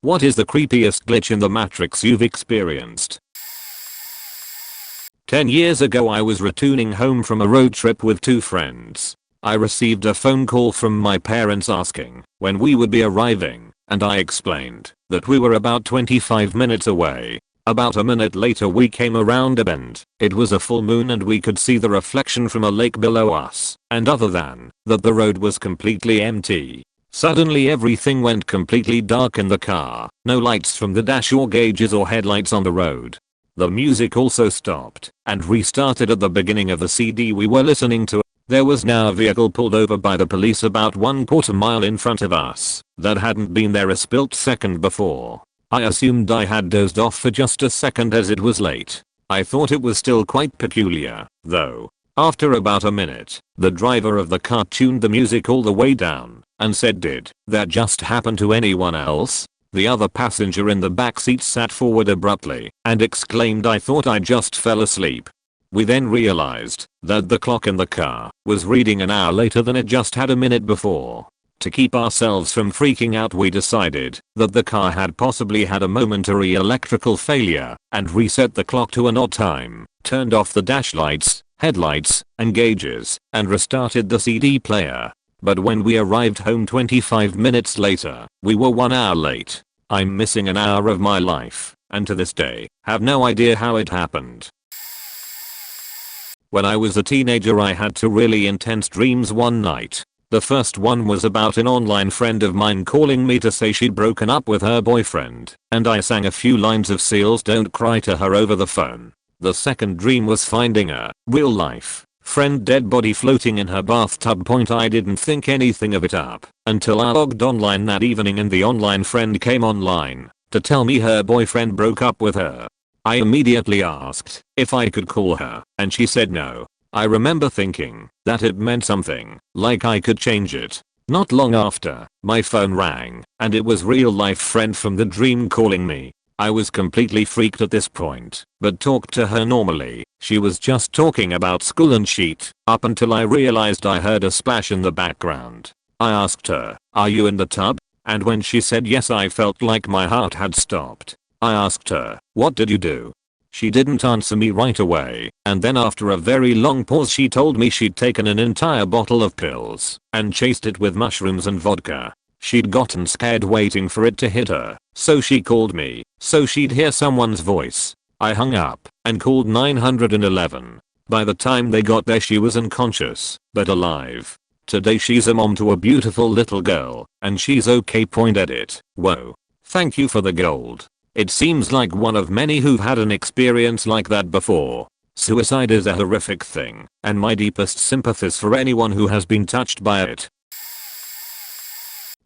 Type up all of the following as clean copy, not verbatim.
What is the creepiest glitch in the Matrix you've experienced? 10 years ago I was returning home from a road trip with 2 friends. I received a phone call from my parents asking when we would be arriving, and I explained that we were about 25 minutes away. About a minute later we came around a bend. It was a full moon and we could see the reflection from a lake below us, and other than that the road was completely empty. Suddenly everything went completely dark in the car, no lights from the dash or gauges or headlights on the road. The music also stopped and restarted at the beginning of the CD we were listening to. There was now a vehicle pulled over by the police about 1/4 mile in front of us that hadn't been there a split second before. I assumed I had dozed off for just a second as it was late. I thought it was still quite peculiar, though. After about a minute, the driver of the car tuned the music all the way down and said, "Did that just happen to anyone else?" The other passenger in the back seat sat forward abruptly and exclaimed, "I thought I just fell asleep." We then realized that the clock in the car was reading an hour later than it just had a minute before. To keep ourselves from freaking out, we decided that the car had possibly had a momentary electrical failure and reset the clock to an odd time, turned off the dash lights, headlights, and gauges, and restarted the CD player. But when we arrived home 25 minutes later, we were 1 hour late. I'm missing an hour of my life, and to this day, have no idea how it happened. When I was a teenager I had 2 really intense dreams one night. The first one was about an online friend of mine calling me to say she'd broken up with her boyfriend, and I sang a few lines of Seal's Don't Cry to her over the phone. The second dream was finding a real life friend dead body floating in her bathtub. I didn't think anything of it up until I logged online that evening and the online friend came online to tell me her boyfriend broke up with her. I immediately asked if I could call her, and she said no. I remember thinking that it meant something, like I could change it. Not long after, my phone rang, and it was real life friend from the dream calling me. I was completely freaked at this point, but talked to her normally. She was just talking about school and shit, up until I realized I heard a splash in the background. I asked her, "Are you in the tub?" And when she said yes I felt like my heart had stopped. I asked her, "What did you do?" She didn't answer me right away, and then after a very long pause she told me she'd taken an entire bottle of pills and chased it with mushrooms and vodka. She'd gotten scared waiting for it to hit her, so she called me so she'd hear someone's voice. I hung up and called 911. By the time they got there she was unconscious, but alive. Today she's a mom to a beautiful little girl, and she's okay. Edit. Whoa. Thank you for the gold. It seems like one of many who've had an experience like that before. Suicide is a horrific thing, and my deepest sympathies for anyone who has been touched by it.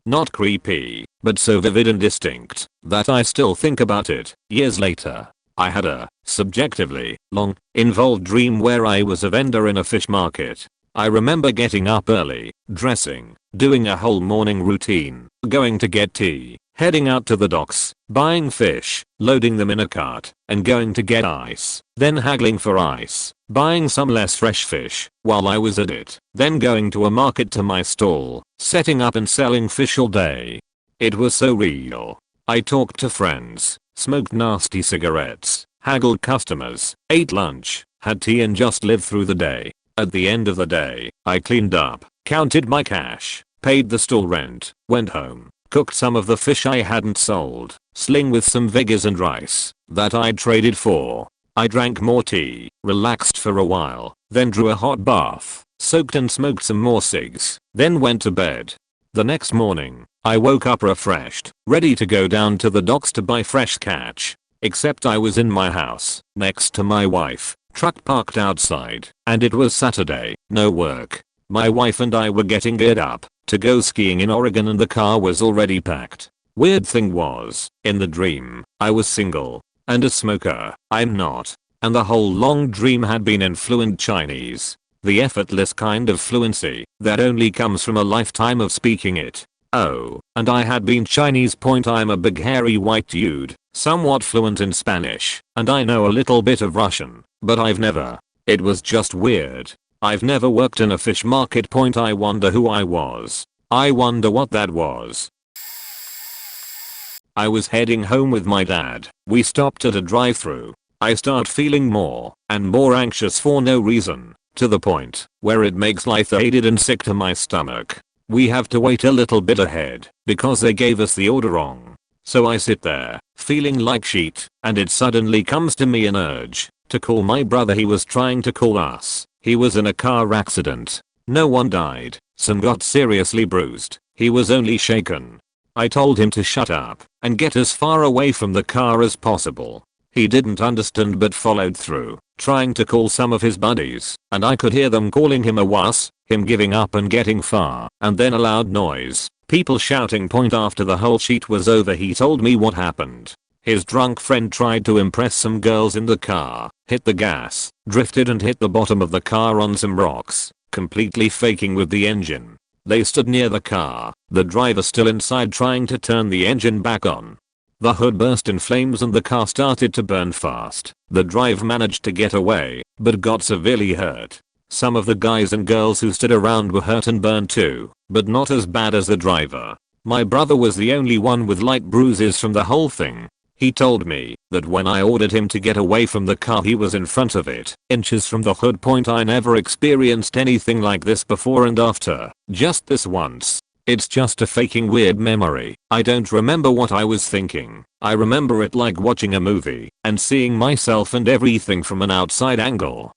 Not creepy, but so vivid and distinct that I still think about it years later. I had a subjectively long, involved dream where I was a vendor in a fish market. I remember getting up early, dressing, doing a whole morning routine, going to get tea, heading out to the docks, buying fish, loading them in a cart, and going to get ice, then haggling for ice, buying some less fresh fish while I was at it, then going to a market to my stall, setting up and selling fish all day. It was so real. I talked to friends, smoked nasty cigarettes, haggled customers, ate lunch, had tea and just lived through the day. At the end of the day, I cleaned up, counted my cash, paid the stall rent, went home, cooked some of the fish I hadn't sold, sling with some veggies and rice that I'd traded for. I drank more tea, relaxed for a while, then drew a hot bath, soaked and smoked some more cigs, then went to bed. The next morning, I woke up refreshed, ready to go down to the docks to buy fresh catch. Except I was in my house, next to my wife, truck parked outside, and it was Saturday, no work. My wife and I were getting geared up to go skiing in Oregon and the car was already packed. Weird thing was, in the dream, I was single and a smoker. I'm not. And the whole long dream had been in fluent Chinese. The effortless kind of fluency that only comes from a lifetime of speaking it. Oh, and I had been Chinese. I'm a big hairy white dude, somewhat fluent in Spanish, and I know a little bit of Russian, but I've never. It was just weird. I've never worked in a fish market. I wonder who I was. I wonder what that was. I was heading home with my dad. We stopped at a drive-thru. I start feeling more and more anxious for no reason, to the point where it makes lightheaded and sick to my stomach. We have to wait a little bit ahead because they gave us the order wrong. So I sit there, feeling like shit, and it suddenly comes to me an urge to call my brother. He was trying to call us. He was in a car accident. No one died. Some got seriously bruised. He was only shaken. I told him to shut up and get as far away from the car as possible. He didn't understand but followed through, trying to call some of his buddies, and I could hear them calling him a wuss, him giving up and getting far, and then a loud noise. People shouting. Point after the whole sheet was over, he told me what happened. His drunk friend tried to impress some girls in the car, hit the gas, drifted and hit the bottom of the car on some rocks, completely faking with the engine. They stood near the car, the driver still inside trying to turn the engine back on. The hood burst in flames and the car started to burn fast. The driver managed to get away, but got severely hurt. Some of the guys and girls who stood around were hurt and burned too, but not as bad as the driver. My brother was the only one with light bruises from the whole thing. He told me that when I ordered him to get away from the car he was in front of it, inches from the hood. I never experienced anything like this before and after, just this once. It's just a faking weird memory. I don't remember what I was thinking. I remember it like watching a movie and seeing myself and everything from an outside angle.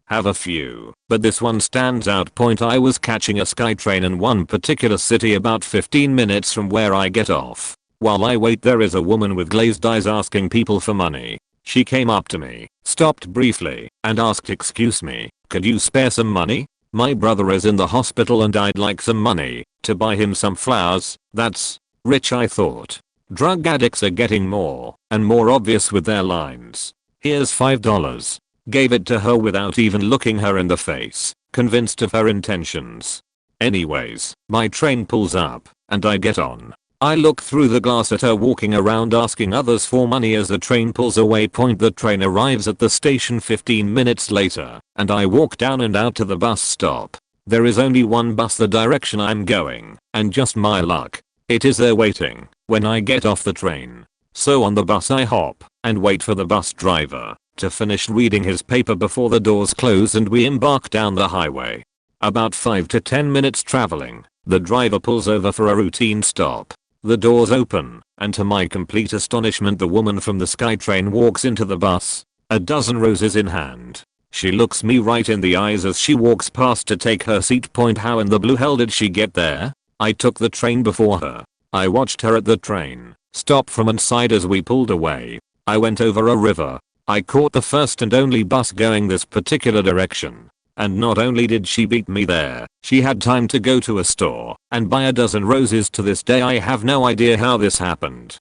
Have a few, but this one stands out. I was catching a SkyTrain in one particular city about 15 minutes from where I get off. While I wait, there is a woman with glazed eyes asking people for money. She came up to me, stopped briefly, and asked, "Excuse me, could you spare some money? My brother is in the hospital and I'd like some money to buy him some flowers." That's rich, I thought. Drug addicts are getting more and more obvious with their lines. "Here's $5. Gave it to her without even looking her in the face, convinced of her intentions. Anyways, my train pulls up, and I get on. I look through the glass at her walking around asking others for money as the train pulls away. The train arrives at the station 15 minutes later, and I walk down and out to the bus stop. There is only one bus the direction I'm going, and just my luck, it is there waiting when I get off the train. So on the bus I hop and wait for the bus driver to finish reading his paper before the doors close and we embark down the highway. About 5 to 10 minutes traveling, the driver pulls over for a routine stop. The doors open, and to my complete astonishment the woman from the SkyTrain walks into the bus, a dozen roses in hand. She looks me right in the eyes as she walks past to take her seat. How in the blue hell did she get there? I took the train before her. I watched her at the train stop from inside as we pulled away. I went over a river. I caught the first and only bus going this particular direction. And not only did she beat me there, she had time to go to a store and buy a dozen roses. To this day I have no idea how this happened.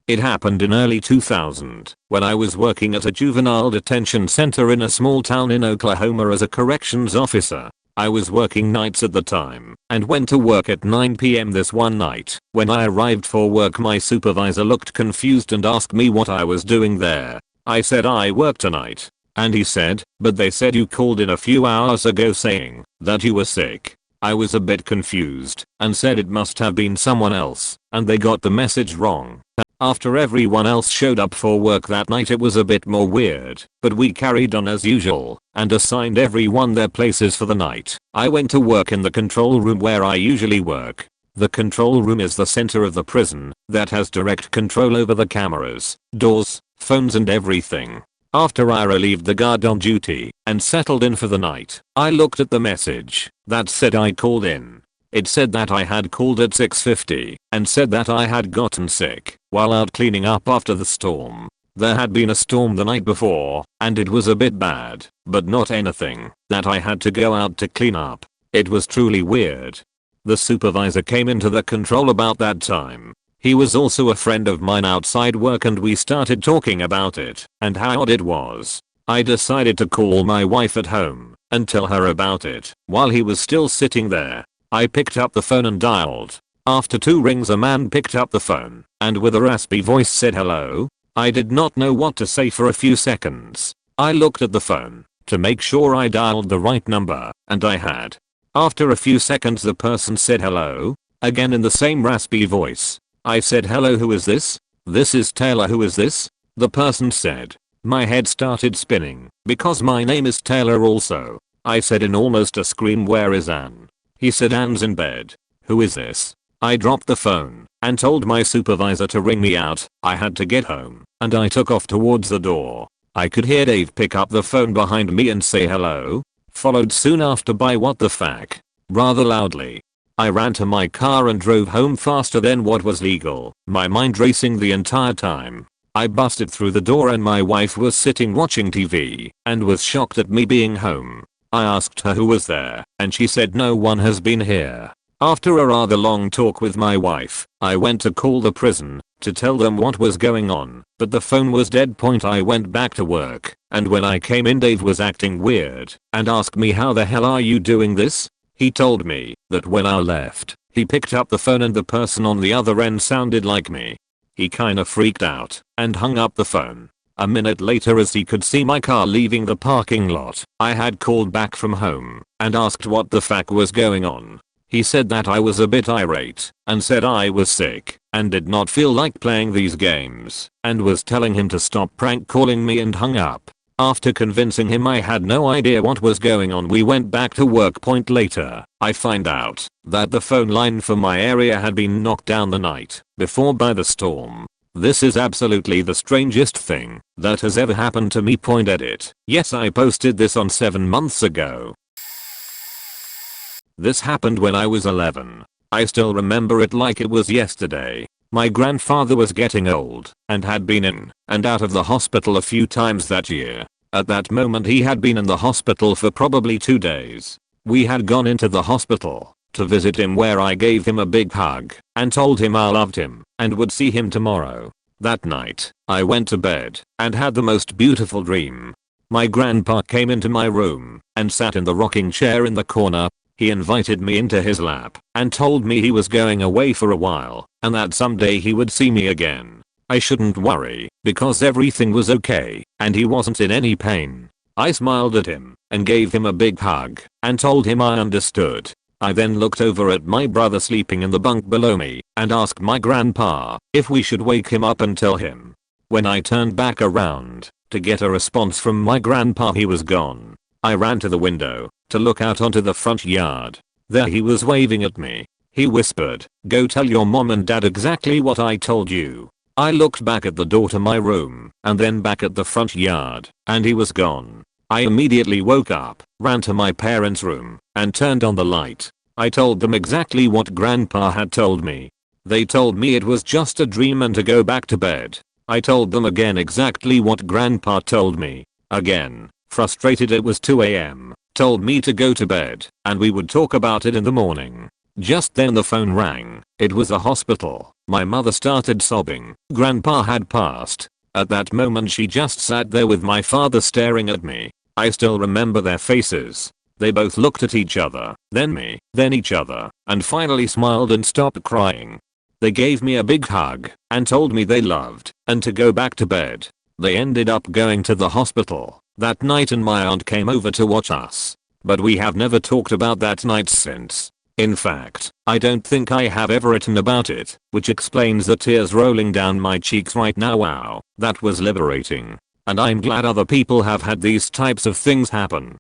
It happened in early 2000 when I was working at a juvenile detention center in a small town in Oklahoma as a corrections officer. I was working nights at the time and went to work at 9 p.m. this one night. When I arrived for work, my supervisor looked confused and asked me what I was doing there. I said I work tonight. And he said, "But they said you called in a few hours ago saying that you were sick." I was a bit confused and said it must have been someone else and they got the message wrong. After everyone else showed up for work that night it was a bit more weird, but we carried on as usual and assigned everyone their places for the night. I went to work in the control room where I usually work. The control room is the center of the prison that has direct control over the cameras, doors, phones and everything. After I relieved the guard on duty and settled in for the night, I looked at the message that said I called in. It said that I had called at 6:50 and said that I had gotten sick while out cleaning up after the storm. There had been a storm the night before and it was a bit bad, but not anything that I had to go out to clean up. It was truly weird. The supervisor came into the control about that time. He was also a friend of mine outside work and we started talking about it and how odd it was. I decided to call my wife at home and tell her about it while he was still sitting there. I picked up the phone and dialed. After 2 rings a man picked up the phone and with a raspy voice said hello. I did not know what to say for a few seconds. I looked at the phone to make sure I dialed the right number and I had. After a few seconds the person said hello. Again in the same raspy voice. I said, hello, who is this? This is Taylor, who is this? The person said. My head started spinning because my name is Taylor also. I said in almost a scream, where is Anne? He said, Anne's in bed. Who is this? I dropped the phone and told my supervisor to ring me out. I had to get home and I took off towards the door. I could hear Dave pick up the phone behind me and say hello, followed soon after by what the fuck, rather loudly. I ran to my car and drove home faster than what was legal, my mind racing the entire time. I busted through the door and my wife was sitting watching TV and was shocked at me being home. I asked her who was there and she said no one has been here. After a rather long talk with my wife, I went to call the prison to tell them what was going on, but the phone was dead. I went back to work and when I came in Dave was acting weird and asked me, how the hell are you doing this? He told me that when I left, he picked up the phone and the person on the other end sounded like me. He kinda freaked out and hung up the phone. A minute later, as he could see my car leaving the parking lot, I had called back from home and asked what the fuck was going on. He said that I was a bit irate and said I was sick and did not feel like playing these games and was telling him to stop prank calling me and hung up. After convincing him I had no idea what was going on, we went back to work. Later, I find out that the phone line for my area had been knocked down the night before by the storm. This is absolutely the strangest thing that has ever happened to me. Edit. Yes, I posted this on 7 months ago. This happened when I was 11. I still remember it like it was yesterday. My grandfather was getting old and had been in and out of the hospital a few times that year. At that moment he had been in the hospital for probably 2 days. We had gone into the hospital to visit him, where I gave him a big hug and told him I loved him and would see him tomorrow. That night, I went to bed and had the most beautiful dream. My grandpa came into my room and sat in the rocking chair in the corner. He invited me into his lap and told me he was going away for a while and that someday he would see me again. I shouldn't worry because everything was okay and he wasn't in any pain. I smiled at him and gave him a big hug and told him I understood. I then looked over at my brother sleeping in the bunk below me and asked my grandpa if we should wake him up and tell him. When I turned back around to get a response from my grandpa, he was gone. I ran to the window to look out onto the front yard. There he was waving at me. He whispered, "Go tell your mom and dad exactly what I told you." I looked back at the door to my room and then back at the front yard and he was gone. I immediately woke up, ran to my parents' room and turned on the light. I told them exactly what grandpa had told me. They told me it was just a dream and to go back to bed. I told them again exactly what grandpa told me. Again, frustrated, it was 2 AM. Told me to go to bed and we would talk about it in the morning. Just then the phone rang. It was the hospital. My mother started sobbing. Grandpa had passed. At that moment she just sat there with my father staring at me. I still remember their faces. They both looked at each other, then me, then each other, and finally smiled and stopped crying. They gave me a big hug and told me they loved and to go back to bed. They ended up going to the hospital that night and my aunt came over to watch us. But we have never talked about that night since. In fact, I don't think I have ever written about it, which explains the tears rolling down my cheeks right now. Wow, that was liberating. And I'm glad other people have had these types of things happen.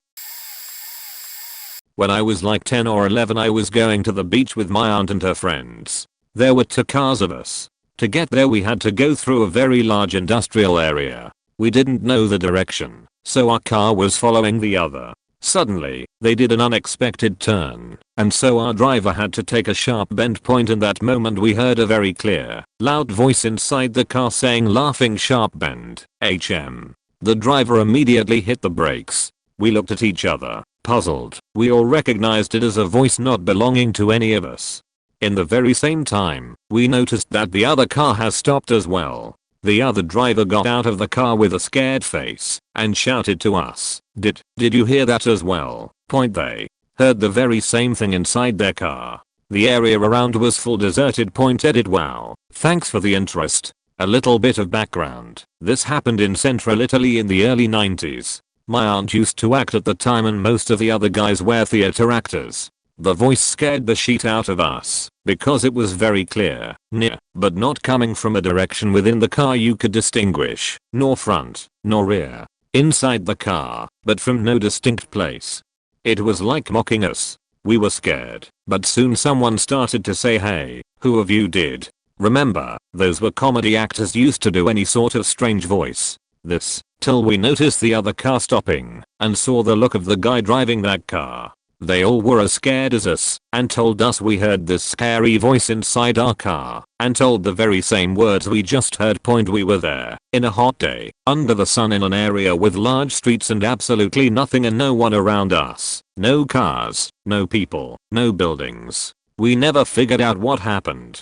When I was like 10 or 11, I was going to the beach with my aunt and her friends. There were 2 cars of us. To get there we had to go through a very large industrial area. We didn't know the direction, so our car was following the other. Suddenly, they did an unexpected turn, and so our driver had to take a sharp bend. In that moment we heard a very clear, loud voice inside the car saying, "Laughing sharp bend, HM." The driver immediately hit the brakes. We looked at each other, puzzled. We all recognized it as a voice not belonging to any of us. In the very same time, we noticed that the other car has stopped as well. The other driver got out of the car with a scared face and shouted to us, Did you hear that as well?" They heard the very same thing inside their car. The area around was full deserted. Edit. Wow, thanks for the interest. A little bit of background. This happened in central Italy in the early 90s. My aunt used to act at the time and most of the other guys were theater actors. The voice scared the shit out of us because it was very clear, near, but not coming from a direction within the car you could distinguish, nor front, nor rear, inside the car, but from no distinct place. It was like mocking us. We were scared, but soon someone started to say, "Hey, who of you did?" Remember, those were comedy actors used to do any sort of strange voice. This, till we noticed the other car stopping and saw the look of the guy driving that car. They all were as scared as us and told us we heard this scary voice inside our car and told the very same words we just heard. Point, we were there in a hot day under the sun in an area with large streets and absolutely nothing and no one around us. No cars, no people, no buildings. We never figured out what happened.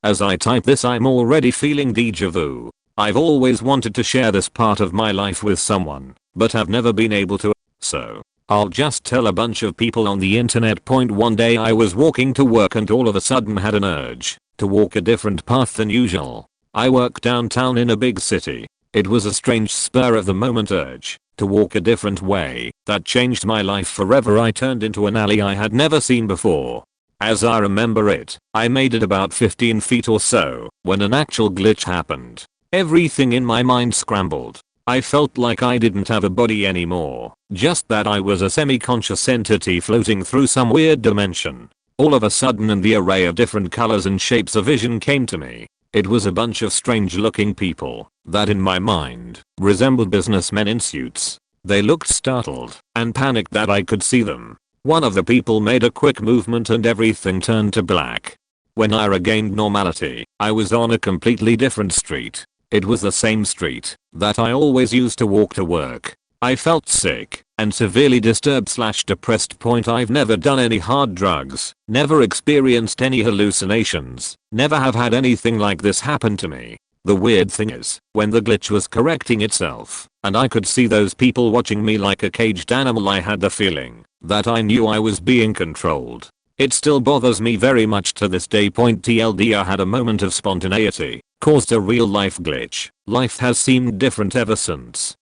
As I type this, I'm already feeling déjà vu. I've always wanted to share this part of my life with someone, but have never been able to, so I'll just tell a bunch of people on the internet. Point, one day I was walking to work and all of a sudden had an urge to walk a different path than usual. I work downtown in a big city. It was a strange spur of the moment urge to walk a different way that changed my life forever. I turned into an alley I had never seen before. As I remember it, I made it about 15 feet or so when an actual glitch happened. Everything in my mind scrambled. I felt like I didn't have a body anymore, just that I was a semi-conscious entity floating through some weird dimension. All of a sudden, in the array of different colors and shapes, a vision came to me. It was a bunch of strange looking people that in my mind resembled businessmen in suits. They looked startled and panicked that I could see them. One of the people made a quick movement and everything turned to black. When I regained normality, I was on a completely different street. It was the same street that I always used to walk to work. I felt sick and severely disturbed / depressed. Point, I've never done any hard drugs, never experienced any hallucinations, never have had anything like this happen to me. The weird thing is, when the glitch was correcting itself, and I could see those people watching me like a caged animal, I had the feeling that I knew I was being controlled. It still bothers me very much to this day. Point, TLD, I had a moment of spontaneity, caused a real life glitch. Life has seemed different ever since.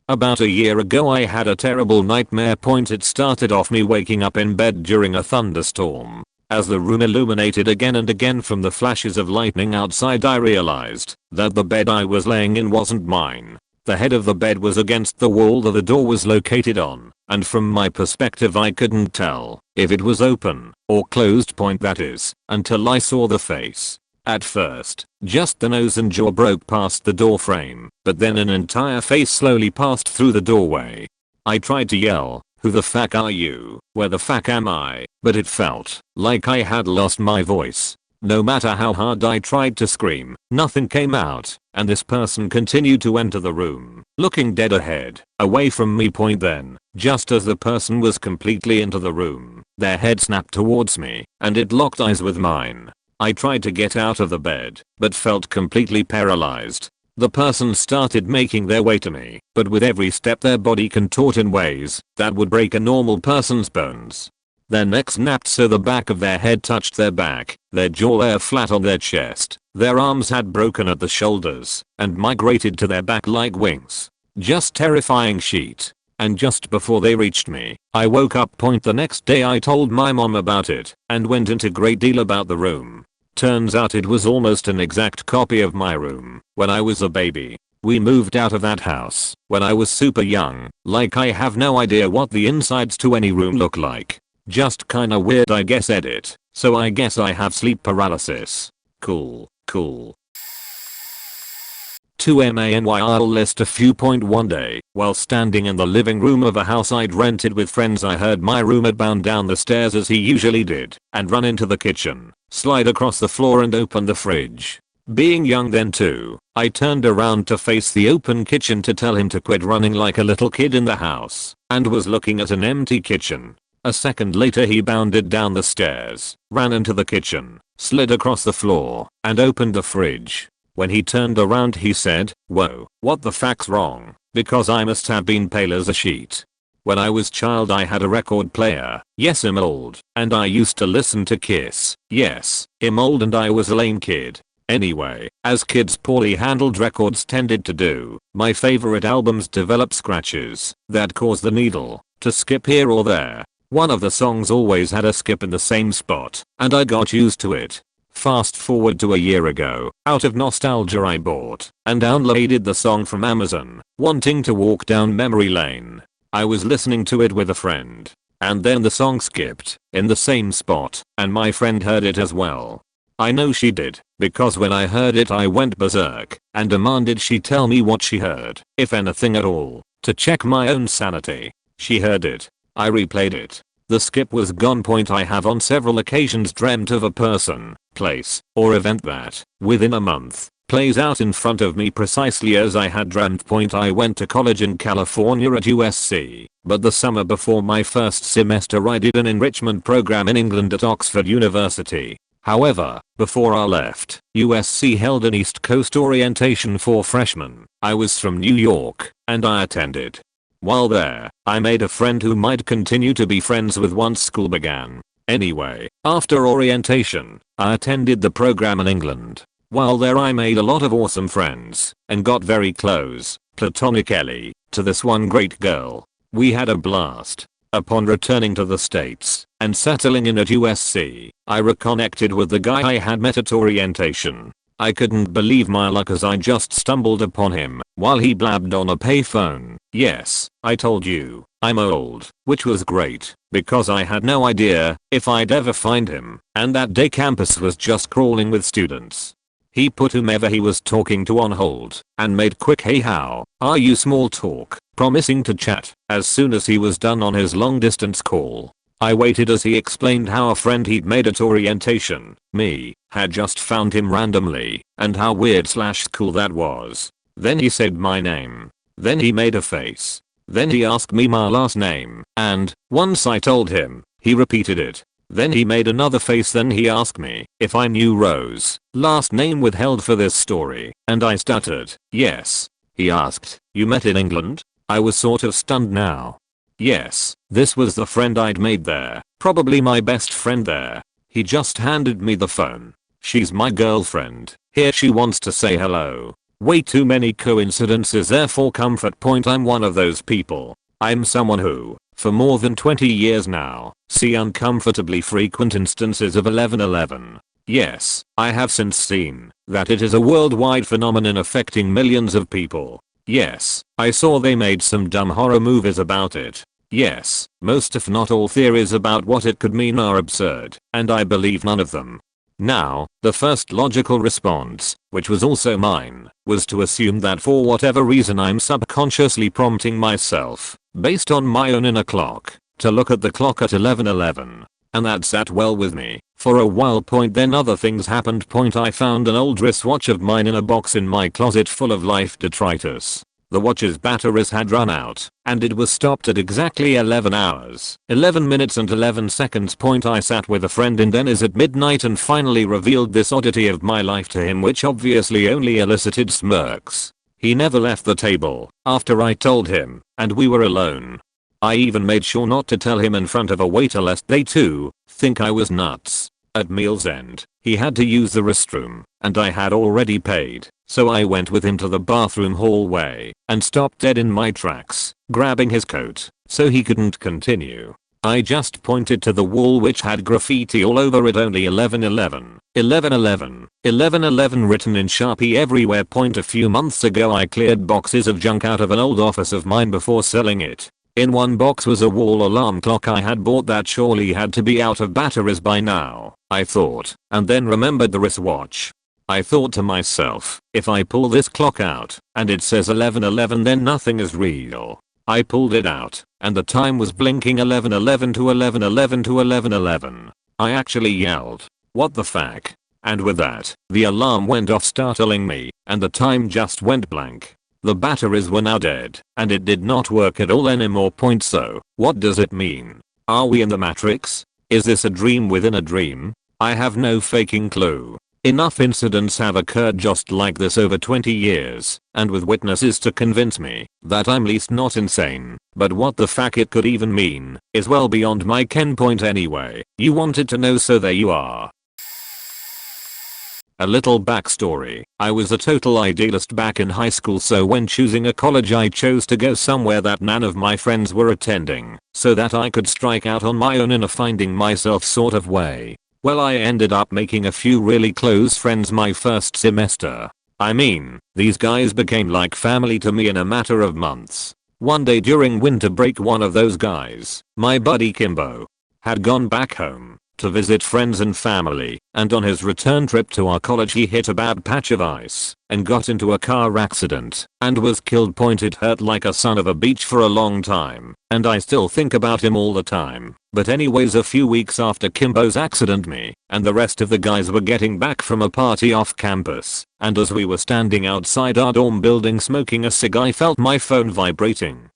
About a year ago I had a terrible nightmare. Point, it started off me waking up in bed during a thunderstorm. As the room illuminated again and again from the flashes of lightning outside, I realized that the bed I was laying in wasn't mine. The head of the bed was against the wall that the door was located on, and from my perspective I couldn't tell if it was open or closed. Point, that is, until I saw the face. At first, just the nose and jaw broke past the door frame, but then an entire face slowly passed through the doorway. I tried to yell, "Who the fuck are you? Where the fuck am I?" But it felt like I had lost my voice. No matter how hard I tried to scream, nothing came out, and this person continued to enter the room, looking dead ahead, away from me. Point, then, just as the person was completely into the room, their head snapped towards me, and it locked eyes with mine. I tried to get out of the bed, but felt completely paralyzed. The person started making their way to me, but with every step their body contorted in ways that would break a normal person's bones. Their neck snapped so the back of their head touched their back, their jaw lay flat on their chest, their arms had broken at the shoulders and migrated to their back like wings. Just terrifying shit. And just before they reached me, I woke up. Point, the next day I told my mom about it and went into great deal about the room. Turns out it was almost an exact copy of my room when I was a baby. We moved out of that house when I was super young. Like, I have no idea what the insides to any room look like. Just kinda weird, I guess. Edit. So I guess I have sleep paralysis. Cool. 2MANY, I'll list a few. One day, while standing in the living room of a house I'd rented with friends, I heard my roommate bound down the stairs as he usually did and run into the kitchen, slide across the floor and open the fridge. Being young then too, I turned around to face the open kitchen to tell him to quit running like a little kid in the house, and was looking at an empty kitchen. A second later he bounded down the stairs, ran into the kitchen, slid across the floor, and opened the fridge. When he turned around he said, "Whoa, what the fuck's wrong?" Because I must have been pale as a sheet. When I was child I had a record player, yes, I'm old, and I used to listen to Kiss, yes, I'm old and I was a lame kid. Anyway, as kids poorly handled records tended to do, my favorite albums developed scratches that caused the needle to skip here or there. One of the songs always had a skip in the same spot, and I got used to it. Fast forward to a year ago, out of nostalgia I bought and downloaded the song from Amazon, wanting to walk down memory lane. I was listening to it with a friend, and then the song skipped in the same spot, and my friend heard it as well. I know she did, because when I heard it I went berserk and demanded she tell me what she heard, if anything at all, to check my own sanity. She heard it. I replayed it. The skip was gone. I have on several occasions dreamt of a person, place, or event that, within a month, plays out in front of me precisely as I had dreamt. I went to college in California at USC, but the summer before my first semester I did an enrichment program in England at Oxford University. However, before I left, USC held an East Coast orientation for freshmen. I was from New York, and I attended. While there, I made a friend who might continue to be friends with once school began. Anyway, after orientation, I attended the program in England. While there I made a lot of awesome friends, and got very close, platonically, to this one great girl. We had a blast. Upon returning to the States, and settling in at USC, I reconnected with the guy I had met at orientation. I couldn't believe my luck as I just stumbled upon him while he blabbed on a payphone. Yes, I told you, I'm old, which was great, because I had no idea if I'd ever find him, and that day campus was just crawling with students. He put whomever he was talking to on hold, and made quick "Hey, how are you" small talk, promising to chat as soon as he was done on his long distance call. I waited as he explained how a friend he'd made at orientation, me, had just found him randomly, and how weird/cool that was. Then he said my name. Then he made a face. Then he asked me my last name, and, once I told him, he repeated it. Then he made another face. Then he asked me if I knew Rose, last name withheld for this story, and I stuttered, yes. He asked, you met in England? I was sort of stunned now. Yes, this was the friend I'd made there, probably my best friend there. He just handed me the phone. She's my girlfriend. Here she wants to say hello. Way too many coincidences there for comfort. I'm one of those people. I'm someone who, for more than 20 years now, see uncomfortably frequent instances of 11/11. Yes, I have since seen that it is a worldwide phenomenon affecting millions of people. Yes, I saw they made some dumb horror movies about it. Yes, most if not all theories about what it could mean are absurd, and I believe none of them. Now, the first logical response, which was also mine, was to assume that for whatever reason I'm subconsciously prompting myself, based on my own inner clock, to look at the clock at 11:11. And that sat well with me for a while. Then other things happened. I found an old wristwatch of mine in a box in my closet full of life detritus. The watch's batteries had run out, and it was stopped at exactly 11 hours, 11 minutes and 11 seconds. I sat with a friend in Denny's at midnight and finally revealed this oddity of my life to him, which obviously only elicited smirks. He never left the table after I told him, and we were alone. I even made sure not to tell him in front of a waiter lest they too think I was nuts. At meal's end, he had to use the restroom, and I had already paid, so I went with him to the bathroom hallway and stopped dead in my tracks, grabbing his coat so he couldn't continue. I just pointed to the wall which had graffiti all over it, only 11/11, 11/11, 11/11 written in Sharpie everywhere. A few months ago I cleared boxes of junk out of an old office of mine before selling it. In one box was a wall alarm clock I had bought that surely had to be out of batteries by now, I thought, and then remembered the wristwatch. I thought to myself, if I pull this clock out, and it says 11:11, then nothing is real. I pulled it out, and the time was blinking 11:11 to 11:11 to 11:11. I actually yelled, what the fuck? And with that, the alarm went off, startling me, and the time just went blank. The batteries were now dead, and it did not work at all anymore. So, what does it mean? Are we in the Matrix? Is this a dream within a dream? I have no fucking clue. Enough incidents have occurred just like this over 20 years, and with witnesses to convince me that I'm at least not insane. But what the fuck it could even mean is well beyond my ken. Anyway, you wanted to know, so there you are. A little backstory. I was a total idealist back in high school, so when choosing a college I chose to go somewhere that none of my friends were attending, so that I could strike out on my own in a finding myself sort of way. Well, I ended up making a few really close friends my first semester. I mean, these guys became like family to me in a matter of months. One day during winter break, one of those guys, my buddy Kimbo, had gone back home to visit friends and family, and on his return trip to our college he hit a bad patch of ice and got into a car accident and was killed. It hurt like a son of a beach for a long time, and I still think about him all the time. But anyways, a few weeks after Kimbo's accident, me and the rest of the guys were getting back from a party off campus, and as we were standing outside our dorm building smoking a cig, I felt my phone vibrating.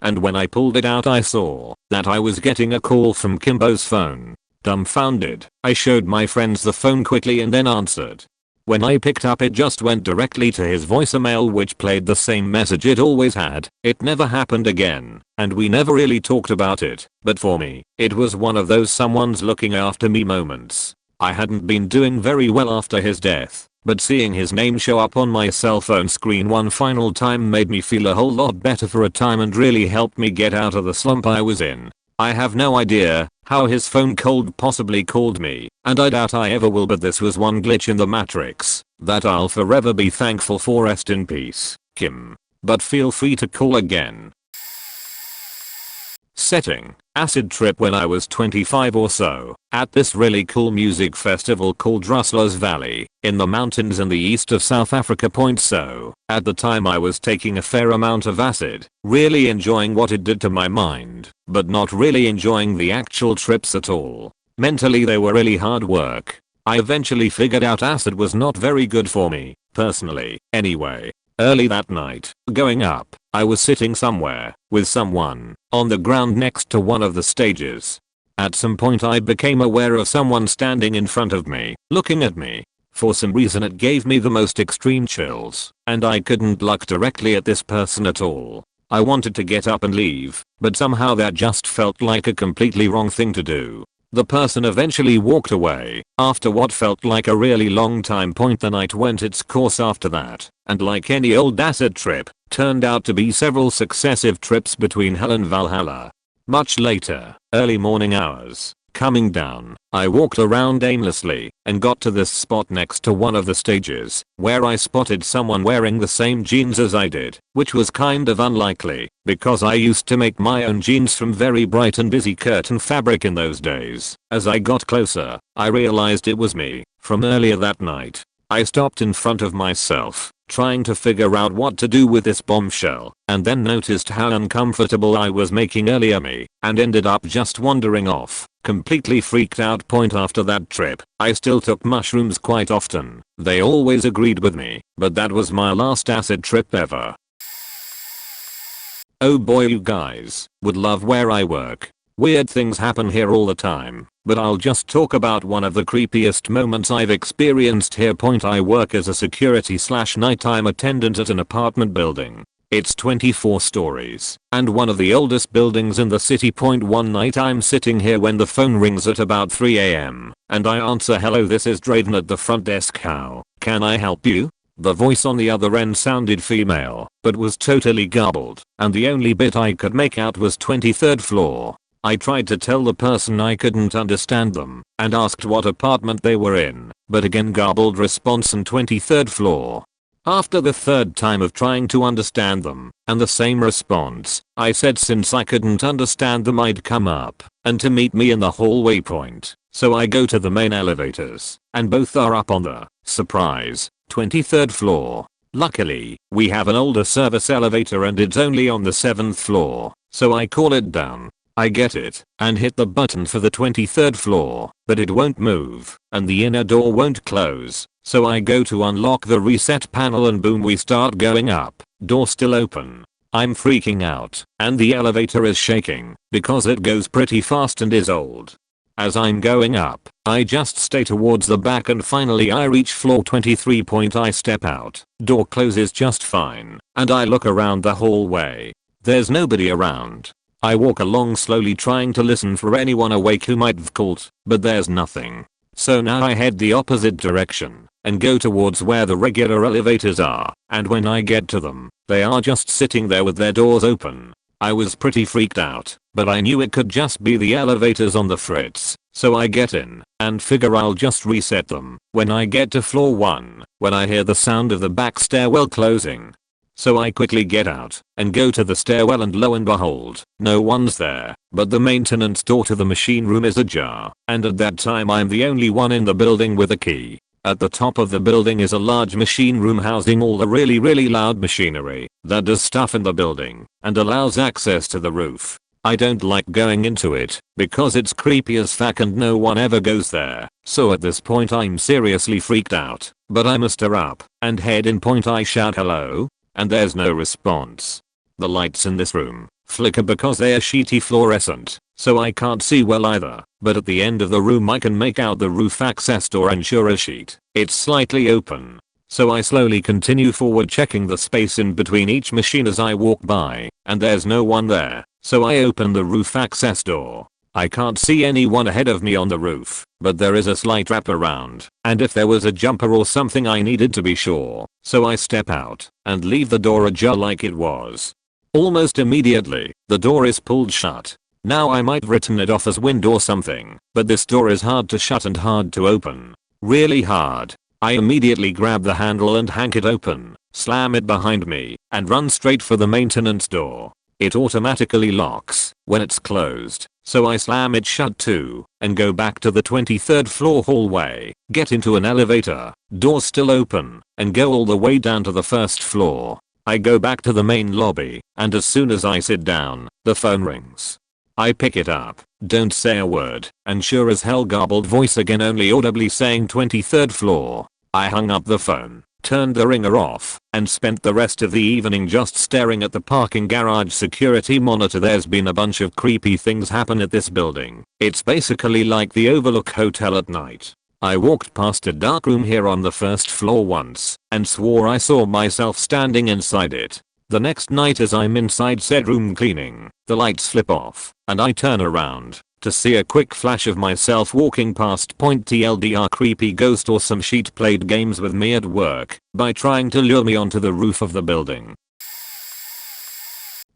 And when I pulled it out I saw that I was getting a call from Kimbo's phone. Dumbfounded, I showed my friends the phone quickly and then answered. When I picked up, it just went directly to his voicemail, which played the same message it always had. It never happened again, and we never really talked about it, but for me, it was one of those someone's looking after me moments. I hadn't been doing very well after his death, but seeing his name show up on my cell phone screen one final time made me feel a whole lot better for a time and really helped me get out of the slump I was in. I have no idea how his phone cold possibly called me, and I doubt I ever will, but this was one glitch in the matrix that I'll forever be thankful for. Rest in peace, Kim. But feel free to call again. Setting: acid trip when I was 25 or so, at this really cool music festival called Rustlers Valley, in the mountains in the east of South Africa. So, at the time I was taking a fair amount of acid, really enjoying what it did to my mind, but not really enjoying the actual trips at all. Mentally they were really hard work. I eventually figured out acid was not very good for me, personally, anyway. Early that night, going up, I was sitting somewhere, with someone, on the ground next to one of the stages. At some point I became aware of someone standing in front of me, looking at me. For some reason it gave me the most extreme chills, and I couldn't look directly at this person at all. I wanted to get up and leave, but somehow that just felt like a completely wrong thing to do. The person eventually walked away. After what felt like a really long time, the night went its course after that, and like any old acid trip, turned out to be several successive trips between hell and Valhalla. Much later, early morning hours, coming down, I walked around aimlessly and got to this spot next to one of the stages where I spotted someone wearing the same jeans as I did, which was kind of unlikely because I used to make my own jeans from very bright and busy curtain fabric in those days. As I got closer, I realized it was me from earlier that night. I stopped in front of myself, trying to figure out what to do with this bombshell, and then noticed how uncomfortable I was making earlier me, and ended up just wandering off, completely freaked out. After that trip, I still took mushrooms quite often. They always agreed with me, but that was my last acid trip ever. Oh boy, you guys would love where I work. Weird things happen here all the time, but I'll just talk about one of the creepiest moments I've experienced here. I work as a security/nighttime attendant at an apartment building. It's 24 stories and one of the oldest buildings in the city. One night I'm sitting here when the phone rings at about 3 AM, and I answer. Hello, this is Drayden at the front desk. How can I help you? The voice on the other end sounded female, but was totally garbled, and the only bit I could make out was 23rd floor. I tried to tell the person I couldn't understand them and asked what apartment they were in, but again garbled response and 23rd floor. After the third time of trying to understand them and the same response, I said since I couldn't understand them I'd come up and to meet me in the hallway. So I go to the main elevators and both are up on the, surprise, 23rd floor. Luckily, we have an older service elevator and it's only on the 7th floor, so I call it down. I get it and hit the button for the 23rd floor, but it won't move and the inner door won't close. So I go to unlock the reset panel and boom, we start going up. Door still open. I'm freaking out and the elevator is shaking because it goes pretty fast and is old. As I'm going up, I just stay towards the back and finally I reach floor 23. I step out. Door closes just fine and I look around the hallway. There's nobody around. I walk along slowly trying to listen for anyone awake who might have called, but there's nothing. So now I head the opposite direction and go towards where the regular elevators are, and when I get to them, they are just sitting there with their doors open. I was pretty freaked out, but I knew it could just be the elevators on the fritz, so I get in and figure I'll just reset them when I get to floor 1, when I hear the sound of the back stairwell closing. So I quickly get out and go to the stairwell, and lo and behold, no one's there, but the maintenance door to the machine room is ajar, and at that time I'm the only one in the building with a key. At the top of the building is a large machine room housing all the really loud machinery that does stuff in the building and allows access to the roof. I don't like going into it because it's creepy as fuck and no one ever goes there. So at this point I'm seriously freaked out, but I muster up and head in. I shout hello, and there's no response. The lights in this room flicker because they are sheety fluorescent, so I can't see well either, but at the end of the room I can make out the roof access door and sure as shit, it's slightly open. So I slowly continue forward, checking the space in between each machine as I walk by, and there's no one there, so I open the roof access door. I can't see anyone ahead of me on the roof, but there is a slight wraparound, and if there was a jumper or something I needed to be sure, so I step out and leave the door ajar like it was. Almost immediately, the door is pulled shut. Now I might written it off as wind or something, but this door is hard to shut and hard to open. Really hard. I immediately grab the handle and hank it open, slam it behind me, and run straight for the maintenance door. It automatically locks when it's closed, so I slam it shut too, and go back to the 23rd floor hallway, get into an elevator, door still open, and go all the way down to the first floor. I go back to the main lobby, and as soon as I sit down, the phone rings. I pick it up, don't say a word, and sure as hell garbled voice again, only audibly saying 23rd floor. I hung up the phone, turned the ringer off, and spent the rest of the evening just staring at the parking garage security monitor. There's been a bunch of creepy things happen at this building. It's basically like the Overlook Hotel at night. I walked past a dark room here on the first floor once, and swore I saw myself standing inside it. The next night as I'm inside said room cleaning, the lights flip off, and I turn around to see a quick flash of myself walking past. TLDR, creepy ghost or some shit played games with me at work by trying to lure me onto the roof of the building.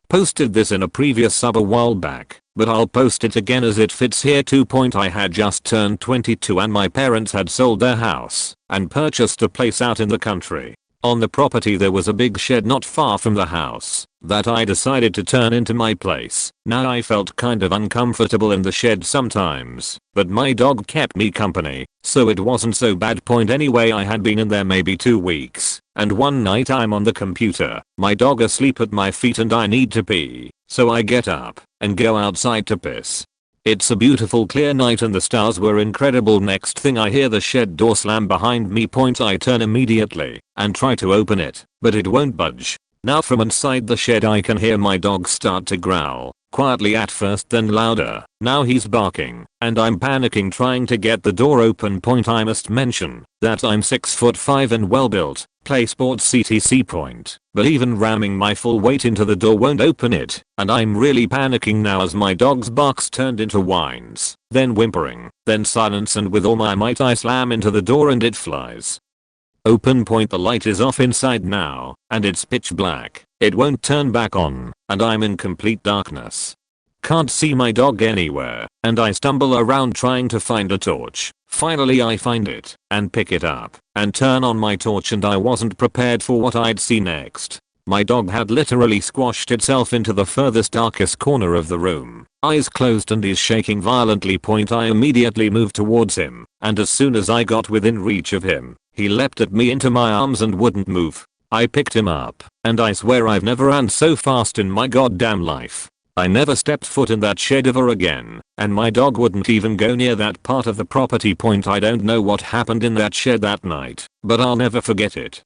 Posted this in a previous sub a while back, but I'll post it again as it fits here too. I had just turned 22 and my parents had sold their house and purchased a place out in the country. On the property there was a big shed not far from the house that I decided to turn into my place. Now I felt kind of uncomfortable in the shed sometimes, but my dog kept me company, so it wasn't so bad. Anyway, I had been in there maybe 2 weeks, and one night I'm on the computer, my dog asleep at my feet, and I need to pee, so I get up and go outside to piss. It's a beautiful clear night and the stars were incredible. Next thing I hear the shed door slam behind me. I turn immediately and try to open it, but it won't budge. Now from inside the shed I can hear my dog start to growl, quietly at first then louder. Now he's barking, and I'm panicking trying to get the door open. I must mention that I'm 6'5" and well built, play sports CTC. But even ramming my full weight into the door won't open it, and I'm really panicking now as my dog's barks turned into whines, then whimpering, then silence, and with all my might I slam into the door and it flies open. The light is off inside now, and it's pitch black. It won't turn back on, and I'm in complete darkness. Can't see my dog anywhere, and I stumble around trying to find a torch. Finally I find it, and pick it up, and turn on my torch, and I wasn't prepared for what I'd see next. My dog had literally squashed itself into the furthest darkest corner of the room, eyes closed, and is shaking violently. I immediately moved towards him, and as soon as I got within reach of him, he leapt at me into my arms and wouldn't move. I picked him up, and I swear I've never ran so fast in my goddamn life. I never stepped foot in that shed ever again, and my dog wouldn't even go near that part of the property. I don't know what happened in that shed that night, but I'll never forget it.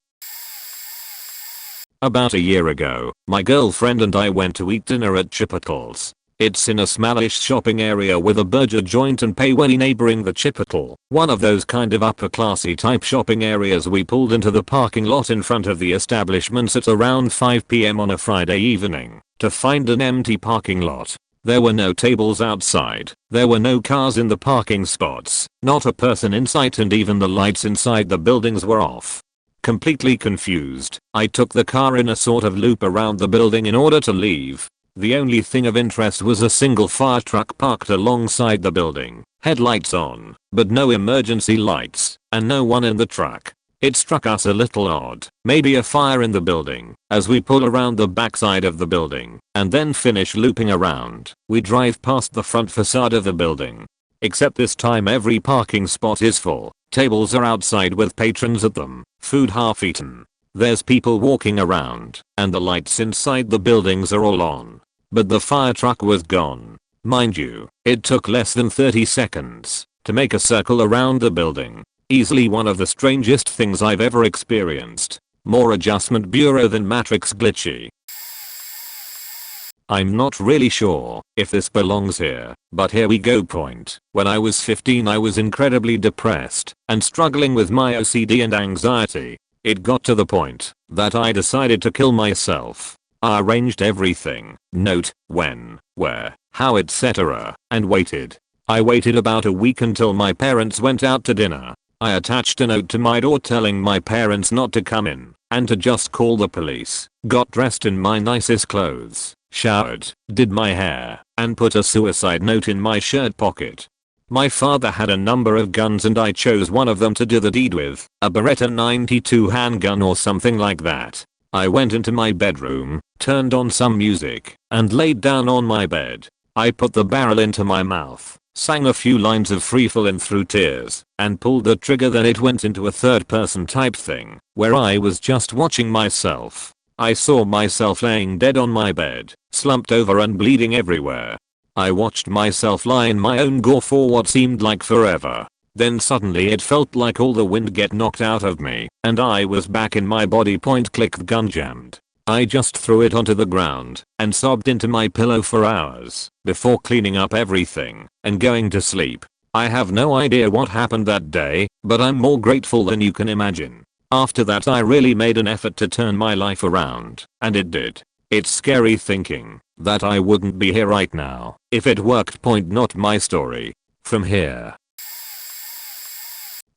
About a year ago, my girlfriend and I went to eat dinner at Chipotle's. It's in a smallish shopping area with a burger joint and pay well neighboring the Chipotle, one of those kind of upper classy type shopping areas. We pulled into the parking lot in front of the establishments at around 5 PM on a Friday evening to find an empty parking lot. There were no tables outside. There were no cars in the parking spots. Not a person in sight, and even the lights inside the buildings were off. Completely confused, I took the car in a sort of loop around the building in order to leave. The only thing of interest was a single fire truck parked alongside the building, headlights on, but no emergency lights, and no one in the truck. It struck us a little odd, maybe a fire in the building. As we pull around the backside of the building, and then finish looping around, we drive past the front facade of the building. Except this time every parking spot is full, tables are outside with patrons at them, food half eaten. There's people walking around, and the lights inside the buildings are all on. But the fire truck was gone. Mind you, it took less than 30 seconds to make a circle around the building. Easily one of the strangest things I've ever experienced. More adjustment bureau than Matrix glitchy. I'm not really sure if this belongs here, but here we go. Point. When I was 15 I was incredibly depressed and struggling with my OCD and anxiety. It got to the point that I decided to kill myself. I arranged everything, note, when, where, how, etc., and waited. I waited about a week until my parents went out to dinner. I attached a note to my door telling my parents not to come in and to just call the police. Got dressed in my nicest clothes, showered, did my hair, and put a suicide note in my shirt pocket. My father had a number of guns and I chose one of them to do the deed with, a Beretta 92 handgun or something like that. I went into my bedroom, turned on some music, and laid down on my bed. I put the barrel into my mouth, sang a few lines of Free Fallin' through tears, and pulled the trigger. Then it went into a third person type thing, where I was just watching myself. I saw myself laying dead on my bed, slumped over and bleeding everywhere. I watched myself lie in my own gore for what seemed like forever. Then suddenly it felt like all the wind get knocked out of me, and I was back in my body. Point click, the gun jammed. I just threw it onto the ground and sobbed into my pillow for hours before cleaning up everything and going to sleep. I have no idea what happened that day, but I'm more grateful than you can imagine. After that I really made an effort to turn my life around, and it did. It's scary thinking that I wouldn't be here right now if it worked. Point not my story. From here.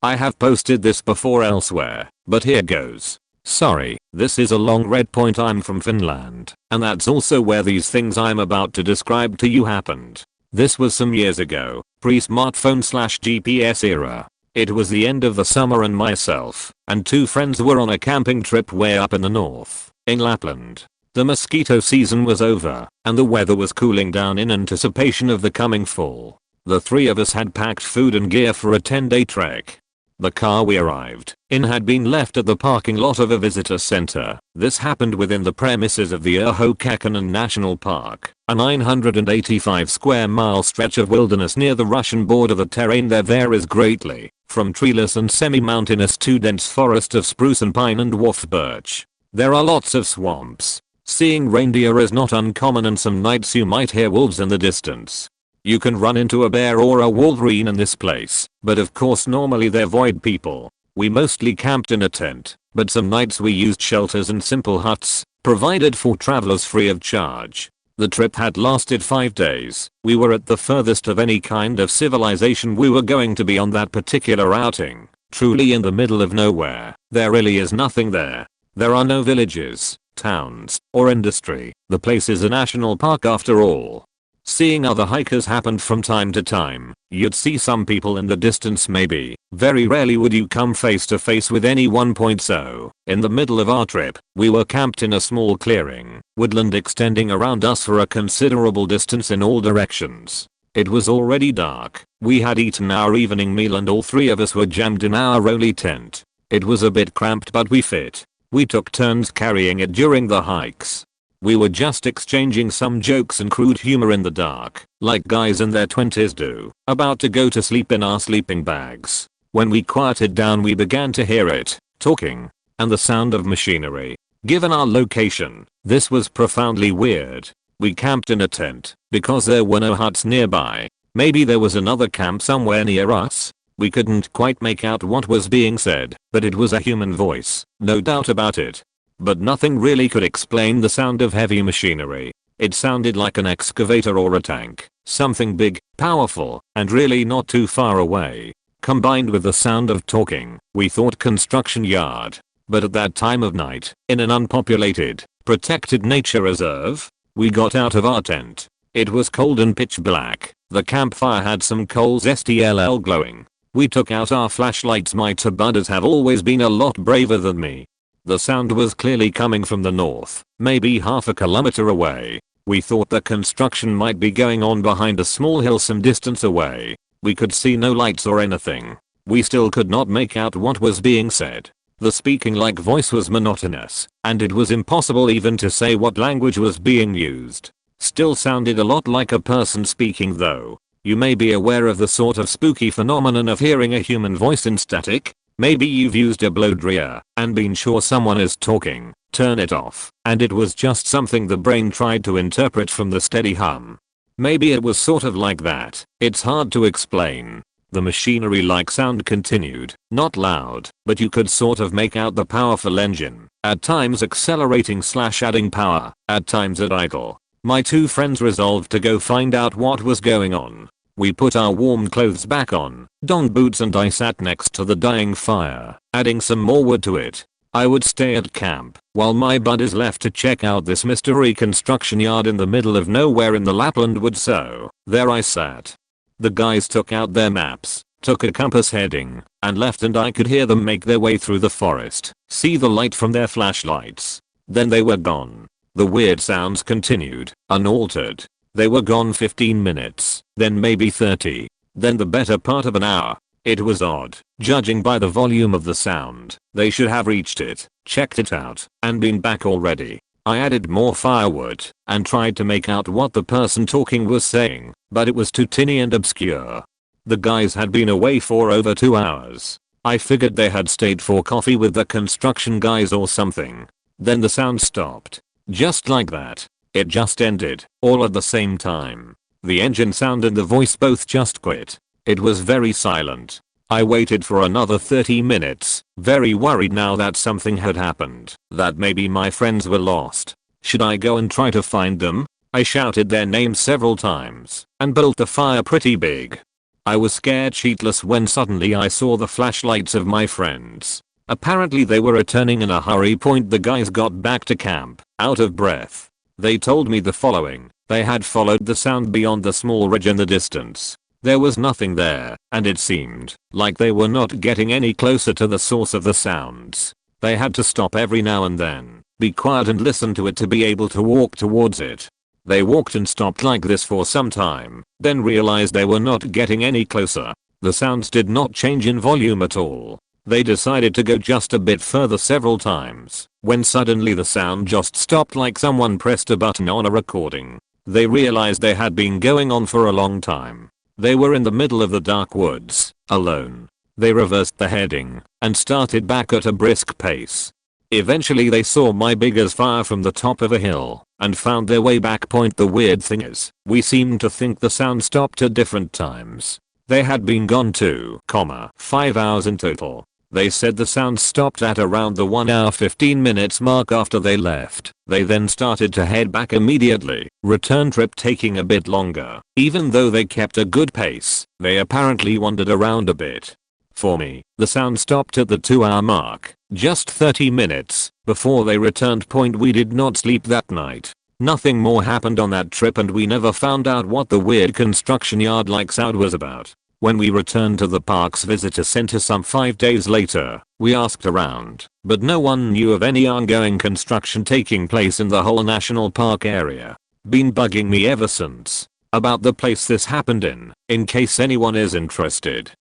I have posted this before elsewhere, but here goes. Sorry, this is a long red point. I'm from Finland, and that's also where these things I'm about to describe to you happened. This was some years ago, pre-smartphone/GPS era. It was the end of the summer and myself and 2 friends were on a camping trip way up in the north, in Lapland. The mosquito season was over, and the weather was cooling down in anticipation of the coming fall. The 3 of us had packed food and gear for a 10-day trek. The car we arrived in had been left at the parking lot of a visitor center. This happened within the premises of the Urho Kekkonen National Park, a 985 square mile stretch of wilderness near the Russian border. The terrain there varies greatly, from treeless and semi-mountainous to dense forest of spruce and pine and dwarf birch. There are lots of swamps. Seeing reindeer is not uncommon, and some nights you might hear wolves in the distance. You can run into a bear or a wolverine in this place, but of course normally they avoid people. We mostly camped in a tent, but some nights we used shelters and simple huts, provided for travelers free of charge. The trip had lasted 5 days. We were at the furthest of any kind of civilization we were going to be on that particular outing. Truly in the middle of nowhere. There really is nothing there. There are no villages, towns, or industry. The place is a national park after all. Seeing other hikers happened from time to time. You'd see some people in the distance maybe. Very rarely would you come face to face with anyone. So, in the middle of our trip, we were camped in a small clearing, woodland extending around us for a considerable distance in all directions. It was already dark. We had eaten our evening meal and all 3 of us were jammed in our only tent. It was a bit cramped but we fit. We took turns carrying it during the hikes. We were just exchanging some jokes and crude humor in the dark, like guys in their 20s do, about to go to sleep in our sleeping bags. When we quieted down we began to hear it, talking, and the sound of machinery. Given our location, this was profoundly weird. We camped in a tent, because there were no huts nearby. Maybe there was another camp somewhere near us. We couldn't quite make out what was being said, but it was a human voice, no doubt about it. But nothing really could explain the sound of heavy machinery. It sounded like an excavator or a tank, something big, powerful, and really not too far away. Combined with the sound of talking, we thought construction yard. But at that time of night, in an unpopulated, protected nature reserve, we got out of our tent. It was cold and pitch black. The campfire had some coals STLL glowing. We took out our flashlights. My two buddies have always been a lot braver than me. The sound was clearly coming from the north, maybe half a kilometer away. We thought the construction might be going on behind a small hill some distance away. We could see no lights or anything. We still could not make out what was being said. The speaking like voice was monotonous, and it was impossible even to say what language was being used. Still sounded a lot like a person speaking though. You may be aware of the sort of spooky phenomenon of hearing a human voice in static. Maybe you've used a blow dryer and been sure someone is talking, turn it off, and it was just something the brain tried to interpret from the steady hum. Maybe it was sort of like that. It's hard to explain. The machinery-like sound continued, not loud, but you could sort of make out the powerful engine, at times accelerating/adding power, at times at idle. My two friends resolved to go find out what was going on. We put our warm clothes back on, donned boots, and I sat next to the dying fire, adding some more wood to it. I would stay at camp, while my buddies left to check out this mystery construction yard in the middle of nowhere in the Lapland woods. So, there I sat. The guys took out their maps, took a compass heading, and left, and I could hear them make their way through the forest, see the light from their flashlights. Then they were gone. The weird sounds continued, unaltered. They were gone 15 minutes, then maybe 30, then the better part of an hour. It was odd. Judging by the volume of the sound, they should have reached it, checked it out, and been back already. I added more firewood and tried to make out what the person talking was saying, but it was too tinny and obscure. The guys had been away for over 2 hours. I figured they had stayed for coffee with the construction guys or something. Then the sound stopped. Just like that. It just ended, all at the same time. The engine sound and the voice both just quit. It was very silent. I waited for another 30 minutes, very worried now that something had happened, that maybe my friends were lost. Should I go and try to find them? I shouted their names several times and built the fire pretty big. I was scared shitless when suddenly I saw the flashlights of my friends. Apparently they were returning in a hurry. The guys got back to camp, out of breath. They told me the following: they had followed the sound beyond the small ridge in the distance. There was nothing there, and it seemed like they were not getting any closer to the source of the sounds. They had to stop every now and then, be quiet and listen to it to be able to walk towards it. They walked and stopped like this for some time, then realized they were not getting any closer. The sounds did not change in volume at all. They decided to go just a bit further several times, when suddenly the sound just stopped like someone pressed a button on a recording. They realized they had been going on for a long time. They were in the middle of the dark woods, alone. They reversed the heading and started back at a brisk pace. Eventually they saw my biggest fire from the top of a hill and found their way back. The weird thing is, we seemed to think the sound stopped at different times. They had been gone 2,5 hours in total. They said the sound stopped at around the 1 hour 15 minutes mark after they left. They then started to head back immediately, return trip taking a bit longer. Even though they kept a good pace, they apparently wandered around a bit. For me, the sound stopped at the 2-hour mark, just 30 minutes, before they returned. We did not sleep that night. Nothing more happened on that trip, and we never found out what the weird construction yard like sound was about. When we returned to the park's visitor center some 5 days later, we asked around, but no one knew of any ongoing construction taking place in the whole national park area. Been bugging me ever since about the place this happened in case anyone is interested.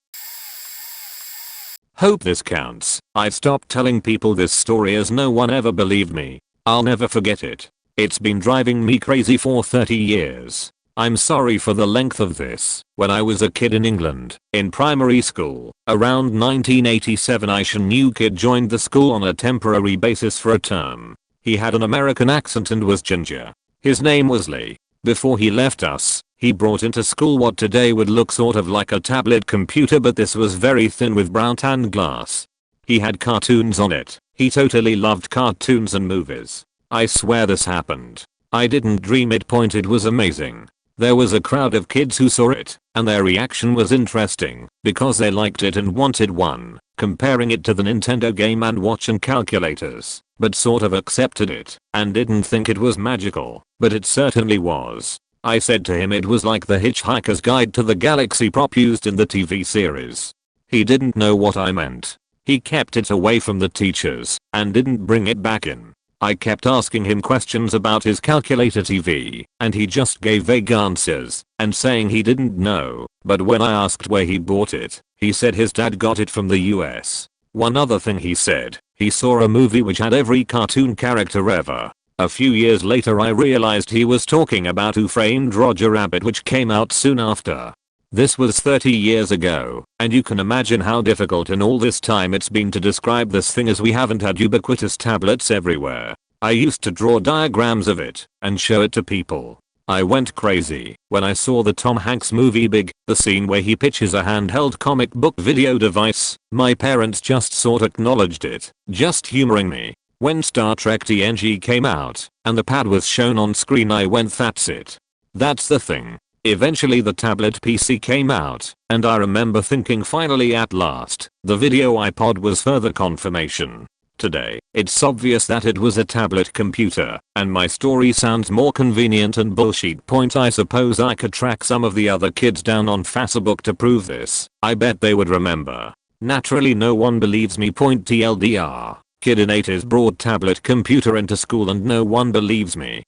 Hope this counts. I've stopped telling people this story as no one ever believed me. I'll never forget it. It's been driving me crazy for 30 years. I'm sorry for the length of this. When I was a kid in England, in primary school, around 1987, a new kid joined the school on a temporary basis for a term. He had an American accent and was ginger. His name was Lee. Before he left us, he brought into school what today would look sort of like a tablet computer, but this was very thin with brown tan glass. He had cartoons on it. He totally loved cartoons and movies. I swear this happened. I didn't dream it. It was amazing. There was a crowd of kids who saw it, and their reaction was interesting, because they liked it and wanted one, comparing it to the Nintendo Game & Watch and calculators, but sort of accepted it, and didn't think it was magical, but it certainly was. I said to him it was like the Hitchhiker's Guide to the Galaxy prop used in the TV series. He didn't know what I meant. He kept it away from the teachers, and didn't bring it back in. I kept asking him questions about his calculator TV, and he just gave vague answers, and saying he didn't know, but when I asked where he bought it, he said his dad got it from the US. One other thing he said, he saw a movie which had every cartoon character ever. A few years later I realized he was talking about Who Framed Roger Rabbit, which came out soon after. This was 30 years ago, and you can imagine how difficult in all this time it's been to describe this thing, as we haven't had ubiquitous tablets everywhere. I used to draw diagrams of it and show it to people. I went crazy when I saw the Tom Hanks movie Big, the scene where he pitches a handheld comic book video device. My parents just sort of acknowledged it, just humoring me. When Star Trek TNG came out and the pad was shown on screen, I went, that's it. That's the thing. Eventually the tablet PC came out, and I remember thinking, finally at last. The video iPod was further confirmation. Today, it's obvious that it was a tablet computer, and my story sounds more convenient and bullshit. I suppose I could track some of the other kids down on Facebook to prove this. I bet they would remember. Naturally no one believes me. TLDR. Kid in 80s brought tablet computer into school and no one believes me.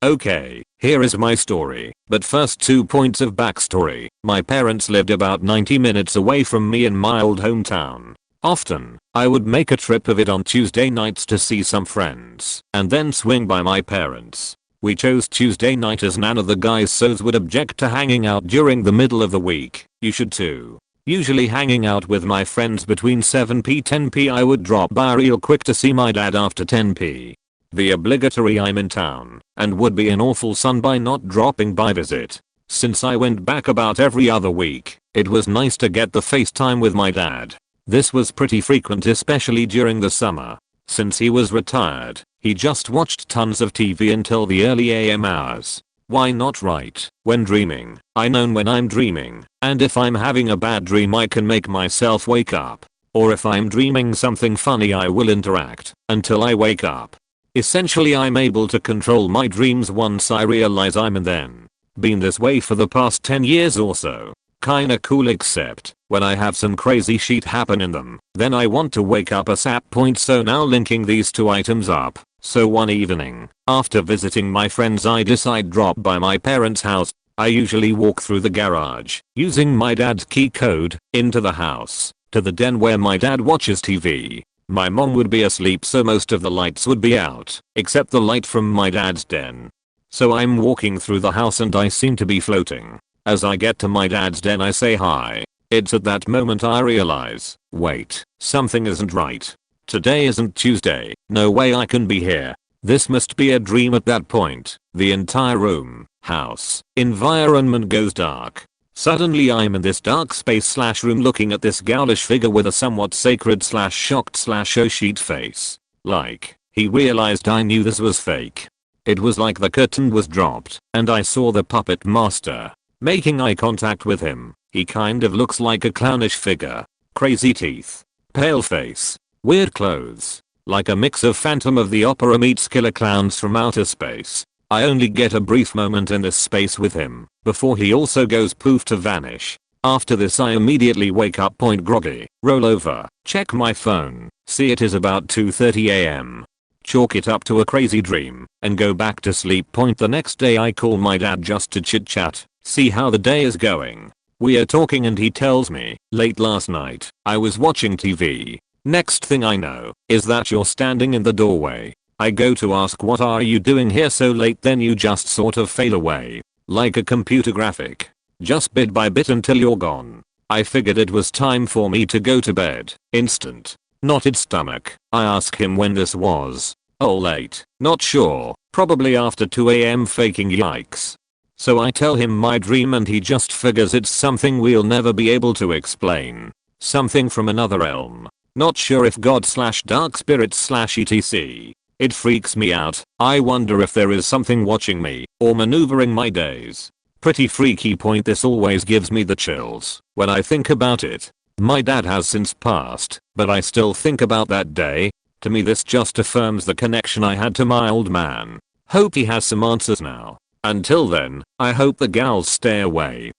Okay, here is my story, but first 2 points of backstory. My parents lived about 90 minutes away from me in my old hometown. Often, I would make a trip of it on Tuesday nights to see some friends, and then swing by my parents. We chose Tuesday night as none of the guys so's would object to hanging out during the middle of the week. You should too. Usually hanging out with my friends between 7p-10p. I would drop by real quick to see my dad after 10p. The obligatory I'm in town, and would be an awful son by not dropping by visit. Since I went back about every other week, it was nice to get the FaceTime with my dad. This was pretty frequent, especially during the summer. Since he was retired, he just watched tons of TV until the early AM hours. Why not, right? When dreaming, I know when I'm dreaming, and if I'm having a bad dream I can make myself wake up. Or if I'm dreaming something funny I will interact until I wake up. Essentially I'm able to control my dreams once I realize I'm in them. Been this way for the past 10 years or so. Kinda cool, except when I have some crazy shit happen in them, then I want to wake up ASAP. So now linking these two items up. So one evening, after visiting my friends, I decide drop by my parents' house. I usually walk through the garage, using my dad's key code, into the house, to the den where my dad watches TV. My mom would be asleep, so most of the lights would be out, except the light from my dad's den. So I'm walking through the house and I seem to be floating. As I get to my dad's den I say hi. It's at that moment I realize, wait, something isn't right. Today isn't Tuesday, no way I can be here. This must be a dream. At that point, the entire room, house, environment goes dark. Suddenly I'm in this dark space / room looking at this ghoulish figure with a somewhat sacred / shocked / oh shit face. Like, he realized I knew this was fake. It was like the curtain was dropped, and I saw the puppet master. Making eye contact with him, he kind of looks like a clownish figure. Crazy teeth. Pale face. Weird clothes. Like a mix of Phantom of the Opera meets killer clowns from outer space. I only get a brief moment in this space with him, before he also goes poof to vanish. After this I immediately wake up groggy, roll over, check my phone, see it is about 2:30 AM. Chalk it up to a crazy dream, and go back to sleep. The next day I call my dad just to chit chat, see how the day is going. We are talking and he tells me, late last night, I was watching TV. Next thing I know, is that you're standing in the doorway. I go to ask what are you doing here so late, then you just sort of fade away. Like a computer graphic. Just bit by bit until you're gone. I figured it was time for me to go to bed. Instant. Knotted stomach. I ask him when this was. Oh, late. Not sure. Probably after 2 AM. Faking, yikes. So I tell him my dream and he just figures it's something we'll never be able to explain. Something from another realm. Not sure if God / dark spirits / etc. It freaks me out. I wonder if there is something watching me or maneuvering my days. Pretty freaky point. This always gives me the chills when I think about it. My dad has since passed, but I still think about that day. To me this just affirms the connection I had to my old man. Hope he has some answers now. Until then, I hope the gals stay away.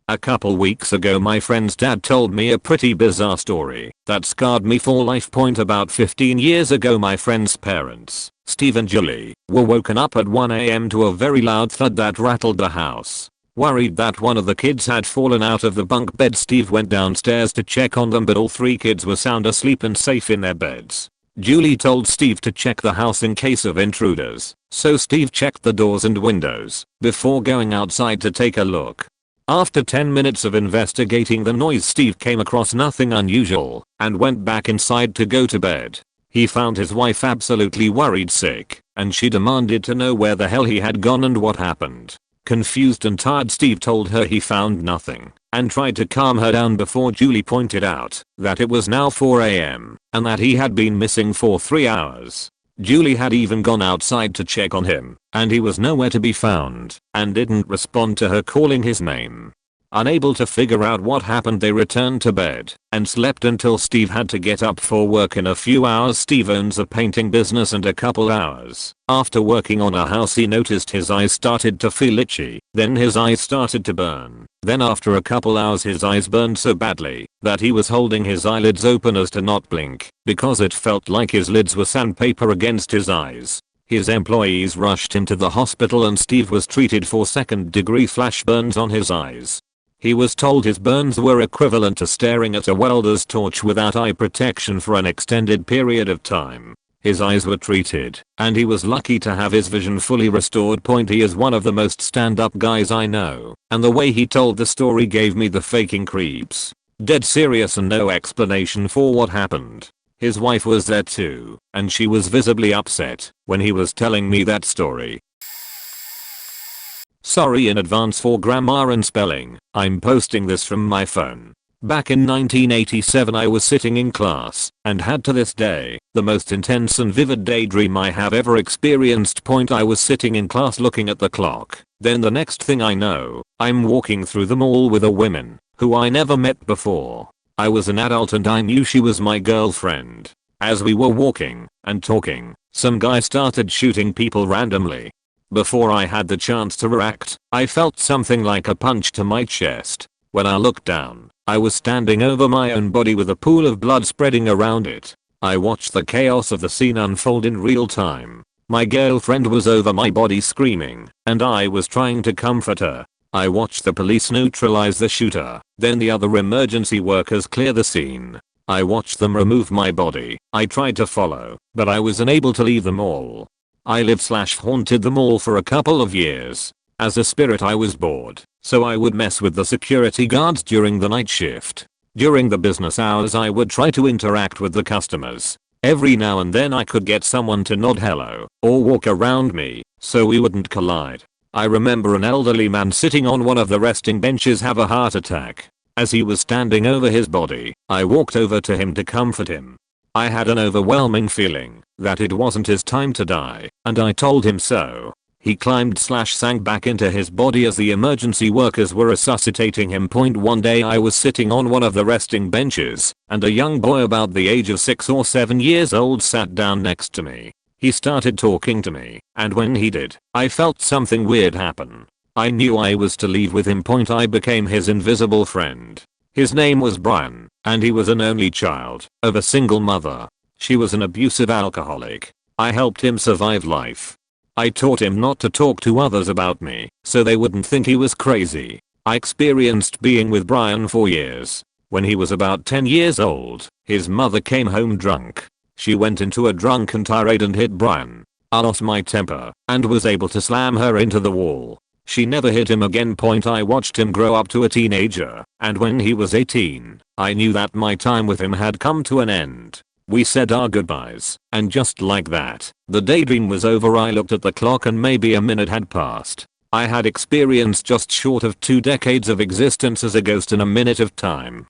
A couple weeks ago my friend's dad told me a pretty bizarre story that scarred me for life. About 15 years ago my friend's parents, Steve and Julie, were woken up at 1 a.m. to a very loud thud that rattled the house. Worried that one of the kids had fallen out of the bunk bed, Steve went downstairs to check on them, but all 3 kids were sound asleep and safe in their beds. Julie told Steve to check the house in case of intruders, so Steve checked the doors and windows before going outside to take a look. After 10 minutes of investigating the noise, Steve came across nothing unusual and went back inside to go to bed. He found his wife absolutely worried sick, and she demanded to know where the hell he had gone and what happened. Confused and tired, Steve told her he found nothing and tried to calm her down before Julie pointed out that it was now 4 a.m. and that he had been missing for 3 hours. Julie had even gone outside to check on him, and he was nowhere to be found and didn't respond to her calling his name. Unable to figure out what happened, they returned to bed and slept until Steve had to get up for work in a few hours. Steve owns a painting business, and a couple hours after working on a house he noticed his eyes started to feel itchy, then his eyes started to burn. Then after a couple hours his eyes burned so badly that he was holding his eyelids open as to not blink because it felt like his lids were sandpaper against his eyes. His employees rushed him to the hospital and Steve was treated for second-degree flash burns on his eyes. He was told his burns were equivalent to staring at a welder's torch without eye protection for an extended period of time. His eyes were treated, and he was lucky to have his vision fully restored. He is one of the most stand-up guys I know, and the way he told the story gave me the faking creeps. Dead serious and no explanation for what happened. His wife was there too, and she was visibly upset when he was telling me that story. Sorry in advance for grammar and spelling, I'm posting this from my phone. Back in 1987 I was sitting in class and had to this day the most intense and vivid daydream I have ever experienced. I was sitting in class looking at the clock. Then the next thing I know, I'm walking through the mall with a woman who I never met before. I was an adult and I knew she was my girlfriend. As we were walking and talking, some guy started shooting people randomly. Before I had the chance to react, I felt something like a punch to my chest. When I looked down, I was standing over my own body with a pool of blood spreading around it. I watched the chaos of the scene unfold in real time. My girlfriend was over my body screaming, and I was trying to comfort her. I watched the police neutralize the shooter, then the other emergency workers clear the scene. I watched them remove my body. I tried to follow, but I was unable to leave them all. I lived/haunted them all for a couple of years. As a spirit I was bored, so I would mess with the security guards during the night shift. During the business hours I would try to interact with the customers. Every now and then I could get someone to nod hello or walk around me so we wouldn't collide. I remember an elderly man sitting on one of the resting benches have a heart attack. As he was standing over his body, I walked over to him to comfort him. I had an overwhelming feeling that it wasn't his time to die, and I told him so. He climbed/sank back into his body as the emergency workers were resuscitating him. One day I was sitting on one of the resting benches, and a young boy about the age of 6 or 7 years old sat down next to me. He started talking to me, and when he did, I felt something weird happen. I knew I was to leave with him. I became his invisible friend. His name was Brian, and he was an only child of a single mother. She was an abusive alcoholic. I helped him survive life. I taught him not to talk to others about me, so they wouldn't think he was crazy. I experienced being with Brian for years. When he was about 10 years old, his mother came home drunk. She went into a drunken tirade and hit Brian. I lost my temper and was able to slam her into the wall. She never hit him again. I watched him grow up to a teenager, and when he was 18, I knew that my time with him had come to an end. We said our goodbyes, and just like that, the daydream was over. I looked at the clock and maybe a minute had passed. I had experienced just short of 2 decades of existence as a ghost in a minute of time.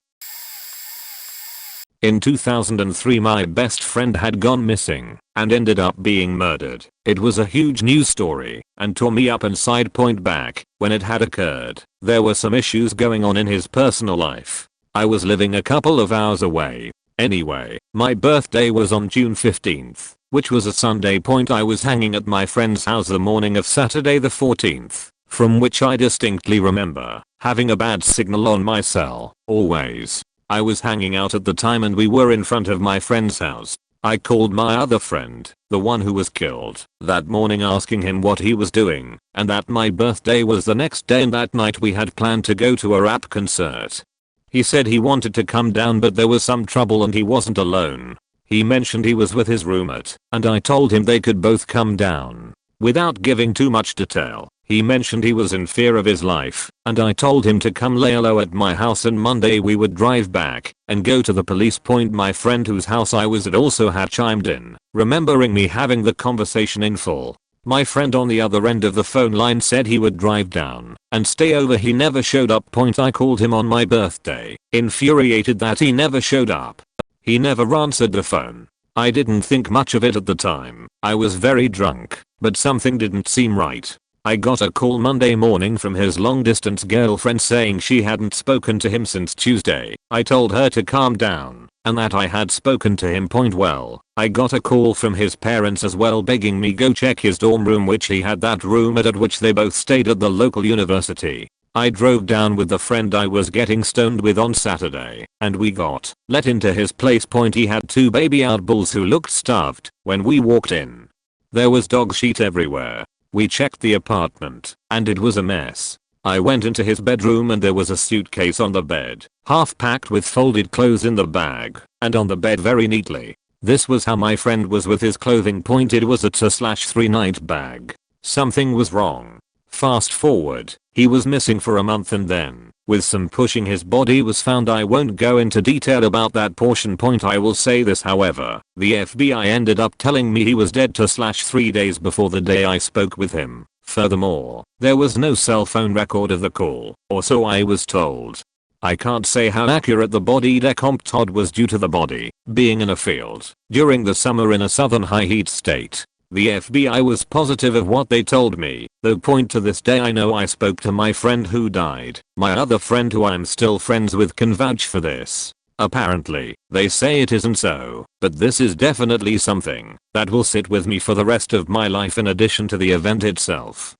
In 2003 my best friend had gone missing and ended up being murdered. It was a huge news story and tore me up inside. Point back when it had occurred, there were some issues going on in his personal life. I was living a couple of hours away. Anyway, my birthday was on June 15th, which was a Sunday. I was hanging at my friend's house the morning of Saturday the 14th, from which I distinctly remember having a bad signal on my cell, always. I was hanging out at the time and we were in front of my friend's house. I called my other friend, the one who was killed, that morning, asking him what he was doing and that my birthday was the next day and that night we had planned to go to a rap concert. He said he wanted to come down but there was some trouble and he wasn't alone. He mentioned he was with his roommate and I told him they could both come down. Without giving too much detail, he mentioned he was in fear of his life and I told him to come lay low at my house and Monday we would drive back and go to the police. My friend whose house I was at also had chimed in, remembering me having the conversation in full. My friend on the other end of the phone line said he would drive down and stay over. He never showed up. I called him on my birthday, infuriated that he never showed up. He never answered the phone. I didn't think much of it at the time. I was very drunk, but something didn't seem right. I got a call Monday morning from his long distance girlfriend saying she hadn't spoken to him since Tuesday. I told her to calm down and that I had spoken to him. Well, I got a call from his parents as well begging me go check his dorm room, which he had that roommate at which they both stayed at the local university. I drove down with the friend I was getting stoned with on Saturday and we got let into his place. He had 2 baby outbulls who looked starved when we walked in. There was dog shit everywhere. We checked the apartment and it was a mess. I went into his bedroom and there was a suitcase on the bed, half packed with folded clothes in the bag and on the bed very neatly. This was how my friend was with his clothing. It was a 2/3 night bag. Something was wrong. Fast forward, he was missing for a month and then, with some pushing, his body was found. I won't go into detail about that portion. I will say this however, the FBI ended up telling me he was dead 2/3 days before the day I spoke with him. Furthermore, there was no cell phone record of the call, or so I was told. I can't say how accurate the body decomp was due to the body being in a field during the summer in a southern high heat state. The FBI was positive of what they told me, though to this day I know I spoke to my friend who died. My other friend who I'm still friends with can vouch for this. Apparently, they say it isn't so, but this is definitely something that will sit with me for the rest of my life in addition to the event itself.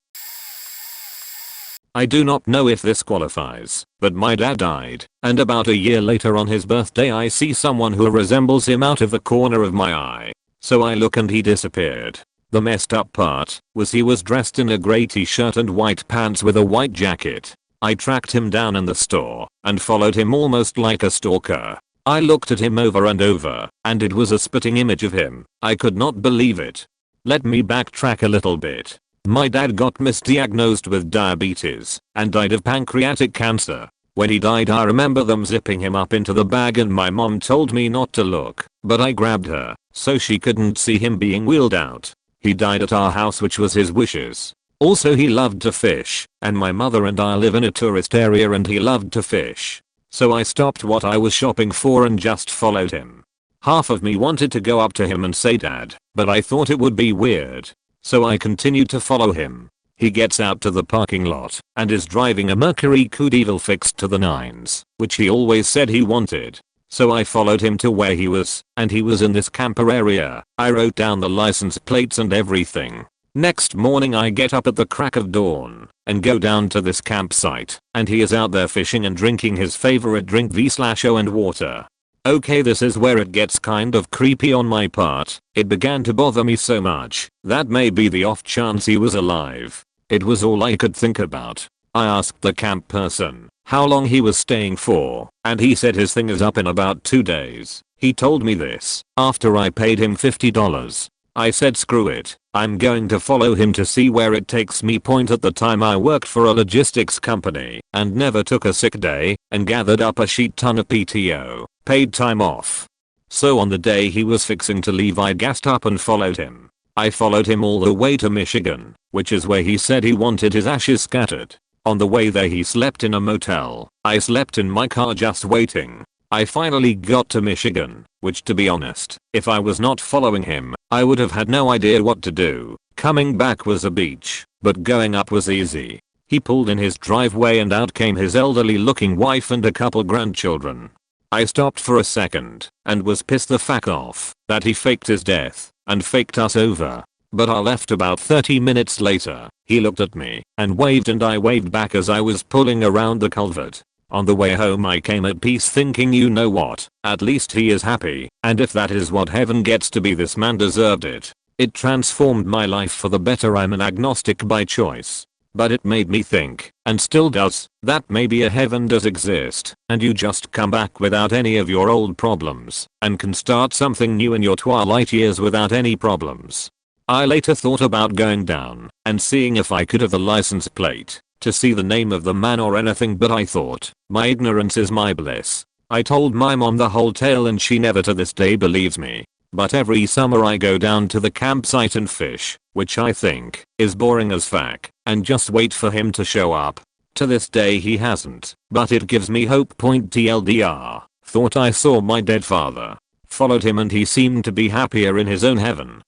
I do not know if this qualifies, but my dad died, and about a year later on his birthday I see someone who resembles him out of the corner of my eye. So I look and he disappeared. The messed up part was he was dressed in a grey t-shirt and white pants with a white jacket. I tracked him down in the store and followed him almost like a stalker. I looked at him over and over and it was a spitting image of him. I could not believe it. Let me backtrack a little bit. My dad got misdiagnosed with diabetes and died of pancreatic cancer. When he died I remember them zipping him up into the bag and my mom told me not to look, but I grabbed her so she couldn't see him being wheeled out. He died at our house, which was his wishes. Also he loved to fish and my mother and I live in a tourist area and he loved to fish. So I stopped what I was shopping for and just followed him. Half of me wanted to go up to him and say dad, but I thought it would be weird. So I continued to follow him. He gets out to the parking lot and is driving a Mercury Coupe Evil fixed to the nines, which he always said he wanted. So I followed him to where he was, and he was in this camper area. I wrote down the license plates and everything. Next morning I get up at the crack of dawn and go down to this campsite, and he is out there fishing and drinking his favorite drink V/O and water. Okay, this is where it gets kind of creepy on my part. It began to bother me so much that maybe the off chance he was alive. It was all I could think about. I asked the camp person how long he was staying for, and he said his thing is up in about 2 days. He told me this after I paid him $50. I said screw it, I'm going to follow him to see where it takes me. At the time I worked for a logistics company and never took a sick day and gathered up a shit ton of PTO, paid time off. So on the day he was fixing to leave I gassed up and followed him. I followed him all the way to Michigan, which is where he said he wanted his ashes scattered. On the way there he slept in a motel. I slept in my car just waiting. I finally got to Michigan, which to be honest, if I was not following him, I would have had no idea what to do. Coming back was a beach, but going up was easy. He pulled in his driveway and out came his elderly looking wife and a couple grandchildren. I stopped for a second and was pissed the fuck off that he faked his death and faked us over. But I left about 30 minutes later. He looked at me and waved and I waved back as I was pulling around the culvert. On the way home I came at peace thinking, you know what, at least he is happy, and if that is what heaven gets to be, this man deserved it. It transformed my life for the better. I'm an agnostic by choice. But it made me think, and still does, that maybe a heaven does exist, and you just come back without any of your old problems, and can start something new in your twilight years without any problems. I later thought about going down and seeing if I could have the license plate to see the name of the man or anything, but I thought, my ignorance is my bliss. I told my mom the whole tale and she never to this day believes me. But every summer I go down to the campsite and fish, which I think is boring as fuck, and just wait for him to show up. To this day he hasn't, but it gives me hope. TLDR, thought I saw my dead father. Followed him and he seemed to be happier in his own heaven.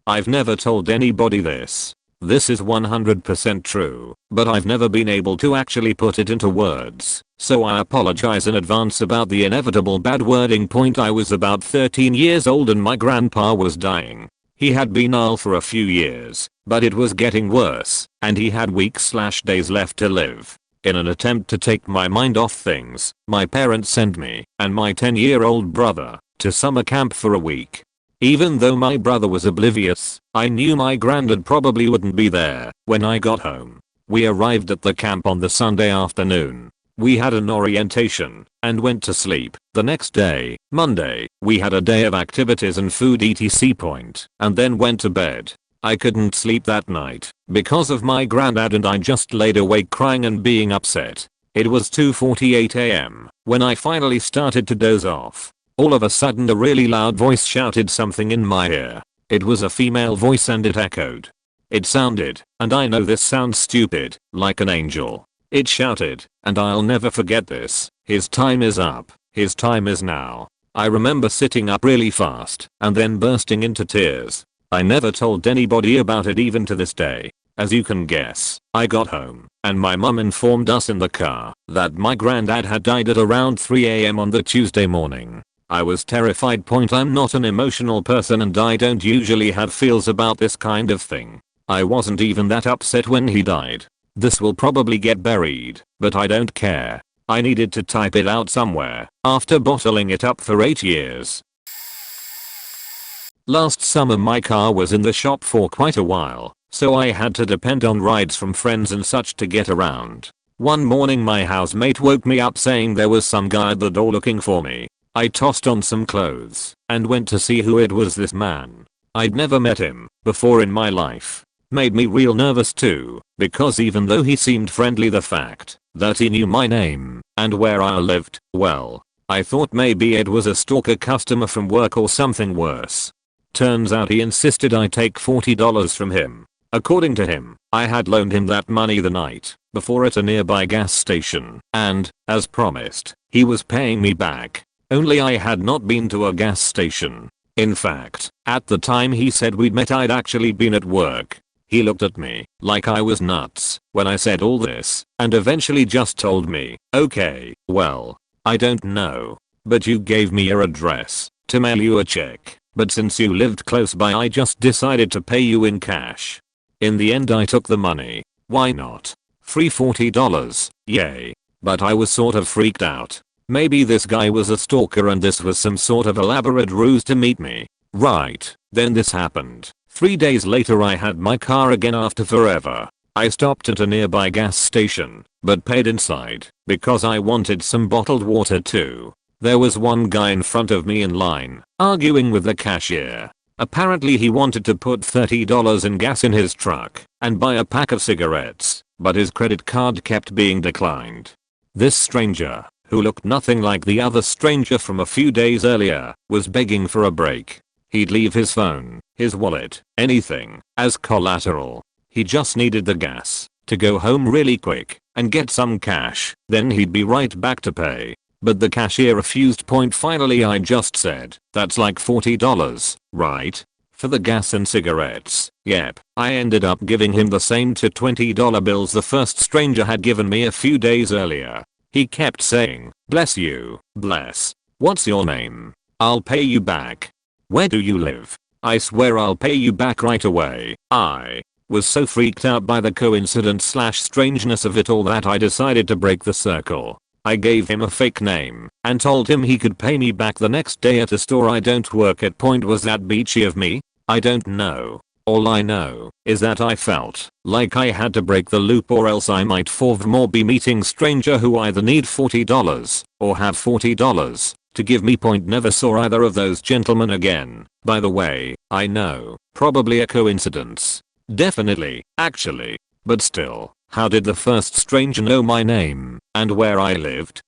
I've never told anybody this. This is 100% true, but I've never been able to actually put it into words, so I apologize in advance about the inevitable bad wording. I was about 13 years old and my grandpa was dying. He had been ill for a few years, but it was getting worse, and he had weeks/days left to live. In an attempt to take my mind off things, my parents sent me and my 10-year-old brother to summer camp for a week. Even though my brother was oblivious, I knew my granddad probably wouldn't be there when I got home. We arrived at the camp on the Sunday afternoon. We had an orientation and went to sleep. The next day, Monday, we had a day of activities and food etc. and then went to bed. I couldn't sleep that night because of my granddad and I just laid awake crying and being upset. It was 2:48 a.m. when I finally started to doze off. All of a sudden a really loud voice shouted something in my ear. It was a female voice and it echoed. It sounded, and I know this sounds stupid, like an angel. It shouted, and I'll never forget this, his time is up, his time is now. I remember sitting up really fast and then bursting into tears. I never told anybody about it even to this day. As you can guess, I got home and my mum informed us in the car that my granddad had died at around 3 a.m. on the Tuesday morning. I was terrified. I'm not an emotional person and I don't usually have feels about this kind of thing. I wasn't even that upset when he died. This will probably get buried, but I don't care. I needed to type it out somewhere after bottling it up for 8 years. Last summer my car was in the shop for quite a while, so I had to depend on rides from friends and such to get around. One morning my housemate woke me up saying there was some guy at the door looking for me. I tossed on some clothes and went to see who it was. This man. I'd never met him before in my life. Made me real nervous too, because even though he seemed friendly, the fact that he knew my name and where I lived, well, I thought maybe it was a stalker customer from work or something worse. Turns out he insisted I take $40 from him. According to him, I had loaned him that money the night before at a nearby gas station, and, as promised, he was paying me back. Only I had not been to a gas station. In fact, at the time he said we'd met I'd actually been at work. He looked at me like I was nuts when I said all this and eventually just told me, okay, well, I don't know, but you gave me your address to mail you a check, but since you lived close by I just decided to pay you in cash. In the end I took the money. Why not? Free $40, yay. But I was sort of freaked out. Maybe this guy was a stalker and this was some sort of elaborate ruse to meet me. Right, then this happened. 3 days later I had my car again after forever. I stopped at a nearby gas station, but paid inside, because I wanted some bottled water too. There was one guy in front of me in line, arguing with the cashier. Apparently he wanted to put $30 in gas in his truck and buy a pack of cigarettes, but his credit card kept being declined. This stranger, who looked nothing like the other stranger from a few days earlier, was begging for a break. He'd leave his phone, his wallet, anything, as collateral. He just needed the gas to go home really quick and get some cash, then he'd be right back to pay. But the cashier refused. Finally I just said, "That's like $40, right? For the gas and cigarettes." Yep, I ended up giving him the same $20 bills the first stranger had given me a few days earlier. He kept saying, "Bless you, bless. What's your name? I'll pay you back. Where do you live? I swear I'll pay you back right away." I was so freaked out by the coincidence/strangeness of it all that I decided to break the circle. I gave him a fake name and told him he could pay me back the next day at a store I don't work at. Was that beachy of me? I don't know. All I know is that I felt like I had to break the loop or else I might forevermore be meeting stranger who either need $40 or have $40 to give me. Never saw either of those gentlemen again. By the way, I know, probably a coincidence. Definitely, actually. But still, how did the first stranger know my name and where I lived?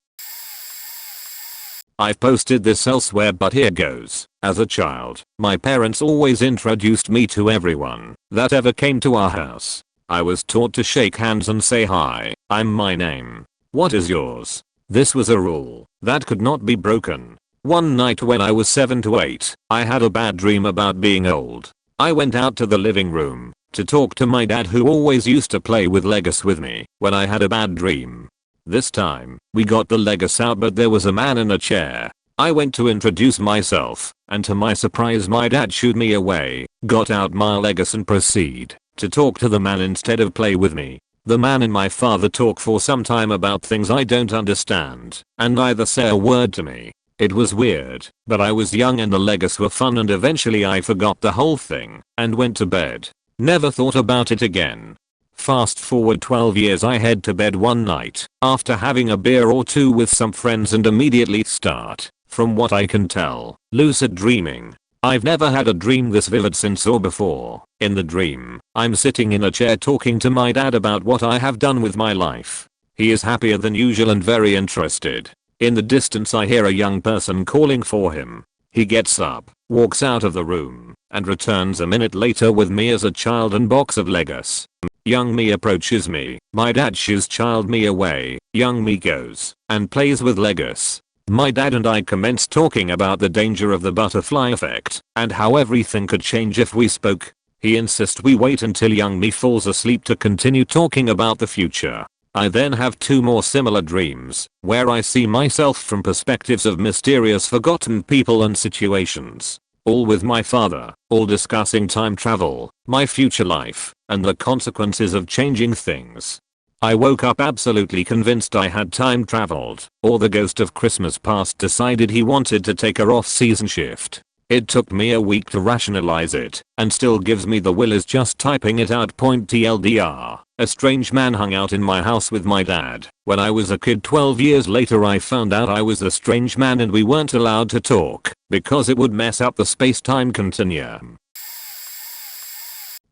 I've posted this elsewhere but here goes. As a child, my parents always introduced me to everyone that ever came to our house. I was taught to shake hands and say hi. "I'm my name. What is yours?" This was a rule that could not be broken. One night when I was 7 to 8, I had a bad dream about being old. I went out to the living room to talk to my dad, who always used to play with Legos with me when I had a bad dream. This time, we got the Legos out but there was a man in a chair. I went to introduce myself, and to my surprise my dad shooed me away, got out my Legos and proceed to talk to the man instead of play with me. The man and my father talk for some time about things I don't understand, and neither say a word to me. It was weird, but I was young and the Legos were fun, and eventually I forgot the whole thing and went to bed. Never thought about it again. Fast forward 12 years, I head to bed one night after having a beer or two with some friends and immediately start, from what I can tell, lucid dreaming. I've never had a dream this vivid since or before. In the dream, I'm sitting in a chair talking to my dad about what I have done with my life. He is happier than usual and very interested. In the distance I hear a young person calling for him. He gets up, walks out of the room, and returns a minute later with me as a child and box of Legos. Young me approaches me. My dad shoos child me away. Young me goes and plays with Legos. My dad and I commence talking about the danger of the butterfly effect and how everything could change if we spoke. He insists we wait until young me falls asleep to continue talking about the future. I then have 2 more similar dreams where I see myself from perspectives of mysterious forgotten people and situations. All with my father, all discussing time travel, my future life, and the consequences of changing things. I woke up absolutely convinced I had time traveled, or the ghost of Christmas past decided he wanted to take a off-season shift. It took me a week to rationalize it, and still gives me the willies just typing it out. TLDR, a strange man hung out in my house with my dad. When I was a kid 12 years later I found out I was a strange man and we weren't allowed to talk, because it would mess up the space-time continuum.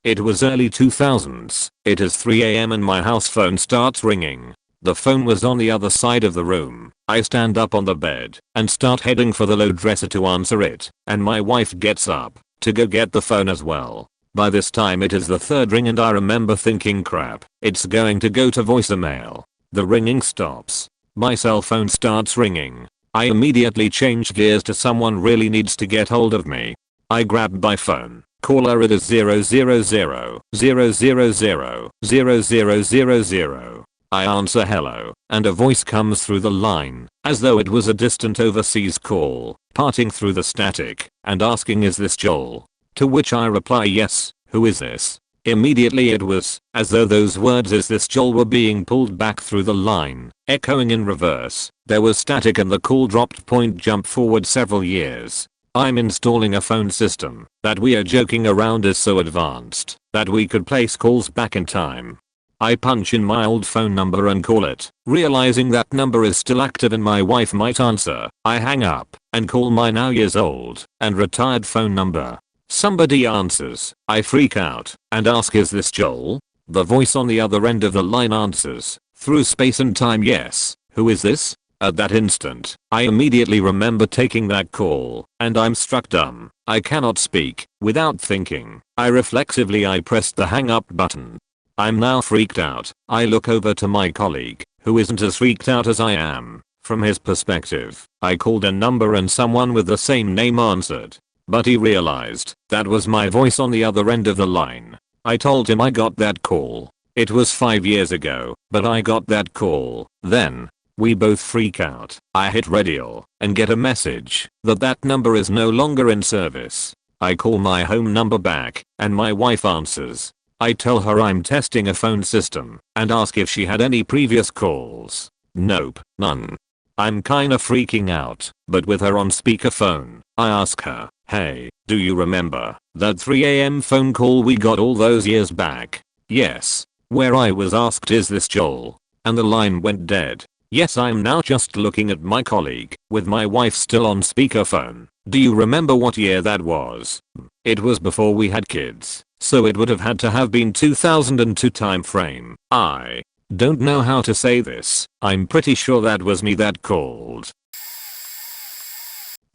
It was early 2000s. It is 3 AM and my house phone starts ringing. The phone was on the other side of the room. I stand up on the bed and start heading for the low dresser to answer it, and my wife gets up to go get the phone as well. By this time it is the 3rd ring and I remember thinking, crap, it's going to go to voicemail. The ringing stops. My cell phone starts ringing. I immediately change gears to someone really needs to get hold of me. I grab my phone. Caller, it is 000000000. I answer hello, and a voice comes through the line, as though it was a distant overseas call, parting through the static, and asking, "Is this Joel?" To which I reply, "Yes, who is this?" Immediately it was, as though those words "is this Joel" were being pulled back through the line, echoing in reverse. There was static and the call dropped. Jump forward several years. I'm installing a phone system that we are joking around is so advanced that we could place calls back in time. I punch in my old phone number and call it, realizing that number is still active and my wife might answer. I hang up and call my now years old and retired phone number. Somebody answers. I freak out and ask, "Is this Joel?" The voice on the other end of the line answers, through space and time, "Yes, who is this?" At that instant, I immediately remember taking that call, and I'm struck dumb. I cannot speak. Without thinking, I reflexively pressed the hang up button. I'm now freaked out. I look over to my colleague, who isn't as freaked out as I am. From his perspective, I called a number and someone with the same name answered. But he realized that was my voice on the other end of the line. I told him I got that call. It was 5 years ago, but I got that call then. We both freak out. I hit radial and get a message that that number is no longer in service. I call my home number back and my wife answers. I tell her I'm testing a phone system and ask if she had any previous calls. Nope, none. I'm kinda freaking out, but with her on speakerphone, I ask her, hey, do you remember that 3 AM phone call we got all those years back? Yes. Where I was asked, is this Joel? And the line went dead. Yes, I'm now just looking at my colleague, with my wife still on speakerphone. Do you remember what year that was? It was before we had kids, so it would have had to have been 2002 time frame. I don't know how to say this. I'm pretty sure that was me that called.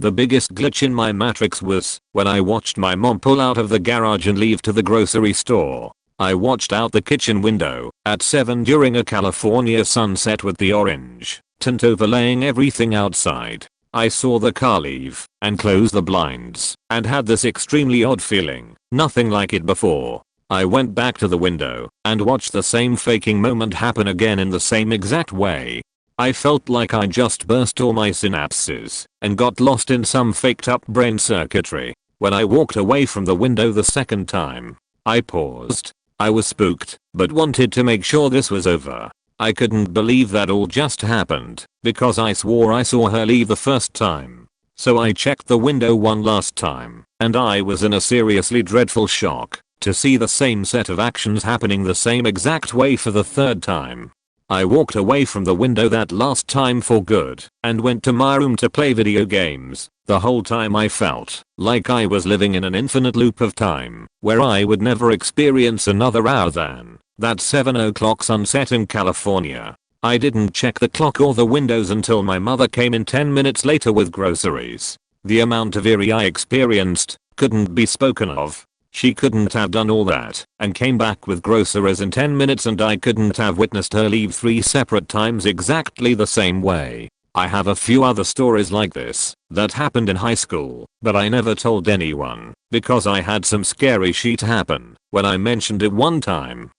The biggest glitch in my matrix was when I watched my mom pull out of the garage and leave to the grocery store. I watched out the kitchen window at 7 during a California sunset with the orange tint overlaying everything outside. I saw the car leave and close the blinds and had this extremely odd feeling, nothing like it before. I went back to the window and watched the same faking moment happen again in the same exact way. I felt like I just burst all my synapses and got lost in some faked up brain circuitry. When I walked away from the window the second time, I paused. I was spooked, but wanted to make sure this was over. I couldn't believe that all just happened, because I swore I saw her leave the first time. So I checked the window one last time, and I was in a seriously dreadful shock to see the same set of actions happening the same exact way for the third time. I walked away from the window that last time for good, and went to my room to play video games. The whole time I felt like I was living in an infinite loop of time, where I would never experience another hour than that 7 o'clock sunset in California. I didn't check the clock or the windows until my mother came in 10 minutes later with groceries. The amount of eerie I experienced couldn't be spoken of. She couldn't have done all that and came back with groceries in 10 minutes, and I couldn't have witnessed her leave 3 separate times exactly the same way. I have a few other stories like this that happened in high school, but I never told anyone because I had some scary shit happen when I mentioned it one time.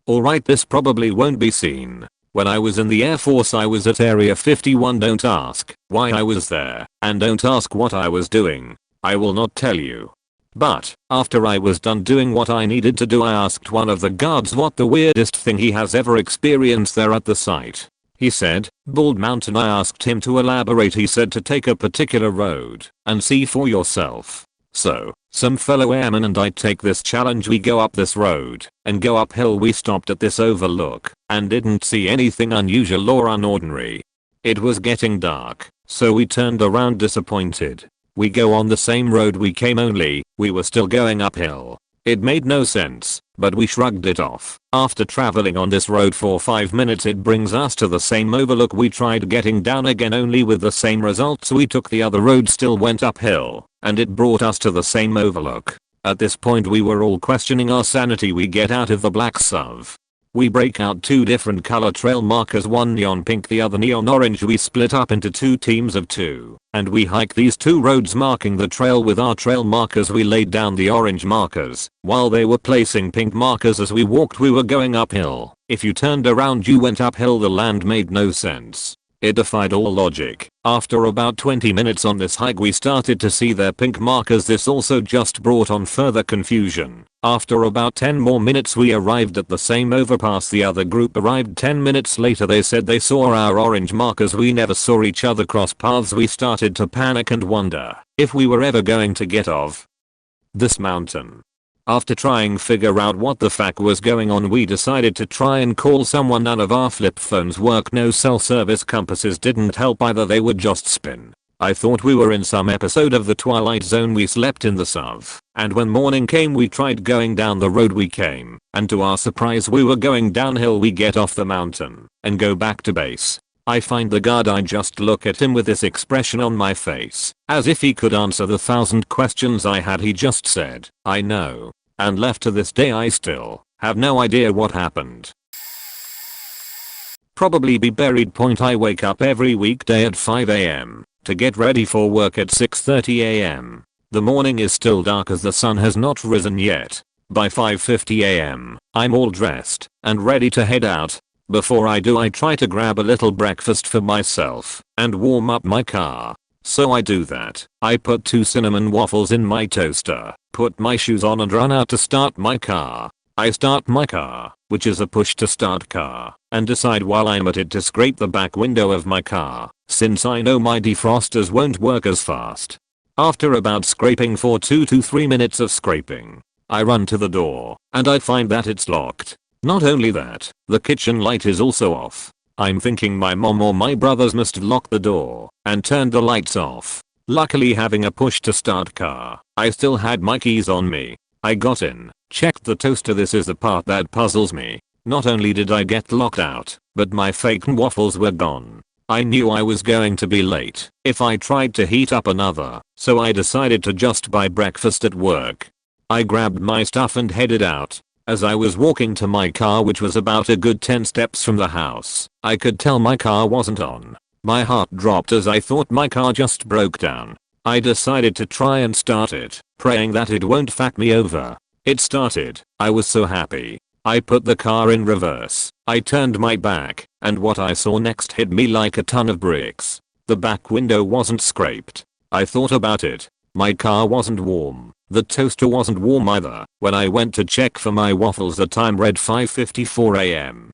Alright, this probably won't be seen. When I was in the Air Force, I was at Area 51. Don't ask why I was there, and don't ask what I was doing. I will not tell you. But after I was done doing what I needed to do, I asked one of the guards what the weirdest thing he has ever experienced there at the site. He said, Bald Mountain. I asked him to elaborate. He said to take a particular road and see for yourself. So, some fellow airmen and I take this challenge. We go up this road and go uphill. We stopped at this overlook and didn't see anything unusual or unordinary. It was getting dark, so we turned around disappointed. We go on the same road we came, only we were still going uphill. It made no sense, but we shrugged it off. After traveling on this road for 5 minutes, it brings us to the same overlook. We tried getting down again, only with the same results. We took the other road, still went uphill, and it brought us to the same overlook. At this point we were all questioning our sanity. We get out of the black SUV. We break out 2 different color trail markers, one neon pink, the other neon orange. We split up into 2 teams of 2, and we hike these 2 roads marking the trail with our trail markers. We laid down the orange markers while they were placing pink markers. As we walked, we were going uphill. If you turned around, you went uphill. The land made no sense. It defied all logic. After about 20 minutes on this hike, we started to see their pink markers. This also just brought on further confusion. After about 10 more minutes, we arrived at the same overpass. The other group arrived 10 minutes later. They said they saw our orange markers. We never saw each other cross paths. We started to panic and wonder if we were ever going to get off this mountain. After trying figure out what the fuck was going on, we decided to try and call someone. None of our flip phones work. No cell service. Compasses didn't help either. They would just spin. I thought we were in some episode of The Twilight Zone. We slept in the SUV, and when morning came we tried going down the road we came, and to our surprise we were going downhill. We get off the mountain and go back to base. I find the guard. I just look at him with this expression on my face, as if he could answer the 1,000 questions I had. He just said, I know. and left. To this day I still have no idea what happened. Probably be buried. I wake up every weekday at 5 am to get ready for work at 6:30 am. The morning is still dark as the sun has not risen yet. By 5:50 am, I'm all dressed and ready to head out. Before I do, I try to grab a little breakfast for myself and warm up my car. So I do that. I put 2 cinnamon waffles in my toaster, put my shoes on and run out to start my car. I start my car, which is a push to start car, and decide while I'm at it to scrape the back window of my car, since I know my defrosters won't work as fast. After about scraping for 2 to 3 minutes of scraping, I run to the door, and I find that it's locked. Not only that, the kitchen light is also off. I'm thinking my mom or my brothers must have locked the door and turned the lights off. Luckily, having a push to start car, I still had my keys on me. I got in, checked the toaster. This is the part that puzzles me. Not only did I get locked out, but my fake waffles were gone. I knew I was going to be late if I tried to heat up another, so I decided to just buy breakfast at work. I grabbed my stuff and headed out. As I was walking to my car, which was about a good 10 steps from the house, I could tell my car wasn't on. My heart dropped as I thought my car just broke down. I decided to try and start it, praying that it won't fuck me over. It started. I was so happy. I put the car in reverse. I turned my back, and what I saw next hit me like a ton of bricks. The back window wasn't scraped. I thought about it. My car wasn't warm. The toaster wasn't warm either. When I went to check for my waffles, the time read 5:54 am.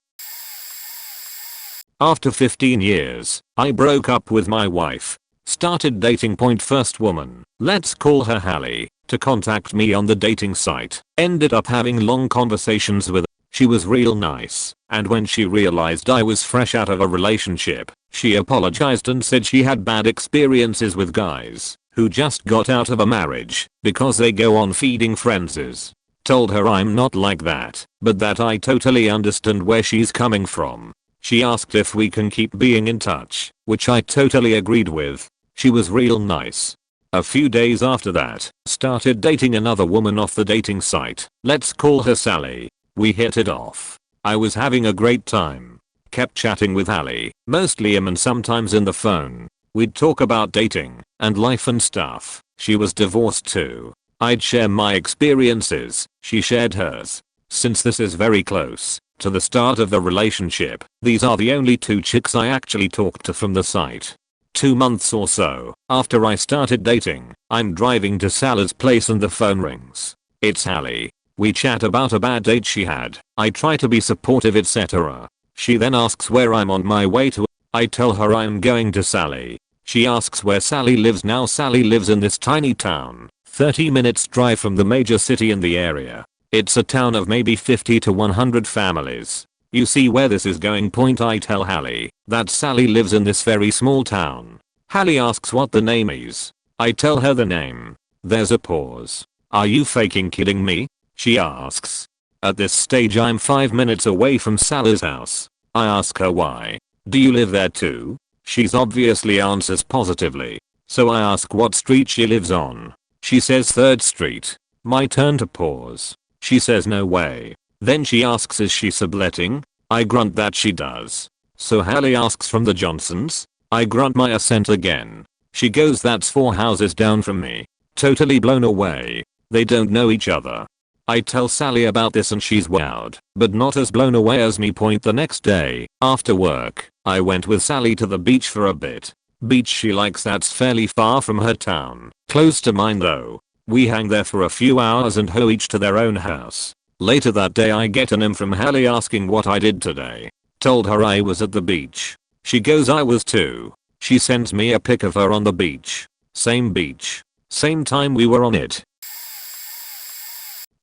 After 15 years, I broke up with my wife. Started dating. First woman, let's call her Hallie, to contact me on the dating site. Ended up having long conversations with her. She was real nice, and when she realized I was fresh out of a relationship, she apologized and said she had bad experiences with guys who just got out of a marriage because they go on feeding frenzies. Told her I'm not like that, but that I totally understand where she's coming from. She asked if we can keep being in touch, which I totally agreed with. She was real nice. A few days after that, started dating another woman off the dating site. Let's call her Sally. We hit it off. I was having a great time. Kept chatting with Hallie, mostly and sometimes in the phone. We'd talk about dating and life and stuff. She was divorced too. I'd share my experiences, she shared hers. Since this is very close to the start of the relationship, these are the only 2 chicks I actually talked to from the site. 2 months or so after I started dating, I'm driving to Sally's place and the phone rings. It's Hallie. We chat about a bad date she had. I try to be supportive, etc. She then asks where I'm on my way to. I tell her I'm going to Sally. She asks where Sally lives now. Sally lives in this tiny town, 30 minutes drive from the major city in the area. It's a town of maybe 50 to 100 families. You see where this is going. I tell Hallie that Sally lives in this very small town. Hallie asks what the name is. I tell her the name. There's a pause. Are you fucking kidding me? She asks. At this stage I'm 5 minutes away from Sally's house. I ask her why. Do you live there too? She's obviously answers positively. So I ask what street she lives on. She says 3rd Street. My turn to pause. She says no way. Then she asks is she subletting? I grunt that she does. So Hallie asks from the Johnsons? I grunt my assent again. She goes that's 4 houses down from me. Totally blown away. They don't know each other. I tell Sally about this and she's wowed, but not as blown away as me. The next day, after work, I went with Sally to the beach for a bit. Beach she likes that's fairly far from her town. Close to mine though. We hang there for a few hours and ho each to their own house. Later that day I get an from Hallie asking what I did today. Told her I was at the beach. She goes I was too. She sends me a pic of her on the beach. Same beach. Same time we were on it.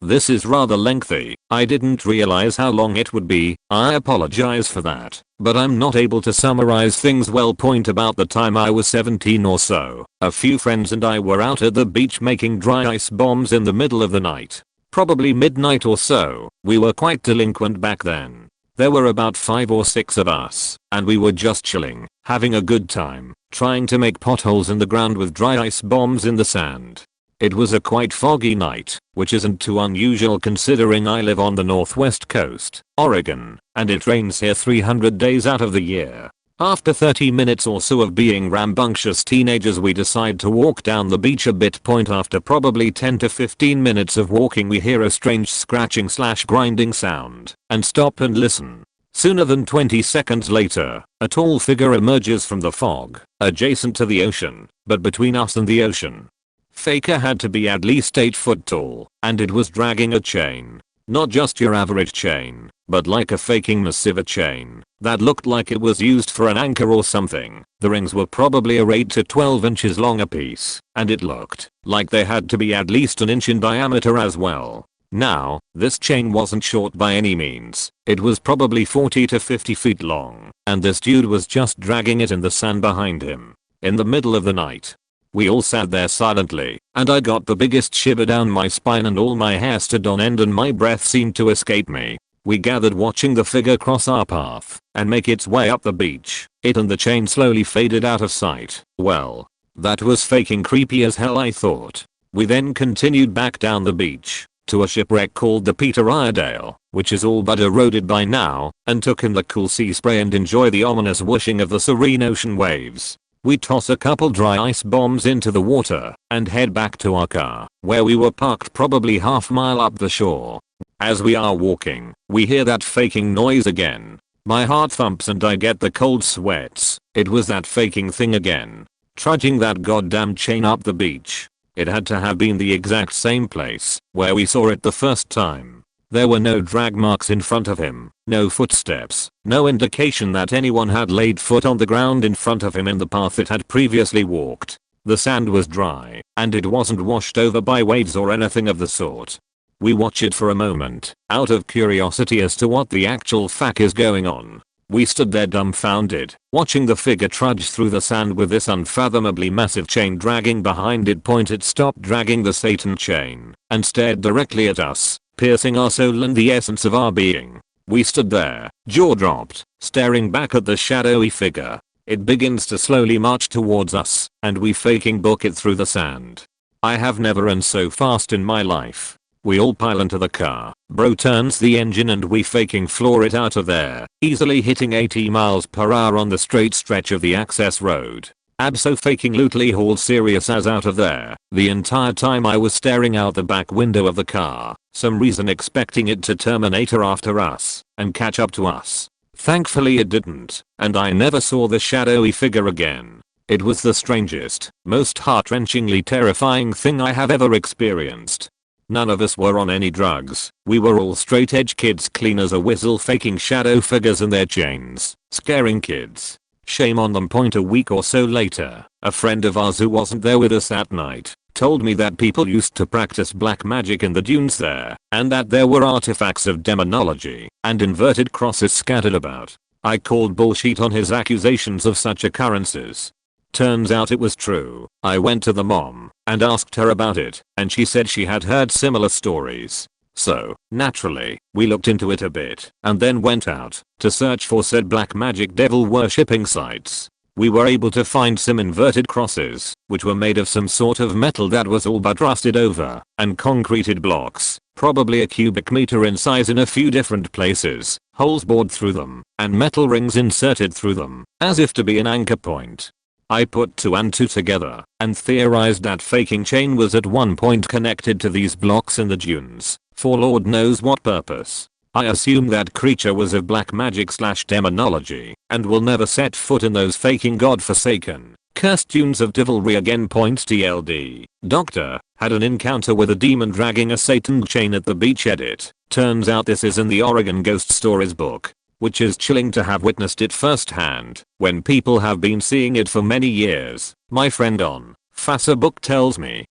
This is rather lengthy. I didn't realize how long it would be. I apologize for that. But I'm not able to summarize things well. About the time I was 17 or so, a few friends and I were out at the beach making dry ice bombs in the middle of the night. Probably midnight or so. We were quite delinquent back then. There were about 5 or 6 of us, and we were just chilling, having a good time, trying to make potholes in the ground with dry ice bombs in the sand. It was a quite foggy night, which isn't too unusual considering I live on the northwest coast, Oregon, and it rains here 300 days out of the year. After 30 minutes or so of being rambunctious teenagers, we decide to walk down the beach a bit. After probably 10 to 15 minutes of walking, we hear a strange scratching / grinding sound and stop and listen. Sooner than 20 seconds later, a tall figure emerges from the fog, adjacent to the ocean, but between us and the ocean. Faker had to be at least 8 foot tall, and it was dragging a chain. Not just your average chain, but like a faking massive chain that looked like it was used for an anchor or something. The rings were probably a 8 to 12 inches long a piece, and it looked like they had to be at least an inch in diameter as well. Now, this chain wasn't short by any means. It was probably 40 to 50 feet long, and this dude was just dragging it in the sand behind him. In the middle of the night. We all sat there silently, and I got the biggest shiver down my spine and all my hair stood on end and my breath seemed to escape me. We gathered watching the figure cross our path and make its way up the beach. It and the chain slowly faded out of sight. Well, that was faking creepy as hell, I thought. We then continued back down the beach to a shipwreck called the Peter Iredale, which is all but eroded by now, and took in the cool sea spray and enjoy the ominous whooshing of the serene ocean waves. We toss a couple dry ice bombs into the water and head back to our car, where we were parked probably half mile up the shore. As we are walking, we hear that faking noise again. My heart thumps and I get the cold sweats. It was that faking thing again. Trudging that goddamn chain up the beach. It had to have been the exact same place where we saw it the first time. There were no drag marks in front of him, no footsteps, no indication that anyone had laid foot on the ground in front of him in the path it had previously walked. The sand was dry, and it wasn't washed over by waves or anything of the sort. We watch it for a moment, out of curiosity as to what the actual fuck is going on. We stood there dumbfounded, watching the figure trudge through the sand with this unfathomably massive chain dragging behind it. It stopped dragging the Satan chain and stared directly at us, piercing our soul and the essence of our being. We stood there, jaw dropped, staring back at the shadowy figure. It begins to slowly march towards us, and we faking book it through the sand. I have never run so fast in my life. We all pile into the car, bro turns the engine and we faking floor it out of there, easily hitting 80 miles per hour on the straight stretch of the access road. Abso-faking-lutely haul serious as out of there. The entire time I was staring out the back window of the car, some reason expecting it to terminate after us and catch up to us. Thankfully it didn't, and I never saw the shadowy figure again. It was the strangest, most heart-wrenchingly terrifying thing I have ever experienced. None of us were on any drugs. We were all straight edge kids, clean as a whistle, faking shadow figures and their chains, scaring kids. Shame on them. A week or so later, a friend of ours who wasn't there with us that night told me that people used to practice black magic in the dunes there, and that there were artifacts of demonology and inverted crosses scattered about. I called bullshit on his accusations of such occurrences. Turns out it was true. I went to the mom and asked her about it, and she said she had heard similar stories. So, naturally, we looked into it a bit and then went out to search for said black magic devil worshipping sites. We were able to find some inverted crosses, which were made of some sort of metal that was all but rusted over, and concreted blocks, probably a cubic meter in size in a few different places, holes bored through them, and metal rings inserted through them, as if to be an anchor point. I put 2 and 2 together and theorized that faking chain was at one point connected to these blocks in the dunes, for Lord knows what purpose. I assume that creature was of black magic / demonology and will never set foot in those faking godforsaken, cursed dunes of devilry again. TLD. Doctor had an encounter with a demon dragging a Satan chain at the beach. Edit. Turns out this is in the Oregon Ghost Stories book, which is chilling to have witnessed it firsthand when people have been seeing it for many years. My friend on Fassa book tells me.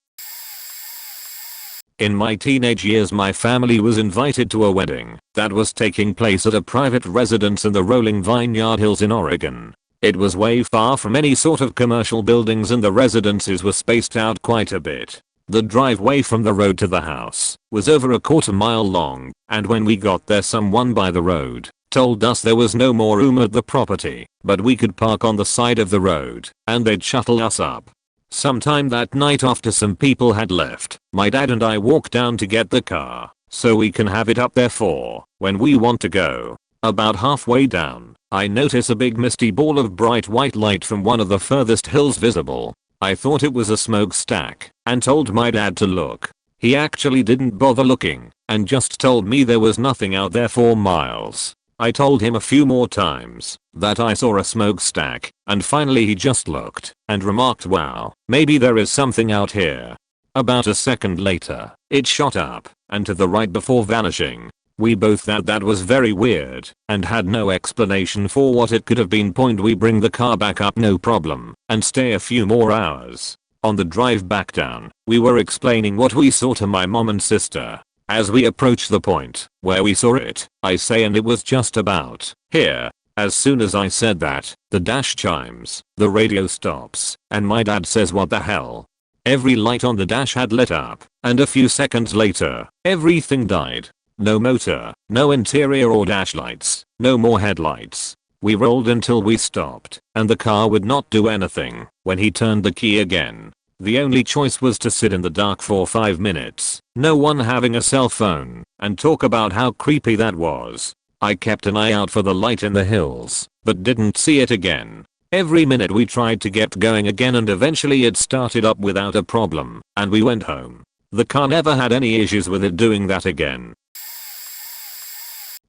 In my teenage years, my family was invited to a wedding that was taking place at a private residence in the rolling Vineyard Hills in Oregon. It was way far from any sort of commercial buildings and the residences were spaced out quite a bit. The driveway from the road to the house was over a quarter mile long, and when we got there, someone by the road told us there was no more room at the property, but we could park on the side of the road and they'd shuttle us up. Sometime that night after some people had left, my dad and I walked down to get the car, so we can have it up there for when we want to go. About halfway down, I notice a big misty ball of bright white light from one of the furthest hills visible. I thought it was a smokestack and told my dad to look. He actually didn't bother looking and just told me there was nothing out there for miles. I told him a few more times that I saw a smokestack, and finally he just looked and remarked, "Wow, maybe there is something out here." About a second later, it shot up and to the right before vanishing. We both thought that was very weird and had no explanation for what it could have been. We bring the car back up no problem and stay a few more hours. On the drive back down, we were explaining what we saw to my mom and sister. As we approach the point where we saw it, I say, "And it was just about here." As soon as I said that, the dash chimes, the radio stops, and my dad says, "What the hell?" Every light on the dash had lit up, and a few seconds later, everything died. No motor, no interior or dash lights, no more headlights. We rolled until we stopped, and the car would not do anything. When he turned the key again, the only choice was to sit in the dark for 5 minutes, no one having a cell phone, and talk about how creepy that was. I kept an eye out for the light in the hills, but didn't see it again. Every minute we tried to get going again, and eventually it started up without a problem, and we went home. The car never had any issues with it doing that again.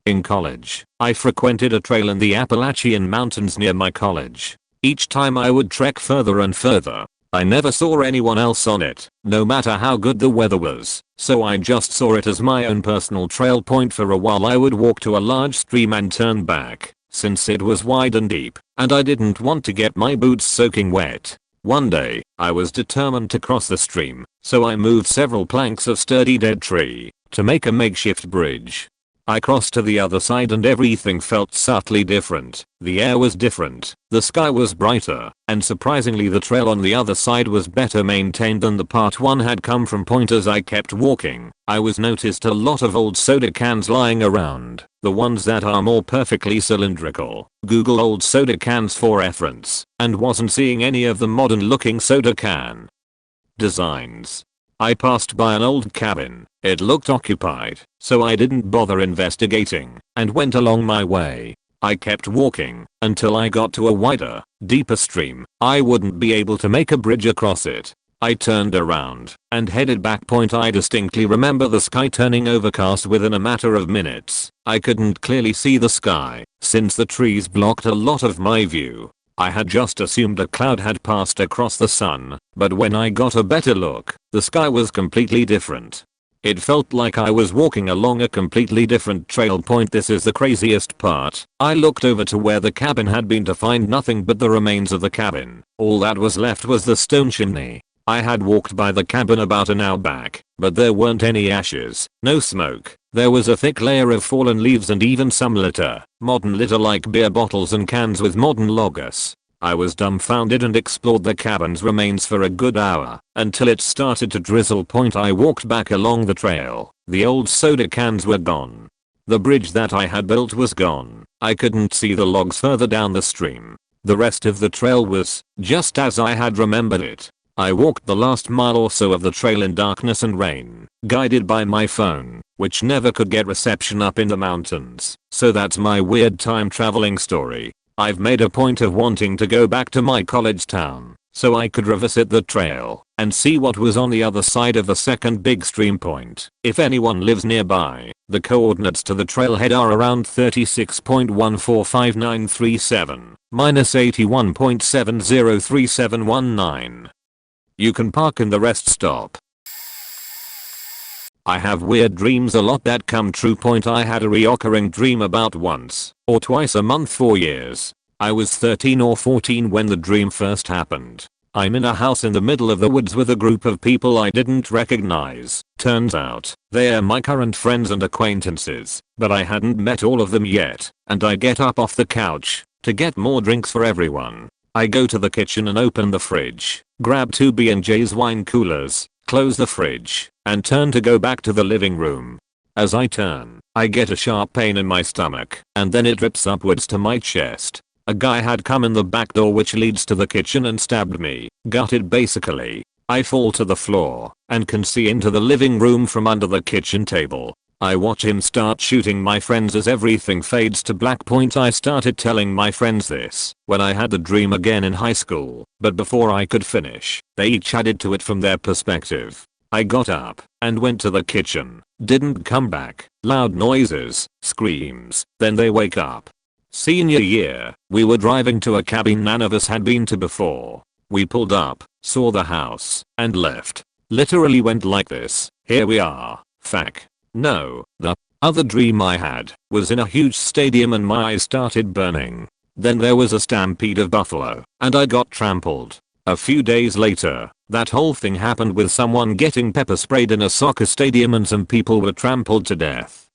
In college, I frequented a trail in the Appalachian Mountains near my college. Each time I would trek further and further, I never saw anyone else on it, no matter how good the weather was, so I just saw it as my own personal trail point. For a while I would walk to a large stream and turn back, since it was wide and deep, and I didn't want to get my boots soaking wet. One day, I was determined to cross the stream, so I moved several planks of sturdy dead tree to make a makeshift bridge. I crossed to the other side and everything felt subtly different. The air was different, the sky was brighter, and surprisingly the trail on the other side was better maintained than the part one had come from. As I kept walking, I was noticed a lot of old soda cans lying around, the ones that are more perfectly cylindrical. Google old soda cans for reference, and wasn't seeing any of the modern looking soda can designs. I passed by an old cabin. It looked occupied, so I didn't bother investigating and went along my way. I kept walking until I got to a wider, deeper stream. I wouldn't be able to make a bridge across it. I turned around and headed back. I distinctly remember the sky turning overcast within a matter of minutes. I couldn't clearly see the sky since the trees blocked a lot of my view. I had just assumed a cloud had passed across the sun, but when I got a better look, the sky was completely different. It felt like I was walking along a completely different trail. This is the craziest part. I looked over to where the cabin had been to find nothing but the remains of the cabin. All that was left was the stone chimney. I had walked by the cabin about an hour back, but there weren't any ashes, no smoke. There was a thick layer of fallen leaves and even some litter, modern litter like beer bottles and cans with modern logos. I was dumbfounded and explored the cabin's remains for a good hour, until it started to drizzle. I walked back along the trail. The old soda cans were gone. The bridge that I had built was gone. I couldn't see the logs further down the stream. The rest of the trail was just as I had remembered it. I walked the last mile or so of the trail in darkness and rain, guided by my phone, which never could get reception up in the mountains. So that's my weird time traveling story. I've made a point of wanting to go back to my college town, so I could revisit the trail and see what was on the other side of the second big stream point. If anyone lives nearby, the coordinates to the trailhead are around 36.145937, minus 81.703719. You can park in the rest stop. I have weird dreams a lot that come true. I had a reoccurring dream about once or twice a month for years. I was 13 or 14 when the dream first happened. I'm in a house in the middle of the woods with a group of people I didn't recognize. Turns out, they are my current friends and acquaintances, but I hadn't met all of them yet, and I get up off the couch to get more drinks for everyone. I go to the kitchen and open the fridge, grab 2 B&J's wine coolers, close the fridge, and turn to go back to the living room. As I turn, I get a sharp pain in my stomach, and then it rips upwards to my chest. A guy had come in the back door which leads to the kitchen and stabbed me, gutted basically. I fall to the floor and can see into the living room from under the kitchen table. I watch him start shooting my friends as everything fades to black. I started telling my friends this when I had the dream again in high school, but before I could finish, they each added to it from their perspective. I got up and went to the kitchen, didn't come back, loud noises, screams, then they wake up. Senior year, we were driving to a cabin none of us had been to before. We pulled up, saw the house, and left. Literally went like this, here we are, fuck. No, the other dream I had was in a huge stadium and my eyes started burning. Then there was a stampede of buffalo, and I got trampled. A few days later, that whole thing happened with someone getting pepper sprayed in a soccer stadium and some people were trampled to death.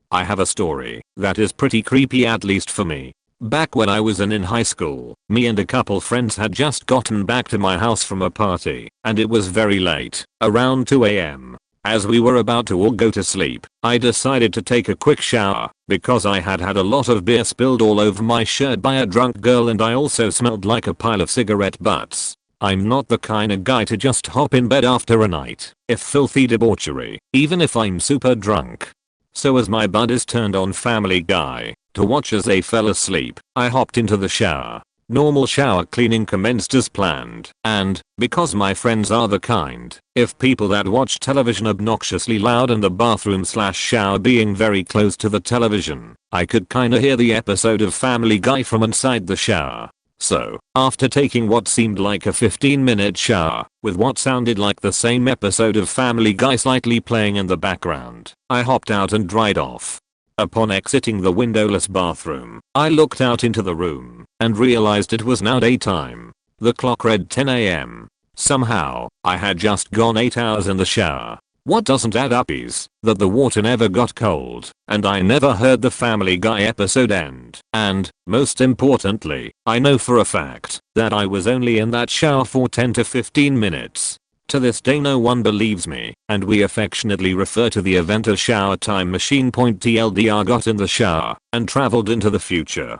I have a story that is pretty creepy, at least for me. Back when I was in high school, me and a couple friends had just gotten back to my house from a party, and it was very late, around 2 AM. As we were about to all go to sleep, I decided to take a quick shower because I had had a lot of beer spilled all over my shirt by a drunk girl and I also smelled like a pile of cigarette butts. I'm not the kind of guy to just hop in bed after a night of filthy debauchery, even if I'm super drunk. So as my buddies turned on Family Guy to watch as they fell asleep, I hopped into the shower. Normal shower cleaning commenced as planned, and, because my friends are the kind, if people that watch television obnoxiously loud and the bathroom/shower being very close to the television, I could kinda hear the episode of Family Guy from inside the shower. So, after taking what seemed like a 15-minute shower, with what sounded like the same episode of Family Guy slightly playing in the background, I hopped out and dried off. Upon exiting the windowless bathroom, I looked out into the room and realized it was now daytime. The clock read 10 AM. Somehow, I had just gone 8 hours in the shower. What doesn't add up is that the water never got cold, and I never heard the Family Guy episode end. And, most importantly, I know for a fact that I was only in that shower for 10 to 15 minutes. To this day no one believes me, and we affectionately refer to the event as shower time machine. TLDR got in the shower and traveled into the future.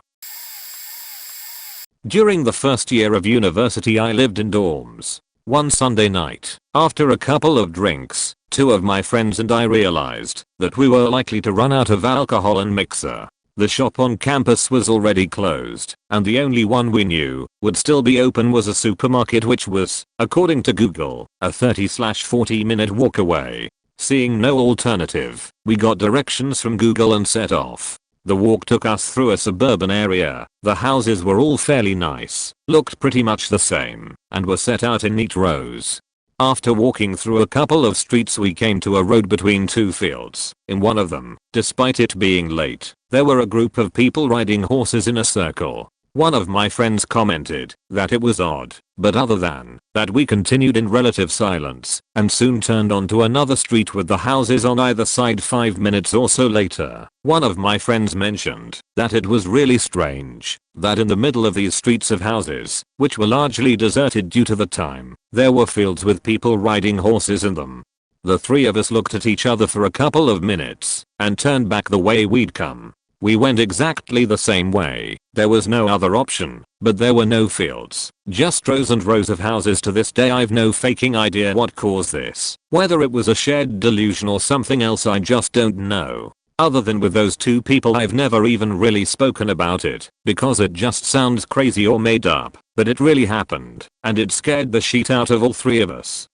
During the first year of university I lived in dorms. One Sunday night, after a couple of drinks, two of my friends and I realized that we were likely to run out of alcohol and mixer. The shop on campus was already closed, and the only one we knew would still be open was a supermarket which was, according to Google, a 30/40 minute walk away. Seeing no alternative, we got directions from Google and set off. The walk took us through a suburban area. The houses were all fairly nice, looked pretty much the same, and were set out in neat rows. After walking through a couple of streets we came to a road between two fields. In one of them, despite it being late, there were a group of people riding horses in a circle. One of my friends commented that it was odd, but other than that we continued in relative silence and soon turned onto another street with the houses on either side. 5 minutes or so later, one of my friends mentioned that it was really strange that in the middle of these streets of houses, which were largely deserted due to the time, there were fields with people riding horses in them. The three of us looked at each other for a couple of minutes and turned back the way we'd come. We went exactly the same way. There was no other option, but there were no fields, just rows and rows of houses. To this day I've no fucking idea what caused this. Whether it was a shared delusion or something else I just don't know. Other than with those two people I've never even really spoken about it, because it just sounds crazy or made up, but it really happened, and it scared the shit out of all three of us.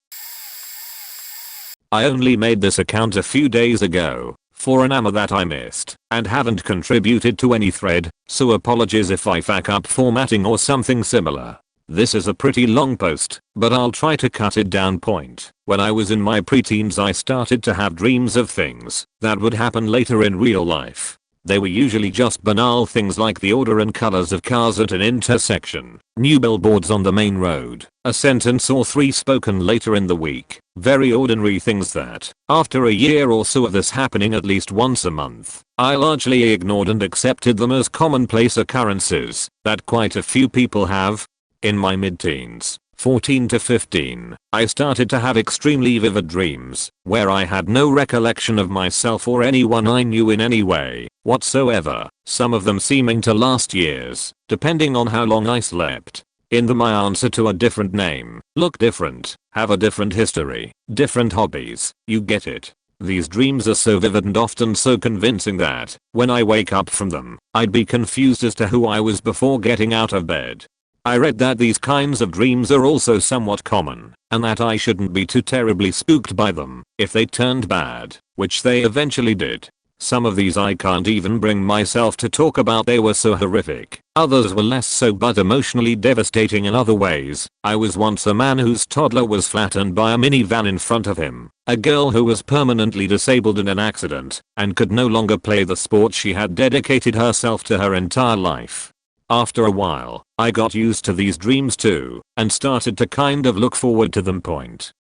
I only made this account a few days ago for an ammo that I missed and haven't contributed to any thread, so apologies if I fuck up formatting or something similar. This is a pretty long post, but I'll try to cut it down. When I was in my preteens I started to have dreams of things that would happen later in real life. They were usually just banal things like the order and colors of cars at an intersection, new billboards on the main road, a sentence or three spoken later in the week. Very ordinary things that, after a year or so of this happening at least once a month, I largely ignored and accepted them as commonplace occurrences that quite a few people have. In my mid-teens, 14 to 15, I started to have extremely vivid dreams, where I had no recollection of myself or anyone I knew in any way whatsoever, some of them seeming to last years, depending on how long I slept. In them I answer to a different name, look different, have a different history, different hobbies, you get it. These dreams are so vivid and often so convincing that, when I wake up from them, I'd be confused as to who I was before getting out of bed. I read that these kinds of dreams are also somewhat common, and that I shouldn't be too terribly spooked by them if they turned bad, which they eventually did. Some of these I can't even bring myself to talk about, they were so horrific. Others were less so but emotionally devastating in other ways. I was once a man whose toddler was flattened by a minivan in front of him, a girl who was permanently disabled in an accident and could no longer play the sport she had dedicated herself to her entire life. After a while, I got used to these dreams too, and started to kind of look forward to them.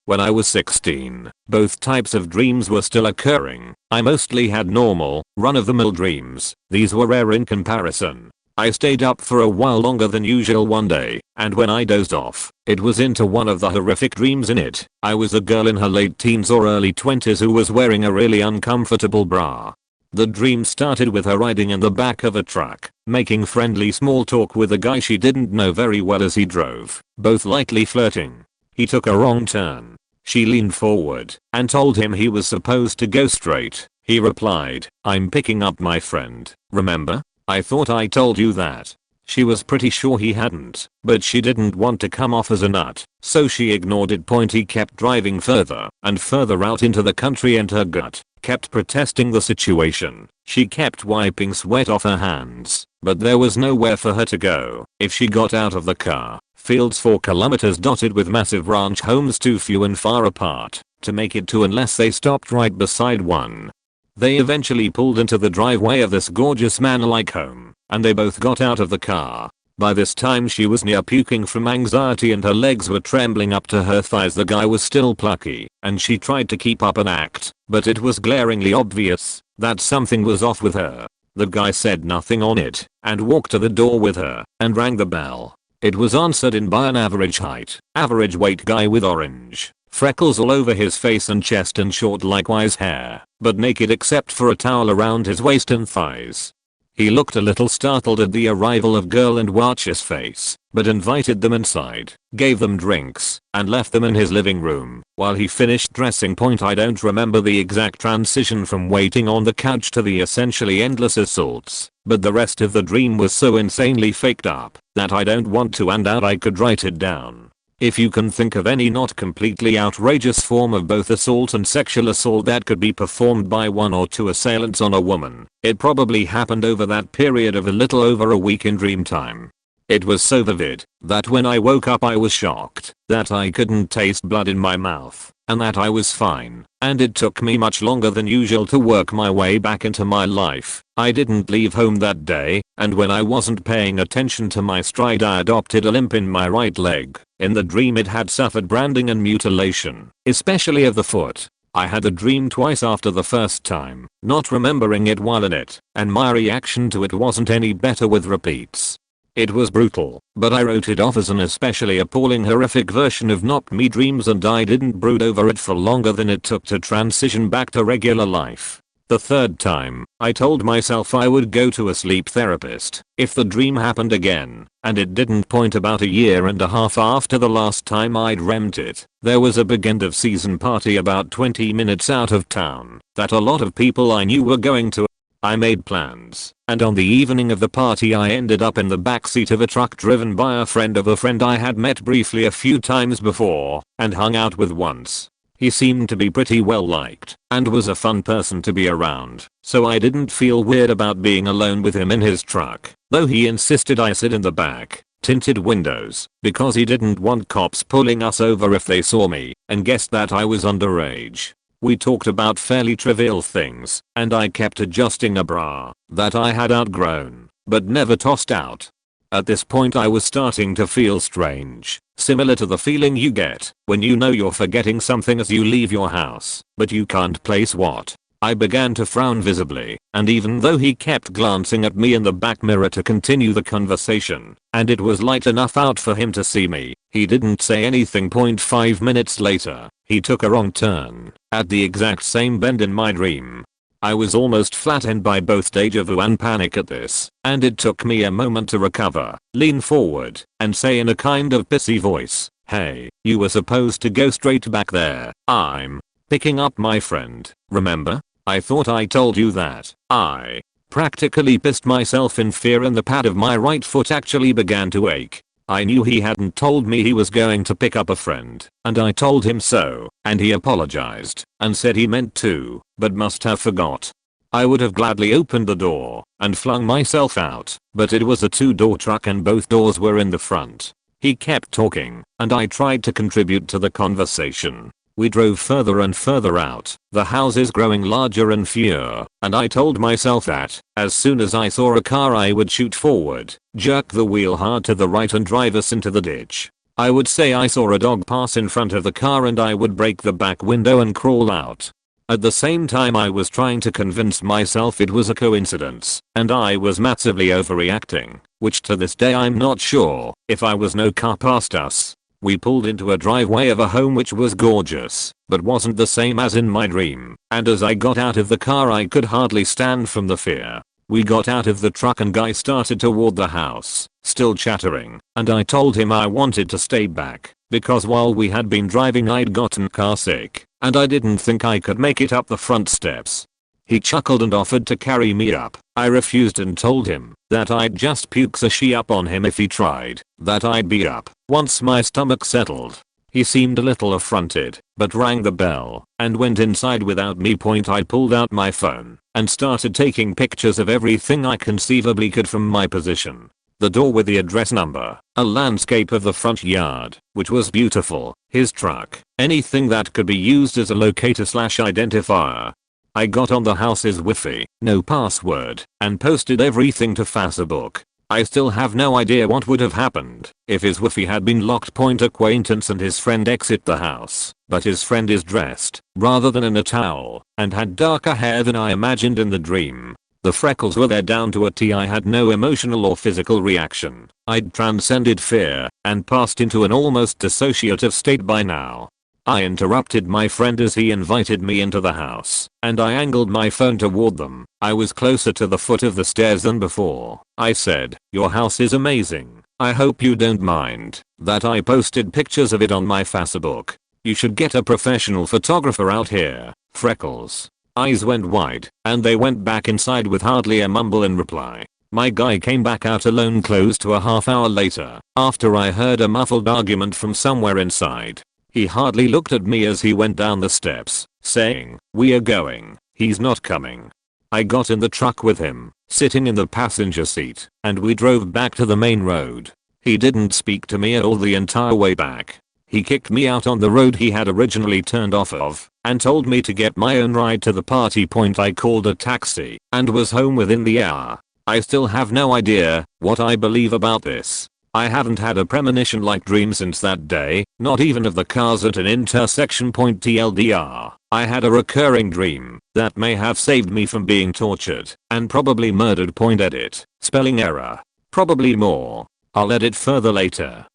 When I was 16, both types of dreams were still occurring. I mostly had normal, run-of-the-mill dreams. These were rare in comparison. I stayed up for a while longer than usual one day, and when I dozed off, it was into one of the horrific dreams in it. I was a girl in her late teens or early 20s who was wearing a really uncomfortable bra. The dream started with her riding in the back of a truck, making friendly small talk with a guy she didn't know very well as he drove, both lightly flirting. He took a wrong turn. She leaned forward and told him he was supposed to go straight. He replied, "I'm picking up my friend, remember? I thought I told you that." She was pretty sure he hadn't, but she didn't want to come off as a nut, so she ignored it. He kept driving further and further out into the country and her gut kept protesting the situation. She kept wiping sweat off her hands, but there was nowhere for her to go. If she got out of the car, fields 4 kilometers dotted with massive ranch homes too few and far apart to make it to unless they stopped right beside one. They eventually pulled into the driveway of this gorgeous manor-like home, and they both got out of the car. By this time she was near puking from anxiety and her legs were trembling up to her thighs. The guy was still plucky, and she tried to keep up an act, but it was glaringly obvious that something was off with her. The guy said nothing on it, and walked to the door with her, and rang the bell. It was answered in by an average height, average weight guy with orange freckles all over his face and chest and short likewise hair, but naked except for a towel around his waist and thighs. He looked a little startled at the arrival of girl and watched his face, but invited them inside, gave them drinks, and left them in his living room while he finished dressing. I don't remember the exact transition from waiting on the couch to the essentially endless assaults, but the rest of the dream was so insanely faked up that I don't want to, and out I could write it down. If you can think of any not completely outrageous form of both assault and sexual assault that could be performed by one or two assailants on a woman, it probably happened over that period of a little over a week in dream time. It was so vivid that when I woke up I was shocked that I couldn't taste blood in my mouth and that I was fine, and it took me much longer than usual to work my way back into my life. I didn't leave home that day, and when I wasn't paying attention to my stride I adopted a limp in my right leg. In the dream it had suffered branding and mutilation, especially of the foot. I had the dream twice after the first time, not remembering it while in it, and my reaction to it wasn't any better with repeats. It was brutal, but I wrote it off as an especially appalling horrific version of not me dreams, and I didn't brood over it for longer than it took to transition back to regular life. The third time, I told myself I would go to a sleep therapist if the dream happened again, and it didn't. About a year and a half after the last time I'd dreamt it, there was a big end of season party about 20 minutes out of town that a lot of people I knew were going to. I made plans, and on the evening of the party I ended up in the backseat of a truck driven by a friend of a friend I had met briefly a few times before and hung out with once. He seemed to be pretty well liked and was a fun person to be around, so I didn't feel weird about being alone with him in his truck, though he insisted I sit in the back, tinted windows, because he didn't want cops pulling us over if they saw me and guessed that I was underage. We talked about fairly trivial things, and I kept adjusting a bra that I had outgrown but never tossed out. At this point I was starting to feel strange, similar to the feeling you get when you know you're forgetting something as you leave your house, but you can't place what. I began to frown visibly, and even though he kept glancing at me in the back mirror to continue the conversation, and it was light enough out for him to see me, he didn't say anything. 5 minutes later, he took a wrong turn at the exact same bend in my dream. I was almost flattened by both deja vu and panic at this, and it took me a moment to recover, lean forward, and say in a kind of pissy voice, "Hey, you were supposed to go straight back there. I'm picking up my friend, remember? I thought I told you that." I practically pissed myself in fear and the pad of my right foot actually began to ache. I knew he hadn't told me he was going to pick up a friend, and I told him so, and he apologized and said he meant to, but must have forgot. I would have gladly opened the door and flung myself out, but it was a 2-door truck and both doors were in the front. He kept talking, and I tried to contribute to the conversation. We drove further and further out, the houses growing larger and fewer, and I told myself that, as soon as I saw a car I would shoot forward, jerk the wheel hard to the right and drive us into the ditch. I would say I saw a dog pass in front of the car and I would break the back window and crawl out. At the same time I was trying to convince myself it was a coincidence, and I was massively overreacting, which to this day I'm not sure if I was. No car passed us. We pulled into a driveway of a home which was gorgeous, but wasn't the same as in my dream, and as I got out of the car I could hardly stand from the fear. We got out of the truck and guy started toward the house, still chattering, and I told him I wanted to stay back, because while we had been driving I'd gotten car sick, and I didn't think I could make it up the front steps. He chuckled and offered to carry me up. I refused and told him that I'd just puke sushi up on him if he tried, that I'd be up once my stomach settled. He seemed a little affronted, but rang the bell and went inside without me. I pulled out my phone and started taking pictures of everything I conceivably could from my position. The door with the address number, a landscape of the front yard, which was beautiful, his truck, anything that could be used as a locator/identifier. I got on the house's Wi-Fi, no password, and posted everything to Facebook. I still have no idea what would have happened if his Wi-Fi had been locked. Acquaintance and his friend exit the house, but his friend is dressed, rather than in a towel, and had darker hair than I imagined in the dream. The freckles were there down to a T. I had no emotional or physical reaction. I'd transcended fear and passed into an almost dissociative state by now. I interrupted my friend as he invited me into the house, and I angled my phone toward them. I was closer to the foot of the stairs than before. I said, "Your house is amazing. I hope you don't mind that I posted pictures of it on my Facebook. You should get a professional photographer out here." Freckles' eyes went wide, and they went back inside with hardly a mumble in reply. My guy came back out alone close to a half hour later, after I heard a muffled argument from somewhere inside. He hardly looked at me as he went down the steps, saying, "We are going, he's not coming." I got in the truck with him, sitting in the passenger seat, and we drove back to the main road. He didn't speak to me at all the entire way back. He kicked me out on the road he had originally turned off of, and told me to get my own ride to the party. I called a taxi, and was home within the hour. I still have no idea what I believe about this. I haven't had a premonition-like dream since that day, not even of the cars at an intersection. TLDR, I had a recurring dream that may have saved me from being tortured and probably murdered. Edit, spelling error, probably more. I'll edit further later.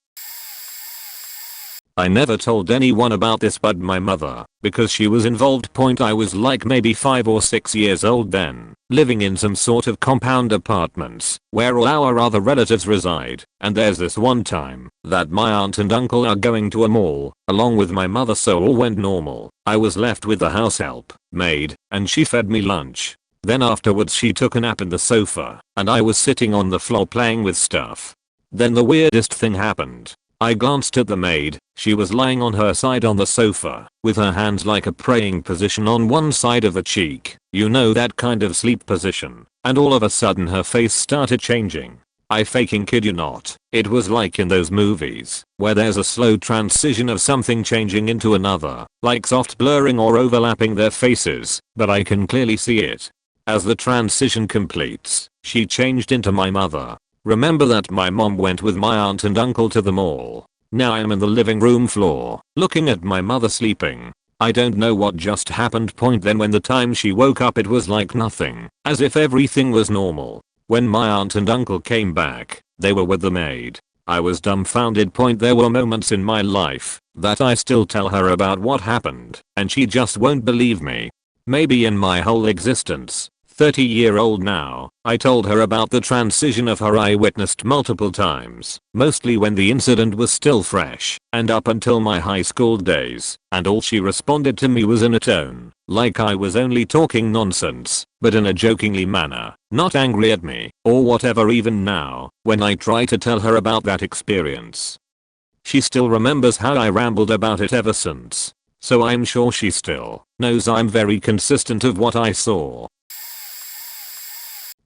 I never told anyone about this but my mother, because she was involved. I was like maybe 5 or 6 years old then, living in some sort of compound apartments where all our other relatives reside, and there's this one time that my aunt and uncle are going to a mall, along with my mother, so all went normal. I was left with the house help, maid, and she fed me lunch. Then afterwards she took a nap in the sofa, and I was sitting on the floor playing with stuff. Then the weirdest thing happened. I glanced at the maid. She was lying on her side on the sofa, with her hands like a praying position on one side of the cheek. You know, that kind of sleep position. And all of a sudden her face started changing. I faking kid you not. It was like in those movies, where there's a slow transition of something changing into another, like soft blurring or overlapping their faces, but I can clearly see it. As the transition completes, she changed into my mother. Remember that my mom went with my aunt and uncle to the mall. Now I'm in the living room floor, looking at my mother sleeping. I don't know what just happened. Then when the time she woke up it was like nothing, as if everything was normal. When my aunt and uncle came back, they were with the maid. I was dumbfounded. There were moments in my life that I still tell her about what happened, and she just won't believe me. Maybe in my whole existence, 30-year-old now, I told her about the transition of her I witnessed multiple times, mostly when the incident was still fresh, and up until my high school days, and all she responded to me was in a tone like I was only talking nonsense, but in a jokingly manner, not angry at me, or whatever. Even now, when I try to tell her about that experience, she still remembers how I rambled about it ever since. So I'm sure she still knows I'm very consistent of what I saw.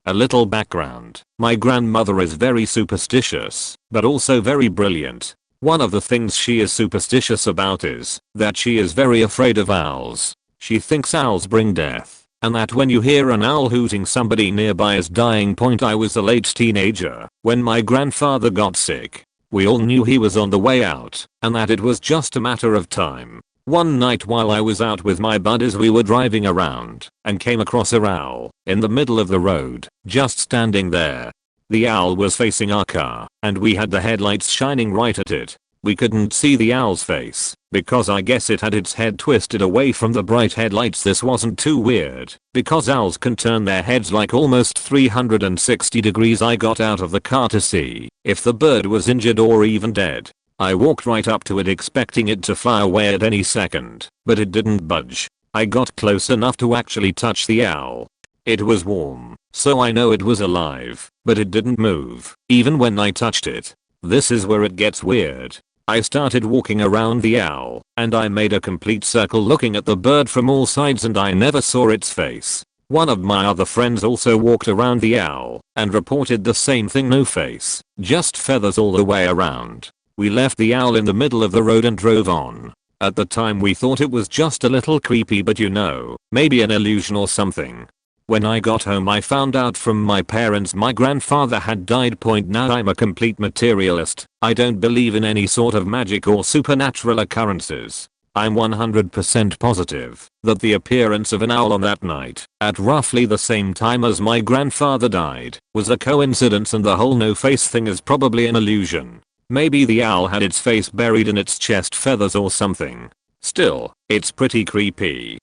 A little background. My grandmother is very superstitious, but also very brilliant. One of the things she is superstitious about is that she is very afraid of owls. She thinks owls bring death, and that when you hear an owl hooting somebody nearby is dying. I was a late teenager when my grandfather got sick. We all knew he was on the way out, and that it was just a matter of time. One night while I was out with my buddies we were driving around and came across a owl in the middle of the road, just standing there. The owl was facing our car and we had the headlights shining right at it. We couldn't see the owl's face because I guess it had its head twisted away from the bright headlights. This wasn't too weird because owls can turn their heads like almost 360 degrees. I got out of the car to see if the bird was injured or even dead. I walked right up to it expecting it to fly away at any second, but it didn't budge. I got close enough to actually touch the owl. It was warm, so I know it was alive, but it didn't move, even when I touched it. This is where it gets weird. I started walking around the owl, and I made a complete circle looking at the bird from all sides and I never saw its face. One of my other friends also walked around the owl, and reported the same thing. No face, just feathers all the way around. We left the owl in the middle of the road and drove on. At the time we thought it was just a little creepy, but you know, maybe an illusion or something. When I got home I found out from my parents my grandfather had died. Now I'm a complete materialist. I don't believe in any sort of magic or supernatural occurrences. I'm 100% positive that the appearance of an owl on that night, at roughly the same time as my grandfather died, was a coincidence and the whole no face thing is probably an illusion. Maybe the owl had its face buried in its chest feathers or something. Still, it's pretty creepy.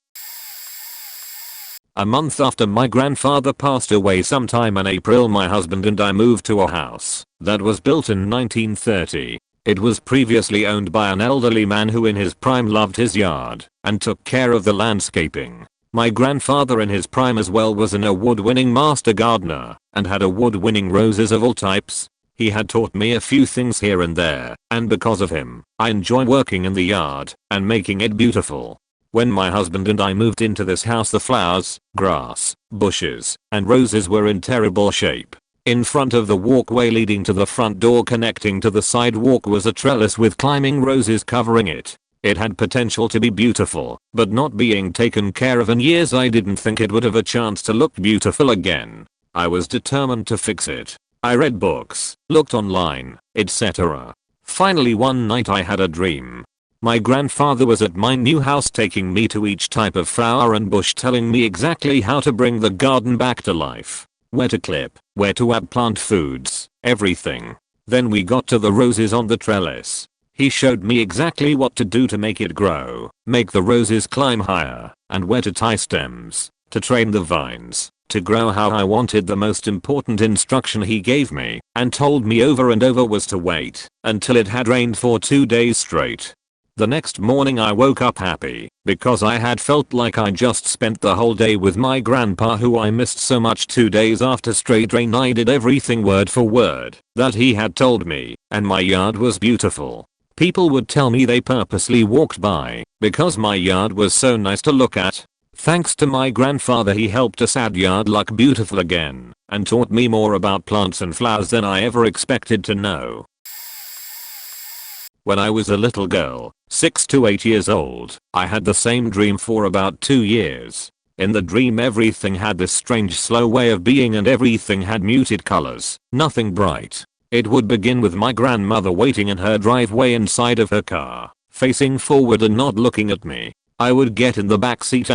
A month after my grandfather passed away sometime in April, my husband and I moved to a house that was built in 1930. It was previously owned by an elderly man who in his prime loved his yard and took care of the landscaping. My grandfather in his prime as well was an award-winning master gardener and had award-winning roses of all types. He had taught me a few things here and there, and because of him, I enjoy working in the yard and making it beautiful. When my husband and I moved into this house, the flowers, grass, bushes, and roses were in terrible shape. In front of the walkway leading to the front door connecting to the sidewalk was a trellis with climbing roses covering it. It had potential to be beautiful, but not being taken care of in years. I didn't think it would have a chance to look beautiful again. I was determined to fix it. I read books, looked online, etc. Finally one night I had a dream. My grandfather was at my new house taking me to each type of flower and bush, telling me exactly how to bring the garden back to life. Where to clip, where to add plant foods, everything. Then we got to the roses on the trellis. He showed me exactly what to do to make it grow, make the roses climb higher, and where to tie stems, to train the vines, to grow how I wanted. The most important instruction he gave me, and told me over and over, was to wait until it had rained for 2 days straight. The next morning I woke up happy, because I had felt like I just spent the whole day with my grandpa who I missed so much. 2 days after straight rain I did everything word for word that he had told me, and my yard was beautiful. People would tell me they purposely walked by because my yard was so nice to look at. Thanks to my grandfather, he helped us add yard look beautiful again and taught me more about plants and flowers than I ever expected to know. When I was a little girl, 6 to 8 years old, I had the same dream for about 2 years. In the dream everything had this strange slow way of being and everything had muted colors, nothing bright. It would begin with my grandmother waiting in her driveway inside of her car, facing forward and not looking at me. I would get in the backseat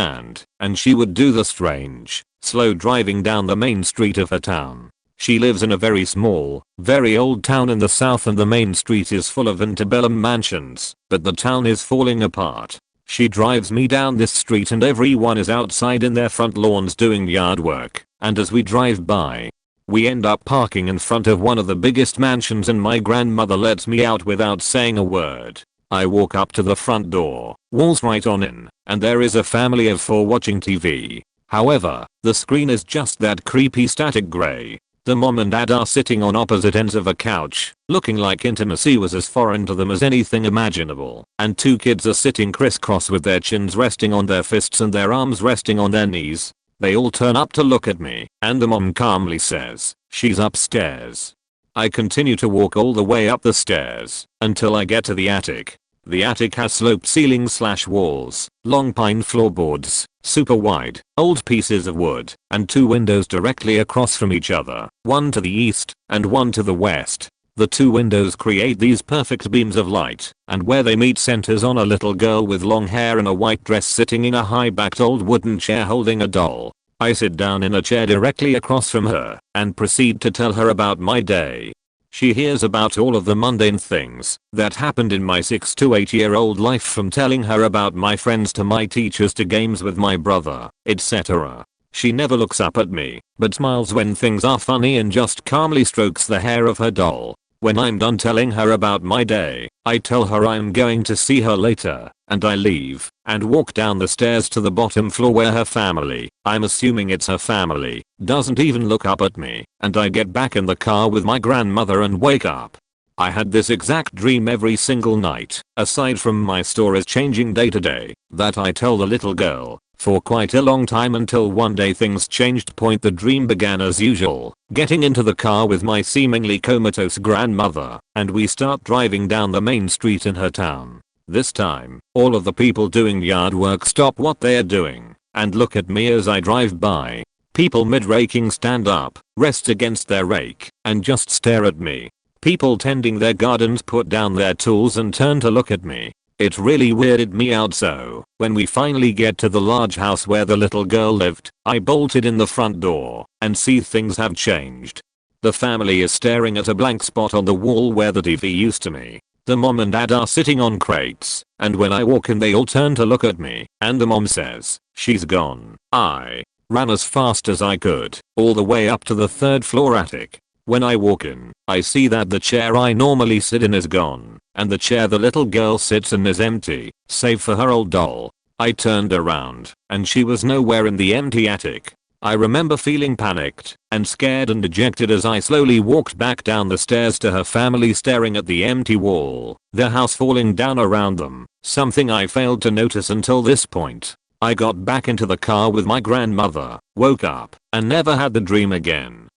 and she would do the strange, slow driving down the main street of her town. She lives in a very small, very old town in the south and the main street is full of antebellum mansions, but the town is falling apart. She drives me down this street and everyone is outside in their front lawns doing yard work, and as we drive by, we end up parking in front of one of the biggest mansions and my grandmother lets me out without saying a word. I walk up to the front door, walls right on in, and there is a family of 4 watching TV. However, the screen is just that creepy static grey. The mom and dad are sitting on opposite ends of a couch, looking like intimacy was as foreign to them as anything imaginable, and 2 kids are sitting crisscross with their chins resting on their fists and their arms resting on their knees. They all turn up to look at me, and the mom calmly says, "She's upstairs." I continue to walk all the way up the stairs until I get to the attic. The attic has sloped ceilings/walls, long pine floorboards, super wide, old pieces of wood, and 2 windows directly across from each other, one to the east and one to the west. The 2 windows create these perfect beams of light, and where they meet centers on a little girl with long hair and a white dress sitting in a high-backed old wooden chair holding a doll. I sit down in a chair directly across from her and proceed to tell her about my day. She hears about all of the mundane things that happened in my 6 to 8-year-old life, from telling her about my friends to my teachers to games with my brother, etc. She never looks up at me, but smiles when things are funny and just calmly strokes the hair of her doll. When I'm done telling her about my day, I tell her I'm going to see her later, and I leave and walk down the stairs to the bottom floor where her family, I'm assuming it's her family, doesn't even look up at me, and I get back in the car with my grandmother and wake up. I had this exact dream every single night, aside from my stories changing day to day, that I tell the little girl, for quite a long time until one day things changed. The dream began as usual, getting into the car with my seemingly comatose grandmother, and we start driving down the main street in her town. This time, all of the people doing yard work stop what they are doing and look at me as I drive by. People mid-raking stand up, rest against their rake, and just stare at me. People tending their gardens put down their tools and turn to look at me. It really weirded me out, so when we finally get to the large house where the little girl lived, I bolted in the front door and see things have changed. The family is staring at a blank spot on the wall where the TV used to be. The mom and dad are sitting on crates, and when I walk in they all turn to look at me, and the mom says, "She's gone." I ran as fast as I could, all the way up to the 3rd floor attic. When I walk in, I see that the chair I normally sit in is gone, and the chair the little girl sits in is empty, save for her old doll. I turned around, and she was nowhere in the empty attic. I remember feeling panicked and scared and dejected as I slowly walked back down the stairs to her family staring at the empty wall, their house falling down around them, something I failed to notice until this point. I got back into the car with my grandmother, woke up, and never had the dream again.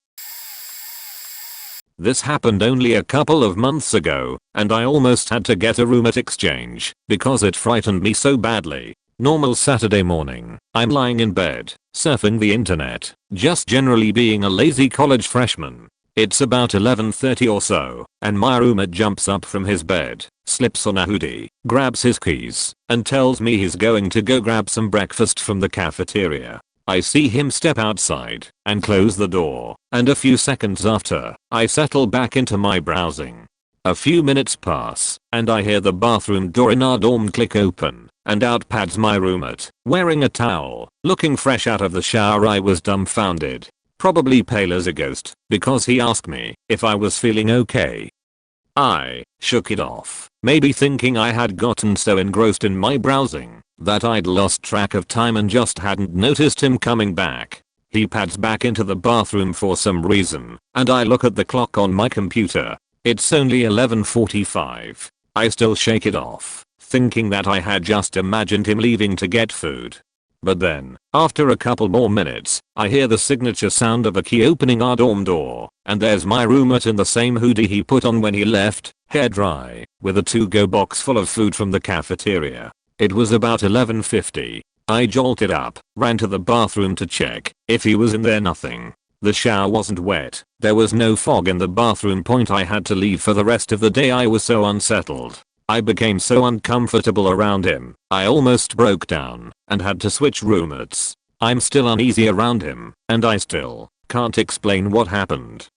This happened only a couple of months ago, and I almost had to get a room at exchange because it frightened me so badly. Normal Saturday morning, I'm lying in bed, surfing the internet, just generally being a lazy college freshman. It's about 11:30 or so, and my roommate jumps up from his bed, slips on a hoodie, grabs his keys, and tells me he's going to go grab some breakfast from the cafeteria. I see him step outside and close the door, and a few seconds after, I settle back into my browsing. A few minutes pass, and I hear the bathroom door in our dorm click open, and out pads my roommate, wearing a towel, looking fresh out of the shower. I was dumbfounded, probably pale as a ghost, because he asked me if I was feeling okay. I shook it off, maybe thinking I had gotten so engrossed in my browsing that I'd lost track of time and just hadn't noticed him coming back. He pads back into the bathroom for some reason, and I look at the clock on my computer. It's only 11:45. I still shake it off, thinking that I had just imagined him leaving to get food. But then, after a couple more minutes, I hear the signature sound of a key opening our dorm door, and there's my roommate in the same hoodie he put on when he left, hair dry, with a to-go box full of food from the cafeteria. It was about 11:50. I jolted up, ran to the bathroom to check if he was in there. Nothing. The shower wasn't wet, there was no fog in the bathroom. I had to leave for the rest of the day. I was so unsettled. I became so uncomfortable around him, I almost broke down and had to switch roommates. I'm still uneasy around him, and I still can't explain what happened.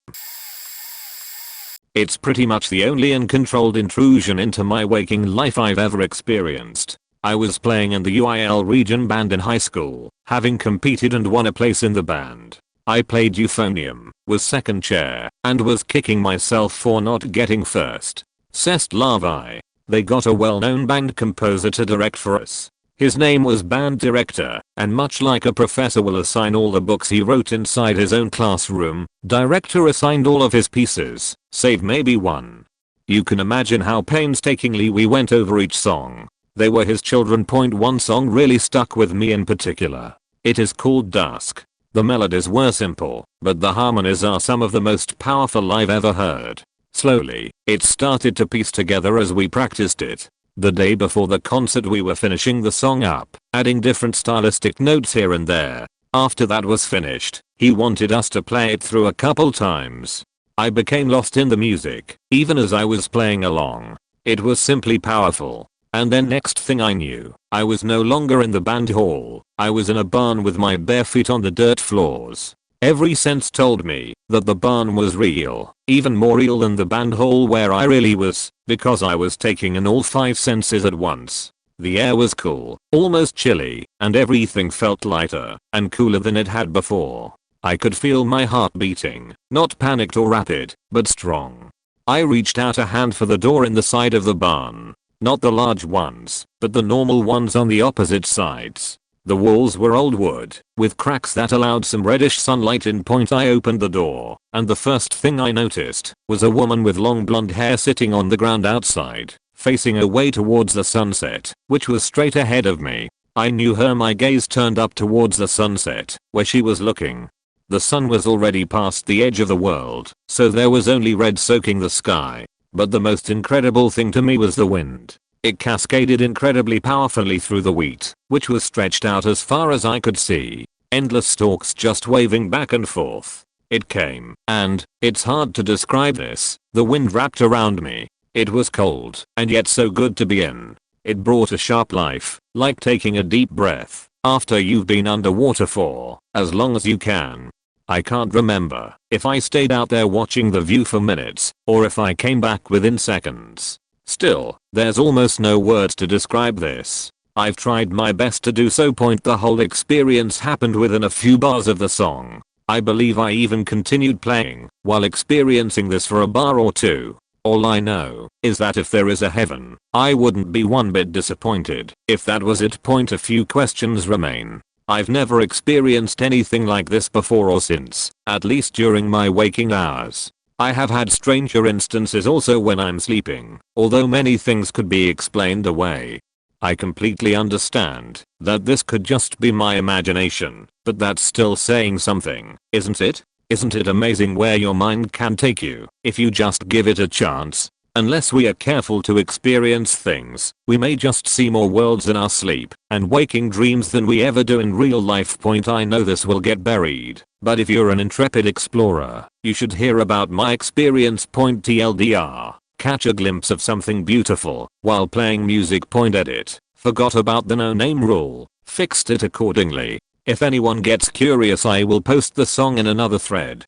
It's pretty much the only uncontrolled intrusion into my waking life I've ever experienced. I was playing in the UIL region band in high school, having competed and won a place in the band. I played euphonium, was second chair, and was kicking myself for not getting first. Cest larvae. They got a well-known band composer to direct for us. His name was band director, and much like a professor will assign all the books he wrote inside his own classroom, director assigned all of his pieces, save maybe one. You can imagine how painstakingly we went over each song. They were his children. One song really stuck with me in particular. It is called Dusk. The melodies were simple, but the harmonies are some of the most powerful I've ever heard. Slowly, it started to piece together as we practiced it. The day before the concert we were finishing the song up, adding different stylistic notes here and there. After that was finished, he wanted us to play it through a couple times. I became lost in the music, even as I was playing along. It was simply powerful. And then next thing I knew, I was no longer in the band hall. I was in a barn with my bare feet on the dirt floors. Every sense told me that the barn was real, even more real than the band hall where I really was, because I was taking in all 5 senses at once. The air was cool, almost chilly, and everything felt lighter and cooler than it had before. I could feel my heart beating, not panicked or rapid, but strong. I reached out a hand for the door in the side of the barn. Not the large ones, but the normal ones on the opposite sides. The walls were old wood, with cracks that allowed some reddish sunlight in. I opened the door, and the first thing I noticed was a woman with long blonde hair sitting on the ground outside, facing away towards the sunset, which was straight ahead of me. I knew her. My gaze turned up towards the sunset, where she was looking. The sun was already past the edge of the world, so there was only red soaking the sky. But the most incredible thing to me was the wind. It cascaded incredibly powerfully through the wheat, which was stretched out as far as I could see. Endless stalks just waving back and forth. It came, and, it's hard to describe this, the wind wrapped around me. It was cold, and yet so good to be in. It brought a sharp life, like taking a deep breath, after you've been underwater for, as long as you can. I can't remember if I stayed out there watching the view for minutes, or if I came back within seconds. Still, there's almost no words to describe this. I've tried my best to do so. The whole experience happened within a few bars of the song. I believe I even continued playing while experiencing this for a bar or two. All I know is that if there is a heaven, I wouldn't be one bit disappointed if that was it. A few questions remain. I've never experienced anything like this before or since, at least during my waking hours. I have had stranger instances also when I'm sleeping, although many things could be explained away. I completely understand that this could just be my imagination, but that's still saying something, isn't it? Isn't it amazing where your mind can take you if you just give it a chance? Unless we are careful to experience things, we may just see more worlds in our sleep and waking dreams than we ever do in real life. I know this will get buried, but if you're an intrepid explorer, you should hear about my experience. TLDR. Catch a glimpse of something beautiful while playing music. Edit. Forgot about the no name rule, fixed it accordingly. If anyone gets curious, I will post the song in another thread.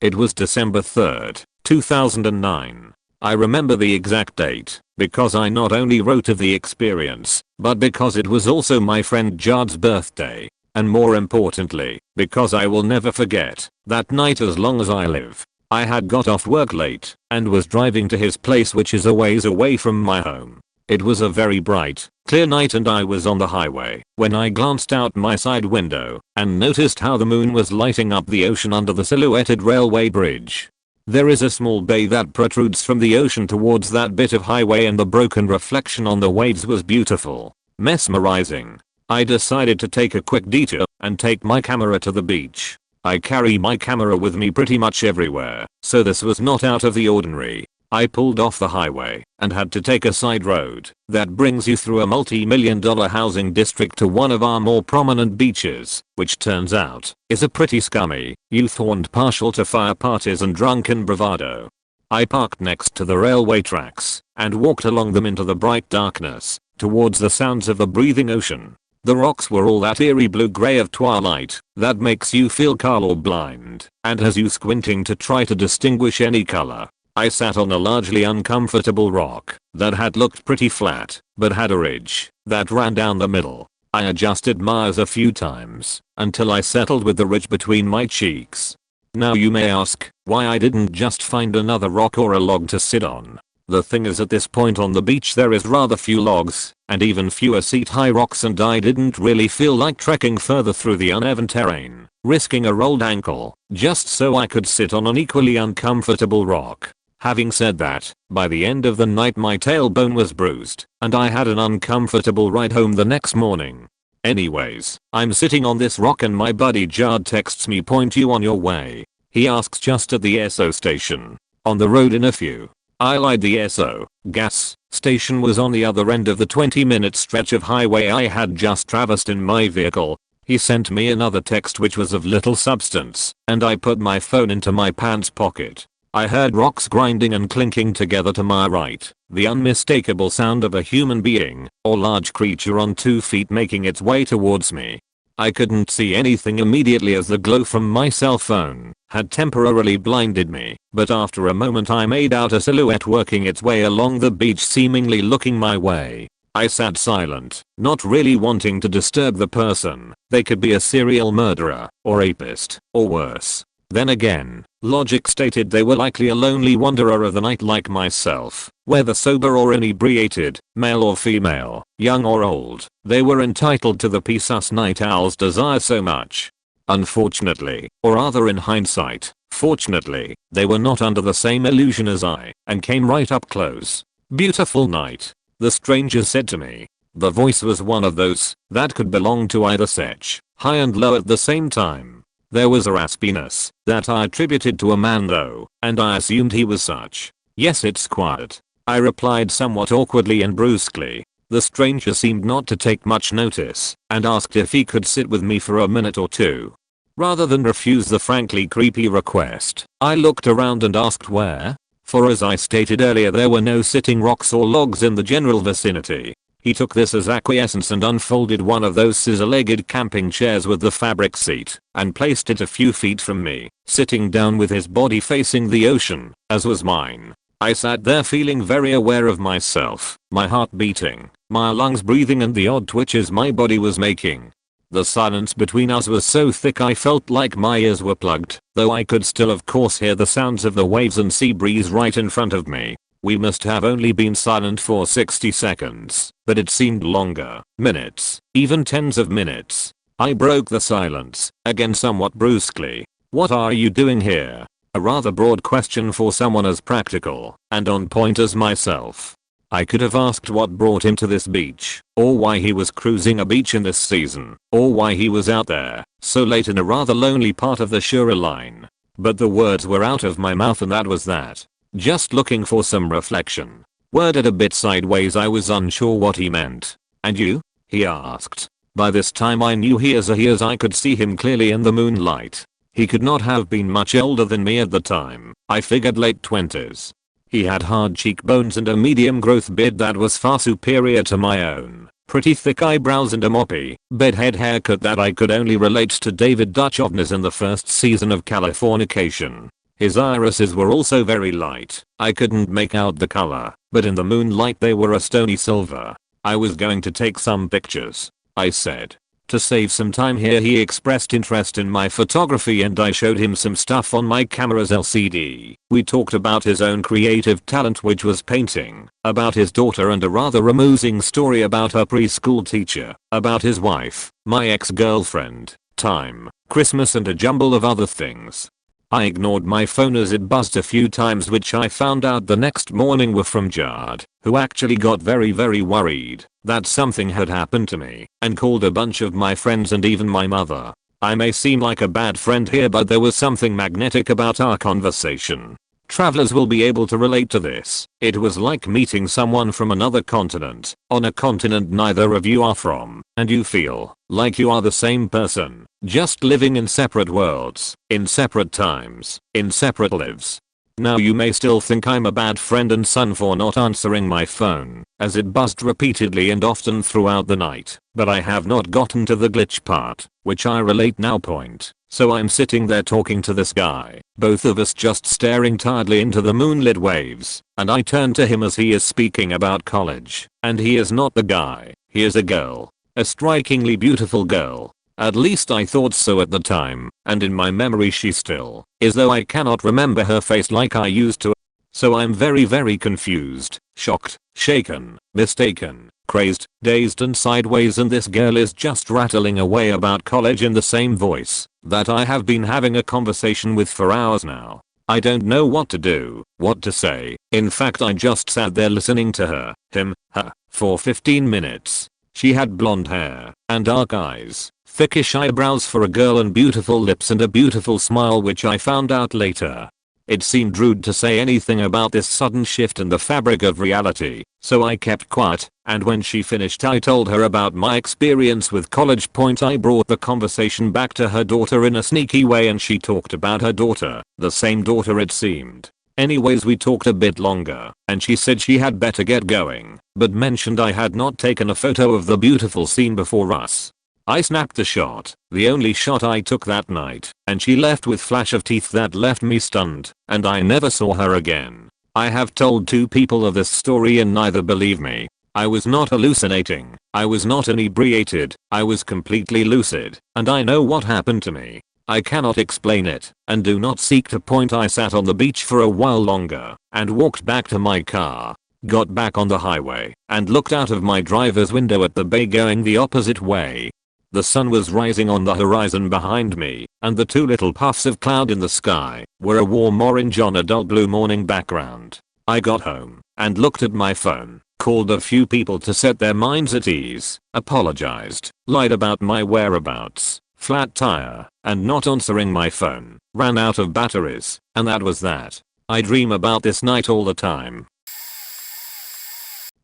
It was December 3rd, 2009. I remember the exact date because I not only wrote of the experience, but because it was also my friend Jard's birthday. And more importantly, because I will never forget that night as long as I live. I had got off work late and was driving to his place, which is a ways away from my home. It was a very bright, clear night and I was on the highway when I glanced out my side window and noticed how the moon was lighting up the ocean under the silhouetted railway bridge. There is a small bay that protrudes from the ocean towards that bit of highway, and the broken reflection on the waves was beautiful, mesmerizing. I decided to take a quick detour and take my camera to the beach. I carry my camera with me pretty much everywhere, so this was not out of the ordinary. I pulled off the highway and had to take a side road that brings you through a multi-million-dollar housing district to one of our more prominent beaches, which turns out is a pretty scummy, youth-horned, partial to fire parties and drunken bravado. I parked next to the railway tracks and walked along them into the bright darkness towards the sounds of the breathing ocean. The rocks were all that eerie blue-gray of twilight that makes you feel color blind and has you squinting to try to distinguish any color. I sat on a largely uncomfortable rock that had looked pretty flat but had a ridge that ran down the middle. I adjusted my eyes a few times until I settled with the ridge between my cheeks. Now you may ask why I didn't just find another rock or a log to sit on. The thing is, at this point on the beach there is rather few logs and even fewer seat-high rocks, and I didn't really feel like trekking further through the uneven terrain, risking a rolled ankle, just so I could sit on an equally uncomfortable rock. Having said that, by the end of the night my tailbone was bruised and I had an uncomfortable ride home the next morning. Anyways, I'm sitting on this rock and my buddy Jard texts me, "Point you on your way." He asks just at the Esso station. On the road in a few. I lied, the Esso gas station was on the other end of the 20-minute stretch of highway I had just traversed in my vehicle. He sent me another text which was of little substance and I put my phone into my pants pocket. I heard rocks grinding and clinking together to my right, the unmistakable sound of a human being or large creature on 2 feet making its way towards me. I couldn't see anything immediately as the glow from my cell phone had temporarily blinded me, but after a moment I made out a silhouette working its way along the beach, seemingly looking my way. I sat silent, not really wanting to disturb the person. They could be a serial murderer, or rapist, or worse. Then again, logic stated they were likely a lonely wanderer of the night like myself. Whether sober or inebriated, male or female, young or old, they were entitled to the peace us night owls desire so much. Unfortunately, or rather in hindsight, fortunately, they were not under the same illusion as I, and came right up close. "Beautiful night," the stranger said to me. The voice was one of those that could belong to either sex, high and low at the same time. There was a raspiness that I attributed to a man though, and I assumed he was such. "Yes, it's quiet," I replied somewhat awkwardly and brusquely. The stranger seemed not to take much notice and asked if he could sit with me for a minute or two. Rather than refuse the frankly creepy request, I looked around and asked where, for as I stated earlier there were no sitting rocks or logs in the general vicinity. He took this as acquiescence and unfolded one of those scissor-legged camping chairs with the fabric seat and placed it a few feet from me, sitting down with his body facing the ocean, as was mine. I sat there feeling very aware of myself, my heart beating, my lungs breathing and the odd twitches my body was making. The silence between us was so thick I felt like my ears were plugged, though I could still of course hear the sounds of the waves and sea breeze right in front of me. We must have only been silent for 60 seconds, but it seemed longer, minutes, even tens of minutes. I broke the silence, again somewhat brusquely. "What are you doing here?" A rather broad question for someone as practical and on point as myself. I could have asked what brought him to this beach, or why he was cruising a beach in this season, or why he was out there so late in a rather lonely part of the shoreline. But the words were out of my mouth and that was that. Just looking for some reflection. Worded a bit sideways, I was unsure what he meant. "And you?" he asked. By this time I knew he as I could see him clearly in the moonlight. He could not have been much older than me at the time. I figured late 20s. He had hard cheekbones and a medium growth beard that was far superior to my own. Pretty thick eyebrows and a moppy, bedhead haircut that I could only relate to David Duchovny's in the first season of Californication. His irises were also very light. I couldn't make out the color, but in the moonlight they were a stony silver. "I was going to take some pictures," I said. To save some time here he expressed interest in my photography and I showed him some stuff on my camera's LCD. We talked about his own creative talent, which was painting, about his daughter and a rather amusing story about her preschool teacher, about his wife, my ex-girlfriend, time, Christmas and a jumble of other things. I ignored my phone as it buzzed a few times, which I found out the next morning were from Jard, who actually got very worried that something had happened to me and called a bunch of my friends and even my mother. I may seem like a bad friend here, but there was something magnetic about our conversation. Travelers will be able to relate to this. It was like meeting someone from another continent, on a continent neither of you are from, and you feel like you are the same person, just living in separate worlds, in separate times, in separate lives. Now you may still think I'm a bad friend and son for not answering my phone, as it buzzed repeatedly and often throughout the night, but I have not gotten to the glitch part, which I relate now point. So I'm sitting there talking to this guy, both of us just staring tiredly into the moonlit waves, and I turn to him as he is speaking about college, and he is not the guy, he is a girl. A strikingly beautiful girl. At least I thought so at the time, and in my memory she still is, though I cannot remember her face like I used to. So I'm very confused, shocked, shaken, mistaken, crazed, dazed and sideways, and this girl is just rattling away about college in the same voice that I have been having a conversation with for hours now. I don't know what to do, what to say. In fact, I just sat there listening to her, him, her, for 15 minutes. She had blonde hair and dark eyes, thickish eyebrows for a girl, and beautiful lips and a beautiful smile, which I found out later. It seemed rude to say anything about this sudden shift in the fabric of reality, so I kept quiet, and when she finished I told her about my experience with college. I brought the conversation back to her daughter in a sneaky way, and she talked about her daughter, the same daughter it seemed. Anyways, we talked a bit longer, and she said she had better get going, but mentioned I had not taken a photo of the beautiful scene before us. I snapped the shot, the only shot I took that night, and she left with flash of teeth that left me stunned, and I never saw her again. I have told 2 people of this story and neither believe me. I was not hallucinating, I was not inebriated, I was completely lucid, and I know what happened to me. I cannot explain it, and do not seek to point. I sat on the beach for a while longer, and walked back to my car, got back on the highway, and looked out of my driver's window at the bay going the opposite way. The sun was rising on the horizon behind me, and the 2 little puffs of cloud in the sky were a warm orange on a dull blue morning background. I got home, and looked at my phone, called a few people to set their minds at ease, apologized, lied about my whereabouts, flat tire, and not answering my phone, ran out of batteries, and that was that. I dream about this night all the time.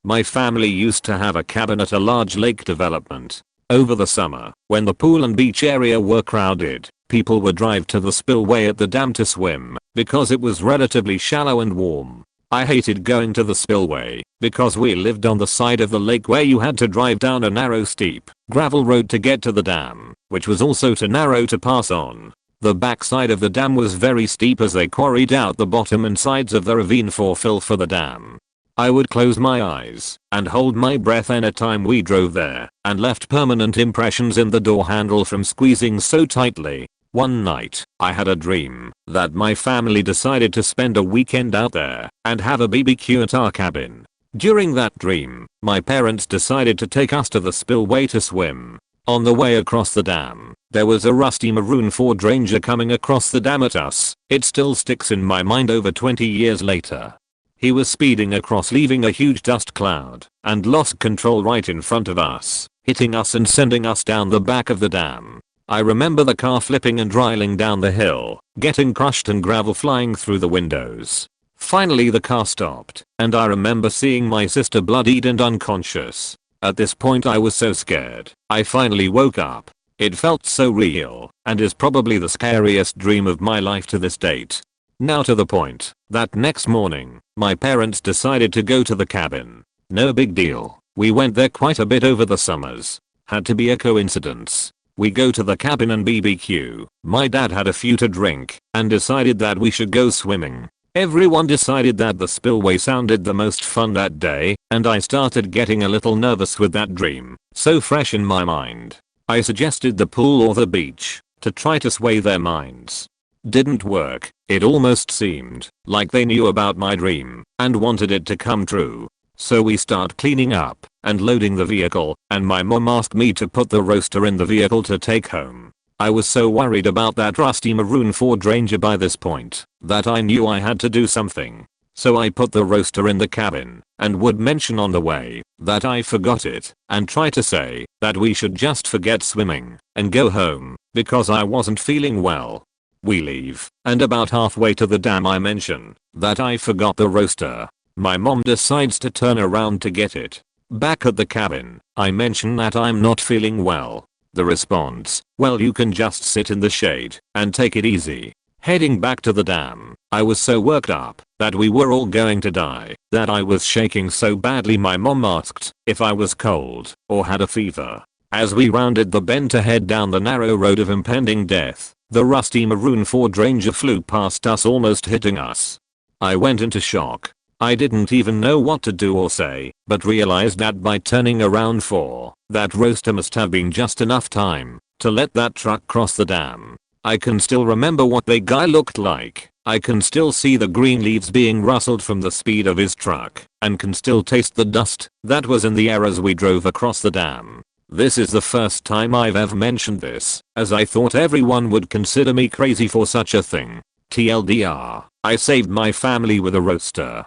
My family used to have a cabin at a large lake development. Over the summer, when the pool and beach area were crowded, people would drive to the spillway at the dam to swim, because it was relatively shallow and warm. I hated going to the spillway, because we lived on the side of the lake where you had to drive down a narrow steep gravel road to get to the dam, which was also too narrow to pass on. The backside of the dam was very steep as they quarried out the bottom and sides of the ravine for fill for the dam. I would close my eyes and hold my breath anytime we drove there, and left permanent impressions in the door handle from squeezing so tightly. One night, I had a dream that my family decided to spend a weekend out there and have a BBQ at our cabin. During that dream, my parents decided to take us to the spillway to swim. On the way across the dam, there was a rusty maroon Ford Ranger coming across the dam at us. It still sticks in my mind over 20 years later. He was speeding across, leaving a huge dust cloud, and lost control right in front of us, hitting us and sending us down the back of the dam. I remember the car flipping and rolling down the hill, getting crushed and gravel flying through the windows. Finally the car stopped, and I remember seeing my sister bloodied and unconscious. At this point I was so scared, I finally woke up. It felt so real, and is probably the scariest dream of my life to this date. Now to the point, that next morning, my parents decided to go to the cabin. No big deal, we went there quite a bit over the summers. Had to be a coincidence. We go to the cabin and BBQ. My dad had a few to drink, and decided that we should go swimming. Everyone decided that the spillway sounded the most fun that day, and I started getting a little nervous with that dream, so fresh in my mind. I suggested the pool or the beach, to try to sway their minds. Didn't work. It almost seemed like they knew about my dream and wanted it to come true. So we start cleaning up and loading the vehicle, and my mom asked me to put the roaster in the vehicle to take home. I was so worried about that rusty maroon Ford Ranger by this point that I knew I had to do something. So I put the roaster in the cabin and would mention on the way that I forgot it and try to say that we should just forget swimming and go home because I wasn't feeling well. We leave, and about halfway to the dam I mention that I forgot the roaster. My mom decides to turn around to get it. Back at the cabin, I mention that I'm not feeling well. The response, well, you can just sit in the shade and take it easy. Heading back to the dam, I was so worked up that we were all going to die that I was shaking so badly my mom asked if I was cold or had a fever. As we rounded the bend to head down the narrow road of impending death, the rusty maroon Ford Ranger flew past us, almost hitting us. I went into shock. I didn't even know what to do or say, but realized that by turning around for that roaster must have been just enough time to let that truck cross the dam. I can still remember what the guy looked like. I can still see the green leaves being rustled from the speed of his truck, and can still taste the dust that was in the air as we drove across the dam. This is the first time I've ever mentioned this, as I thought everyone would consider me crazy for such a thing. TLDR, I saved my family with a roaster.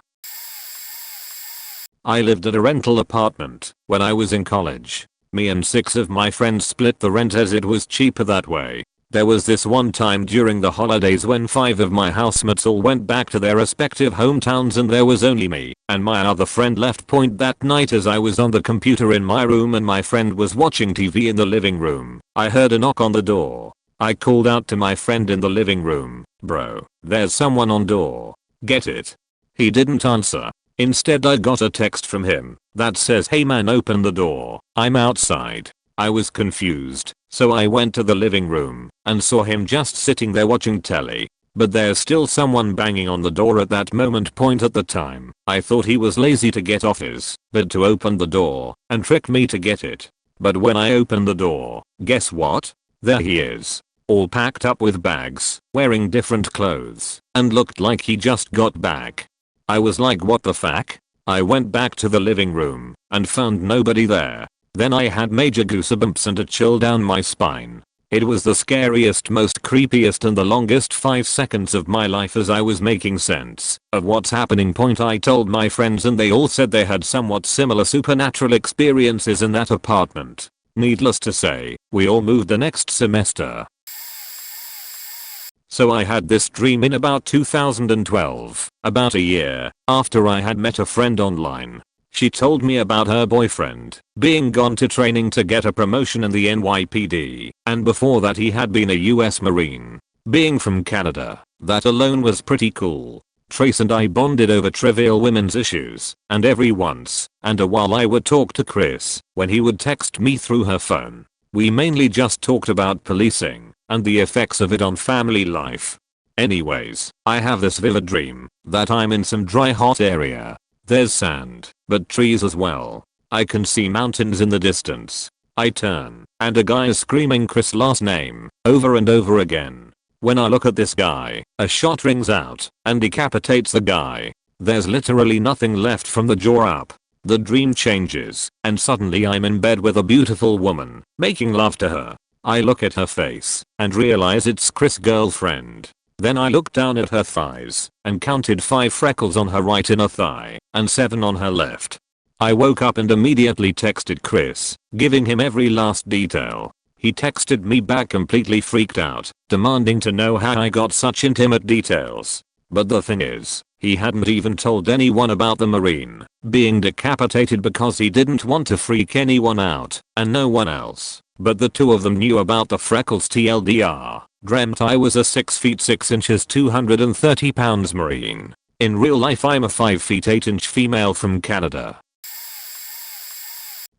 I lived at a rental apartment when I was in college. Me and 6 of my friends split the rent as it was cheaper that way. There was this one time during the holidays when 5 of my housemates all went back to their respective hometowns and there was only me and my other friend left point that night. As I was on the computer in my room and my friend was watching TV in the living room, I heard a knock on the door. I called out to my friend in the living room, "Bro, there's someone on door. Get it?" He didn't answer. Instead I got a text from him that says, "Hey man, open the door, I'm outside." I was confused, so I went to the living room and saw him just sitting there watching telly. But there's still someone banging on the door at that moment. At the time, I thought he was lazy to get off his bed to open the door and trick me to get it. But when I opened the door, guess what? There he is. All packed up with bags, wearing different clothes, and looked like he just got back. I was like, what the fuck? I went back to the living room and found nobody there. Then I had major goosebumps and a chill down my spine. It was the scariest, most creepiest and the longest 5 seconds of my life as I was making sense of what's happening. I told my friends and they all said they had somewhat similar supernatural experiences in that apartment. Needless to say, we all moved the next semester. So I had this dream in about 2012, about a year after I had met a friend online. She told me about her boyfriend being gone to training to get a promotion in the NYPD, and before that he had been a US Marine. Being from Canada, that alone was pretty cool. Trace and I bonded over trivial women's issues, and every once and a while I would talk to Chris when he would text me through her phone. We mainly just talked about policing and the effects of it on family life. Anyways, I have this vivid dream that I'm in some dry hot area. There's sand, but trees as well. I can see mountains in the distance. I turn, and a guy is screaming Chris' last name over and over again. When I look at this guy, a shot rings out and decapitates the guy. There's literally nothing left from the jaw up. The dream changes, and suddenly I'm in bed with a beautiful woman, making love to her. I look at her face and realize it's Chris' girlfriend. Then I looked down at her thighs and counted 5 freckles on her right inner thigh and 7 on her left. I woke up and immediately texted Chris, giving him every last detail. He texted me back completely freaked out, demanding to know how I got such intimate details. But the thing is, he hadn't even told anyone about the Marine being decapitated because he didn't want to freak anyone out, and no one else but the 2 of them knew about the freckles. TLDR, dreamt I was a 6 feet 6 inches 230 pounds Marine. In real life I'm a 5 feet 8 inch female from Canada.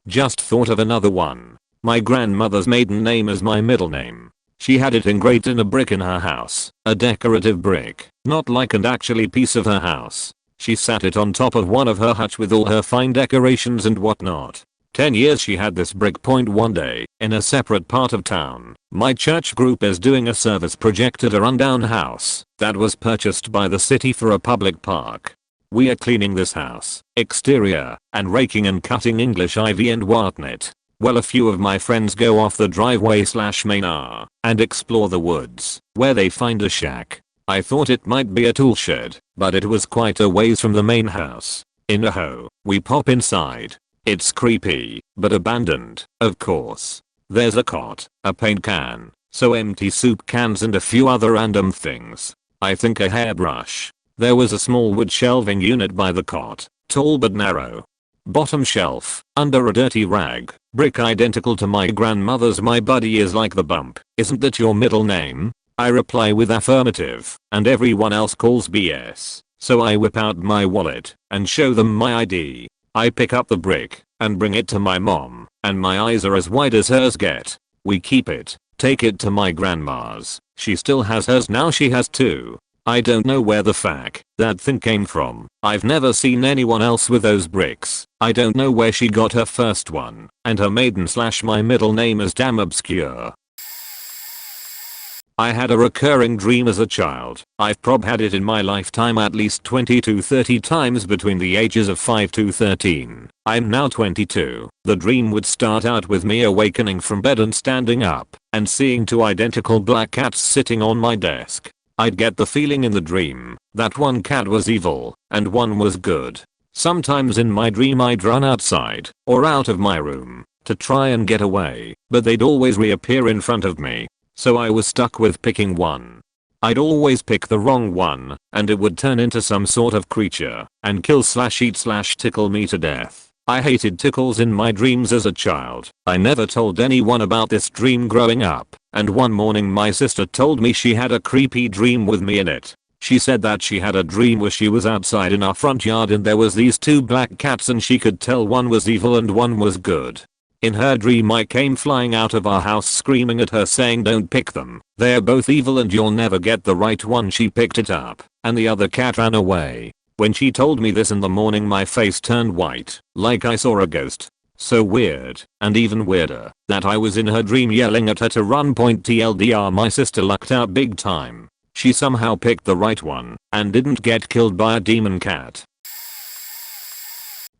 Just thought of another one. My grandmother's maiden name is my middle name. She had it engraved in a brick in her house, a decorative brick, not like an actually piece of her house. She sat it on top of one of her hutch with all her fine decorations and whatnot. 10 years she had this brick. One day, in a separate part of town, my church group is doing a service project at a rundown house that was purchased by the city for a public park. We are cleaning this house, exterior, and raking and cutting English ivy and whatnot. Well, a few of my friends go off the driveway / main and explore the woods, where they find a shack. I thought it might be a tool shed, but it was quite a ways from the main house. In a hoe, we pop inside. It's creepy, but abandoned, of course. There's a cot, a paint can, some empty soup cans and a few other random things. I think a hairbrush. There was a small wood shelving unit by the cot, tall but narrow. Bottom shelf, under a dirty rag, brick identical to my grandmother's. My buddy is like the bump. Isn't that your middle name? I reply with affirmative, and everyone else calls BS. So I whip out my wallet and show them my ID. I pick up the brick and bring it to my mom, and my eyes are as wide as hers get. We keep it, take it to my grandma's. She still has hers now, she has two. I don't know where the that thing came from. I've never seen anyone else with those bricks. I don't know where she got her first one, and her maiden/my middle name is damn obscure. I had a recurring dream as a child. I've had it in my lifetime at least 20 to 30 times between the ages of 5 to 13. I'm now 22. The dream would start out with me awakening from bed and standing up and seeing two identical black cats sitting on my desk. I'd get the feeling in the dream that one cat was evil and one was good. Sometimes in my dream I'd run outside or out of my room to try and get away, but they'd always reappear in front of me. So I was stuck with picking one. I'd always pick the wrong one, and it would turn into some sort of creature and kill/eat/tickle me to death. I hated tickles in my dreams as a child. I never told anyone about this dream growing up, and one morning my sister told me she had a creepy dream with me in it. She said that she had a dream where she was outside in our front yard and there was these two black cats and she could tell one was evil and one was good. In her dream I came flying out of our house screaming at her saying don't pick them, they're both evil and you'll never get the right one. She picked it up, and the other cat ran away. When she told me this in the morning my face turned white, like I saw a ghost. So weird, and even weirder, that I was in her dream yelling at her to run. TLDR, my sister lucked out big time. She somehow picked the right one, and didn't get killed by a demon cat.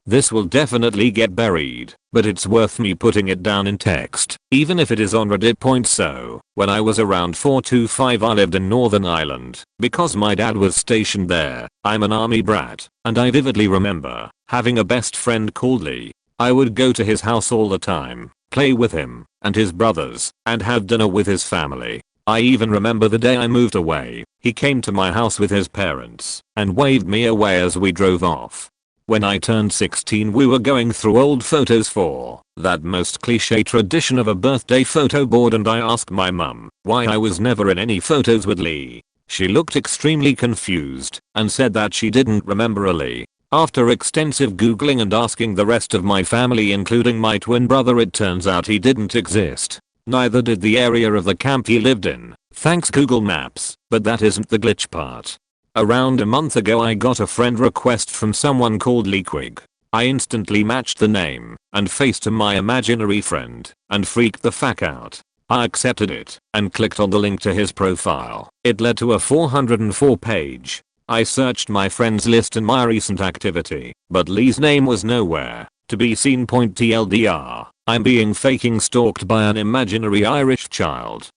This will definitely get buried, but it's worth me putting it down in text, even if it is on Reddit. So, when I was around 4 to 5 I lived in Northern Ireland, because my dad was stationed there. I'm an army brat, and I vividly remember having a best friend called Lee. I would go to his house all the time, play with him and his brothers, and have dinner with his family. I even remember the day I moved away, he came to my house with his parents, and waved me away as we drove off. When I turned 16 we were going through old photos for that most cliche tradition of a birthday photo board, and I asked my mum why I was never in any photos with Lee. She looked extremely confused and said that she didn't remember a Lee. After extensive googling and asking the rest of my family including my twin brother, it turns out he didn't exist. Neither did the area of the camp he lived in. Thanks Google Maps, but that isn't the glitch part. Around a month ago I got a friend request from someone called Lee Quig. I instantly matched the name and face to my imaginary friend and freaked the fuck out. I accepted it and clicked on the link to his profile. It led to a 404 page. I searched my friends list and my recent activity, but Lee's name was nowhere to be seen. TLDR, I'm being faking stalked by an imaginary Irish child.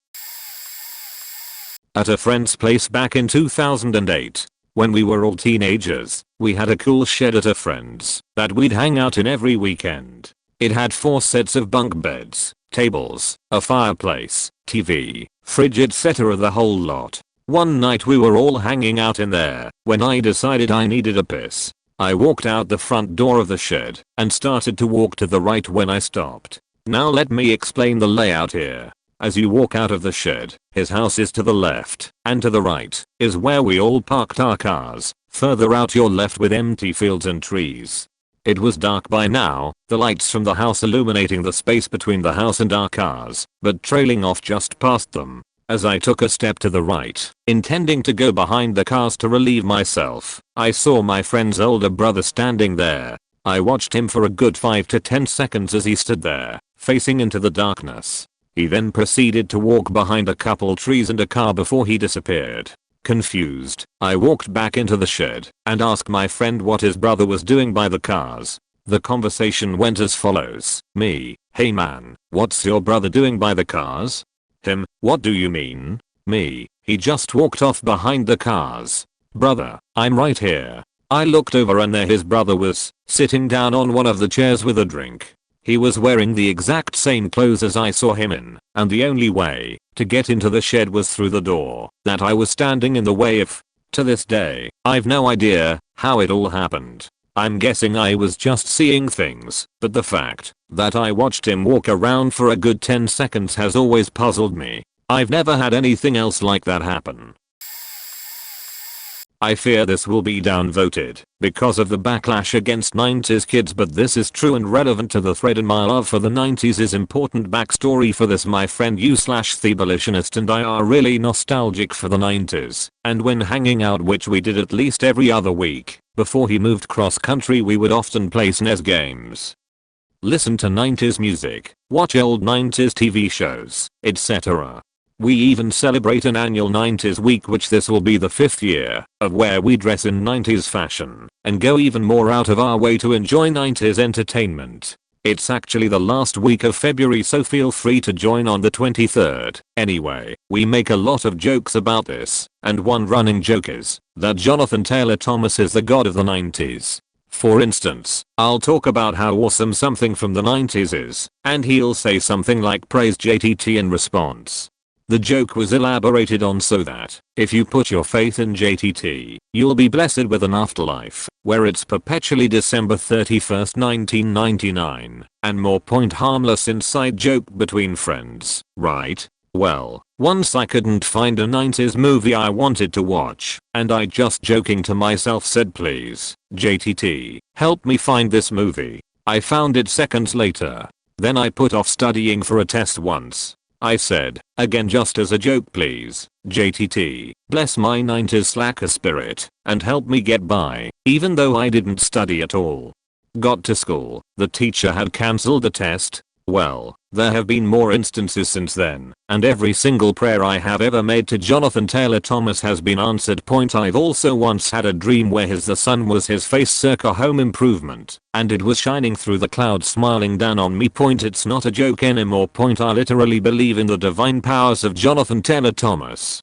At a friend's place back in 2008, when we were all teenagers, we had a cool shed at a friend's that we'd hang out in every weekend. It had 4 sets of bunk beds, tables, a fireplace, TV, fridge, etc., the whole lot. One night we were all hanging out in there when I decided I needed a piss. I walked out the front door of the shed and started to walk to the right when I stopped. Now let me explain the layout here. As you walk out of the shed, his house is to the left, and to the right is where we all parked our cars. Further out you're left with empty fields and trees. It was dark by now, the lights from the house illuminating the space between the house and our cars, but trailing off just past them. As I took a step to the right, intending to go behind the cars to relieve myself, I saw my friend's older brother standing there. I watched him for a good 5 to 10 seconds as he stood there, facing into the darkness. He then proceeded to walk behind a couple trees and a car before he disappeared. Confused, I walked back into the shed and asked my friend what his brother was doing by the cars. The conversation went as follows. Me, hey man, what's your brother doing by the cars? Him, what do you mean? Me, he just walked off behind the cars. Brother, I'm right here. I looked over and there his brother was, sitting down on one of the chairs with a drink. He was wearing the exact same clothes as I saw him in, and the only way to get into the shed was through the door that I was standing in the way of. To this day, I've no idea how it all happened. I'm guessing I was just seeing things, but the fact that I watched him walk around for a good 10 seconds has always puzzled me. I've never had anything else like that happen. I fear this will be downvoted because of the backlash against 90s kids, but this is true and relevant to the thread, and my love for the 90s is important. Backstory for this: my friend the abolitionist and I are really nostalgic for the 90s, and when hanging out, which we did at least every other week, before he moved cross country, we would often play SNES games, listen to 90s music, watch old 90s TV shows, etc. We even celebrate an annual 90s week, which this will be the 5th year of, where we dress in 90s fashion and go even more out of our way to enjoy 90s entertainment. It's actually the last week of February, so feel free to join on the 23rd. Anyway, we make a lot of jokes about this, and one running joke is that Jonathan Taylor Thomas is the god of the 90s. For instance, I'll talk about how awesome something from the 90s is, and he'll say something like praise JTT in response. The joke was elaborated on so that, if you put your faith in JTT, you'll be blessed with an afterlife, where it's perpetually December 31st 1999, and more. Point: harmless inside joke between friends, right? Well, once I couldn't find a 90s movie I wanted to watch, and I just joking to myself said, please, JTT, help me find this movie. I found it seconds later. Then I put off studying for a test once. I said, again just as a joke, please, JTT, bless my 90s slacker spirit, and help me get by, even though I didn't study at all. Got to school, the teacher had cancelled the test. Well, there have been more instances since then, and every single prayer I have ever made to Jonathan Taylor Thomas has been answered. Point: I've also once had a dream where the sun was his face circa Home Improvement, and it was shining through the clouds smiling down on me. Point: it's not a joke anymore. Point: I literally believe in the divine powers of Jonathan Taylor Thomas.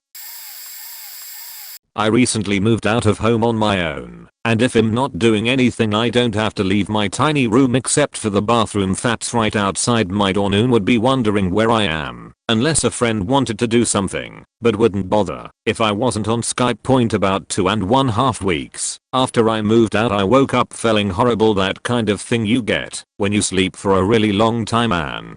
I recently moved out of home on my own, and if I'm not doing anything I don't have to leave my tiny room except for the bathroom that's right outside my door. No one would be wondering where I am, unless a friend wanted to do something, but wouldn't bother if I wasn't on Skype. Point: about 2.5 weeks after I moved out I woke up feeling horrible, that kind of thing you get when you sleep for a really long time, man.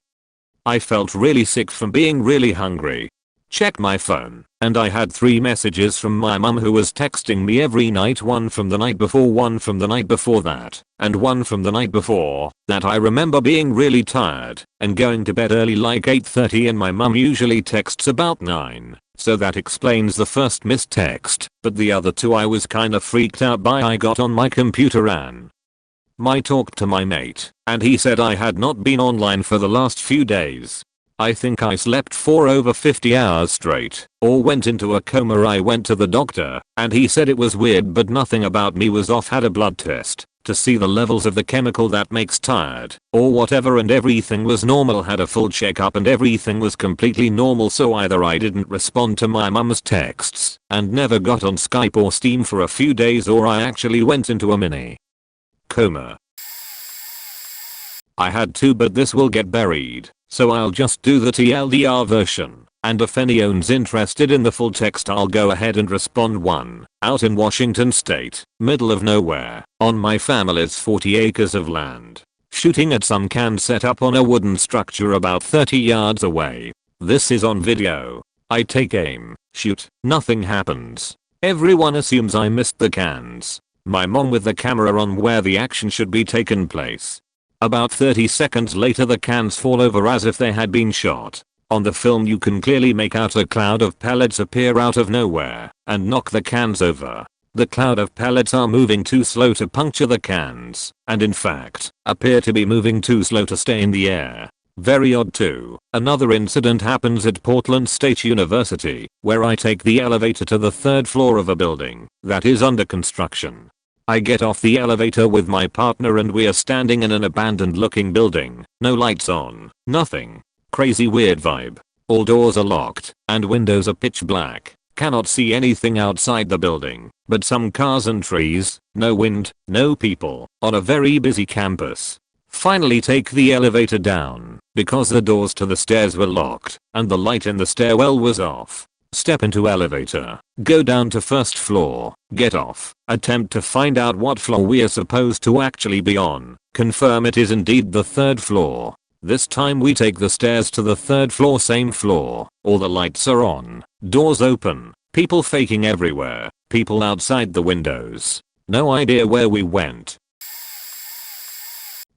I felt really sick from being really hungry. Checked my phone, and I had 3 messages from my mum, who was texting me every night, one from the night before, one from the night before that, and one from the night before that. I remember being really tired and going to bed early, like 8:30, and my mum usually texts about 9, so that explains the first missed text, but the other 2 I was kinda freaked out by. I got on my computer and talked to my mate, and he said I had not been online for the last few days. I think I slept for over 50 hours straight, or went into a coma. I went to the doctor, and he said it was weird but nothing about me was off. Had a blood test to see the levels of the chemical that makes tired, or whatever, and everything was normal. Had a full checkup and everything was completely normal, so either I didn't respond to my mum's texts and never got on Skype or Steam for a few days, or I actually went into a mini coma. I had 2, but this will get buried, so I'll just do the TLDR version, and if anyone's interested in the full text I'll go ahead and respond. 1. Out in Washington state, middle of nowhere, on my family's 40 acres of land, shooting at some cans set up on a wooden structure about 30 yards away. This is on video. I take aim, shoot, nothing happens. Everyone assumes I missed the cans. My mom with the camera on where the action should be taken place. About 30 seconds later the cans fall over as if they had been shot. On the film you can clearly make out a cloud of pellets appear out of nowhere and knock the cans over. The cloud of pellets are moving too slow to puncture the cans, and in fact, appear to be moving too slow to stay in the air. Very odd too. Another incident happens at Portland State University, where I take the elevator to the 3rd floor of a building that is under construction. I get off the elevator with my partner and we are standing in an abandoned looking building. No lights on, nothing. Crazy weird vibe. All doors are locked and windows are pitch black. Cannot see anything outside the building but some cars and trees. No wind, no people, on a very busy campus. Finally take the elevator down because the doors to the stairs were locked and the light in the stairwell was off. Step into elevator, go down to 1st floor, get off, attempt to find out what floor we are supposed to actually be on, confirm it is indeed the 3rd floor. This time we take the stairs to the 3rd floor, same floor. All the lights are on, doors open, people faking everywhere, people outside the windows. No idea where we went.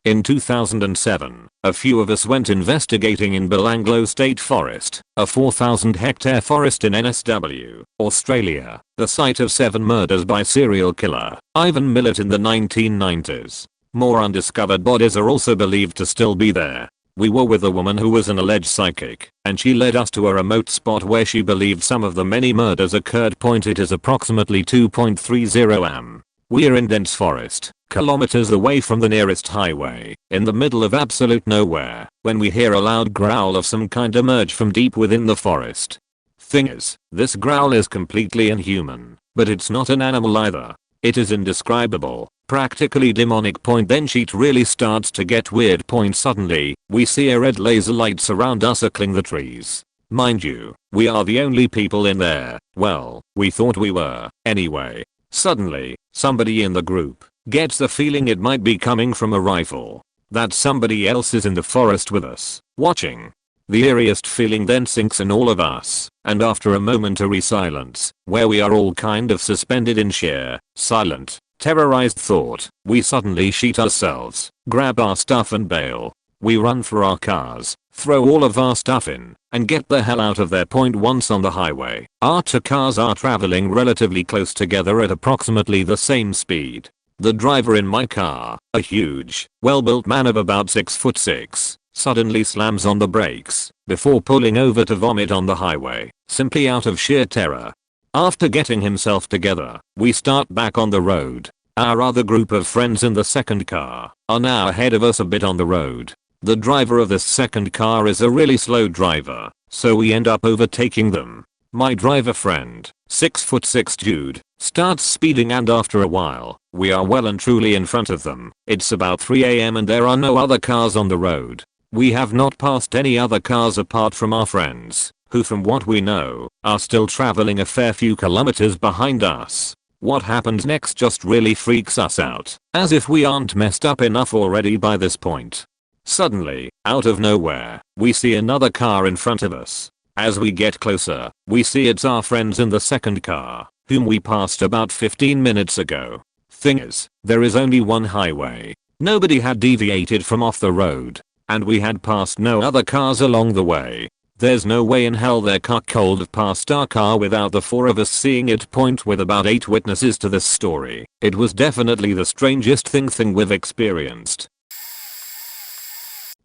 In 2007, a few of us went investigating in Belanglo State Forest, a 4,000-hectare forest in NSW, Australia, the site of 7 murders by serial killer Ivan Millett in the 1990s. More undiscovered bodies are also believed to still be there. We were with a woman who was an alleged psychic, and she led us to a remote spot where she believed some of the many murders occurred. It is approximately 2.30 am. We're in dense forest, kilometers away from the nearest highway, in the middle of absolute nowhere, when we hear a loud growl of some kind emerge from deep within the forest. Thing is, this growl is completely inhuman, but it's not an animal either. It is indescribable, practically demonic. Then shit really starts to get weird. Suddenly, we see a red laser light surround us circling the trees. Mind you, we are the only people in there. Well, we thought we were, anyway. Suddenly, somebody in the group gets the feeling it might be coming from a rifle. That somebody else is in the forest with us, watching. The eeriest feeling then sinks in all of us, and after a momentary silence, where we are all kind of suspended in sheer, silent, terrorized thought, we suddenly sheet ourselves, grab our stuff and bail. We run for our cars, throw all of our stuff in, and get the hell out of there. Once on the highway, our 2 cars are traveling relatively close together at approximately the same speed. The driver in my car, a huge, well-built man of about 6'6", suddenly slams on the brakes before pulling over to vomit on the highway, simply out of sheer terror. After getting himself together, we start back on the road. Our other group of friends in the second car are now ahead of us a bit on the road. The driver of this second car is a really slow driver, so we end up overtaking them. My driver friend, 6'6" dude, starts speeding, and after a while, we are well and truly in front of them. It's about 3 am and there are no other cars on the road. We have not passed any other cars apart from our friends, who from what we know, are still traveling a fair few kilometers behind us. What happens next just really freaks us out, as if we aren't messed up enough already by this point. Suddenly, out of nowhere, we see another car in front of us. As we get closer, we see it's our friends in the second car, whom we passed about 15 minutes ago. Thing is, there is only one highway. Nobody had deviated from off the road, and we had passed no other cars along the way. There's no way in hell their car could have passed our car without the 4 of us seeing it. With about 8 witnesses to this story, it was definitely the strangest thing we've experienced.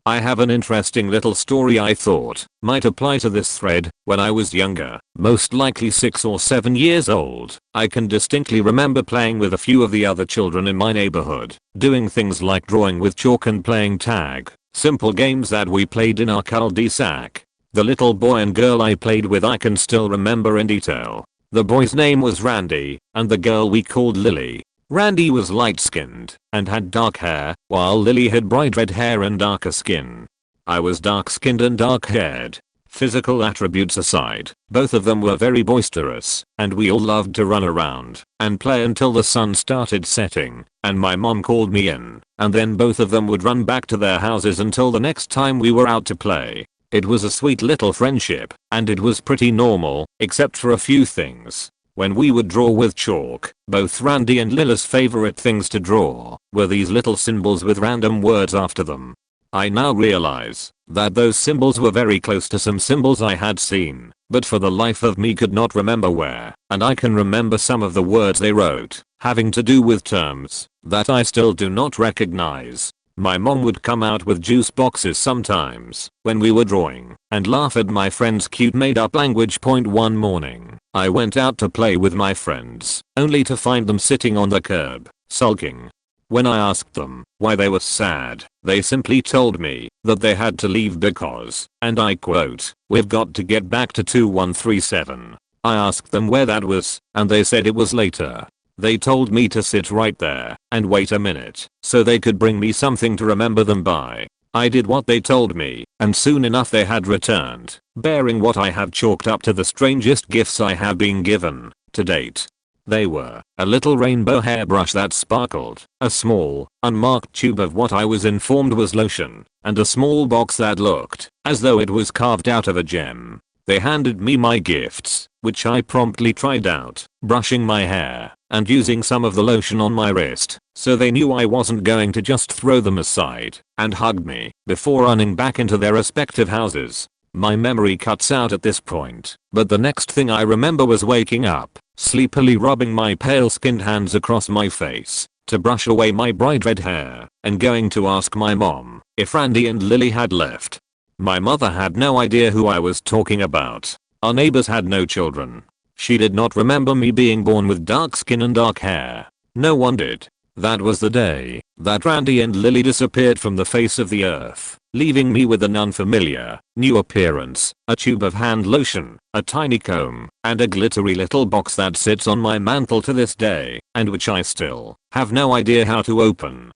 I have an interesting little story I thought might apply to this thread. When I was younger, most likely 6 or 7 years old, I can distinctly remember playing with a few of the other children in my neighborhood, doing things like drawing with chalk and playing tag, simple games that we played in our cul-de-sac. The little boy and girl I played with I can still remember in detail. The boy's name was Randy, and the girl we called Lily. Randy was light-skinned and had dark hair, while Lily had bright red hair and darker skin. I was dark-skinned and dark-haired. Physical attributes aside, both of them were very boisterous, and we all loved to run around and play until the sun started setting, and my mom called me in, and then both of them would run back to their houses until the next time we were out to play. It was a sweet little friendship, and it was pretty normal, except for a few things. When we would draw with chalk, both Randy and Lily's favorite things to draw were these little symbols with random words after them. I now realize that those symbols were very close to some symbols I had seen, but for the life of me could not remember where, and I can remember some of the words they wrote, having to do with terms that I still do not recognize. My mom would come out with juice boxes sometimes when we were drawing and laugh at my friend's cute made-up language. One morning, I went out to play with my friends, only to find them sitting on the curb, sulking. When I asked them why they were sad, they simply told me that they had to leave because, and I quote, "We've got to get back to 2137. I asked them where that was, and they said it was later. They told me to sit right there and wait a minute so they could bring me something to remember them by. I did what they told me, and soon enough they had returned, bearing what I have chalked up to the strangest gifts I have been given to date. They were a little rainbow hairbrush that sparkled, a small, unmarked tube of what I was informed was lotion, and a small box that looked as though it was carved out of a gem. They handed me my gifts, which I promptly tried out, brushing my hair and using some of the lotion on my wrist, so they knew I wasn't going to just throw them aside, and hugged me before running back into their respective houses. My memory cuts out at this point, but the next thing I remember was waking up, sleepily rubbing my pale-skinned hands across my face to brush away my bright red hair, and going to ask my mom if Randy and Lily had left. My mother had no idea who I was talking about. Our neighbors had no children. She did not remember me being born with dark skin and dark hair. No one did. That was the day that Randy and Lily disappeared from the face of the earth, leaving me with an unfamiliar, new appearance, a tube of hand lotion, a tiny comb, and a glittery little box that sits on my mantle to this day, and which I still have no idea how to open.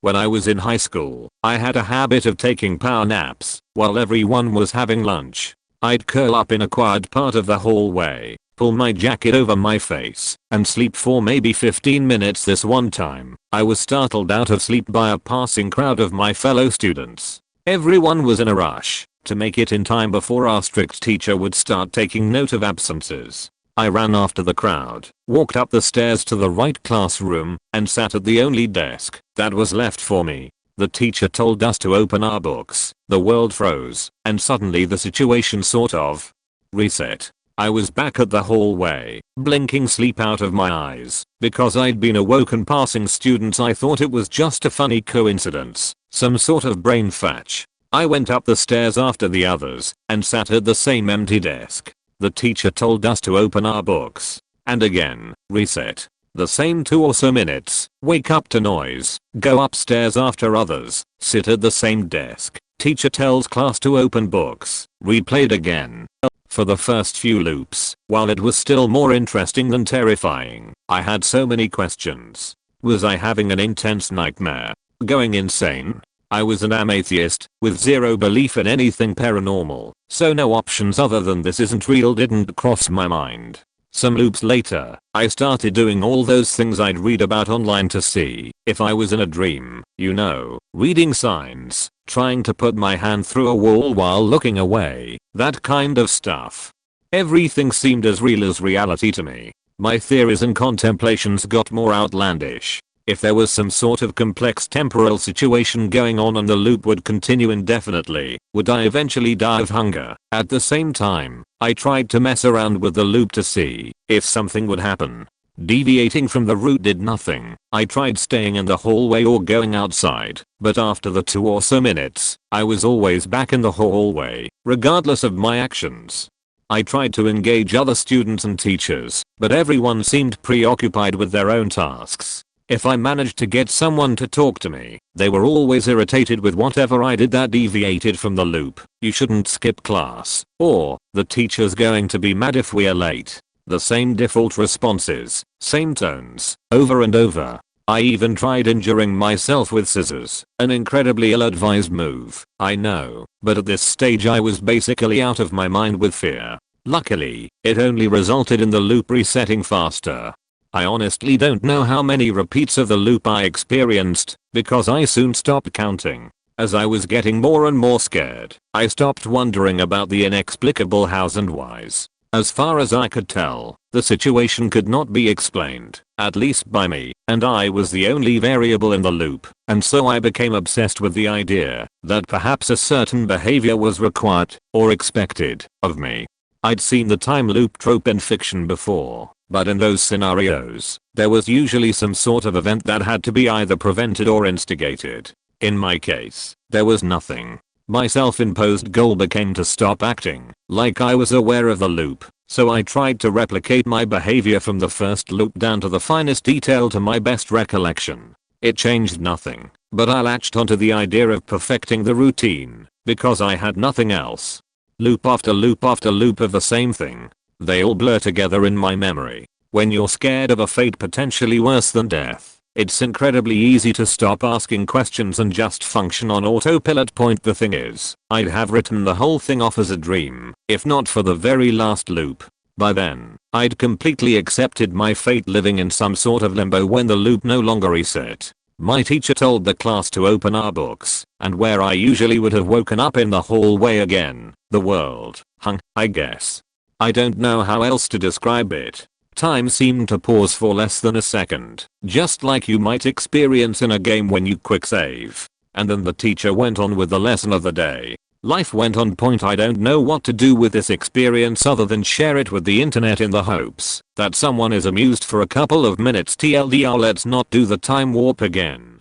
When I was in high school, I had a habit of taking power naps while everyone was having lunch. I'd curl up in a quiet part of the hallway, pull my jacket over my face, and sleep for maybe 15 minutes. This one time, I was startled out of sleep by a passing crowd of my fellow students. Everyone was in a rush to make it in time before our strict teacher would start taking note of absences. I ran after the crowd, walked up the stairs to the right classroom, and sat at the only desk that was left for me. The teacher told us to open our books. The world froze, and suddenly the situation sort of reset. I was back at the hallway, blinking sleep out of my eyes. Because I'd been awoken passing students, I thought it was just a funny coincidence, some sort of brain fetch. I went up the stairs after the others, and sat at the same empty desk. The teacher told us to open our books. And again, reset. The same 2 or so minutes, wake up to noise, go upstairs after others, sit at the same desk, teacher tells class to open books, replayed again. For the first few loops, while it was still more interesting than terrifying, I had so many questions. Was I having an intense nightmare? Going insane? I was an atheist, with zero belief in anything paranormal, so no options other than this isn't real didn't cross my mind. Some loops later, I started doing all those things I'd read about online to see if I was in a dream, you know, reading signs, trying to put my hand through a wall while looking away, that kind of stuff. Everything seemed as real as reality to me. My theories and contemplations got more outlandish. If there was some sort of complex temporal situation going on and the loop would continue indefinitely, would I eventually die of hunger? At the same time, I tried to mess around with the loop to see if something would happen. Deviating from the route did nothing. I tried staying in the hallway or going outside, but after the 2 or so minutes, I was always back in the hallway, regardless of my actions. I tried to engage other students and teachers, but everyone seemed preoccupied with their own tasks. If I managed to get someone to talk to me, they were always irritated with whatever I did that deviated from the loop. You shouldn't skip class, or the teacher's going to be mad if we're late. The same default responses, same tones, over and over. I even tried injuring myself with scissors, an incredibly ill-advised move, I know, but at this stage I was basically out of my mind with fear. Luckily, it only resulted in the loop resetting faster. I honestly don't know how many repeats of the loop I experienced, because I soon stopped counting. As I was getting more and more scared, I stopped wondering about the inexplicable hows and whys. As far as I could tell, the situation could not be explained, at least by me, and I was the only variable in the loop, and so I became obsessed with the idea that perhaps a certain behavior was required, or expected, of me. I'd seen the time loop trope in fiction before. But in those scenarios, there was usually some sort of event that had to be either prevented or instigated. In my case, there was nothing. My self-imposed goal became to stop acting like I was aware of the loop, so I tried to replicate my behavior from the first loop down to the finest detail to my best recollection. It changed nothing, but I latched onto the idea of perfecting the routine, because I had nothing else. Loop after loop after loop of the same thing. They all blur together in my memory. When you're scared of a fate potentially worse than death, it's incredibly easy to stop asking questions and just function on autopilot. The thing is, I'd have written the whole thing off as a dream, if not for the very last loop. By then, I'd completely accepted my fate, living in some sort of limbo when the loop no longer reset. My teacher told the class to open our books, and where I usually would have woken up in the hallway again, the world hung, I guess. I don't know how else to describe it. Time seemed to pause for less than a second, just like you might experience in a game when you quick save. And then the teacher went on with the lesson of the day. Life went on point. I don't know what to do with this experience other than share it with the internet in the hopes that someone is amused for a couple of minutes. TLDR, let's not do the time warp again.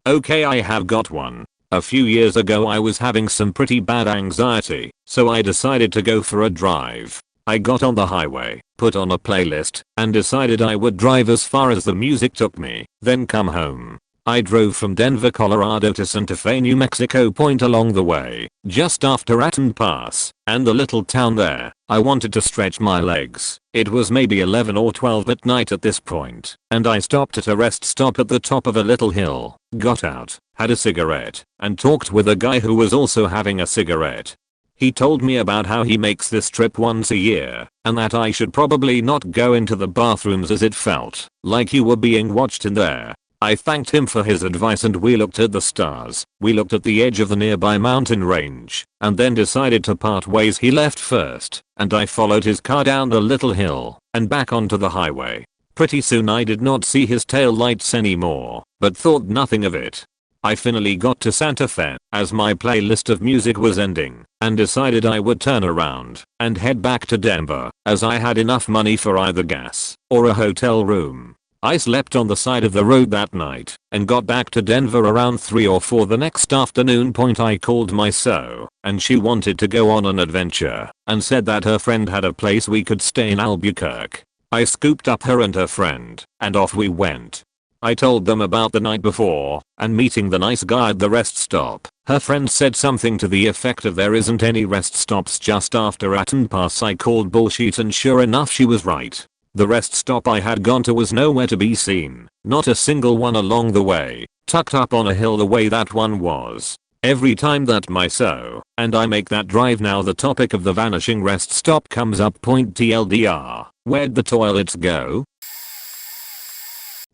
Okay, I have got one. A few years ago I was having some pretty bad anxiety, so I decided to go for a drive. I got on the highway, put on a playlist, and decided I would drive as far as the music took me, then come home. I drove from Denver, Colorado to Santa Fe, New Mexico. Point along the way, just after Atten Pass, and the little town there, I wanted to stretch my legs. It was maybe 11 or 12 at night at this point, and I stopped at a rest stop at the top of a little hill, got out, had a cigarette, and talked with a guy who was also having a cigarette. He told me about how he makes this trip once a year, and that I should probably not go into the bathrooms as it felt like you were being watched in there. I thanked him for his advice and we looked at the stars. We looked at the edge of the nearby mountain range, and then decided to part ways. He left first, and I followed his car down the little hill, and back onto the highway. Pretty soon I did not see his tail lights anymore, but thought nothing of it. I finally got to Santa Fe, as my playlist of music was ending, and decided I would turn around, and head back to Denver, as I had enough money for either gas, or a hotel room. I slept on the side of the road that night, and got back to Denver around 3 or 4 the next afternoon. I called my so, and she wanted to go on an adventure, and said that her friend had a place we could stay in Albuquerque. I scooped up her and her friend, and off we went. I told them about the night before, and meeting the nice guy at the rest stop. Her friend said something to the effect of there isn't any rest stops just after Atten Pass. I called bullshit, and sure enough she was right. The rest stop I had gone to was nowhere to be seen, not a single one along the way, tucked up on a hill the way that one was. Every time that my so and I make that drive now, the topic of the vanishing rest stop comes up. TLDR, where'd the toilets go?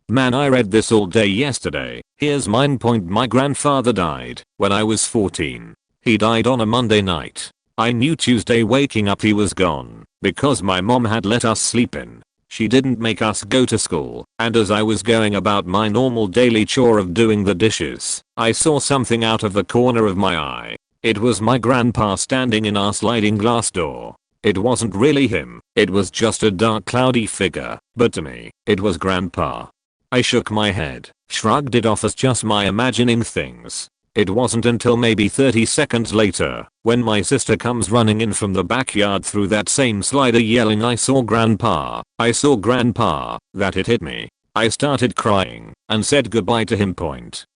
Man, I read this all day yesterday. Here's mine. My grandfather died when I was 14. He died on a Monday night. I knew Tuesday waking up he was gone, because my mom had let us sleep in. She didn't make us go to school, and as I was going about my normal daily chore of doing the dishes, I saw something out of the corner of my eye. It was my grandpa standing in our sliding glass door. It wasn't really him, it was just a dark cloudy figure, but to me, it was grandpa. I shook my head, shrugged it off as just my imagining things. It wasn't until maybe 30 seconds later, when my sister comes running in from the backyard through that same slider yelling, "I saw grandpa, I saw grandpa," that it hit me. I started crying, and said goodbye to him.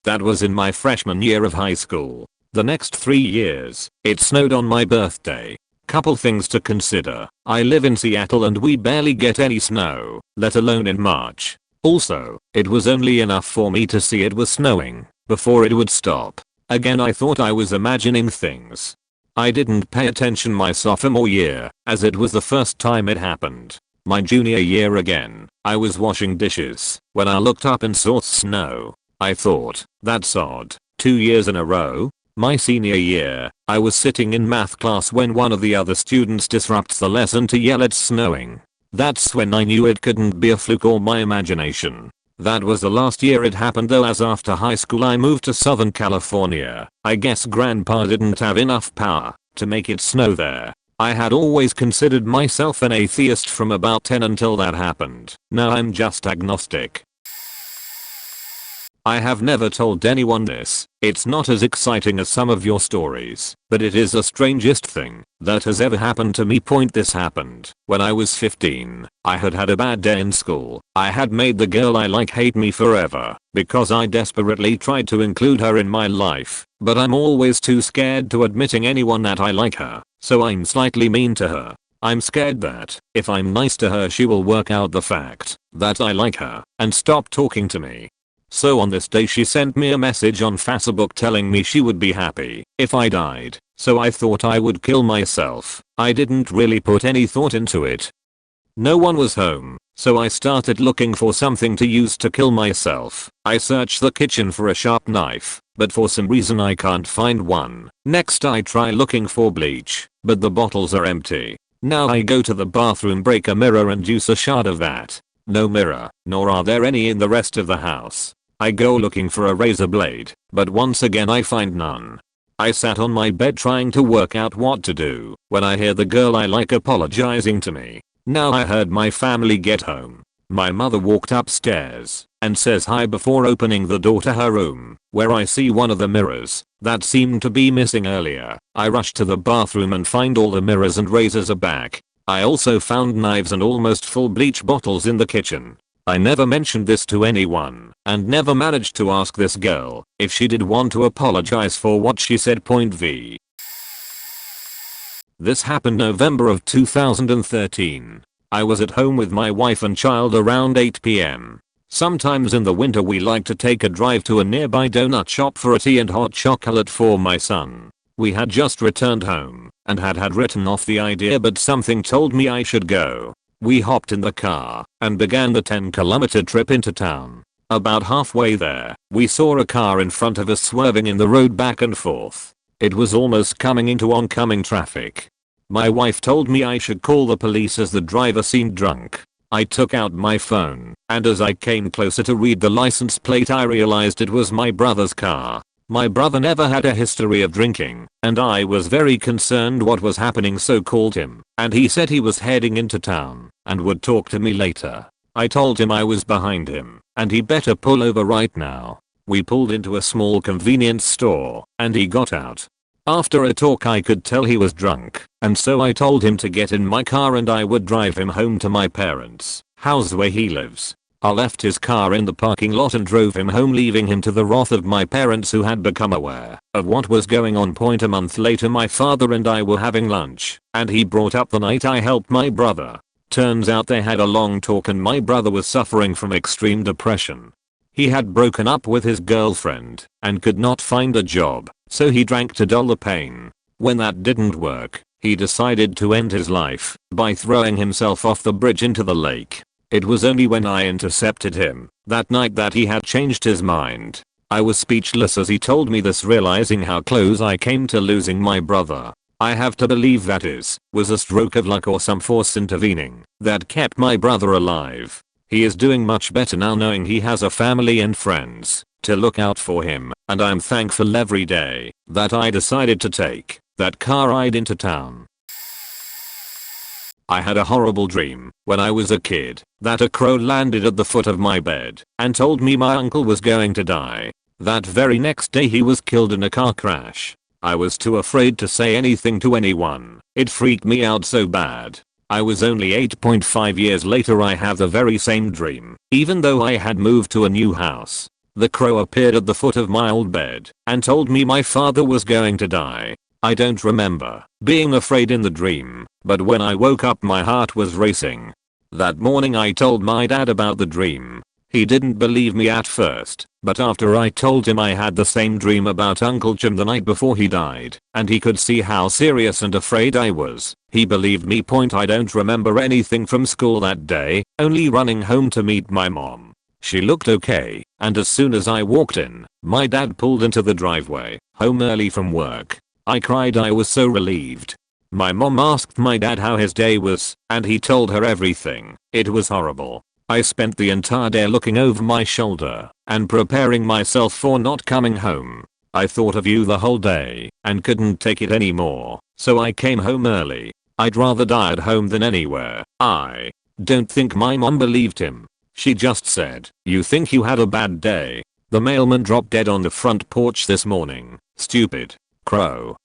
That was in my freshman year of high school. The next 3 years, it snowed on my birthday. Couple things to consider. I live in Seattle and we barely get any snow, let alone in March. Also, it was only enough for me to see it was snowing, before it would stop. Again, I thought I was imagining things. I didn't pay attention my sophomore year, as it was the first time it happened. My junior year again, I was washing dishes, when I looked up and saw snow. I thought, that's odd, 2 years in a row? My senior year, I was sitting in math class when one of the other students disrupts the lesson to yell it's snowing. That's when I knew it couldn't be a fluke or my imagination. That was the last year it happened though, as after high school I moved to Southern California. I guess grandpa didn't have enough power to make it snow there. I had always considered myself an atheist from about 10 until that happened. Now I'm just agnostic. I have never told anyone this. It's not as exciting as some of your stories, but it is the strangest thing that has ever happened to me. This happened when I was 15. I had had a bad day in school. I had made the girl I like hate me forever because I desperately tried to include her in my life, but I'm always too scared to admitting anyone that I like her, so I'm slightly mean to her. I'm scared that if I'm nice to her she will work out the fact that I like her and stop talking to me. So on this day she sent me a message on Facebook telling me she would be happy if I died, so I thought I would kill myself. I didn't really put any thought into it. No one was home, so I started looking for something to use to kill myself. I searched the kitchen for a sharp knife, but for some reason I can't find one. Next I try looking for bleach, but the bottles are empty. Now I go to the bathroom, break a mirror and use a shard of that. No mirror, nor are there any in the rest of the house. I go looking for a razor blade, but once again I find none. I sat on my bed trying to work out what to do when I hear the girl I like apologizing to me. Now I heard my family get home. My mother walked upstairs and says hi before opening the door to her room, where I see one of the mirrors that seemed to be missing earlier. I rush to the bathroom and find all the mirrors and razors are back. I also found knives and almost full bleach bottles in the kitchen. I never mentioned this to anyone and never managed to ask this girl if she did want to apologize for what she said. V. This happened November of 2013. I was at home with my wife and child around 8 p.m. Sometimes in the winter we like to take a drive to a nearby donut shop for a tea and hot chocolate for my son. We had just returned home and had written off the idea, but something told me I should go. We hopped in the car and began the 10-kilometer trip into town. About halfway there, we saw a car in front of us swerving in the road back and forth. It was almost coming into oncoming traffic. My wife told me I should call the police as the driver seemed drunk. I took out my phone, and as I came closer to read the license plate I realized it was my brother's car. My brother never had a history of drinking, and I was very concerned what was happening, so called him, and he said he was heading into town and would talk to me later. I told him I was behind him and he better pull over right now. We pulled into a small convenience store and he got out. After a talk I could tell he was drunk, and so I told him to get in my car and I would drive him home to my parents' house where he lives. I left his car in the parking lot and drove him home, leaving him to the wrath of my parents, who had become aware of what was going on. A month later my father and I were having lunch and he brought up the night I helped my brother. Turns out they had a long talk and my brother was suffering from extreme depression. He had broken up with his girlfriend and could not find a job, so he drank to dull the pain. When that didn't work, he decided to end his life by throwing himself off the bridge into the lake. It was only when I intercepted him that night that he had changed his mind. I was speechless as he told me this, realizing how close I came to losing my brother. I have to believe that was a stroke of luck or some force intervening that kept my brother alive. He is doing much better now, knowing he has a family and friends to look out for him, and I'm thankful every day that I decided to take that car ride into town. I had a horrible dream when I was a kid that a crow landed at the foot of my bed and told me my uncle was going to die. That very next day he was killed in a car crash. I was too afraid to say anything to anyone. It freaked me out so bad. I was only 8.5 years later I have the very same dream, even though I had moved to a new house. The crow appeared at the foot of my old bed and told me my father was going to die. I don't remember being afraid in the dream, but when I woke up my heart was racing. That morning I told my dad about the dream. He didn't believe me at first, but after I told him I had the same dream about Uncle Jim the night before he died, and he could see how serious and afraid I was, he believed me. I don't remember anything from school that day, only running home to meet my mom. She looked okay, and as soon as I walked in, my dad pulled into the driveway, home early from work. I cried, I was so relieved. My mom asked my dad how his day was, and he told her everything. It was horrible. I spent the entire day looking over my shoulder and preparing myself for not coming home. I thought of you the whole day and couldn't take it anymore, so I came home early. I'd rather die at home than anywhere. I don't think my mom believed him. She just said, "You think you had a bad day? The mailman dropped dead on the front porch this morning. Stupid crow."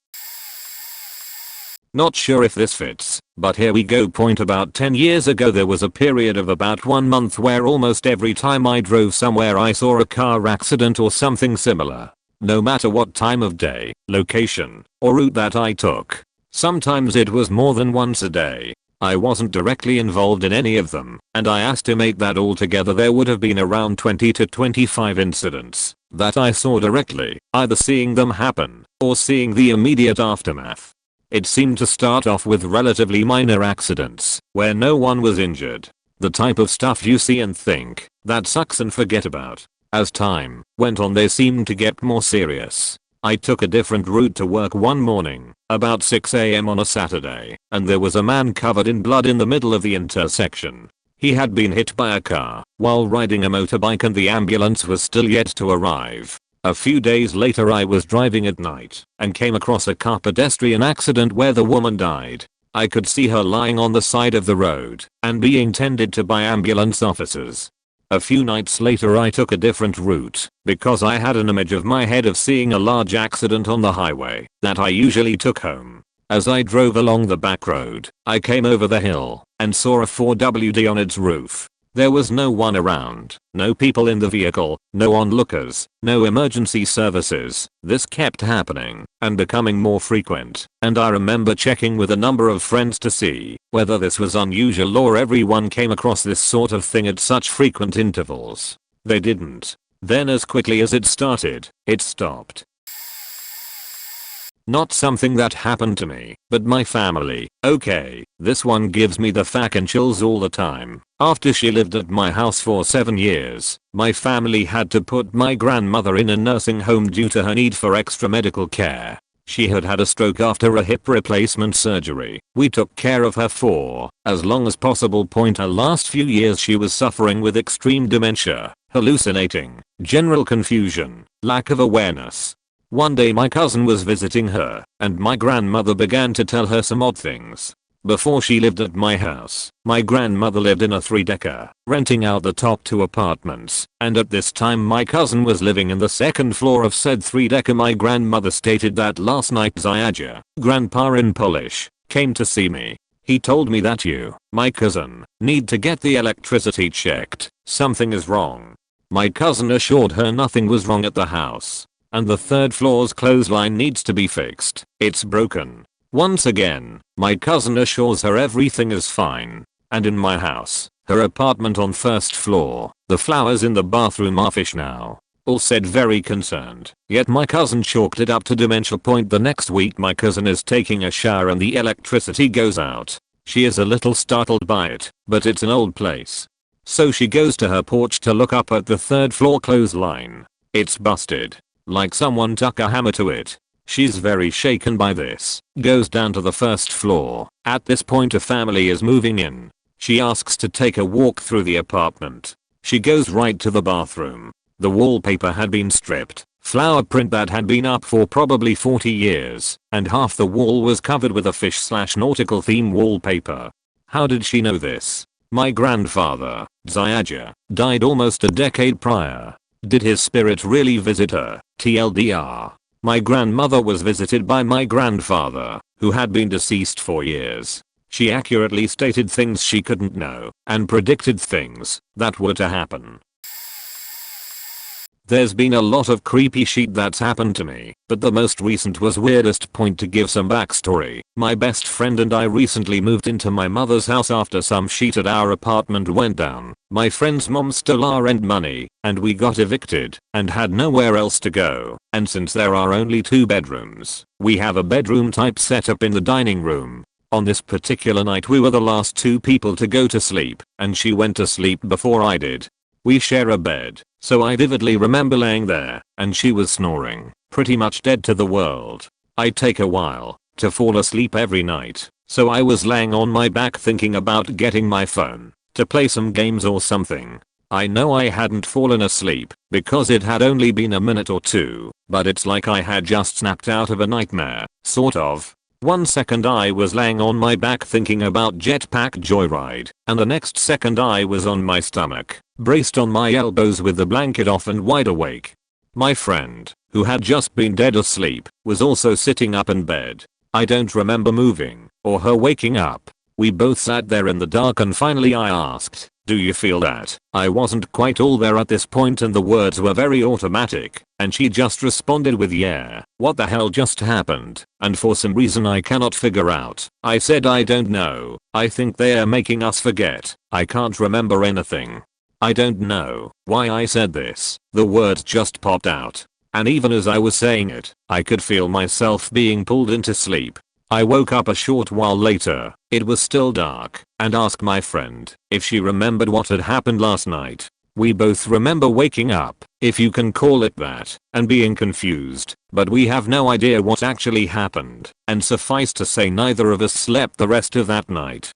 Not sure if this fits, but here we go. About 10 years ago there was a period of about 1 month where almost every time I drove somewhere I saw a car accident or something similar. No matter what time of day, location, or route that I took. Sometimes it was more than once a day. I wasn't directly involved in any of them, and I estimate that altogether there would have been around 20 to 25 incidents that I saw directly, either seeing them happen or seeing the immediate aftermath. It seemed to start off with relatively minor accidents, where no one was injured. The type of stuff you see and think, that sucks and forget about. As time went on they seemed to get more serious. I took a different route to work one morning, about 6 AM on a Saturday, and there was a man covered in blood in the middle of the intersection. He had been hit by a car while riding a motorbike and the ambulance was still yet to arrive. A few days later I was driving at night and came across a car pedestrian accident where the woman died. I could see her lying on the side of the road and being tended to by ambulance officers. A few nights later I took a different route because I had an image of my head of seeing a large accident on the highway that I usually took home. As I drove along the back road, I came over the hill and saw a 4WD on its roof. There was no one around, no people in the vehicle, no onlookers, no emergency services. This kept happening and becoming more frequent, and I remember checking with a number of friends to see whether this was unusual or everyone came across this sort of thing at such frequent intervals. They didn't. Then as quickly as it started, it stopped. Not something that happened to me, but my family. Okay, this one gives me the fucking chills all the time. After she lived at my house for 7 years, my family had to put my grandmother in a nursing home due to her need for extra medical care. She had had a stroke after a hip replacement surgery. We took care of her for as long as possible. Her last few years she was suffering with extreme dementia, hallucinating, general confusion, lack of awareness. One day my cousin was visiting her, and my grandmother began to tell her some odd things. Before she lived at my house, my grandmother lived in a 3-decker, renting out the top 2 apartments, and at this time my cousin was living in the 2nd floor of said 3-decker. My grandmother stated that last night Zajaja, grandpa in Polish, came to see me. He told me that you, my cousin, need to get the electricity checked. Something is wrong. My cousin assured her nothing was wrong at the house. And the 3rd floor's clothesline needs to be fixed. It's broken. Once again, my cousin assures her everything is fine. And in my house, her apartment on 1st floor, the flowers in the bathroom are fish now. All said very concerned. Yet my cousin chalked it up to dementia. The next week my cousin is taking a shower and the electricity goes out. She is a little startled by it, but it's an old place. So she goes to her porch to look up at the 3rd floor clothesline. It's busted. Like someone tuck a hammer to it. She's very shaken by this. Goes down to the 1st floor. At this point a family is moving in. She asks to take a walk through the apartment. She goes right to the bathroom. The wallpaper had been stripped. Flower print that had been up for probably 40 years. And half the wall was covered with a fish/nautical theme wallpaper. How did she know this? My grandfather, Zajaja, died almost a decade prior. Did his spirit really visit her? TLDR. My grandmother was visited by my grandfather, who had been deceased for years. She accurately stated things she couldn't know, and predicted things that were to happen. There's been a lot of creepy shit that's happened to me, but the most recent was weirdest. To give some backstory, my best friend and I recently moved into my mother's house after some shit at our apartment went down. My friend's mom stole our rent money, and we got evicted, and had nowhere else to go. And since there are only 2 bedrooms, we have a bedroom type setup in the dining room. On this particular night we were the last 2 people to go to sleep, and she went to sleep before I did. We share a bed, so I vividly remember laying there, and she was snoring, pretty much dead to the world. I take a while to fall asleep every night, so I was laying on my back thinking about getting my phone to play some games or something. I know I hadn't fallen asleep because it had only been a minute or 2, but it's like I had just snapped out of a nightmare, sort of. 1 second I was laying on my back thinking about Jetpack Joyride, and the next second I was on my stomach, braced on my elbows with the blanket off and wide awake. My friend, who had just been dead asleep, was also sitting up in bed. I don't remember moving, or her waking up. We both sat there in the dark and finally I asked, "Do you feel that?" I wasn't quite all there at this point and the words were very automatic, and she just responded with "Yeah, what the hell just happened?" And for some reason I cannot figure out, I said "I don't know, I think they are making us forget, I can't remember anything." I don't know why I said this, the words just popped out. and even as I was saying it, I could feel myself being pulled into sleep. I woke up a short while later, it was still dark, and asked my friend if she remembered what had happened last night. We both remember waking up, if you can call it that, and being confused, but we have no idea what actually happened, and suffice to say neither of us slept the rest of that night.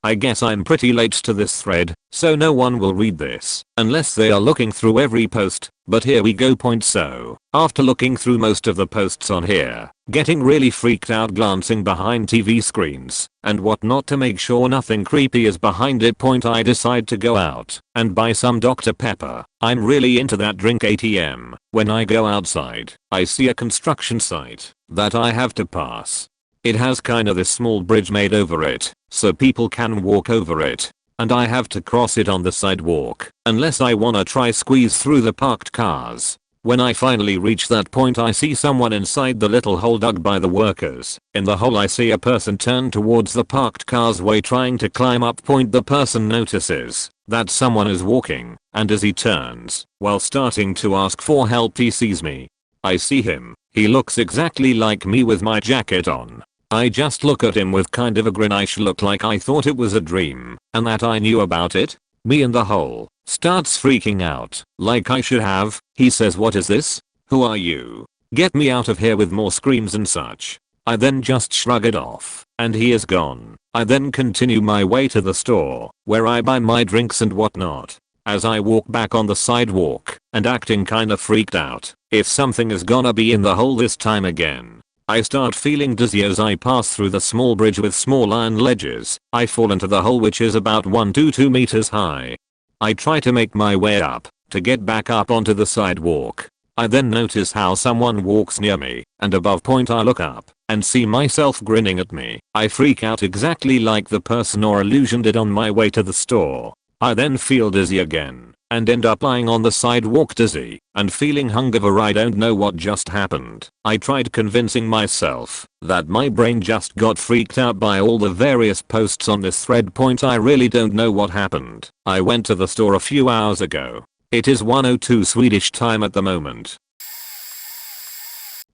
I guess I'm pretty late to this thread, so no one will read this, unless they are looking through every post, but here we go. So, after looking through most of the posts on here, getting really freaked out glancing behind TV screens, and whatnot to make sure nothing creepy is behind it. I decide to go out, and buy some Dr. Pepper. I'm really into that drink ATM. When I go outside, I see a construction site that I have to pass. It has kinda this small bridge made over it, so people can walk over it, and I have to cross it on the sidewalk, unless I wanna try squeeze through the parked cars. When I finally reach that point, I see someone inside the little hole dug by the workers. In the hole I see a person turn towards the parked cars way trying to climb up. The person notices that someone is walking, and as he turns, while starting to ask for help, he sees me. I see him. He looks exactly like me with my jacket on. I just look at him with kind of a grin. I look like I thought it was a dream, and that I knew about it. Me in the hole starts freaking out, like I should have. He says, "What is this? Who are you? Get me out of here," with more screams and such. I then just shrug it off, and he is gone. I then continue my way to the store, where I buy my drinks and whatnot. As I walk back on the sidewalk, and acting kinda freaked out, if something is gonna be in the hole this time again. I start feeling dizzy as I pass through the small bridge with small iron ledges. I fall into the hole, which is about 1 to 2 meters high. I try to make my way up, to get back up onto the sidewalk. I then notice how someone walks near me, and above. I look up, and see myself grinning at me. I freak out exactly like the person or illusion did on my way to the store. I then feel dizzy again, and end up lying on the sidewalk dizzy, and feeling hungover. I don't know what just happened. I tried convincing myself that my brain just got freaked out by all the various posts on this thread. I really don't know what happened. I went to the store a few hours ago. It is 1:02 Swedish time at the moment.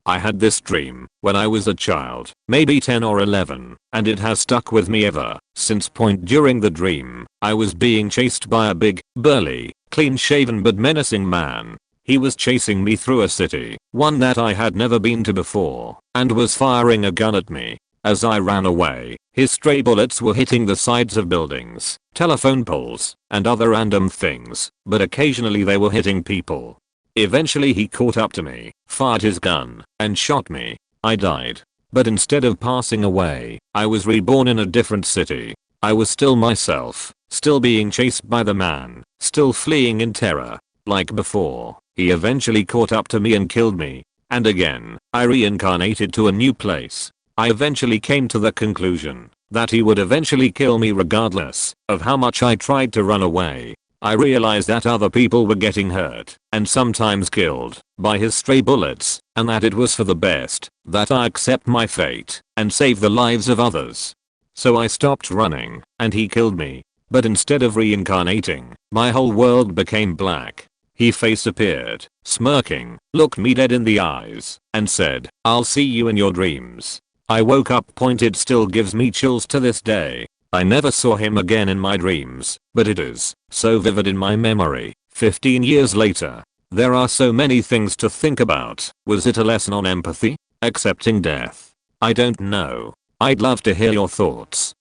I had this dream when I was a child, maybe 10 or 11, and it has stuck with me ever since. During the dream, I was being chased by a big, burly, clean-shaven but menacing man. He was chasing me through a city, one that I had never been to before, and was firing a gun at me. As I ran away, his stray bullets were hitting the sides of buildings, telephone poles, and other random things, but occasionally they were hitting people. Eventually he caught up to me, fired his gun, and shot me. I died. But instead of passing away, I was reborn in a different city. I was still myself, still being chased by the man, still fleeing in terror. Like before, he eventually caught up to me and killed me. And again, I reincarnated to a new place. I eventually came to the conclusion that he would eventually kill me regardless of how much I tried to run away. I realized that other people were getting hurt, and sometimes killed, by his stray bullets, and that it was for the best that I accept my fate and save the lives of others. So I stopped running, and he killed me. But instead of reincarnating, my whole world became black. He face appeared, smirking, looked me dead in the eyes, and said, "I'll see you in your dreams." I woke up. It still gives me chills to this day. I never saw him again in my dreams, but it is so vivid in my memory. 15 years later, there are so many things to think about. Was it a lesson on empathy? Accepting death? I don't know. I'd love to hear your thoughts.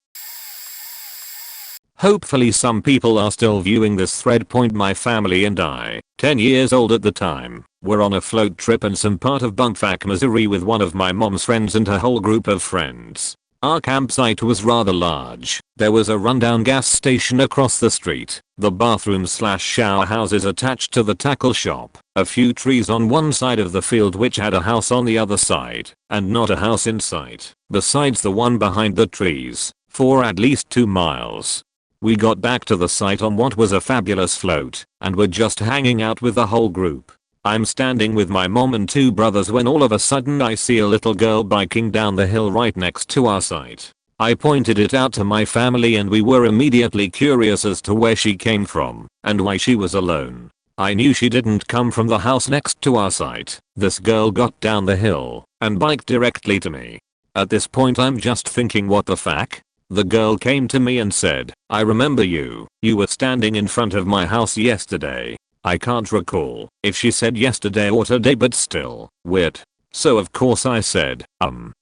Hopefully some people are still viewing this thread. My family and I, 10 years old at the time, were on a float trip in some part of Bunkfuck, Missouri with one of my mom's friends and her whole group of friends. Our campsite was rather large. There was a rundown gas station across the street, the bathroom/shower houses attached to the tackle shop, a few trees on one side of the field which had a house on the other side, and not a house in sight, besides the one behind the trees, for at least 2 miles. We got back to the site on what was a fabulous float, and were just hanging out with the whole group. I'm standing with my mom and 2 brothers when all of a sudden I see a little girl biking down the hill right next to our site. I pointed it out to my family and we were immediately curious as to where she came from and why she was alone. I knew she didn't come from the house next to our site. This girl got down the hill and biked directly to me. At this point I'm just thinking, what the fuck? The girl came to me and said, "I remember you. You were standing in front of my house yesterday." I can't recall if she said yesterday or today, but still, weird. So of course I said,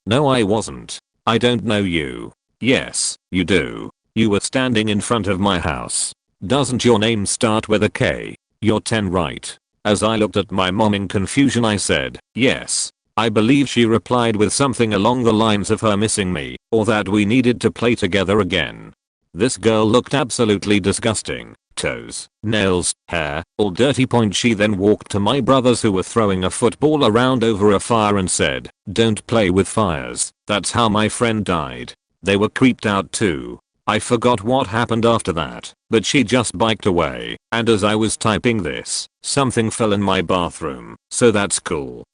no I wasn't. I don't know you." "Yes, you do. You were standing in front of my house. Doesn't your name start with a K? You're 10, right?" As I looked at my mom in confusion I said, "Yes." I believe she replied with something along the lines of her missing me, or that we needed to play together again. This girl looked absolutely disgusting. Toes, nails, hair, all dirty. She then walked to my brothers who were throwing a football around over a fire and said, "Don't play with fires. That's how my friend died." They were creeped out too. I forgot what happened after that, but she just biked away, and as I was typing this, something fell in my bathroom, so that's cool.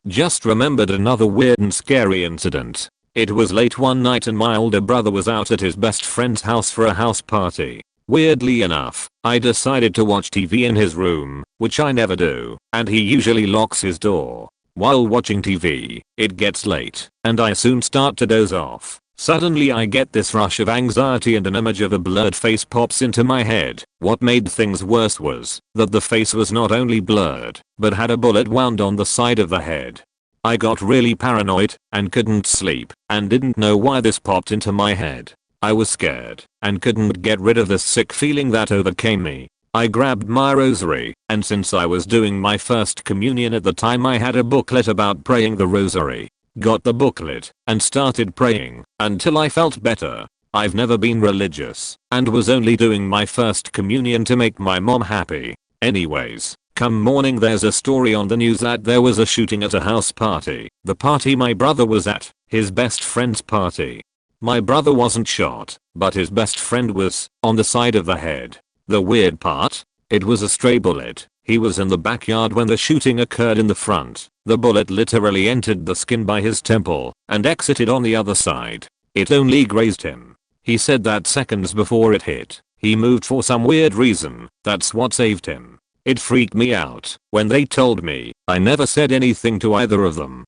Just remembered another weird and scary incident. It was late one night and my older brother was out at his best friend's house for a house party. Weirdly enough, I decided to watch TV in his room, which I never do, and he usually locks his door. While watching TV, it gets late, and I soon start to doze off. Suddenly I get this rush of anxiety and an image of a blurred face pops into my head. What made things worse was that the face was not only blurred, but had a bullet wound on the side of the head. I got really paranoid and couldn't sleep and didn't know why this popped into my head. I was scared and couldn't get rid of this sick feeling that overcame me. I grabbed my rosary, and since I was doing my first communion at the time I had a booklet about praying the rosary. Got the booklet and started praying until I felt better. I've never been religious and was only doing my first communion to make my mom happy. Anyways, come morning there's a story on the news that there was a shooting at a house party. The party my brother was at, his best friend's party. My brother wasn't shot, but his best friend was, on the side of the head. The weird part? It was a stray bullet. He was in the backyard when the shooting occurred in the front. The bullet literally entered the skin by his temple and exited on the other side. It only grazed him. He said that seconds before it hit, he moved for some weird reason. That's what saved him. It freaked me out when they told me. I never said anything to either of them.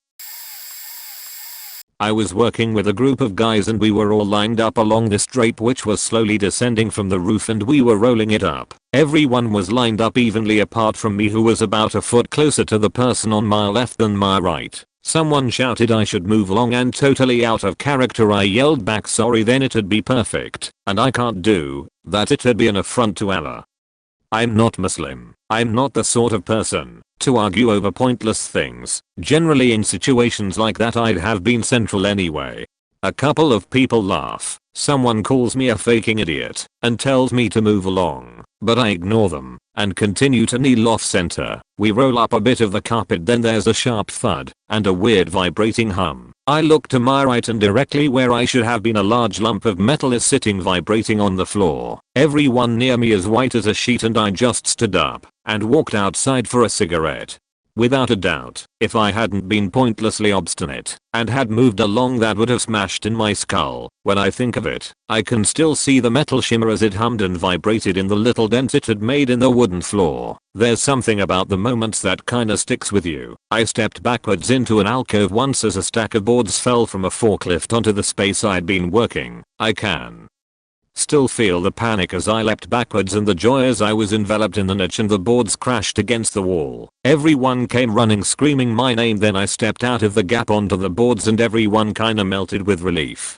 I was working with a group of guys and we were all lined up along this drape which was slowly descending from the roof and we were rolling it up. Everyone was lined up evenly apart from me who was about a foot closer to the person on my left than my right. Someone shouted I should move along and totally out of character I yelled back sorry then it'd be perfect, and I can't do that, it'd be an affront to Allah. I'm not Muslim. I'm not the sort of person to argue over pointless things. Generally in situations like that I'd have been central anyway. A couple of people laugh. Someone calls me a faking idiot and tells me to move along, but I ignore them and continue to kneel off center. We roll up a bit of the carpet, then there's a sharp thud and a weird vibrating hum. I look to my right and directly where I should have been a large lump of metal is sitting vibrating on the floor. Everyone near me is white as a sheet and I just stood up and walked outside for a cigarette. Without a doubt, if I hadn't been pointlessly obstinate and had moved along that would have smashed in my skull. When I think of it, I can still see the metal shimmer as it hummed and vibrated in the little dents it had made in the wooden floor. There's something about the moments that kinda sticks with you. I stepped backwards into an alcove once as a stack of boards fell from a forklift onto the space I'd been working. I can still feel the panic as I leapt backwards and the joy as I was enveloped in the niche and the boards crashed against the wall. Everyone came running screaming my name, then I stepped out of the gap onto the boards and everyone kinda melted with relief.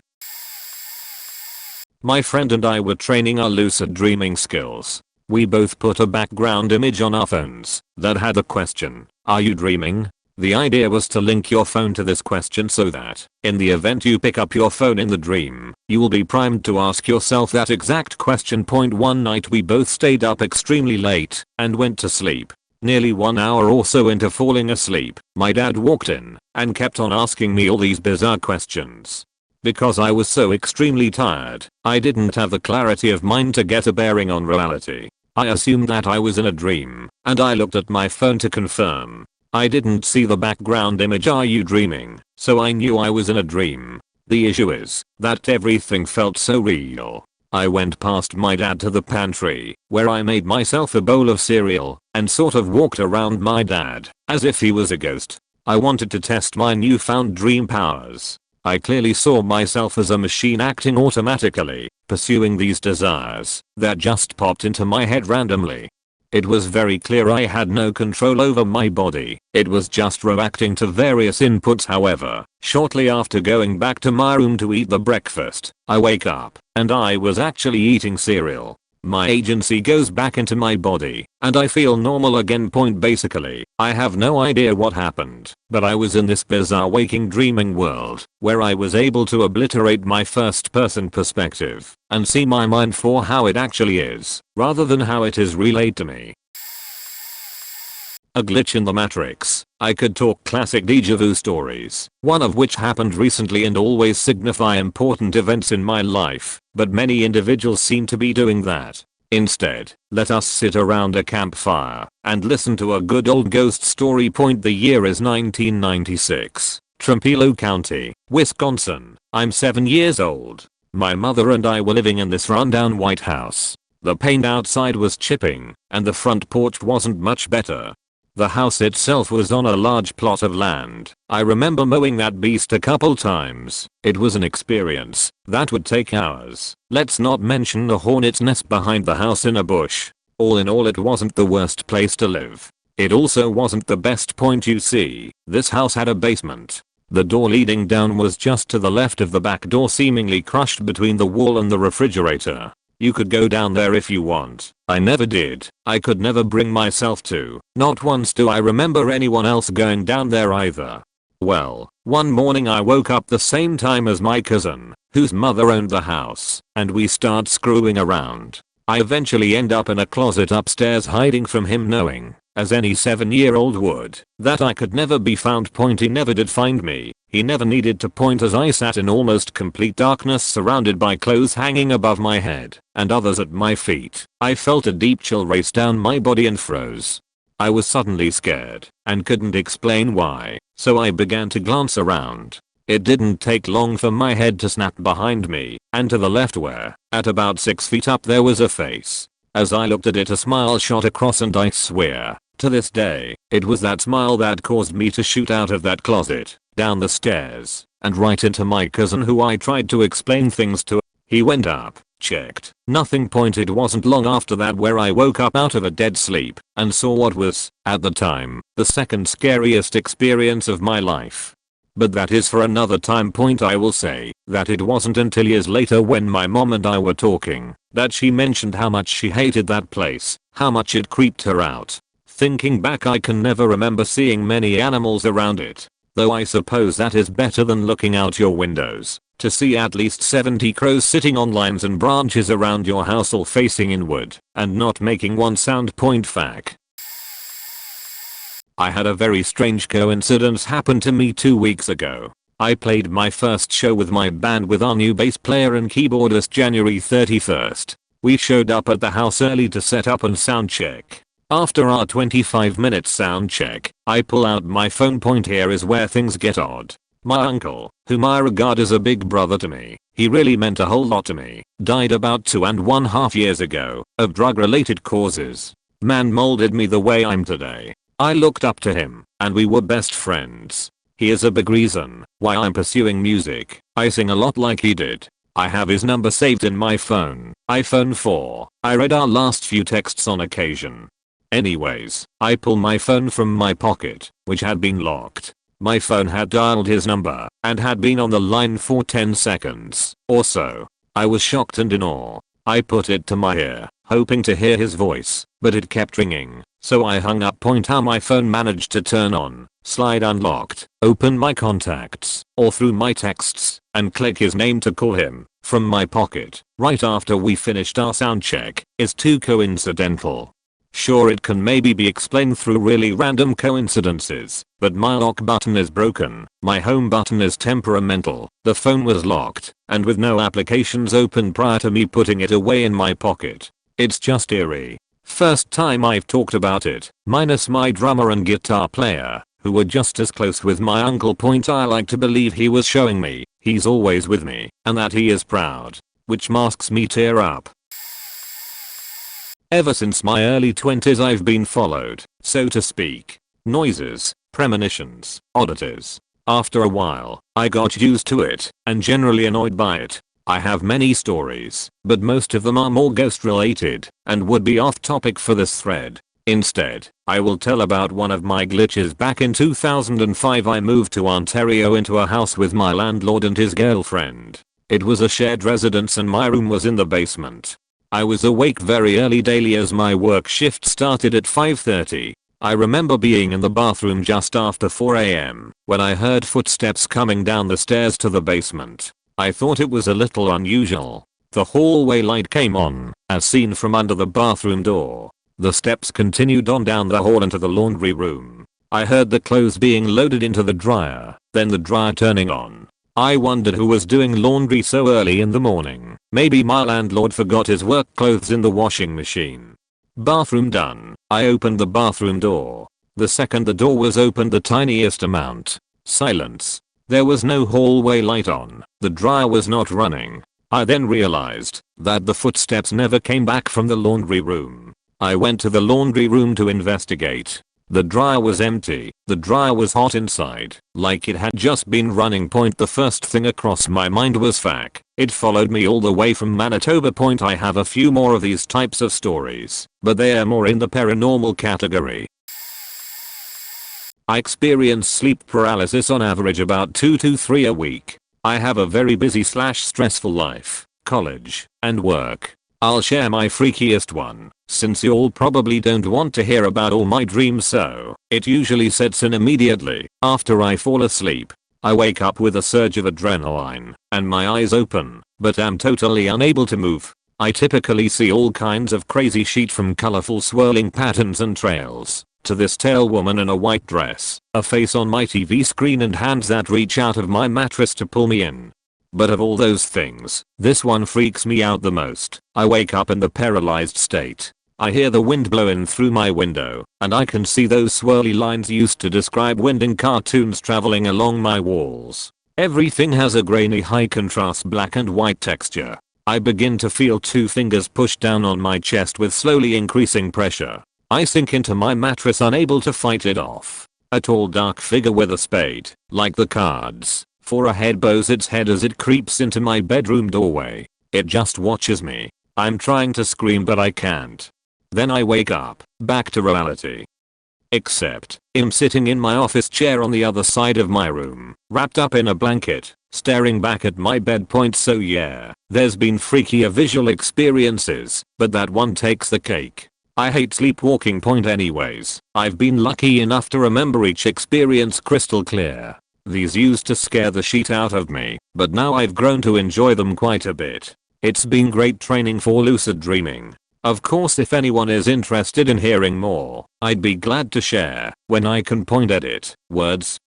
My friend and I were training our lucid dreaming skills. We both put a background image on our phones that had the question, "Are you dreaming?" The idea was to link your phone to this question so that, in the event you pick up your phone in the dream, you will be primed to ask yourself that exact question. One night we both stayed up extremely late and went to sleep. Nearly 1 hour or so into falling asleep, my dad walked in and kept on asking me all these bizarre questions. Because I was so extremely tired, I didn't have the clarity of mind to get a bearing on reality. I assumed that I was in a dream, and I looked at my phone to confirm. I didn't see the background image "Are you dreaming?" so I knew I was in a dream. The issue is that everything felt so real. I went past my dad to the pantry, where I made myself a bowl of cereal, and sort of walked around my dad, as if he was a ghost. I wanted to test my newfound dream powers. I clearly saw myself as a machine acting automatically, pursuing these desires that just popped into my head randomly. It was very clear I had no control over my body, it was just reacting to various inputs. However, shortly after going back to my room to eat the breakfast, I wake up, and I was actually eating cereal. My agency goes back into my body, and I feel normal again. Basically, I have no idea what happened, but I was in this bizarre waking dreaming world, where I was able to obliterate my first person perspective, and see my mind for how it actually is, rather than how it is relayed to me. A glitch in the matrix. I could talk classic déjà vu stories, one of which happened recently and always signify important events in my life, but many individuals seem to be doing that. Instead, let us sit around a campfire and listen to a good old ghost story. The year is 1996, Trempealeau County, Wisconsin. I'm 7 years old. My mother and I were living in this rundown white house. The paint outside was chipping, and the front porch wasn't much better. The house itself was on a large plot of land. I remember mowing that beast a couple times. It was an experience that would take hours. Let's not mention the hornet's nest behind the house in a bush. All in all, it wasn't the worst place to live. It also wasn't the best. You see, this house had a basement. The door leading down was just to the left of the back door, seemingly crushed between the wall and the refrigerator. You could go down there if you want. I never did. I could never bring myself to. Not once do I remember anyone else going down there either. Well, one morning I woke up the same time as my cousin, whose mother owned the house, and we start screwing around. I eventually end up in a closet upstairs hiding from him, knowing, as any 7-year-old would, that I could never be found. He never did find me. He never needed to point, as I sat in almost complete darkness surrounded by clothes hanging above my head and others at my feet. I felt a deep chill race down my body and froze. I was suddenly scared and couldn't explain why, so I began to glance around. It didn't take long for my head to snap behind me and to the left, where, at about 6 feet up, there was a face. As I looked at it, a smile shot across, and I swear, to this day, it was that smile that caused me to shoot out of that closet, down the stairs, and right into my cousin, who I tried to explain things to. He went up, checked, nothing. It wasn't long after that where I woke up out of a dead sleep and saw what was, at the time, the second scariest experience of my life. But that is for another time. I will say that it wasn't until years later, when my mom and I were talking, that she mentioned how much she hated that place, how much it creeped her out. Thinking back, I can never remember seeing many animals around it, though I suppose that is better than looking out your windows to see at least 70 crows sitting on lines and branches around your house, all facing inward and not making one sound. Fact. I had a very strange coincidence happen to me 2 weeks ago. I played my first show with my band with our new bass player and keyboardist January 31st. We showed up at the house early to set up and sound check. After our 25-minute sound check, I pull out my phone. Here is where things get odd. My uncle, whom I regard as a big brother to me, he really meant a whole lot to me, died about 2.5 years ago of drug-related causes. Man molded me the way I'm today. I looked up to him, and we were best friends. He is a big reason why I'm pursuing music. I sing a lot like he did. I have his number saved in my phone, iPhone 4. I read our last few texts on occasion. Anyways, I pull my phone from my pocket, which had been locked. My phone had dialed his number and had been on the line for 10 seconds or so. I was shocked and in awe. I put it to my ear, hoping to hear his voice, but it kept ringing, so I hung up. How my phone managed to turn on, slide unlocked, open my contacts, or through my texts, and click his name to call him from my pocket right after we finished our sound check is too coincidental. Sure, it can maybe be explained through really random coincidences, but my lock button is broken, my home button is temperamental, the phone was locked, and with no applications open prior to me putting it away in my pocket. It's just eerie. First time I've talked about it, minus my drummer and guitar player, who were just as close with my uncle. I like to believe he was showing me he's always with me, and that he is proud. which masks me tear up. Ever since my early 20s I've been followed, so to speak. Noises, premonitions, oddities. After a while, I got used to it, and generally annoyed by it. I have many stories, but most of them are more ghost related, and would be off topic for this thread. Instead, I will tell about one of my glitches. Back in 2005 I moved to Ontario into a house with my landlord and his girlfriend. It was a shared residence and my room was in the basement. I was awake very early daily as my work shift started at 5:30. I remember being in the bathroom just after 4 AM when I heard footsteps coming down the stairs to the basement. I thought it was a little unusual. The hallway light came on, as seen from under the bathroom door. The steps continued on down the hall into the laundry room. I heard the clothes being loaded into the dryer, then the dryer turning on. I wondered who was doing laundry so early in the morning. Maybe my landlord forgot his work clothes in the washing machine. Bathroom done. I opened the bathroom door. The second the door was opened the tiniest amount. Silence. There was no hallway light on. The dryer was not running. I then realized that the footsteps never came back from the laundry room. I went to the laundry room to investigate. The dryer was empty. The dryer was hot inside, like it had just been running. The first thing across my mind was fuck. It followed me all the way from Manitoba. I have a few more of these types of stories, but they are more in the paranormal category. I experience sleep paralysis on average about 2 to 3 a week. I have a very busy / stressful life, college, and work. I'll share my freakiest one, since y'all probably don't want to hear about all my dreams, so it usually sets in immediately after I fall asleep. I wake up with a surge of adrenaline, and my eyes open, but am totally unable to move. I typically see all kinds of crazy shit, from colorful swirling patterns and trails, to this tail woman in a white dress, a face on my TV screen, and hands that reach out of my mattress to pull me in. But of all those things, this one freaks me out the most. I wake up in the paralyzed state. I hear the wind blowing through my window, and I can see those swirly lines used to describe wind in cartoons traveling along my walls. Everything has a grainy high contrast black and white texture. I begin to feel 2 fingers pushed down on my chest with slowly increasing pressure. I sink into my mattress, unable to fight it off. A tall dark figure with a spade, like the cards for a head, bows its head as it creeps into my bedroom doorway. It just watches me. I'm trying to scream but I can't. Then I wake up, back to reality. Except, I'm sitting in my office chair on the other side of my room, wrapped up in a blanket, staring back at my bed. So yeah, there's been freakier visual experiences, but that one takes the cake. I hate sleepwalking anyways. I've been lucky enough to remember each experience crystal clear. These used to scare the shit out of me, but now I've grown to enjoy them quite a bit. It's been great training for lucid dreaming. Of course, if anyone is interested in hearing more, I'd be glad to share when I can point at it. Words.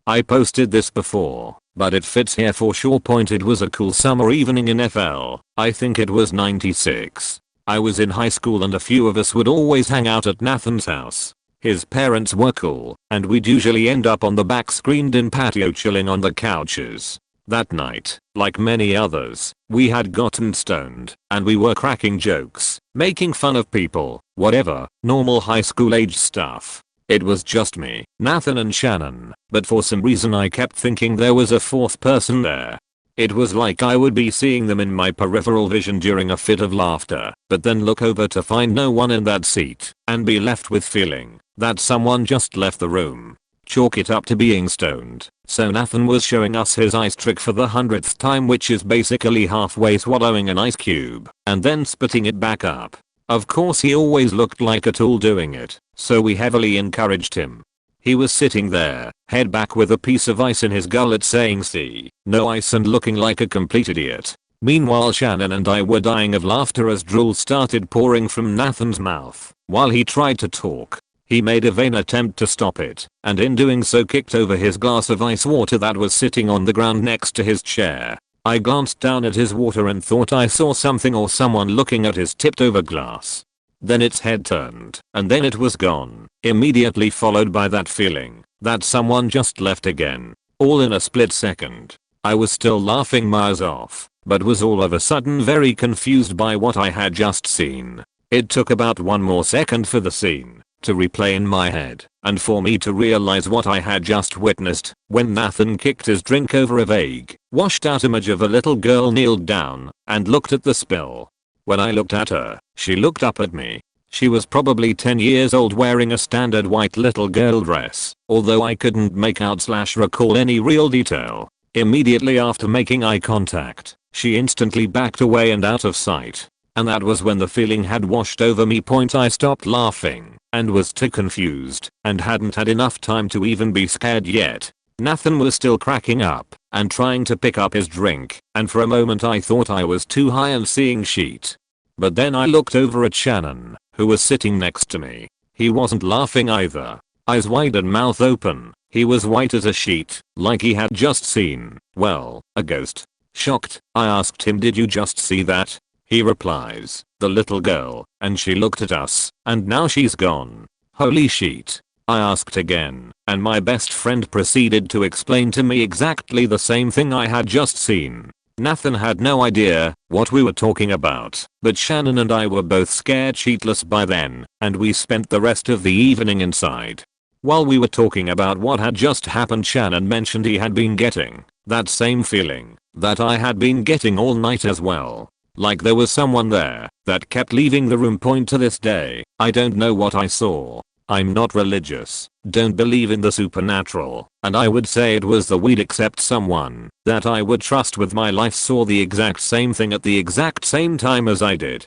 I posted this before, but it fits here for sure. It was a cool summer evening in FL. I think it was 96. I was in high school and a few of us would always hang out at Nathan's house. His parents were cool, and we'd usually end up on the back screened-in patio chilling on the couches. That night, like many others, we had gotten stoned, and we were cracking jokes, making fun of people, whatever, normal high school age stuff. It was just me, Nathan and Shannon, but for some reason I kept thinking there was a 4th person there. It was like I would be seeing them in my peripheral vision during a fit of laughter, but then look over to find no one in that seat, and be left with feeling that someone just left the room. Chalk it up to being stoned. So Nathan was showing us his ice trick for the 100th time, which is basically halfway swallowing an ice cube and then spitting it back up. Of course he always looked like a tool doing it, so we heavily encouraged him. He was sitting there, head back with a piece of ice in his gullet saying see, no ice, and looking like a complete idiot. Meanwhile Shannon and I were dying of laughter as drool started pouring from Nathan's mouth while he tried to talk. He made a vain attempt to stop it, and in doing so kicked over his glass of ice water that was sitting on the ground next to his chair. I glanced down at his water and thought I saw something or someone looking at his tipped over glass. Then its head turned, and then it was gone, immediately followed by that feeling that someone just left again, all in a split second. I was still laughing miles off, but was all of a sudden very confused by what I had just seen. It took about one more second for the scene to replay in my head and for me to realize what I had just witnessed when Nathan kicked his drink over a vague, washed out image of a little girl kneeled down and looked at the spill. When I looked at her, she looked up at me. She was probably 10 years old wearing a standard white little girl dress, although I couldn't make out / recall any real detail. Immediately after making eye contact, she instantly backed away and out of sight. And that was when the feeling had washed over me. I stopped laughing and was too confused and hadn't had enough time to even be scared yet. Nathan was still cracking up and trying to pick up his drink, and for a moment I thought I was too high and seeing shit. But then I looked over at Shannon, who was sitting next to me. He wasn't laughing either. Eyes wide and mouth open. He was white as a sheet, like he had just seen, well, a ghost. Shocked, I asked him, "Did you just see that?" He replies, "The little girl," and she looked at us, and now she's gone. Holy shit. I asked again, and my best friend proceeded to explain to me exactly the same thing I had just seen. Nathan had no idea what we were talking about, but Shannon and I were both scared shitless by then, and we spent the rest of the evening inside. While we were talking about what had just happened, Shannon mentioned he had been getting that same feeling that I had been getting all night as well. Like there was someone there that kept leaving the room. To this day, I don't know what I saw. I'm not religious, don't believe in the supernatural, and I would say it was the weed, except someone that I would trust with my life saw the exact same thing at the exact same time as I did.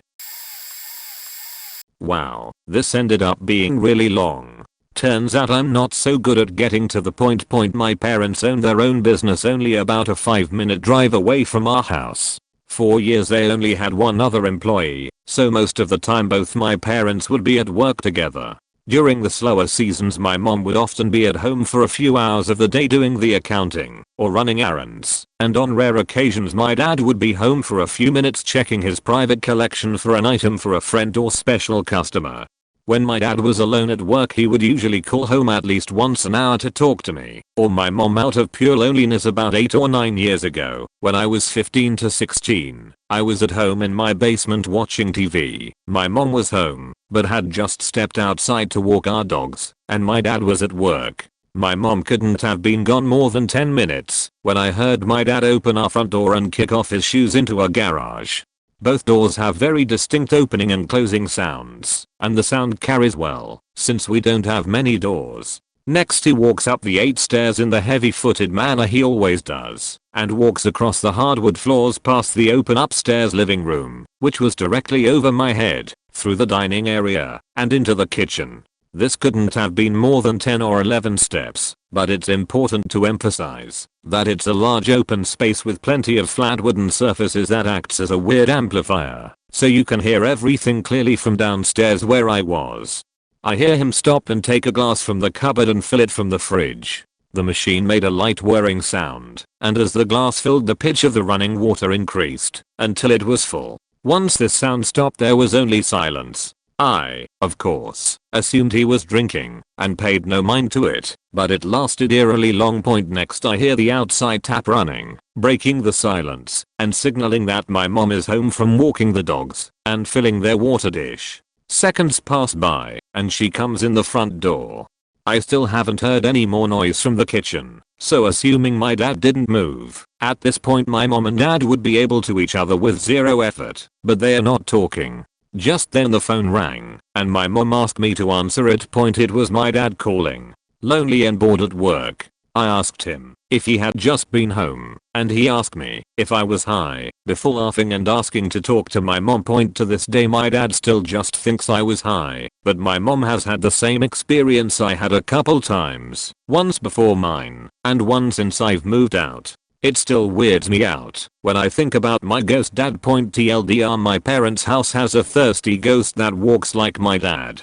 Wow, this ended up being really long. Turns out I'm not so good at getting to the point. My parents own their own business only about a 5-minute drive away from our house. 4 years they only had one other employee, so most of the time both my parents would be at work together. During the slower seasons my mom would often be at home for a few hours of the day doing the accounting or running errands, and on rare occasions my dad would be home for a few minutes checking his private collection for an item for a friend or special customer. When my dad was alone at work he would usually call home at least once an hour to talk to me or my mom out of pure loneliness. About 8 or 9 years ago, when I was 15 to 16, I was at home in my basement watching TV. My mom was home, but had just stepped outside to walk our dogs, and my dad was at work. My mom couldn't have been gone more than 10 minutes when I heard my dad open our front door and kick off his shoes into a garage. Both doors have very distinct opening and closing sounds, and the sound carries well, since we don't have many doors. Next he walks up the 8 stairs in the heavy-footed manner he always does, and walks across the hardwood floors past the open upstairs living room, which was directly over my head, through the dining area, and into the kitchen. This couldn't have been more than 10 or 11 steps, but it's important to emphasize that it's a large open space with plenty of flat wooden surfaces that acts as a weird amplifier, so you can hear everything clearly from downstairs where I was. I hear him stop and take a glass from the cupboard and fill it from the fridge. The machine made a light whirring sound, and as the glass filled the pitch of the running water increased until it was full. Once this sound stopped there was only silence. I, of course, assumed he was drinking and paid no mind to it, but it lasted eerily long. Next I hear the outside tap running, breaking the silence and signaling that my mom is home from walking the dogs and filling their water dish. Seconds pass by and she comes in the front door. I still haven't heard any more noise from the kitchen, so assuming my dad didn't move, at this point my mom and dad would be able to each other with zero effort, but they are not talking. Just then the phone rang, and my mom asked me to answer it. It was my dad calling. Lonely and bored at work. I asked him if he had just been home, and he asked me if I was high, before laughing and asking to talk to my mom. To this day my dad still just thinks I was high, but my mom has had the same experience I had a couple times, once before mine, and one since I've moved out. It still weirds me out when I think about my ghost dad. TLDR, my parents' house has a thirsty ghost that walks like my dad.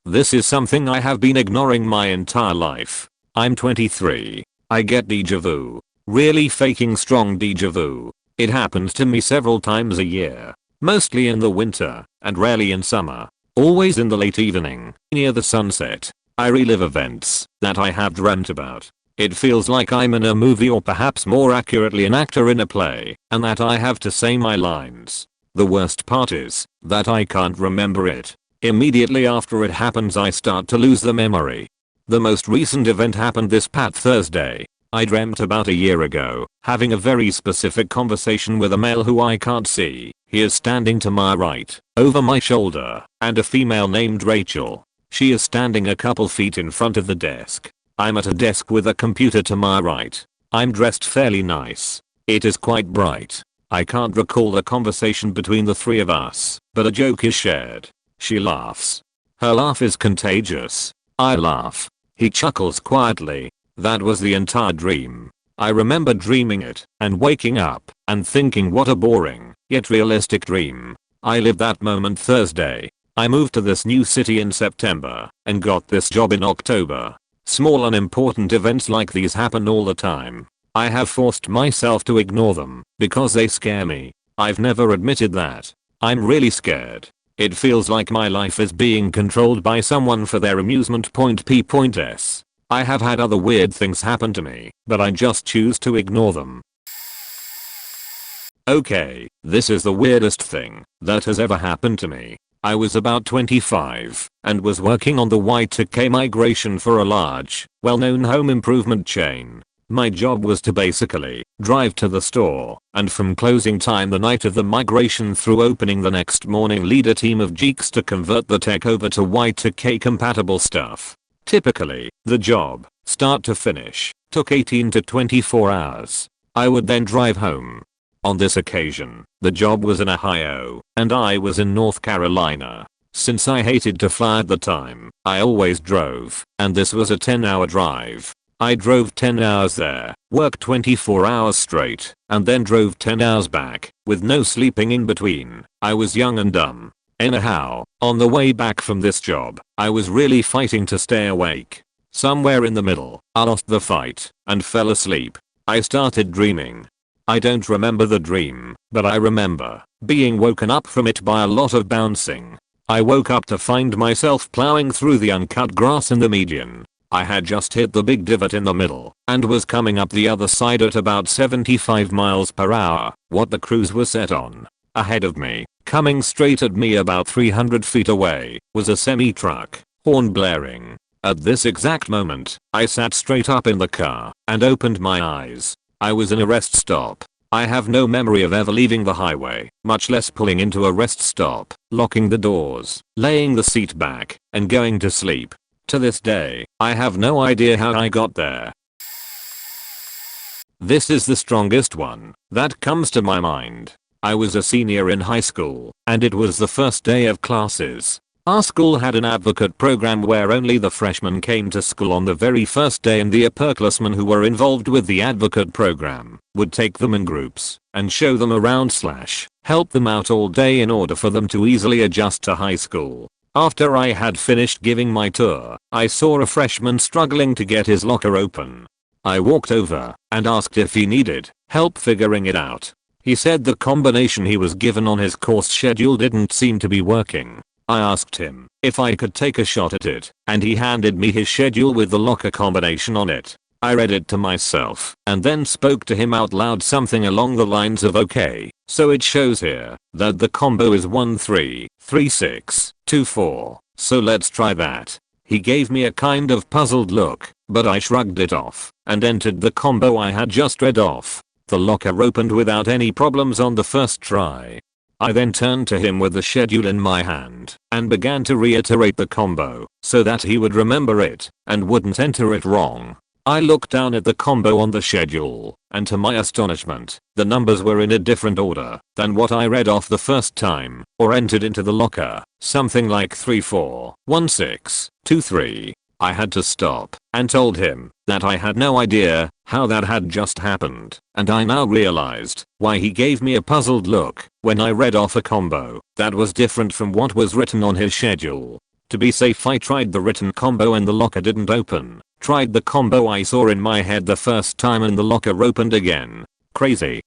This is something I have been ignoring my entire life. I'm 23. I get deja vu. Really faking strong deja vu. It happens to me several times a year. Mostly in the winter, and rarely in summer. Always in the late evening, near the sunset. I relive events that I have dreamt about. It feels like I'm in a movie, or perhaps more accurately an actor in a play, and that I have to say my lines. The worst part is that I can't remember it. Immediately after it happens I start to lose the memory. The most recent event happened this past Thursday. I dreamt about a year ago, having a very specific conversation with a male who I can't see. He is standing to my right, over my shoulder, and a female named Rachel. She is standing a couple feet in front of the desk. I'm at a desk with a computer to my right. I'm dressed fairly nice. It is quite bright. I can't recall the conversation between the three of us, but a joke is shared. She laughs. Her laugh is contagious. I laugh. He chuckles quietly. That was the entire dream. I remember dreaming it and waking up and thinking what a boring yet realistic dream. I lived that moment Thursday. I moved to this new city in September and got this job in October. Small unimportant events like these happen all the time. I have forced myself to ignore them because they scare me. I've never admitted that. I'm really scared. It feels like my life is being controlled by someone for their amusement. P.S. I have had other weird things happen to me, but I just choose to ignore them. Okay, this is the weirdest thing that has ever happened to me. I was about 25 and was working on the Y2K migration for a large, well-known home improvement chain. My job was to basically drive to the store and from closing time the night of the migration through opening the next morning lead a team of geeks to convert the tech over to Y2K compatible stuff. Typically, the job, start to finish, took 18 to 24 hours. I would then drive home. On this occasion, the job was in Ohio, and I was in North Carolina. Since I hated to fly at the time, I always drove, and this was a 10-hour drive. I drove 10 hours there, worked 24 hours straight, and then drove 10 hours back, with no sleeping in between. I was young and dumb. Anyhow, on the way back from this job, I was really fighting to stay awake. Somewhere in the middle, I lost the fight and fell asleep. I started dreaming. I don't remember the dream, but I remember being woken up from it by a lot of bouncing. I woke up to find myself plowing through the uncut grass in the median. I had just hit the big divot in the middle and was coming up the other side at about 75 miles per hour, what the cruise was set on. Ahead of me, coming straight at me about 300 feet away, was a semi-truck, horn blaring. At this exact moment, I sat straight up in the car and opened my eyes. I was in a rest stop. I have no memory of ever leaving the highway, much less pulling into a rest stop, locking the doors, laying the seat back, and going to sleep. To this day, I have no idea how I got there. This is the strongest one that comes to my mind. I was a senior in high school, and it was the first day of classes. Our school had an advocate program where only the freshmen came to school on the very first day, and the upperclassmen who were involved with the advocate program would take them in groups and show them around / help them out all day in order for them to easily adjust to high school. After I had finished giving my tour, I saw a freshman struggling to get his locker open. I walked over and asked if he needed help figuring it out. He said the combination he was given on his course schedule didn't seem to be working. I asked him if I could take a shot at it, and he handed me his schedule with the locker combination on it. I read it to myself and then spoke to him out loud, something along the lines of, okay, so it shows here that the combo is 133624, so let's try that. He gave me a kind of puzzled look, but I shrugged it off and entered the combo I had just read off. The locker opened without any problems on the first try. I then turned to him with the schedule in my hand and began to reiterate the combo so that he would remember it and wouldn't enter it wrong. I looked down at the combo on the schedule, and to my astonishment, the numbers were in a different order than what I read off the first time or entered into the locker, something like 341623. I had to stop and told him that I had no idea how that had just happened, and I now realized why he gave me a puzzled look when I read off a combo that was different from what was written on his schedule. To be safe, I tried the written combo and the locker didn't open. Tried the combo I saw in my head the first time and the locker opened again. Crazy.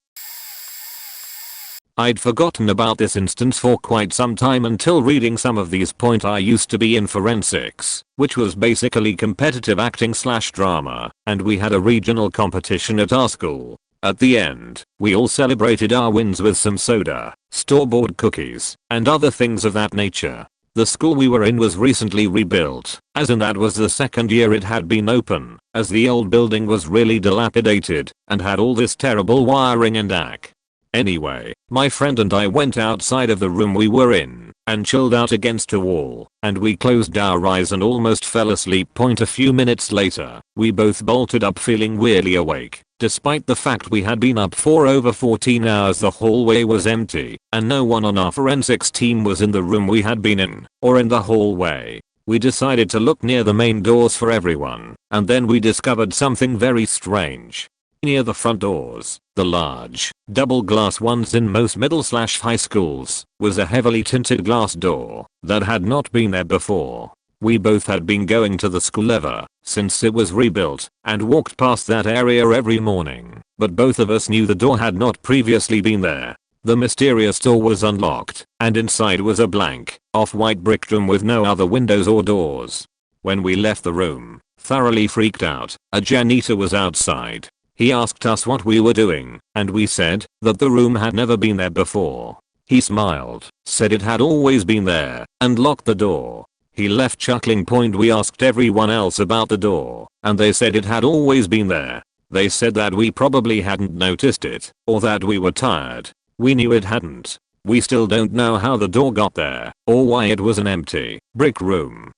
I'd forgotten about this instance for quite some time until reading some of these. I used to be in forensics, which was basically competitive acting / drama, and we had a regional competition at our school. At the end, we all celebrated our wins with some soda, store-bought cookies, and other things of that nature. The school we were in was recently rebuilt, as in that was the second year it had been open, as the old building was really dilapidated and had all this terrible wiring and Anyway, my friend and I went outside of the room we were in and chilled out against a wall, and we closed our eyes and almost fell asleep. A few minutes later, we both bolted up feeling weirdly awake. Despite the fact we had been up for over 14 hours, the hallway was empty, and no one on our forensics team was in the room we had been in, or in the hallway. We decided to look near the main doors for everyone, and then we discovered something very strange. Near the front doors, the large, double glass ones in most middle/high schools, was a heavily tinted glass door that had not been there before. We both had been going to the school ever since it was rebuilt and walked past that area every morning, but both of us knew the door had not previously been there. The mysterious door was unlocked, and inside was a blank, off-white brick room with no other windows or doors. When we left the room, thoroughly freaked out, a janitor was outside. He asked us what we were doing, and we said that the room had never been there before. He smiled, said it had always been there, and locked the door. He left chuckling. We asked everyone else about the door, and they said it had always been there. They said that we probably hadn't noticed it, or that we were tired. We knew it hadn't. We still don't know how the door got there, or why it was an empty brick room.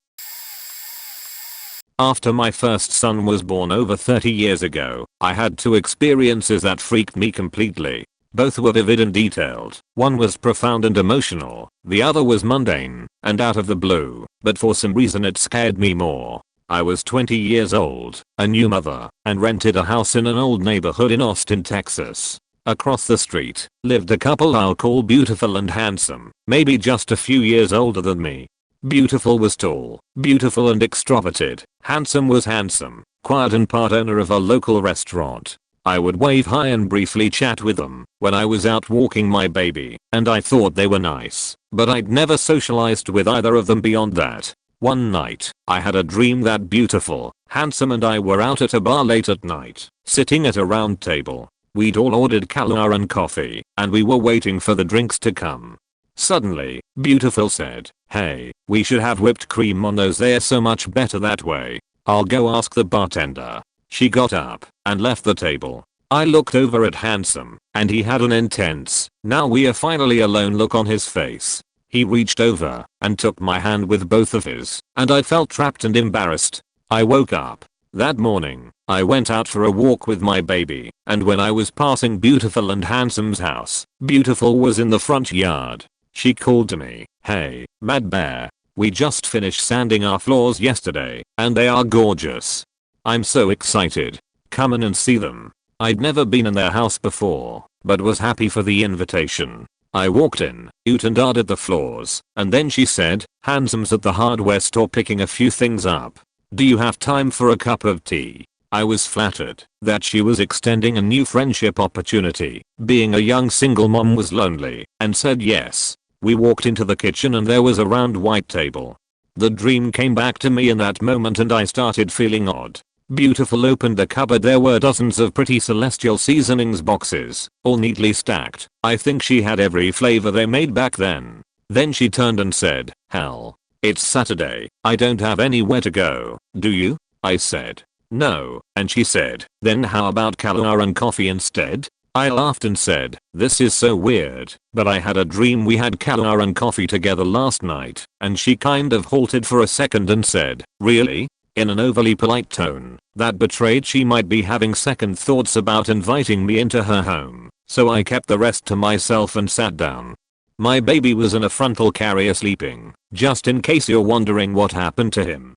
After my first son was born over 30 years ago, I had two experiences that freaked me completely. Both were vivid and detailed. One was profound and emotional, the other was mundane and out of the blue, but for some reason it scared me more. I was 20 years old, a new mother, and rented a house in an old neighborhood in Austin, Texas. Across the street lived a couple I'll call beautiful and handsome, maybe just a few years older than me. Beautiful was tall, beautiful and extroverted. Handsome was handsome, quiet and part owner of a local restaurant. I would wave hi and briefly chat with them when I was out walking my baby, and I thought they were nice, but I'd never socialized with either of them beyond that. One night, I had a dream that beautiful, handsome and I were out at a bar late at night, sitting at a round table. We'd all ordered caviar and coffee, and we were waiting for the drinks to come. Suddenly, Beautiful said, "Hey, we should have whipped cream on those, they're so much better that way. I'll go ask the bartender." She got up and left the table. I looked over at Handsome, and he had an intense, "now we are finally alone" look on his face. He reached over and took my hand with both of his, and I felt trapped and embarrassed. I woke up. That morning, I went out for a walk with my baby, and when I was passing Beautiful and Handsome's house, Beautiful was in the front yard. She called to me, "Hey, Mad Bear. We just finished sanding our floors yesterday, and they are gorgeous. I'm so excited. Come in and see them." I'd never been in their house before, but was happy for the invitation. I walked in, and eyed at the floors, and then she said, "Handsome's at the hardware store picking a few things up. Do you have time for a cup of tea?" I was flattered that she was extending a new friendship opportunity. Being a young single mom was lonely, and said yes. We walked into the kitchen and there was a round white table. The dream came back to me in that moment and I started feeling odd. Beautiful opened the cupboard. There were dozens of pretty celestial seasonings boxes, all neatly stacked. I think she had every flavor they made back then. Then she turned and said, "Hell, it's Saturday. I don't have anywhere to go, do you?" I said, "No," and she said, "Then how about caviar and coffee instead?" I laughed and said, "This is so weird, but I had a dream we had caviar and coffee together last night," and she kind of halted for a second and said, "Really?" in an overly polite tone that betrayed she might be having second thoughts about inviting me into her home, so I kept the rest to myself and sat down. My baby was in a frontal carrier sleeping, just in case you're wondering what happened to him.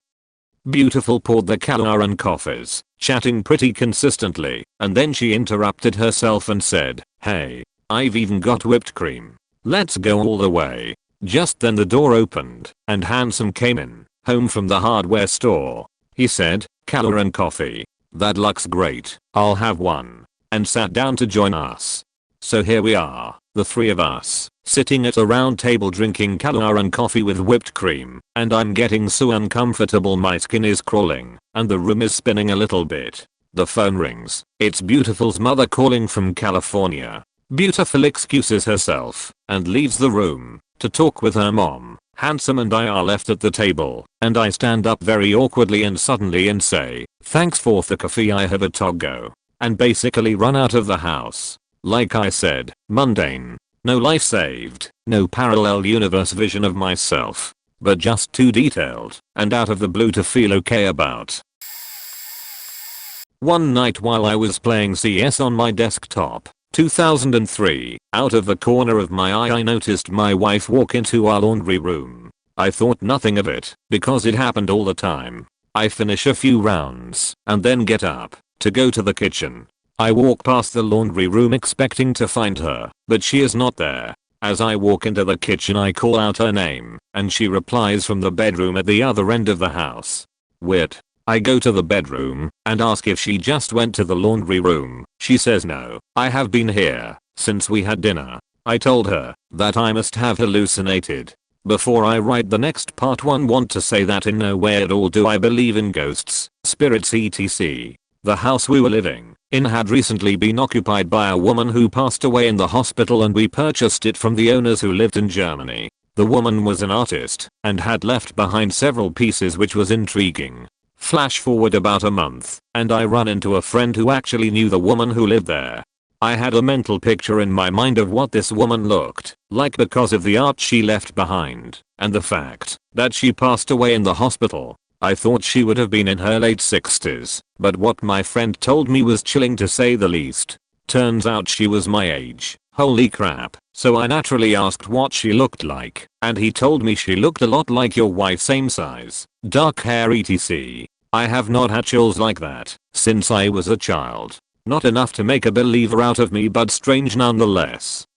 Beautiful poured the caviar and coffees, chatting pretty consistently, and then she interrupted herself and said, "Hey, I've even got whipped cream. Let's go all the way." Just then the door opened, and Handsome came in, home from the hardware store. He said, "Caviar and coffee. That looks great, I'll have one," and sat down to join us. So here we are, the three of us, sitting at a round table drinking caviar and coffee with whipped cream, and I'm getting so uncomfortable my skin is crawling, and the room is spinning a little bit. The phone rings. It's Beautiful's mother calling from California. Beautiful excuses herself and leaves the room to talk with her mom. Handsome and I are left at the table, and I stand up very awkwardly and suddenly and say, "Thanks for the coffee, I have a to go," and basically run out of the house. Like I said, mundane. No life saved, no parallel universe vision of myself, but just too detailed and out of the blue to feel okay about. One night while I was playing CS on my desktop, 2003, out of the corner of my eye I noticed my wife walk into our laundry room. I thought nothing of it, because it happened all the time. I finish a few rounds, and then get up, to go to the kitchen. I walk past the laundry room expecting to find her, but she is not there. As I walk into the kitchen I call out her name, and she replies from the bedroom at the other end of the house. Weird. I go to the bedroom and ask if she just went to the laundry room. She says no, I have been here since we had dinner. I told her that I must have hallucinated. Before I write the next part, one want to say that in no way at all do I believe in ghosts, spirits etc. The house we were living in had recently been occupied by a woman who passed away in the hospital, and we purchased it from the owners who lived in Germany. The woman was an artist and had left behind several pieces, which was intriguing. Flash forward about a month, and I run into a friend who actually knew the woman who lived there. I had a mental picture in my mind of what this woman looked like because of the art she left behind, and the fact that she passed away in the hospital. I thought she would have been in her late 60s, but what my friend told me was chilling to say the least. Turns out she was my age. Holy crap. So I naturally asked what she looked like, and he told me she looked a lot like your wife, same size, dark hair etc. I have not had chills like that since I was a child. Not enough to make a believer out of me, but strange nonetheless.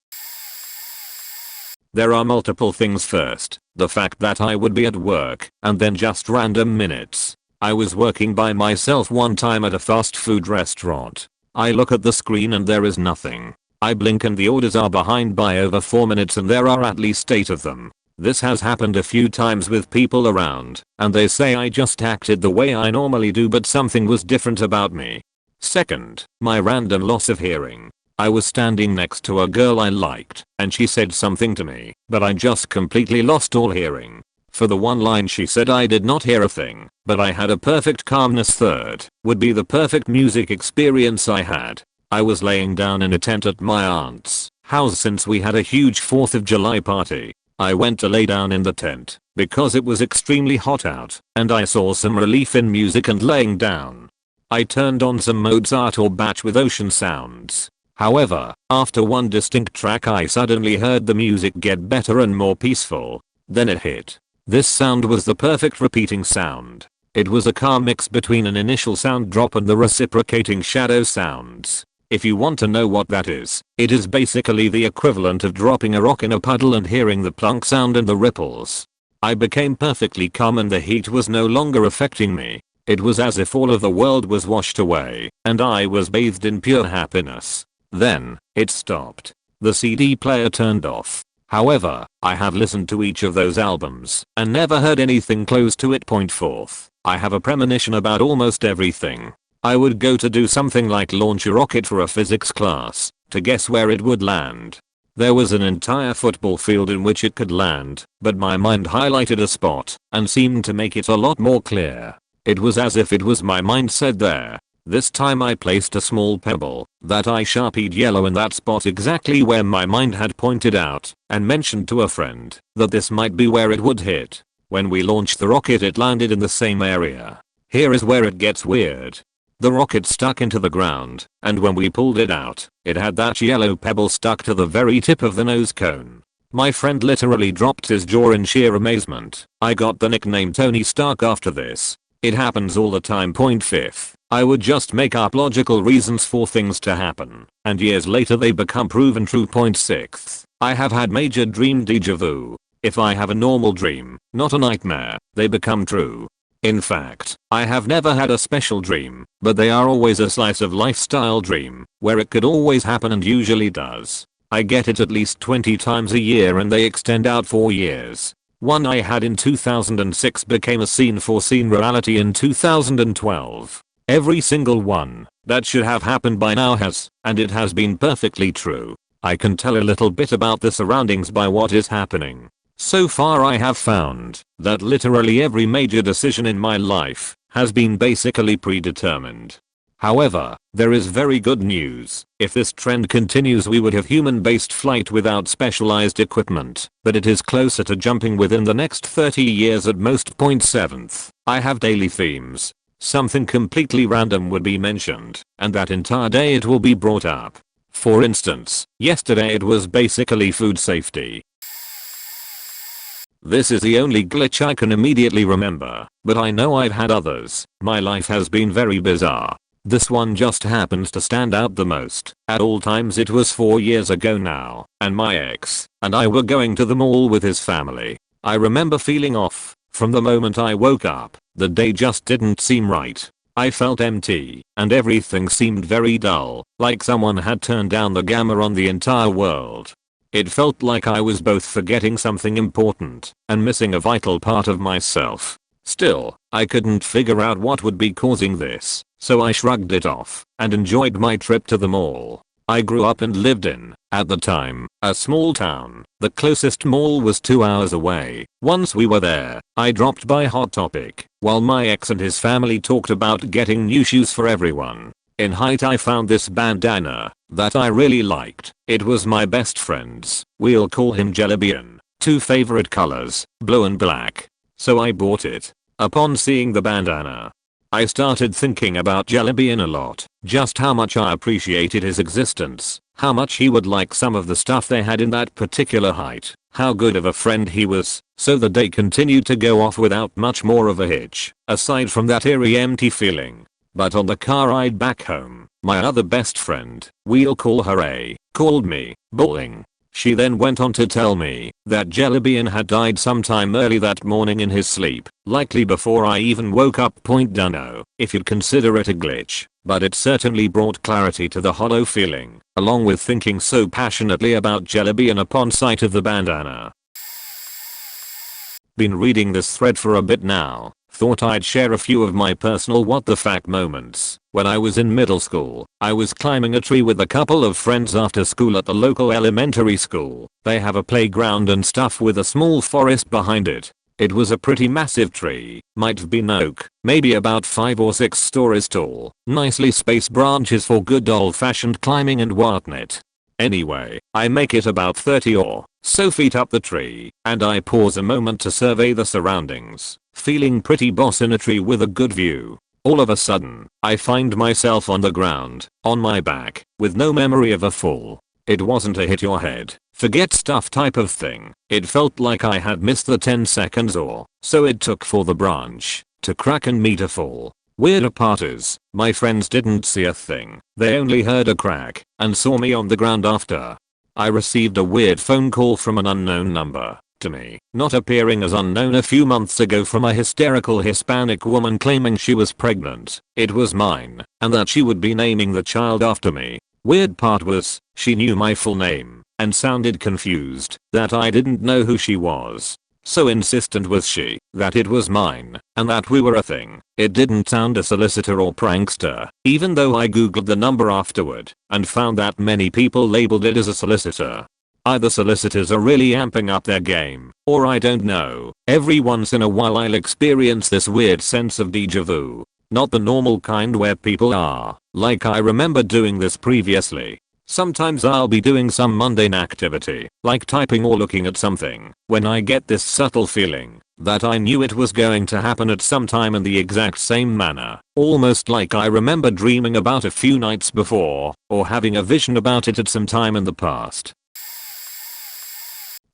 There are multiple things. First, the fact that I would be at work and then just random minutes. I was working by myself one time at a fast food restaurant. I look at the screen and there is nothing. I blink and the orders are behind by over 4 minutes, and there are at least 8 of them. This has happened a few times with people around, and they say I just acted the way I normally do, but something was different about me. Second, my random loss of hearing. I was standing next to a girl I liked, and she said something to me, but I just completely lost all hearing. For the one line she said I did not hear a thing, but I had a perfect calmness. Third, would be the perfect music experience I had. I was laying down in a tent at my aunt's house since we had a huge 4th of July party. I went to lay down in the tent because it was extremely hot out, and I saw some relief in music and laying down. I turned on some Mozart or Bach with ocean sounds. However, after one distinct track I suddenly heard the music get better and more peaceful. Then it hit. This sound was the perfect repeating sound. It was a calm mix between an initial sound drop and the reciprocating shadow sounds. If you want to know what that is, it is basically the equivalent of dropping a rock in a puddle and hearing the plunk sound and the ripples. I became perfectly calm and the heat was no longer affecting me. It was as if all of the world was washed away, and I was bathed in pure happiness. Then, it stopped. The CD player turned off. However, I have listened to each of those albums and never heard anything close to it. Fourth, I have a premonition about almost everything. I would go to do something like launch a rocket for a physics class, to guess where it would land. There was an entire football field in which it could land, but my mind highlighted a spot and seemed to make it a lot more clear. It was as if it was my mind said there. This time I placed a small pebble that I sharpied yellow in that spot exactly where my mind had pointed out, and mentioned to a friend that this might be where it would hit. When we launched the rocket it landed in the same area. Here is where it gets weird. The rocket stuck into the ground, and when we pulled it out, it had that yellow pebble stuck to the very tip of the nose cone. My friend literally dropped his jaw in sheer amazement. I got the nickname Tony Stark after this. It happens all the time. Fifth, I would just make up logical reasons for things to happen, and years later they become proven true. Sixth, I have had major dream deja vu. If I have a normal dream, not a nightmare, they become true. In fact, I have never had a special dream, but they are always a slice of lifestyle dream, where it could always happen and usually does. I get it at least 20 times a year and they extend out for years. One I had in 2006 became a scene for scene reality in 2012. Every single one that should have happened by now has, and it has been perfectly true. I can tell a little bit about the surroundings by what is happening. So far I have found that literally every major decision in my life has been basically predetermined. However, there is very good news. If this trend continues we would have human-based flight without specialized equipment, but it is closer to jumping within the next 30 years at most. 7th, I have daily themes. Something completely random would be mentioned, and that entire day it will be brought up. For instance, yesterday it was basically food safety. This is the only glitch I can immediately remember, but I know I've had others. My life has been very bizarre. This one just happens to stand out the most. At all times it was 4 years ago now, and my ex and I were going to the mall with his family. I remember feeling off. From the moment I woke up, the day just didn't seem right. I felt empty, and everything seemed very dull, like someone had turned down the gamma on the entire world. It felt like I was both forgetting something important and missing a vital part of myself. Still, I couldn't figure out what would be causing this, so I shrugged it off and enjoyed my trip to the mall. I grew up and lived in, at the time, a small town. The closest mall was 2 hours away. Once we were there, I dropped by Hot Topic while my ex and his family talked about getting new shoes for everyone. In height I found this bandana that I really liked. It was my best friend's. We'll call him Jellybean. 2 favorite colors, blue and black. So I bought it. Upon seeing the bandana, I started thinking about Jellybean a lot, just how much I appreciated his existence, how much he would like some of the stuff they had in that particular height, how good of a friend he was. So the day continued to go off without much more of a hitch, aside from that eerie empty feeling. But on the car ride back home, my other best friend, we'll call her A, called me, bawling. She then went on to tell me that Jellybean had died sometime early that morning in his sleep, likely before I even woke up. Dunno if you'd consider it a glitch, but it certainly brought clarity to the hollow feeling, along with thinking so passionately about Jellybean upon sight of the bandana. Been reading this thread for a bit now. Thought I'd share a few of my personal what the fuck moments. When I was in middle school, I was climbing a tree with a couple of friends after school at the local elementary school. They have a playground and stuff with a small forest behind it. It was a pretty massive tree, might have been oak, maybe about 5 or 6 stories tall, nicely spaced branches for good old-fashioned climbing and whatnot. Anyway, I make it about 30 or so feet up the tree, and I pause a moment to survey the surroundings, feeling pretty boss in a tree with a good view. All of a sudden, I find myself on the ground, on my back, with no memory of a fall. It wasn't a hit your head, forget stuff type of thing. It felt like I had missed the 10 seconds or so it took for the branch to crack and me to fall. Weirder part is, my friends didn't see a thing. They only heard a crack and saw me on the ground after. I received a weird phone call from an unknown number to me, not appearing as unknown a few months ago, from a hysterical Hispanic woman claiming she was pregnant. It was mine, and that she would be naming the child after me. Weird part was, she knew my full name and sounded confused that I didn't know who she was. So insistent was she that it was mine and that we were a thing. It didn't sound a solicitor or prankster, even though I googled the number afterward and found that many people labeled it as a solicitor. Either solicitors are really amping up their game, or I don't know. Every once in a while I'll experience this weird sense of déjà vu. Not the normal kind where people are like I remember doing this previously. Sometimes I'll be doing some mundane activity, like typing or looking at something, when I get this subtle feeling that I knew it was going to happen at some time in the exact same manner, almost like I remember dreaming about a few nights before, or having a vision about it at some time in the past.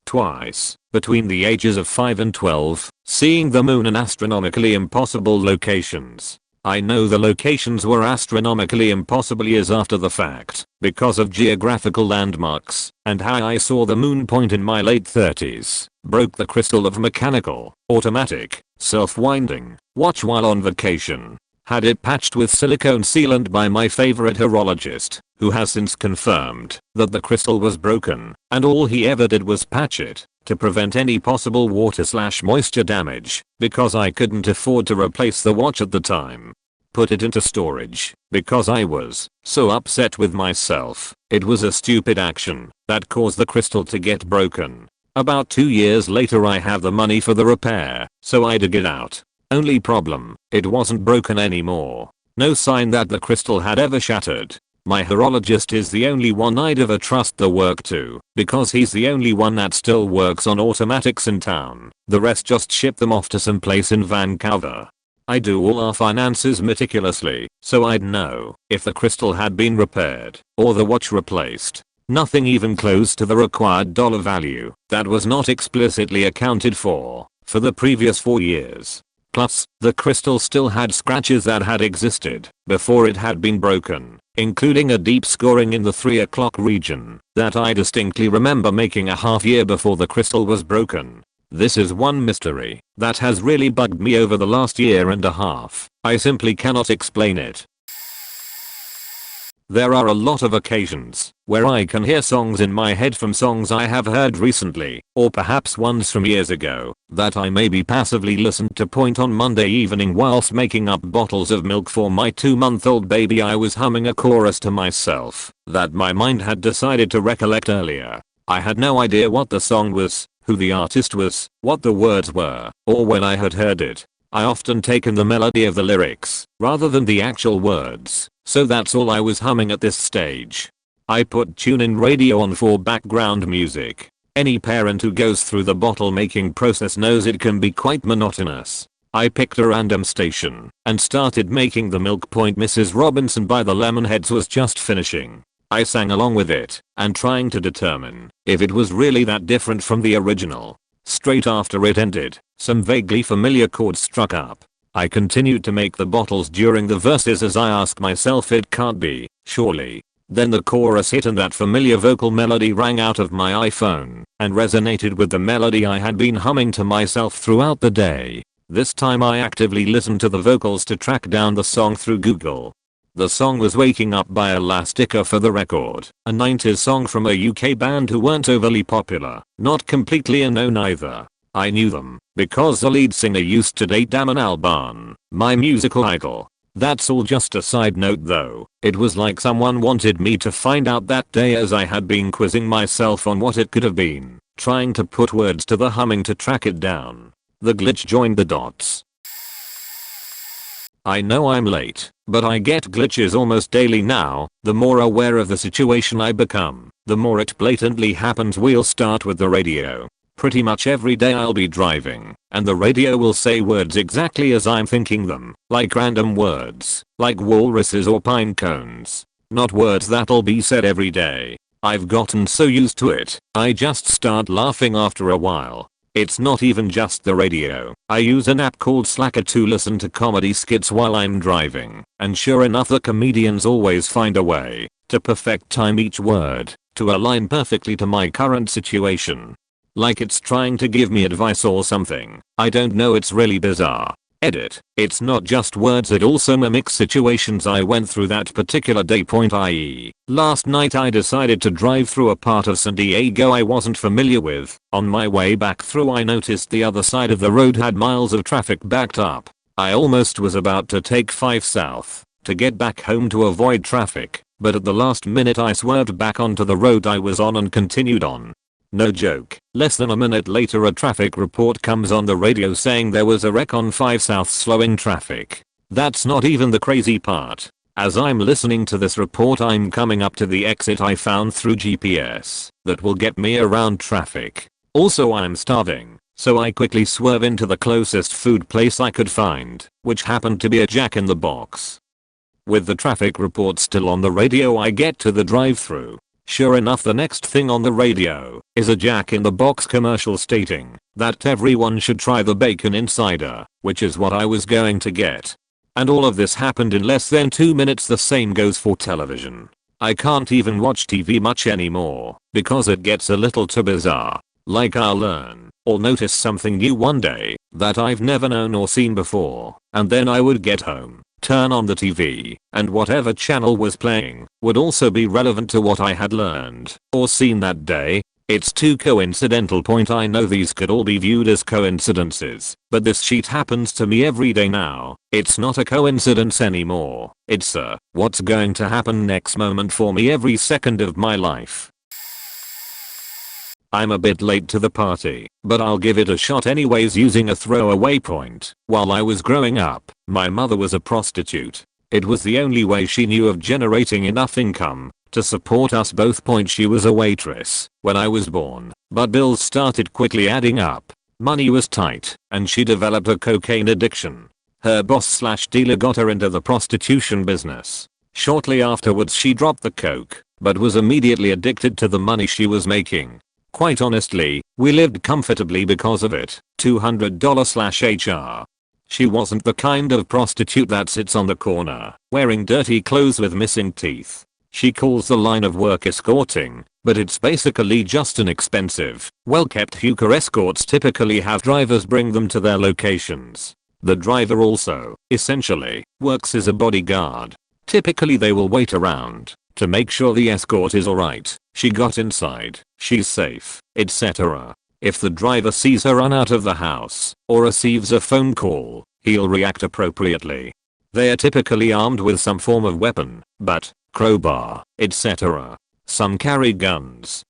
Twice, between the ages of 5 and 12, seeing the moon in astronomically impossible locations. I know the locations were astronomically impossible years after the fact, because of geographical landmarks, and how I saw the moon point in my late 30s, broke the crystal of mechanical, automatic, Self-winding. Watch while on vacation. Had it patched with silicone sealant by my favorite horologist, who has since confirmed that the crystal was broken and all he ever did was patch it to prevent any possible water/moisture damage because I couldn't afford to replace the watch at the time. Put it into storage because I was so upset with myself. It was a stupid action that caused the crystal to get broken. About 2 years later I have the money for the repair, so I dig it out. Only problem, it wasn't broken anymore. No sign that the crystal had ever shattered. My horologist is the only one I'd ever trust the work to, because he's the only one that still works on automatics in town. The rest just ship them off to some place in Vancouver. I do all our finances meticulously, so I'd know if the crystal had been repaired or the watch replaced. Nothing even close to the required dollar value that was not explicitly accounted for the previous 4 years. Plus, the crystal still had scratches that had existed before it had been broken, including a deep scoring in the 3 o'clock region that I distinctly remember making a half year before the crystal was broken. This is one mystery that has really bugged me over the last year and a half. I simply cannot explain it. There are a lot of occasions where I can hear songs in my head from songs I have heard recently, or perhaps ones from years ago, that I maybe passively listened to point on Monday evening whilst making up bottles of milk for my 2-month-old baby. I was humming a chorus to myself that my mind had decided to recollect earlier. I had no idea what the song was, who the artist was, what the words were, or when I had heard it. I often taken the melody of the lyrics rather than the actual words, so that's all I was humming at this stage. I put TuneIn Radio on for background music. Any parent who goes through the bottle making process knows it can be quite monotonous. I picked a random station and started making the Milk Point Mrs. Robinson by the Lemonheads was just finishing. I sang along with it and trying to determine if it was really that different from the original. Straight after it ended, some vaguely familiar chords struck up. I continued to make the bottles during the verses as I asked myself it can't be, surely. Then the chorus hit and that familiar vocal melody rang out of my iPhone and resonated with the melody I had been humming to myself throughout the day. This time I actively listened to the vocals to track down the song through Google. The song was Waking Up by Elastica for the record, a 90s song from a UK band who weren't overly popular, not completely unknown either. I knew them because the lead singer used to date Damon Albarn, my musical idol. That's all just a side note though. It was like someone wanted me to find out that day as I had been quizzing myself on what it could have been, trying to put words to the humming to track it down. The glitch joined the dots. I know I'm late, but I get glitches almost daily now. The more aware of the situation I become, the more it blatantly happens. We'll start with the radio. Pretty much every day I'll be driving, and the radio will say words exactly as I'm thinking them, like random words, like walruses or pine cones. Not words that'll be said every day. I've gotten so used to it, I just start laughing after a while. It's not even just the radio. I use an app called Slacker to listen to comedy skits while I'm driving, and sure enough the comedians always find a way to perfect time each word to align perfectly to my current situation. Like it's trying to give me advice or something. I don't know, it's really bizarre. Edit. It's not just words, it also mimics situations I went through that particular day. Point i.e. last night I decided to drive through a part of San Diego I wasn't familiar with. On my way back through I noticed the other side of the road had miles of traffic backed up. I almost was about to take 5 south to get back home to avoid traffic, but at the last minute I swerved back onto the road I was on and continued on. No joke, less than a minute later a traffic report comes on the radio saying there was a wreck on 5 South slowing traffic. That's not even the crazy part. As I'm listening to this report I'm coming up to the exit I found through GPS that will get me around traffic. Also I'm starving, so I quickly swerve into the closest food place I could find, which happened to be a Jack in the Box. With the traffic report still on the radio I get to the drive-thru. Sure enough the next thing on the radio is a Jack in the Box commercial stating that everyone should try the bacon insider, which is what I was going to get. And all of this happened in less than 2 minutes. The same goes for television. I can't even watch TV much anymore because it gets a little too bizarre. Like I'll learn or notice something new one day that I've never known or seen before, and then I would get home, turn on the TV, and whatever channel was playing would also be relevant to what I had learned or seen that day. It's too coincidental. I know these could all be viewed as coincidences, but this shit happens to me every day now. It's not a coincidence anymore. It's a what's going to happen next moment for me every second of my life. I'm a bit late to the party, but I'll give it a shot anyways using a throwaway point. While I was growing up, my mother was a prostitute. It was the only way she knew of generating enough income to support us both. She was a waitress when I was born, but bills started quickly adding up. Money was tight, and she developed a cocaine addiction. Her boss/dealer got her into the prostitution business. Shortly afterwards she dropped the coke, but was immediately addicted to the money she was making. Quite honestly, we lived comfortably because of it. $200/HR. She wasn't the kind of prostitute that sits on the corner, wearing dirty clothes with missing teeth. She calls the line of work escorting, but it's basically just an expensive, well-kept hooker. Escorts typically have drivers bring them to their locations. The driver also, essentially, works as a bodyguard. Typically they will wait around to make sure the escort is alright, she got inside, she's safe, etc. If the driver sees her run out of the house or receives a phone call, he'll react appropriately. They are typically armed with some form of weapon, bat, crowbar, etc. Some carry guns.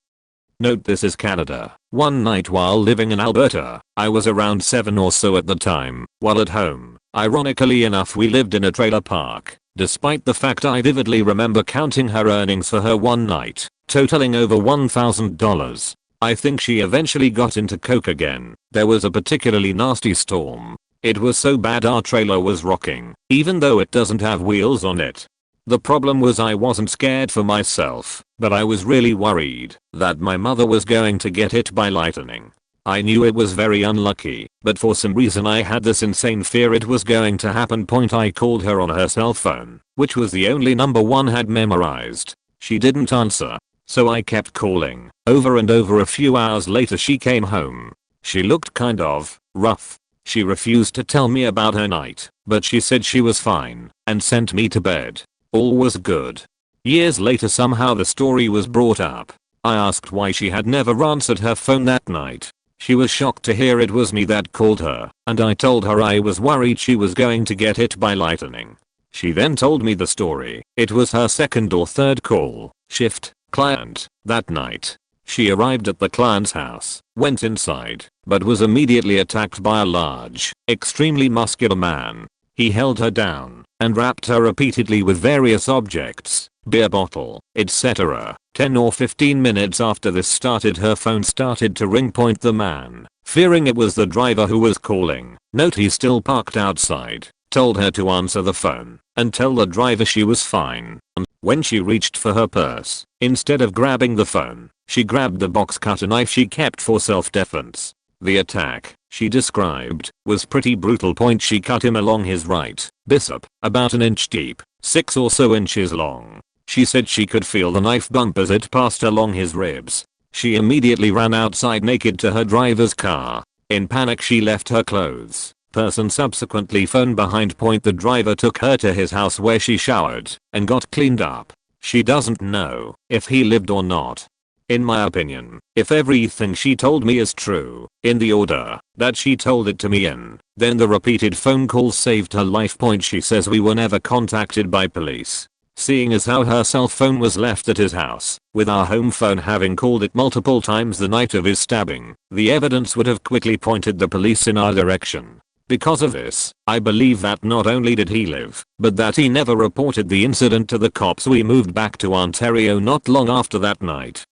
Note this is Canada. One night while living in Alberta, I was around 7 or so at the time, while at home. Ironically enough, we lived in a trailer park. Despite the fact I vividly remember counting her earnings for her one night, totaling over $1,000. I think she eventually got into coke again. There was a particularly nasty storm. It was so bad our trailer was rocking, even though it doesn't have wheels on it. The problem was I wasn't scared for myself, but I was really worried that my mother was going to get hit by lightning. I knew it was very unlucky, but for some reason I had this insane fear it was going to happen. I called her on her cell phone, which was the only number one had memorized. She didn't answer, so I kept calling over and over. A few hours later she came home. She looked kind of rough. She refused to tell me about her night, but she said she was fine and sent me to bed. All was good. Years later somehow the story was brought up. I asked why she had never answered her phone that night. She was shocked to hear it was me that called her, and I told her I was worried she was going to get hit by lightning. She then told me the story. It was her second or third call, shift, client, that night. She arrived at the client's house, went inside, but was immediately attacked by a large, extremely muscular man. He held her down and wrapped her repeatedly with various objects, beer bottle, etc. 10 or 15 minutes after this started, her phone started to ring. The man, fearing it was the driver who was calling, note he still parked outside, told her to answer the phone and tell the driver she was fine. And when she reached for her purse, instead of grabbing the phone, she grabbed the box cutter knife she kept for self-defense. The attack, she described, was pretty brutal. She cut him along his right bicep, about an inch deep, 6 or so inches long. She said she could feel the knife bump as it passed along his ribs. She immediately ran outside naked to her driver's car. In panic she left her clothes, purse and subsequently phone behind. The driver took her to his house where she showered and got cleaned up. She doesn't know if he lived or not. In my opinion, if everything she told me is true, in the order that she told it to me in, then the repeated phone calls saved her life. She says we were never contacted by police, seeing as how her cell phone was left at his house, with our home phone having called it multiple times the night of his stabbing. The evidence would have quickly pointed the police in our direction. Because of this, I believe that not only did he live, but that he never reported the incident to the cops. We moved back to Ontario not long after that night.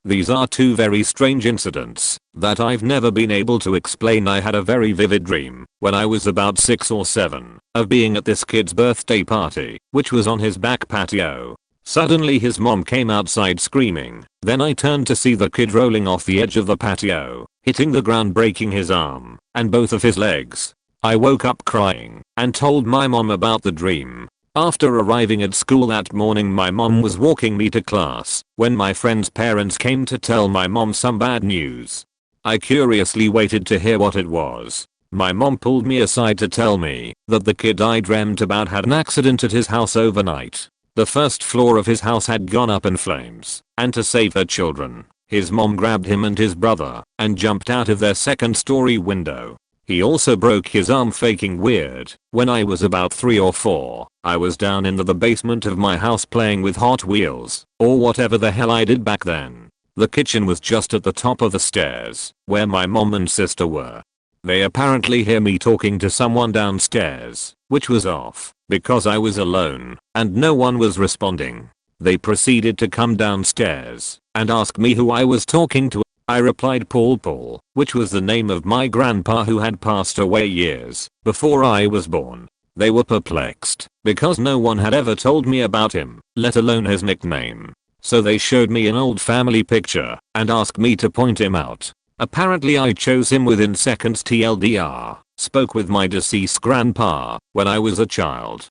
These are two very strange incidents that I've never been able to explain. I had a very vivid dream when I was about 6 or 7 of being at this kid's birthday party, which was on his back patio. Suddenly his mom came outside screaming. Then I turned to see the kid rolling off the edge of the patio, hitting the ground, breaking his arm and both of his legs. I woke up crying and told my mom about the dream. After arriving at school that morning, my mom was walking me to class when my friend's parents came to tell my mom some bad news. I curiously waited to hear what it was. My mom pulled me aside to tell me that the kid I dreamt about had an accident at his house overnight. The first floor of his house had gone up in flames, and to save her children, his mom grabbed him and his brother and jumped out of their second-story window. He also broke his arm faking weird. When I was about 3 or 4, I was down in the basement of my house playing with Hot Wheels, or whatever the hell I did back then. The kitchen was just at the top of the stairs, where my mom and sister were. They apparently hear me talking to someone downstairs, which was off, because I was alone, and no one was responding. They proceeded to come downstairs and ask me who I was talking to. I replied Paul, which was the name of my grandpa who had passed away years before I was born. They were perplexed because no one had ever told me about him, let alone his nickname. So they showed me an old family picture and asked me to point him out. Apparently I chose him within seconds. TLDR, spoke with my deceased grandpa when I was a child.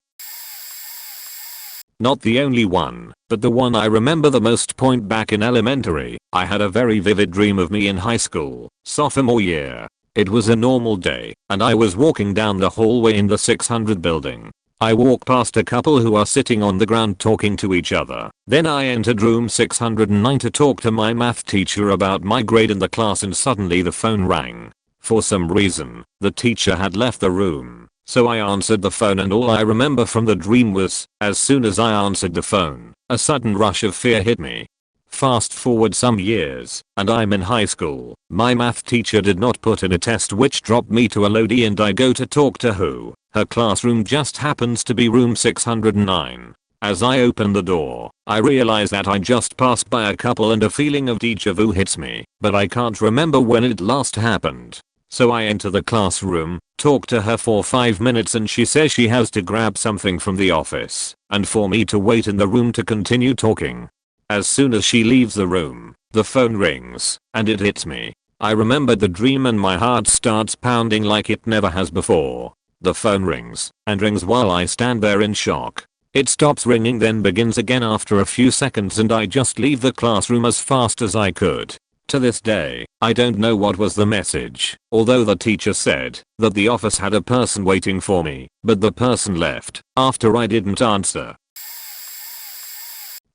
Not the only one, but the one I remember the most. Point back in elementary, I had a very vivid dream of me in high school, sophomore year. It was a normal day, and I was walking down the hallway in the 600 building. I walk past a couple who are sitting on the ground talking to each other. Then I entered room 609 to talk to my math teacher about my grade in the class, and suddenly the phone rang. For some reason, the teacher had left the room. So I answered the phone, and all I remember from the dream was, as soon as I answered the phone, a sudden rush of fear hit me. Fast forward some years, and I'm in high school. My math teacher did not put in a test which dropped me to a low D, and I go to talk to who. Her classroom just happens to be room 609. As I open the door, I realize that I just passed by a couple and a feeling of déjà vu hits me, but I can't remember when it last happened. So I enter the classroom, talk to her for 5 minutes, and she says she has to grab something from the office and for me to wait in the room to continue talking. As soon as she leaves the room, the phone rings and it hits me. I remember the dream and my heart starts pounding like it never has before. The phone rings and rings while I stand there in shock. It stops ringing, then begins again after a few seconds, and I just leave the classroom as fast as I could. To this day, I don't know what was the message, although the teacher said that the office had a person waiting for me, but the person left after I didn't answer.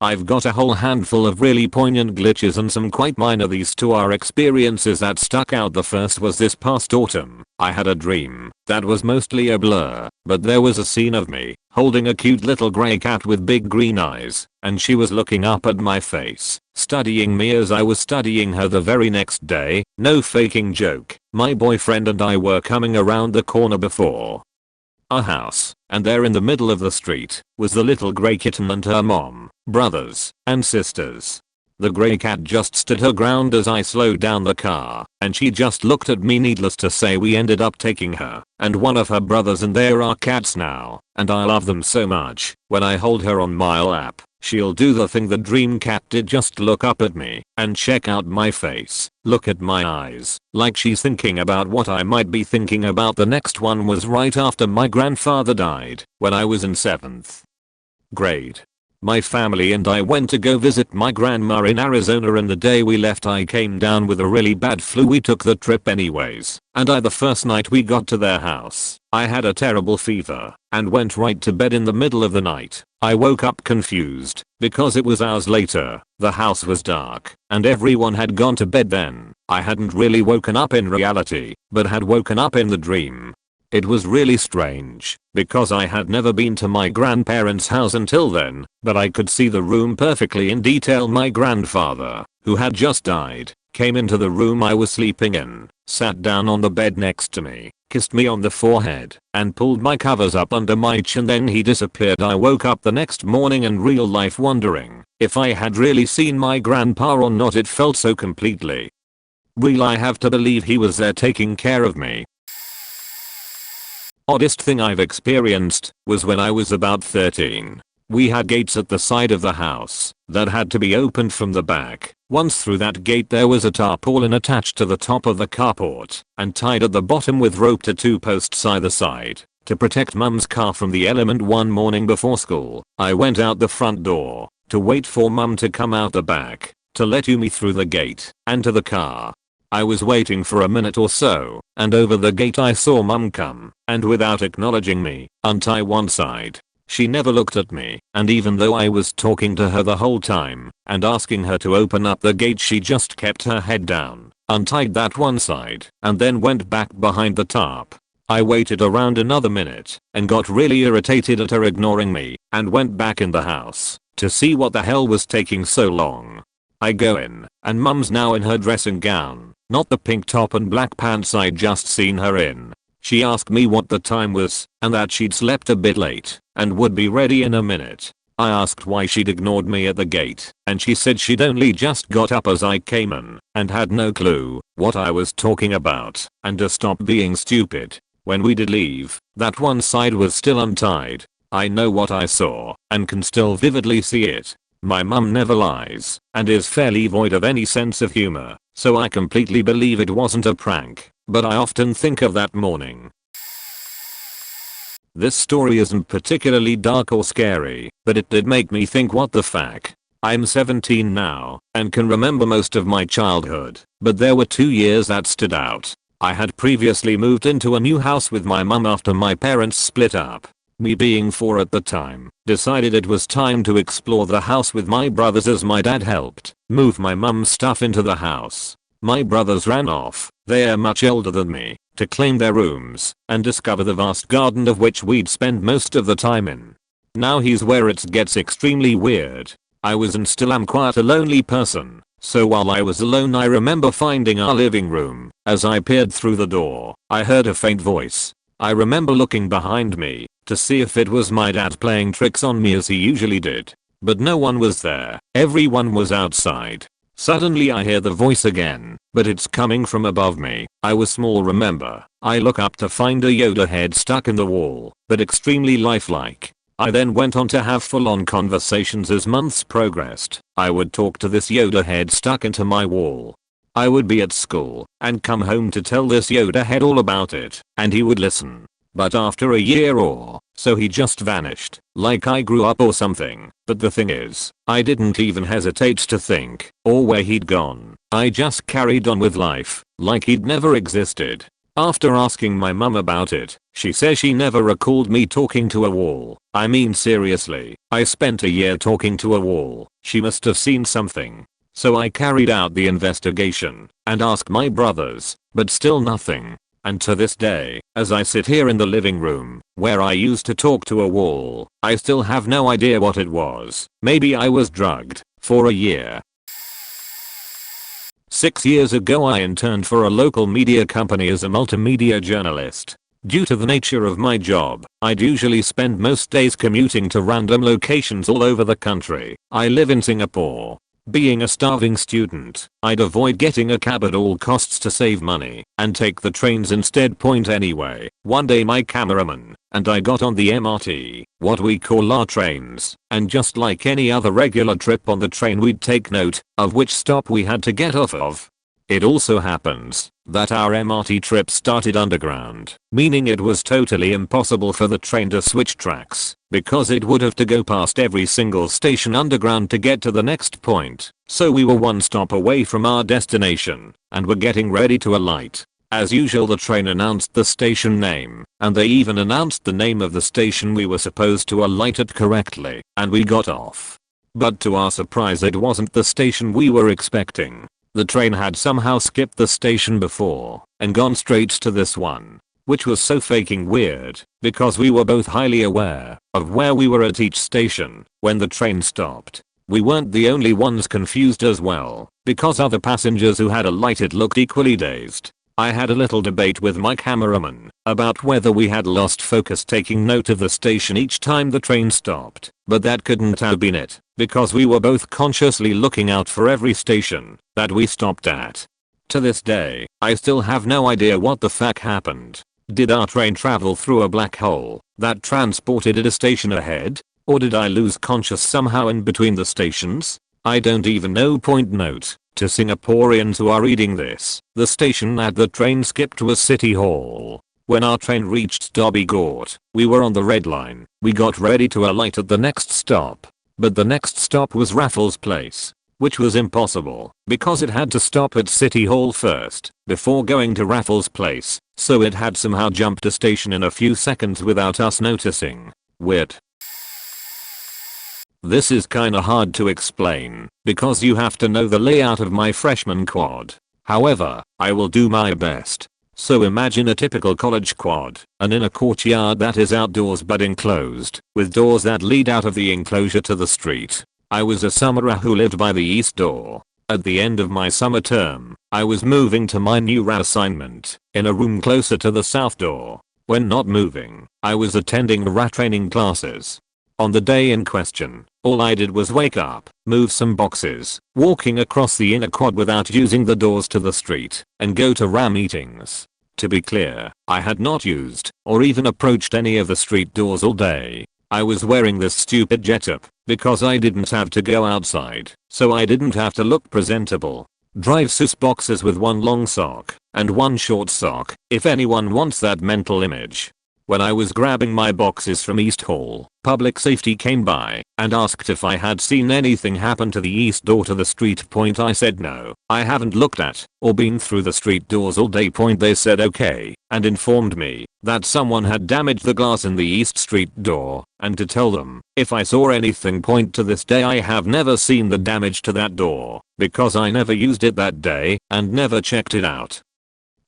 I've got a whole handful of really poignant glitches and some quite minor. These two are experiences that stuck out. The first was this past autumn. I had a dream that was mostly a blur, but there was a scene of me holding a cute little grey cat with big green eyes, and she was looking up at my face, studying me as I was studying her. The very next day, no faking joke, my boyfriend and I were coming around the corner before our house, and there in the middle of the street was the little grey kitten and her mom, brothers, and sisters. The grey cat just stood her ground as I slowed down the car, and she just looked at me. Needless to say, we ended up taking her and one of her brothers, and there are cats now, and I love them so much. When I hold her on my lap, she'll do the thing the dream cat did, just look up at me and check out my face, look at my eyes, like she's thinking about what I might be thinking about. The next one was right after my grandfather died, when I was in 7th grade. My family and I went to go visit my grandma in Arizona, and the day we left I came down with a really bad flu. We took the trip anyways, and the first night we got to their house, I had a terrible fever and went right to bed in the middle of the night. I woke up confused because it was hours later, the house was dark, and everyone had gone to bed then. I hadn't really woken up in reality, but had woken up in the dream. It was really strange, because I had never been to my grandparents' house until then, but I could see the room perfectly in detail. My grandfather, who had just died, came into the room I was sleeping in, sat down on the bed next to me, kissed me on the forehead, and pulled my covers up under my chin. Then he disappeared. I woke up the next morning in real life wondering if I had really seen my grandpa or not. It felt so completely real. I have to believe he was there taking care of me. Oddest thing I've experienced was when I was about 13. We had gates at the side of the house that had to be opened from the back. Once through that gate there was a tarpaulin attached to the top of the carport and tied at the bottom with rope to 2 posts either side. To protect mum's car from the element one morning before school, I went out the front door to wait for mum to come out the back to let me through the gate and to the car. I was waiting for a minute or so, and over the gate I saw mum come and without acknowledging me, untie one side. She never looked at me, and even though I was talking to her the whole time and asking her to open up the gate, she just kept her head down, untied that one side, and then went back behind the tarp. I waited around another minute and got really irritated at her ignoring me and went back in the house to see what the hell was taking so long. I go in, and mum's now in her dressing gown, not the pink top and black pants I'd just seen her in. She asked me what the time was and that she'd slept a bit late and would be ready in a minute. I asked why she'd ignored me at the gate, and she said she'd only just got up as I came in and had no clue what I was talking about and to stop being stupid. When we did leave, that one side was still untied. I know what I saw and can still vividly see it. My mum never lies and is fairly void of any sense of humor, so I completely believe it wasn't a prank, but I often think of that morning. This story isn't particularly dark or scary, but it did make me think, what the fuck. I'm 17 now and can remember most of my childhood, but there were 2 years that stood out. I had previously moved into a new house with my mum after my parents split up. Me being 4 at the time, decided it was time to explore the house with my brothers as my dad helped move my mum's stuff into the house. My brothers ran off, they are much older than me, to claim their rooms and discover the vast garden of which we'd spend most of the time in. Now here's where it gets extremely weird. I was and still am quite a lonely person, so while I was alone I remember finding our living room. As I peered through the door, I heard a faint voice. I remember looking behind me to see if it was my dad playing tricks on me as he usually did. But no one was there, everyone was outside. Suddenly I hear the voice again, but it's coming from above me. I was small, remember. I look up to find a Yoda head stuck in the wall, but extremely lifelike. I then went on to have full-on conversations as months progressed. I would talk to this Yoda head stuck into my wall. I would be at school and come home to tell this Yoda head all about it, and he would listen. But after a year or so he just vanished, like I grew up or something. But the thing is, I didn't even hesitate to think or where he'd gone. I just carried on with life like he'd never existed. After asking my mum about it, she says she never recalled me talking to a wall. I mean, seriously, I spent a year talking to a wall. She must have seen something. So I carried out the investigation and asked my brothers, but still nothing. And to this day, as I sit here in the living room, where I used to talk to a wall, I still have no idea what it was. Maybe I was drugged for a year. 6 years ago I interned for a local media company as a multimedia journalist. Due to the nature of my job, I'd usually spend most days commuting to random locations all over the country. I live in Singapore. Being a starving student, I'd avoid getting a cab at all costs to save money and take the trains instead. Point anyway, one day my cameraman and I got on the MRT, what we call our trains, and just like any other regular trip on the train, we'd take note of which stop we had to get off of. It also happens that our MRT trip started underground, meaning it was totally impossible for the train to switch tracks, because it would have to go past every single station underground to get to the next point. So we were one stop away from our destination, and were getting ready to alight. As usual, the train announced the station name, and they even announced the name of the station we were supposed to alight at correctly, and we got off. But to our surprise, it wasn't the station we were expecting. The train had somehow skipped the station before and gone straight to this one, which was so fucking weird because we were both highly aware of where we were at each station when the train stopped. We weren't the only ones confused as well, because other passengers who had alighted looked equally dazed. I had a little debate with my cameraman about whether we had lost focus taking note of the station each time the train stopped, but that couldn't have been it, because we were both consciously looking out for every station that we stopped at. To this day, I still have no idea what the fuck happened. Did our train travel through a black hole that transported it a station ahead? Or did I lose conscious somehow in between the stations? I don't even know. Point note to Singaporeans who are reading this, the station that the train skipped was City Hall. When our train reached Derby Court, we were on the red line. We got ready to alight at the next stop. But the next stop was Raffles Place, which was impossible because it had to stop at City Hall first before going to Raffles Place, so it had somehow jumped a station in a few seconds without us noticing. Weird. This is kinda hard to explain because you have to know the layout of my freshman quad. However, I will do my best. So imagine a typical college quad, an inner courtyard that is outdoors but enclosed, with doors that lead out of the enclosure to the street. I was a summerer who lived by the east door. At the end of my summer term, I was moving to my new RA assignment, in a room closer to the south door. When not moving, I was attending RA training classes. On the day in question, all I did was wake up, move some boxes, walking across the inner quad without using the doors to the street, and go to RA meetings. To be clear, I had not used, or even approached any of the street doors all day. I was wearing this stupid getup, because I didn't have to go outside, so I didn't have to look presentable. Drive sus boxes with one long sock, and one short sock, if anyone wants that mental image. When I was grabbing my boxes from East Hall, public safety came by and asked if I had seen anything happen to the east door to the street. I said no, I haven't looked at or been through the street doors all day. They said okay and informed me that someone had damaged the glass in the east street door and to tell them if I saw anything. To this day I have never seen the damage to that door because I never used it that day and never checked it out.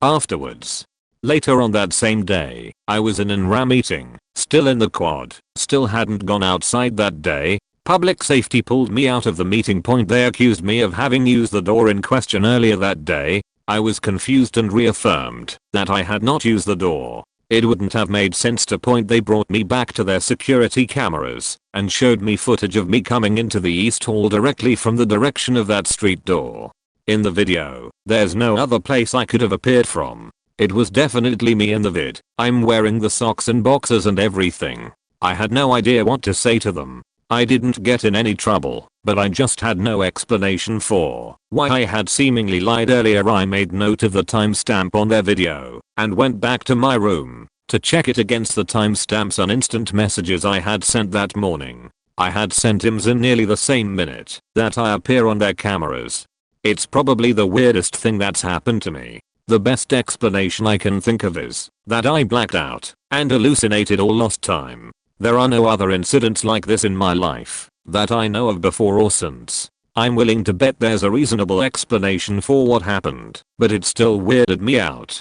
Afterwards, later on that same day, I was in an RA meeting, still in the quad, still hadn't gone outside that day. Public safety pulled me out of the meeting. They accused me of having used the door in question earlier that day. I was confused and reaffirmed that I had not used the door. It wouldn't have made sense to. They brought me back to their security cameras and showed me footage of me coming into the East Hall directly from the direction of that street door. In the video, there's no other place I could have appeared from. It was definitely me in the vid. I'm wearing the socks and boxers and everything. I had no idea what to say to them. I didn't get in any trouble, but I just had no explanation for why I had seemingly lied earlier. I made note of the timestamp on their video and went back to my room to check it against the timestamps on instant messages I had sent that morning. I had sent him in nearly the same minute that I appear on their cameras. It's probably the weirdest thing that's happened to me. The best explanation I can think of is that I blacked out and hallucinated or lost time. There are no other incidents like this in my life that I know of before or since. I'm willing to bet there's a reasonable explanation for what happened, but it still weirded me out.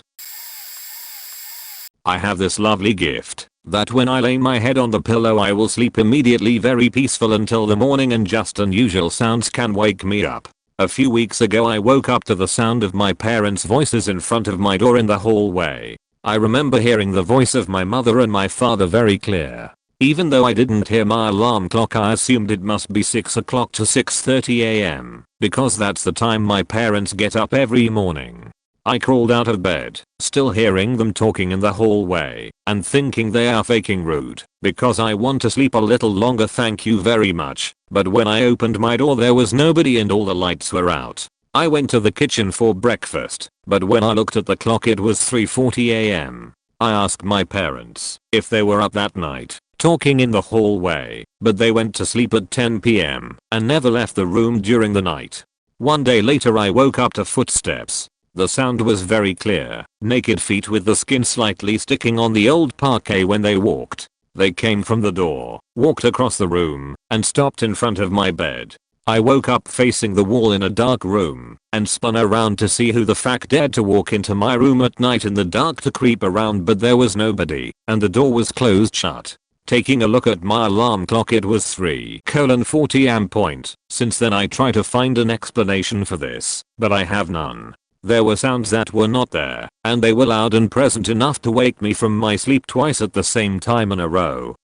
I have this lovely gift that when I lay my head on the pillow I will sleep immediately, very peaceful until the morning, and just unusual sounds can wake me up. A few weeks ago I woke up to the sound of my parents' voices in front of my door in the hallway. I remember hearing the voice of my mother and my father very clear. Even though I didn't hear my alarm clock, I assumed it must be 6 o'clock to 6:30 am, because that's the time my parents get up every morning. I crawled out of bed, still hearing them talking in the hallway, and thinking they are faking rude, because I want to sleep a little longer, thank you very much. But when I opened my door there was nobody and all the lights were out. I went to the kitchen for breakfast, but when I looked at the clock it was 3:40 am. I asked my parents if they were up that night, talking in the hallway, but they went to sleep at 10 p.m. and never left the room during the night. One day later I woke up to footsteps. The sound was very clear, naked feet with the skin slightly sticking on the old parquet when they walked. They came from the door, walked across the room, and stopped in front of my bed. I woke up facing the wall in a dark room, and spun around to see who the fuck dared to walk into my room at night in the dark to creep around, but there was nobody, and the door was closed shut. Taking a look at my alarm clock it was 3:40 am. Since then I try to find an explanation for this, but I have none. There were sounds that were not there, and they were loud and present enough to wake me from my sleep twice at the same time in a row.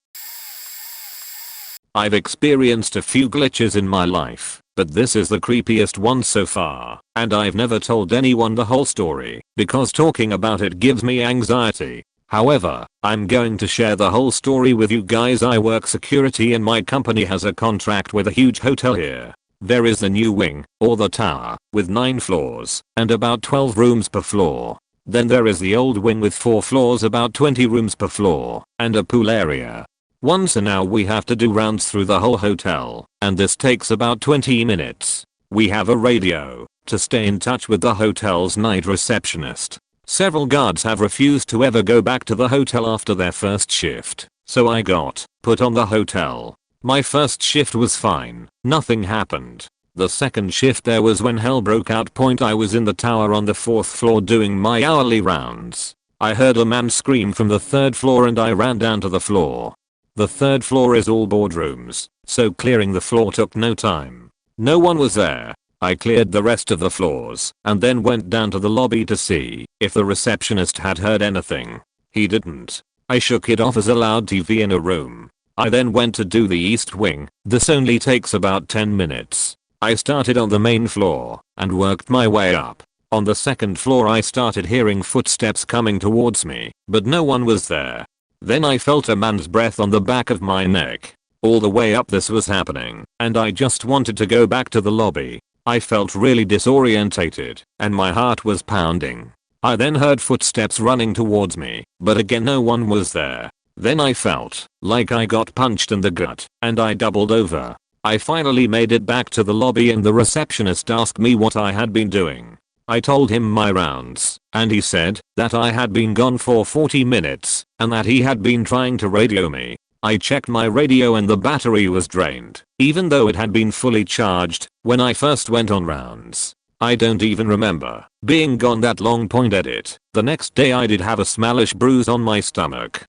I've experienced a few glitches in my life, but this is the creepiest one so far, and I've never told anyone the whole story, because talking about it gives me anxiety. However, I'm going to share the whole story with you guys. I work security and my company has a contract with a huge hotel here. There is the new wing, or the tower, with 9 floors, and about 12 rooms per floor. Then there is the old wing with 4 floors, about 20 rooms per floor, and a pool area. Once an hour we have to do rounds through the whole hotel, and this takes about 20 minutes. We have a radio to stay in touch with the hotel's night receptionist. Several guards have refused to ever go back to the hotel after their first shift, so I got put on the hotel. My first shift was fine, nothing happened. The second shift there was when hell broke out. I was in the tower on the 4th floor doing my hourly rounds. I heard a man scream from the 3rd floor and I ran down to the floor. The 3rd floor is all boardrooms, so clearing the floor took no time. No one was there. I cleared the rest of the floors and then went down to the lobby to see if the receptionist had heard anything. He didn't. I shook it off as a loud TV in a room. I then went to do the east wing. This only takes about 10 minutes. I started on the main floor and worked my way up. On the 2nd floor I started hearing footsteps coming towards me, but no one was there. Then I felt a man's breath on the back of my neck. All the way up this was happening, and I just wanted to go back to the lobby. I felt really disorientated, and my heart was pounding. I then heard footsteps running towards me, but again no one was there. Then I felt like I got punched in the gut, and I doubled over. I finally made it back to the lobby and the receptionist asked me what I had been doing. I told him my rounds, and he said that I had been gone for 40 minutes, and that he had been trying to radio me. I checked my radio and the battery was drained, even though it had been fully charged when I first went on rounds. I don't even remember being gone that long. Edit. The next day I did have a smallish bruise on my stomach.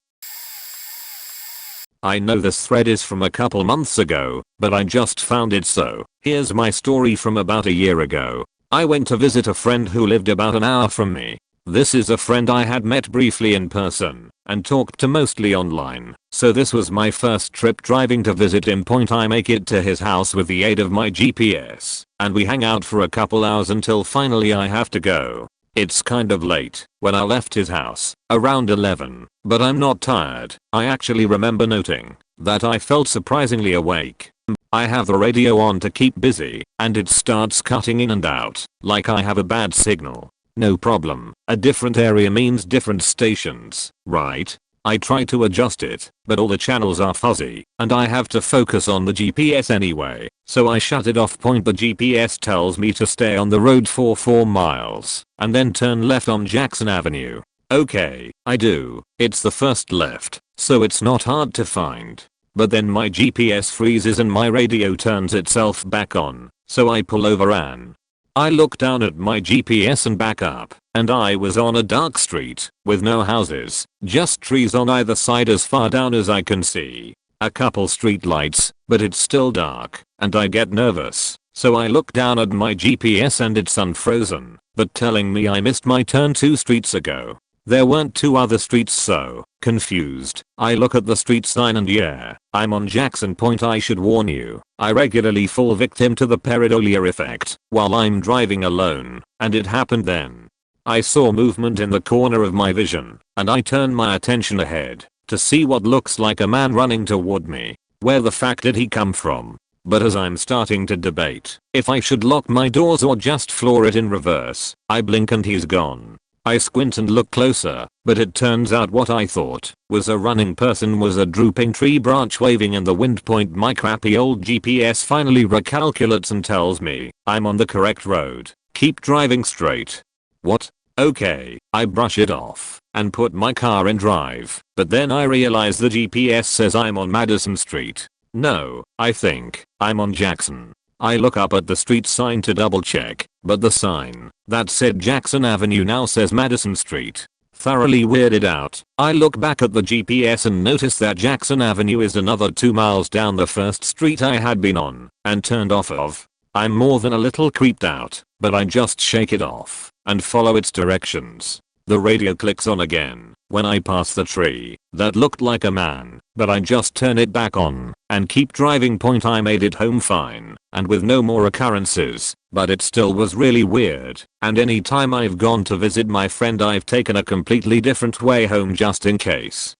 I know this thread is from a couple months ago, but I just found it, so here's my story from about a year ago. I went to visit a friend who lived about an hour from me. This is a friend I had met briefly in person and talked to mostly online, so this was my first trip driving to visit him. I make it to his house with the aid of my GPS, and we hang out for a couple hours until finally I have to go. It's kind of late when I left his house, around 11, but I'm not tired. I actually remember noting that I felt surprisingly awake. I have the radio on to keep busy, and it starts cutting in and out, like I have a bad signal. No problem, a different area means different stations, right? I try to adjust it, but all the channels are fuzzy, and I have to focus on the GPS anyway, so I shut it off. The GPS tells me to stay on the road for 4 miles, and then turn left on Jackson Avenue. Okay, I do. It's the first left, so it's not hard to find. But then my GPS freezes and my radio turns itself back on, so I pull over and I look down at my GPS and back up, and I was on a dark street with no houses, just trees on either side as far down as I can see. A couple street lights, but it's still dark, and I get nervous, so I look down at my GPS and it's unfrozen, but telling me I missed my turn 2 streets ago. There weren't 2 other streets, so confused, I look at the street sign and yeah, I'm on Jackson. I should warn you, I regularly fall victim to the pareidolia effect while I'm driving alone, and it happened then. I saw movement in the corner of my vision, and I turned my attention ahead to see what looks like a man running toward me. Where the fuck did he come from? But as I'm starting to debate if I should lock my doors or just floor it in reverse, I blink and he's gone. I squint and look closer, but it turns out what I thought was a running person was a drooping tree branch waving in the wind. My crappy old GPS finally recalculates and tells me I'm on the correct road. Keep driving straight. What? Okay, I brush it off and put my car in drive, but then I realize the GPS says I'm on Madison Street. No, I think I'm on Jackson. I look up at the street sign to double check, but the sign that said Jackson Avenue now says Madison Street. Thoroughly weirded out, I look back at the GPS and notice that Jackson Avenue is another 2 miles down the first street I had been on and turned off of. I'm more than a little creeped out, but I just shake it off and follow its directions. The radio clicks on again when I pass the tree that looked like a man, but I just turn it back on and keep driving. I made it home fine and with no more occurrences, but it still was really weird, and any time I've gone to visit my friend I've taken a completely different way home just in case.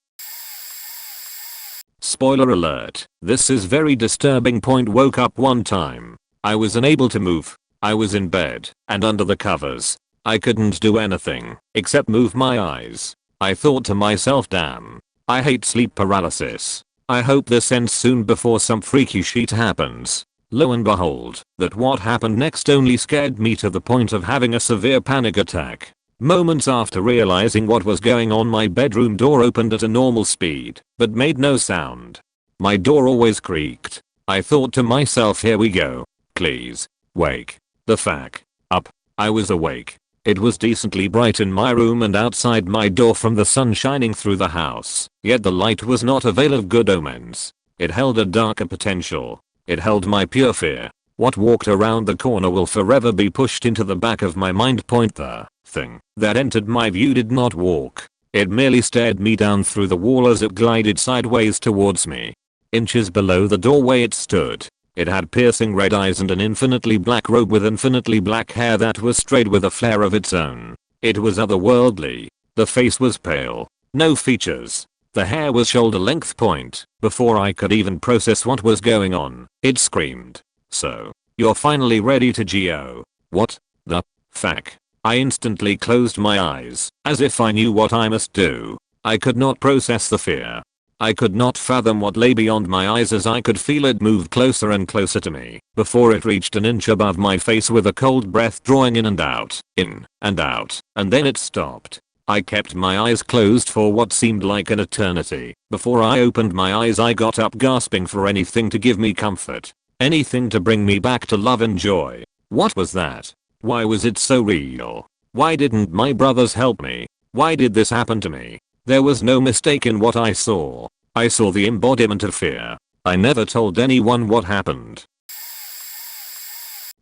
Spoiler alert, this is very disturbing. Woke up one time. I was unable to move. I was in bed and under the covers. I couldn't do anything except move my eyes. I thought to myself, damn, I hate sleep paralysis. I hope this ends soon before some freaky shit happens. Lo and behold, that what happened next only scared me to the point of having a severe panic attack. Moments after realizing what was going on, my bedroom door opened at a normal speed, but made no sound. My door always creaked. I thought to myself, here we go. Please, wake the fuck up. I was awake. It was decently bright in my room and outside my door from the sun shining through the house, yet the light was not a veil of good omens. It held a darker potential. It held my pure fear. What walked around the corner will forever be pushed into the back of my mind. The thing that entered my view did not walk. It merely stared me down through the wall as it glided sideways towards me. Inches below the doorway it stood. It had piercing red eyes and an infinitely black robe with infinitely black hair that was straight with a flair of its own. It was otherworldly. The face was pale. No features. The hair was shoulder length point. Before I could even process what was going on, it screamed. So, you're finally ready to go? What the fuck? I instantly closed my eyes, as if I knew what I must do. I could not process the fear. I could not fathom what lay beyond my eyes as I could feel it move closer and closer to me before it reached an inch above my face with a cold breath drawing in and out, and then it stopped. I kept my eyes closed for what seemed like an eternity. Before I opened my eyes, I got up gasping for anything to give me comfort. Anything to bring me back to love and joy. What was that? Why was it so real? Why didn't my brothers help me? Why did this happen to me? There was no mistake in what I saw. I saw the embodiment of fear. I never told anyone what happened.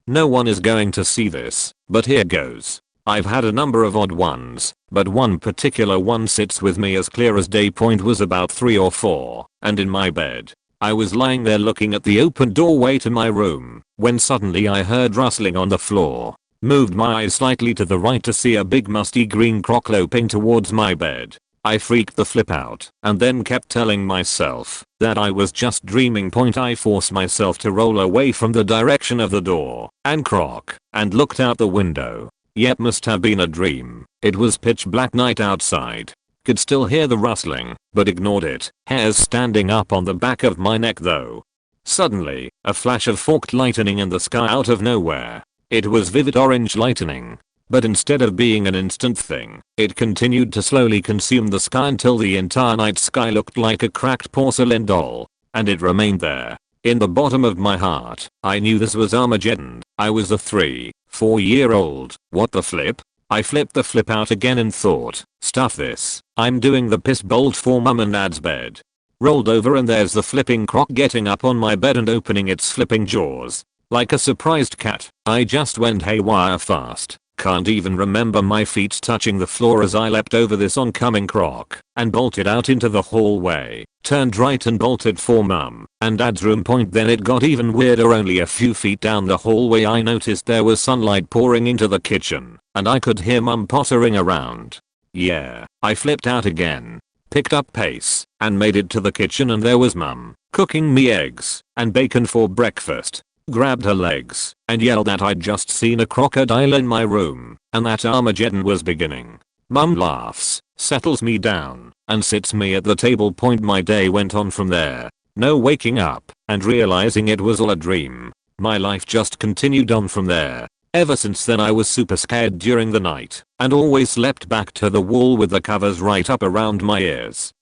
No one is going to see this, but here goes. I've had a number of odd ones, but one particular one sits with me as clear as day. Point was about 3 or 4, and in my bed. I was lying there looking at the open doorway to my room, when suddenly I heard rustling on the floor. Moved my eyes slightly to the right to see a big musty green croc loping towards my bed. I freaked the flip out and then kept telling myself that I was just dreaming. I forced myself to roll away from the direction of the door and croc and looked out the window. Yet must have been a dream. It was pitch black night outside. Could still hear the rustling, but ignored it. Hairs standing up on the back of my neck though. Suddenly, a flash of forked lightning in the sky out of nowhere. It was vivid orange lightning. But instead of being an instant thing, it continued to slowly consume the sky until the entire night sky looked like a cracked porcelain doll. And it remained there. In the bottom of my heart, I knew this was Armageddon. I was a 3-4-year-old. What the flip? I flipped the flip out again and thought, stuff this. I'm doing the piss bolt for mum and dad's bed. Rolled over and there's the flipping croc getting up on my bed and opening its flipping jaws. Like a surprised cat, I just went haywire fast. Can't even remember my feet touching the floor as I leapt over this oncoming croc and bolted out into the hallway, turned right and bolted for mum and dad's room. Then it got even weirder. Only a few feet down the hallway I noticed there was sunlight pouring into the kitchen and I could hear mum pottering around. Yeah, I flipped out again, picked up pace and made it to the kitchen and there was mum cooking me eggs and bacon for breakfast. Grabbed her legs and yelled that I'd just seen a crocodile in my room and that Armageddon was beginning. Mum laughs, settles me down, and sits me at the table. My day went on from there. No waking up and realizing it was all a dream. My life just continued on from there. Ever since then I was super scared during the night and always slept back to the wall with the covers right up around my ears.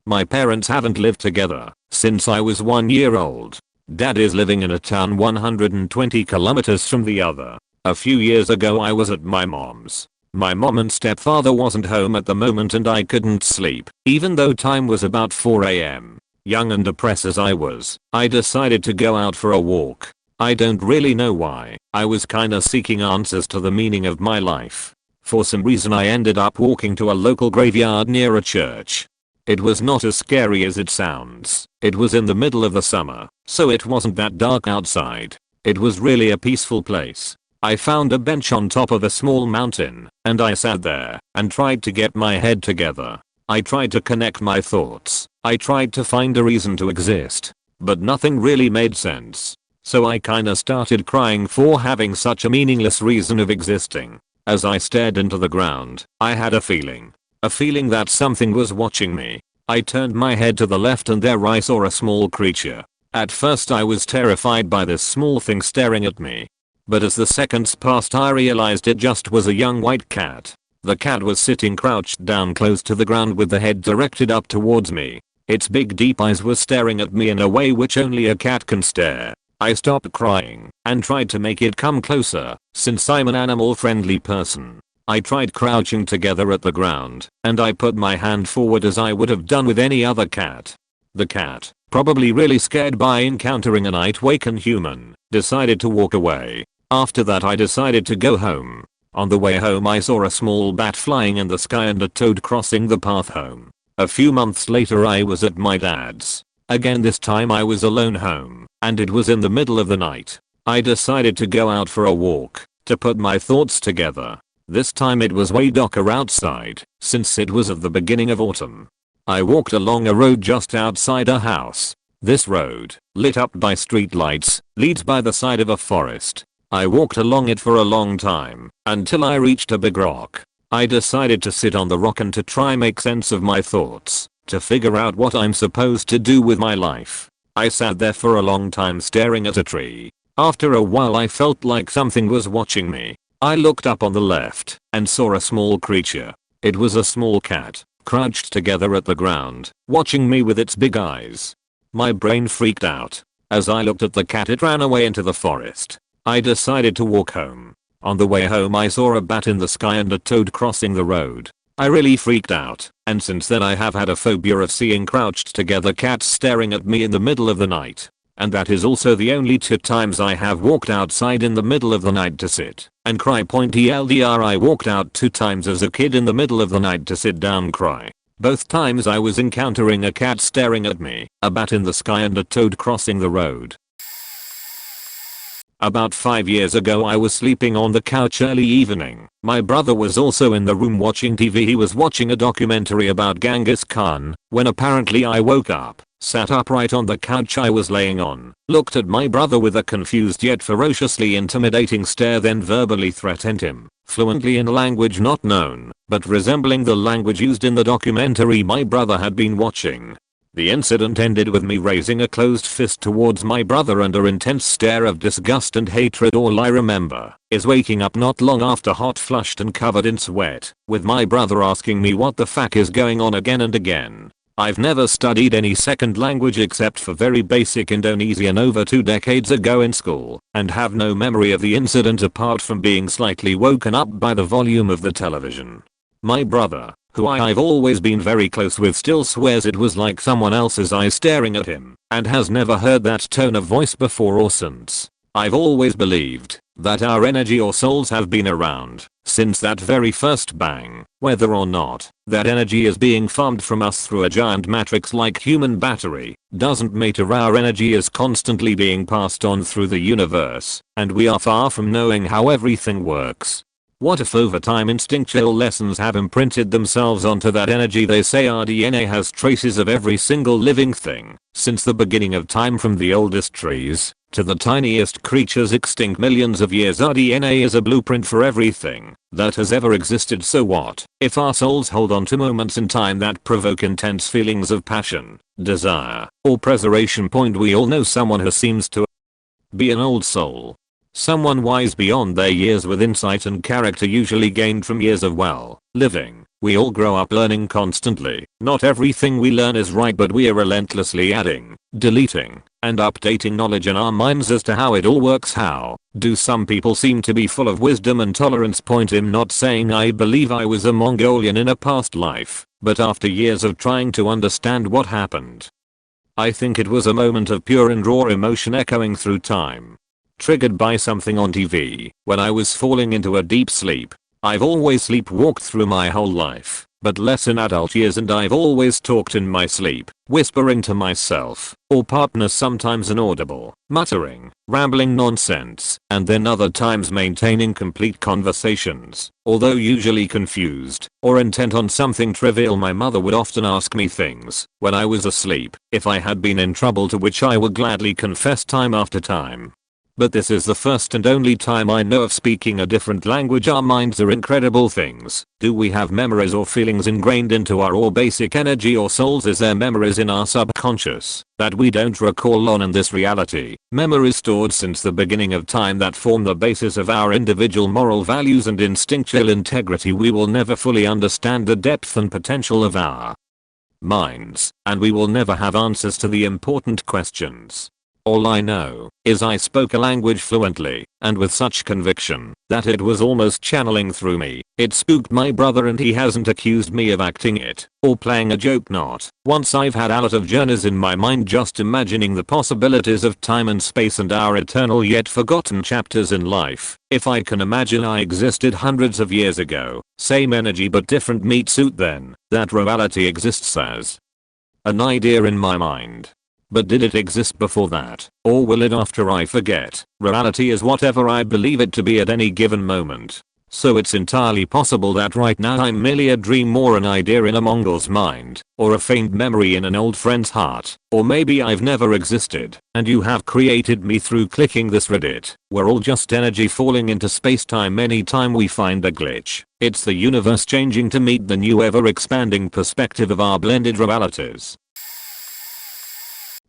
My parents haven't lived together since I was 1 year old. Dad is living in a town 120 kilometers from the other. A few years ago I was at my mom's. My mom and stepfather wasn't home at the moment and I couldn't sleep, even though time was about 4 AM. Young and depressed as I was, I decided to go out for a walk. I don't really know why. I was kinda seeking answers to the meaning of my life. For some reason I ended up walking to a local graveyard near a church. It was not as scary as it sounds. It was in the middle of the summer, so it wasn't that dark outside. It was really a peaceful place. I found a bench on top of a small mountain, and I sat there and tried to get my head together. I tried to connect my thoughts. I tried to find a reason to exist. But nothing really made sense. So I kinda started crying for having such a meaningless reason of existing. As I stared into the ground, I had a feeling. A feeling that something was watching me. I turned my head to the left and there I saw a small creature. At first I was terrified by this small thing staring at me. But as the seconds passed I realized it just was a young white cat. The cat was sitting crouched down close to the ground with the head directed up towards me. Its big deep eyes were staring at me in a way which only a cat can stare. I stopped crying and tried to make it come closer, since I'm an animal friendly person. I tried crouching together at the ground, and I put my hand forward as I would have done with any other cat. The cat, probably really scared by encountering a night-waken human, decided to walk away. After that I decided to go home. On the way home I saw a small bat flying in the sky and a toad crossing the path home. A few months later I was at my dad's. Again this time I was alone home, and it was in the middle of the night. I decided to go out for a walk, to put my thoughts together. This time it was way darker outside, since it was at the beginning of autumn. I walked along a road just outside a house. This road, lit up by street lights, leads by the side of a forest. I walked along it for a long time, until I reached a big rock. I decided to sit on the rock and to try make sense of my thoughts, to figure out what I'm supposed to do with my life. I sat there for a long time staring at a tree. After a while I felt like something was watching me. I looked up on the left and saw a small creature. It was a small cat, crouched together at the ground, watching me with its big eyes. My brain freaked out. As I looked at the cat it ran away into the forest. I decided to walk home. On the way home I saw a bat in the sky and a toad crossing the road. I really freaked out, and since then I have had a phobia of seeing crouched together cats staring at me in the middle of the night. And that is also the only 2 times I have walked outside in the middle of the night to sit and cry. TLDR, I walked out 2 times as a kid in the middle of the night to sit down cry. Both times I was encountering a cat staring at me, a bat in the sky and a toad crossing the road. About 5 years ago I was sleeping on the couch early evening. My brother was also in the room watching TV. He was watching a documentary about Genghis Khan, when apparently I woke up, sat upright on the couch I was laying on, looked at my brother with a confused yet ferociously intimidating stare, then verbally threatened him, fluently in language not known, but resembling the language used in the documentary my brother had been watching. The incident ended with me raising a closed fist towards my brother and an intense stare of disgust and hatred. All I remember is waking up not long after, hot, flushed and covered in sweat, with my brother asking me what the fuck is going on again and again. I've never studied any second language except for very basic Indonesian over 2 decades ago in school, and have no memory of the incident apart from being slightly woken up by the volume of the television. My brother, who I've always been very close with, still swears it was like someone else's eyes staring at him, and has never heard that tone of voice before or since. I've always believed that our energy or souls have been around since that very first bang. Whether or not that energy is being farmed from us through a giant matrix-like human battery doesn't matter. Our energy is constantly being passed on through the universe, and we are far from knowing how everything works. What if over time instinctual lessons have imprinted themselves onto that energy? They say our DNA has traces of every single living thing since the beginning of time, from the oldest trees to the tiniest creatures extinct millions of years. Our DNA is a blueprint for everything that has ever existed. So what if our souls hold on to moments in time that provoke intense feelings of passion, desire, or preservation? We all know someone who seems to be an old soul. Someone wise beyond their years with insight and character usually gained from years of living. We all grow up learning constantly. Not everything we learn is right, but we are relentlessly adding, deleting, and updating knowledge in our minds as to how it all works. How do some people seem to be full of wisdom and tolerance? I'm not saying I believe I was a Mongolian in a past life, but after years of trying to understand what happened, I think it was a moment of pure and raw emotion echoing through time, triggered by something on TV when I was falling into a deep sleep. I've always sleepwalked through my whole life, but less in adult years, and I've always talked in my sleep, whispering to myself, or partner, sometimes inaudible, muttering, rambling nonsense, and then other times maintaining complete conversations. Although usually confused or intent on something trivial, my mother would often ask me things when I was asleep, if I had been in trouble, to which I would gladly confess time after time. But this is the first and only time I know of speaking a different language. Our minds are incredible things. Do we have memories or feelings ingrained into our or basic energy or souls? Is there memories in our subconscious that we don't recall on in this reality? Memories stored since the beginning of time that form the basis of our individual moral values and instinctual integrity. We will never fully understand the depth and potential of our minds, and we will never have answers to the important questions. All I know is I spoke a language fluently and with such conviction that it was almost channeling through me. It spooked my brother, and he hasn't accused me of acting it or playing a joke. Not once. I've had a lot of journeys in my mind just imagining the possibilities of time and space and our eternal yet forgotten chapters in life. If I can imagine I existed hundreds of years ago, same energy but different meat suit, then that reality exists as an idea in my mind. But did it exist before that, or will it after I forget? Reality is whatever I believe it to be at any given moment. So it's entirely possible that right now I'm merely a dream or an idea in a Mongol's mind, or a faint memory in an old friend's heart, or maybe I've never existed, and you have created me through clicking this Reddit. We're all just energy falling into space-time. Anytime we find a glitch, it's the universe changing to meet the new ever-expanding perspective of our blended realities.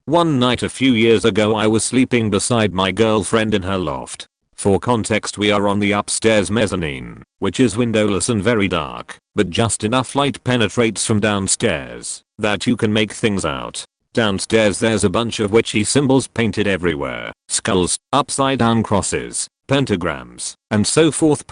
One night a few years ago, I was sleeping beside my girlfriend in her loft. For context, we are on the upstairs mezzanine, which is windowless and very dark, but just enough light penetrates from downstairs that you can make things out. Downstairs there's a bunch of witchy symbols painted everywhere: skulls, upside down crosses, pentagrams, and so forth.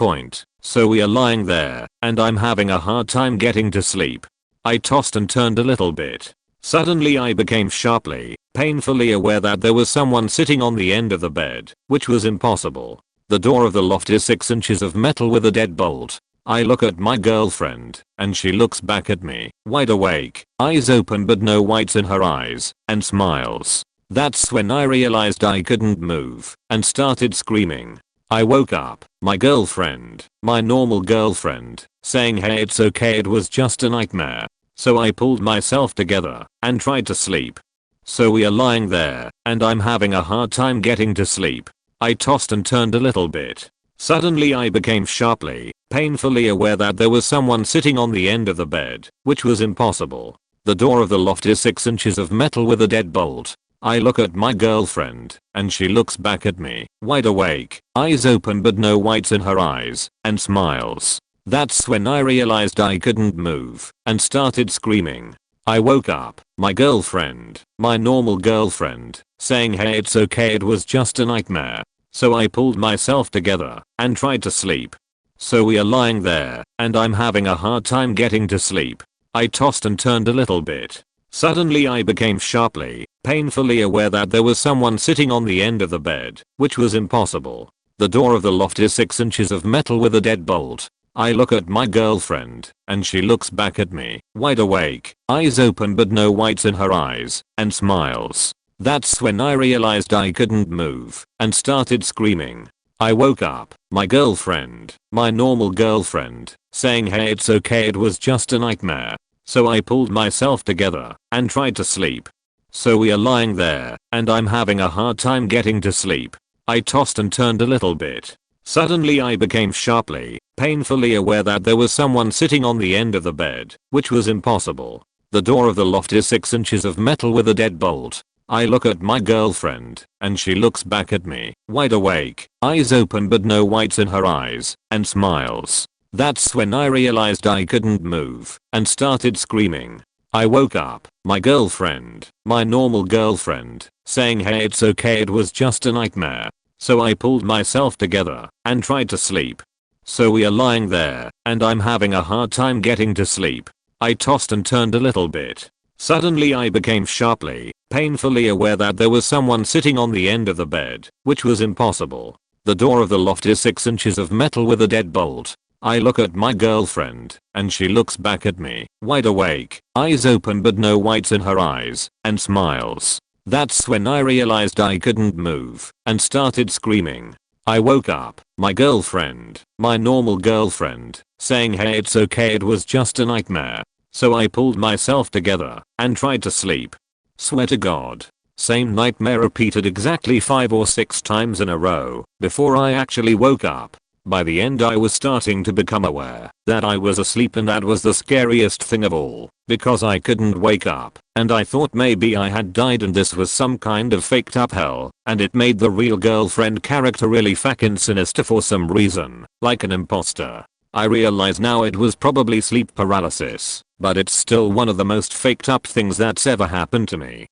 So we are lying there, and I'm having a hard time getting to sleep. I tossed and turned a little bit. Suddenly I became sharply, painfully aware that there was someone sitting on the end of the bed, which was impossible. The door of the loft is 6 inches of metal with a deadbolt. I look at my girlfriend, and she looks back at me, wide awake, eyes open but no whites in her eyes, and smiles. That's when I realized I couldn't move, and started screaming. I woke up, my girlfriend, my normal girlfriend, saying, "Hey, it's okay, it was just a nightmare." So I pulled myself together and tried to sleep. So we are lying there, and I'm having a hard time getting to sleep. I tossed and turned a little bit. Suddenly I became sharply, painfully aware that there was someone sitting on the end of the bed, which was impossible. The door of the loft is 6 inches of metal with a deadbolt. I look at my girlfriend, and she looks back at me, wide awake, eyes open but no whites in her eyes, and smiles. That's when I realized I couldn't move, and started screaming. I woke up, my girlfriend, my normal girlfriend, saying, "Hey, it's okay, it was just a nightmare." So I pulled myself together and tried to sleep. So we are lying there, and I'm having a hard time getting to sleep. I tossed and turned a little bit. Suddenly I became sharply, painfully aware that there was someone sitting on the end of the bed, which was impossible. The door of the loft is 6 inches of metal with a deadbolt. I look at my girlfriend, and she looks back at me, wide awake, eyes open but no whites in her eyes, and smiles. That's when I realized I couldn't move, and started screaming. I woke up, my girlfriend, my normal girlfriend, saying, "Hey, it's okay, it was just a nightmare." So I pulled myself together and tried to sleep. So we are lying there, and I'm having a hard time getting to sleep. I tossed and turned a little bit. Suddenly I became sharply, painfully aware that there was someone sitting on the end of the bed, which was impossible. The door of the loft is 6 inches of metal with a deadbolt. I look at my girlfriend, and she looks back at me, wide awake, eyes open but no whites in her eyes, and smiles. That's when I realized I couldn't move, and started screaming. I woke up, my girlfriend, my normal girlfriend, saying, "Hey, it's okay, it was just a nightmare." So I pulled myself together and tried to sleep. So we are lying there, and I'm having a hard time getting to sleep. I tossed and turned a little bit. Suddenly I became sharply, painfully aware that there was someone sitting on the end of the bed, which was impossible. The door of the loft is 6 inches of metal with a deadbolt. I look at my girlfriend, and she looks back at me, wide awake, eyes open but no whites in her eyes, and smiles. That's when I realized I couldn't move, and started screaming. I woke up, my girlfriend, my normal girlfriend, saying hey it's okay it was just a nightmare. So I pulled myself together, and tried to sleep. Swear to God. Same nightmare repeated exactly 5 or 6 times in a row, before I actually woke up. By the end I was starting to become aware that I was asleep, and that was the scariest thing of all, because I couldn't wake up, and I thought maybe I had died and this was some kind of faked up hell, and it made the real girlfriend character really fucking sinister for some reason, like an imposter. I realize now it was probably sleep paralysis, but it's still one of the most faked up things that's ever happened to me.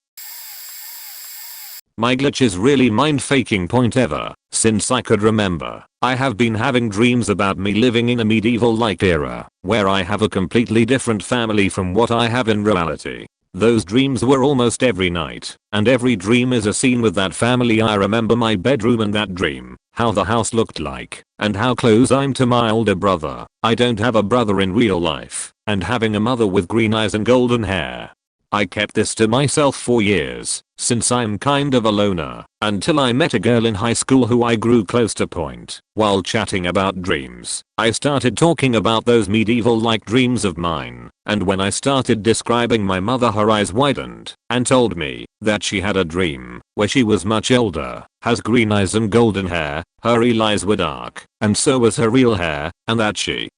My glitch is really mind faking point ever. Since I could remember, I have been having dreams about me living in a medieval like era, where I have a completely different family from what I have in reality. Those dreams were almost every night, and every dream is a scene with that family. I remember my bedroom in that dream, how the house looked like, and how close I'm to my older brother. I don't have a brother in real life, and having a mother with green eyes and golden hair. I kept this to myself for years, since I'm kind of a loner, until I met a girl in high school who I grew close to. While chatting about dreams, I started talking about those medieval-like dreams of mine, and when I started describing my mother, her eyes widened, and told me that she had a dream where she was much older, has green eyes and golden hair, her real eyes were dark, and so was her real hair, and that she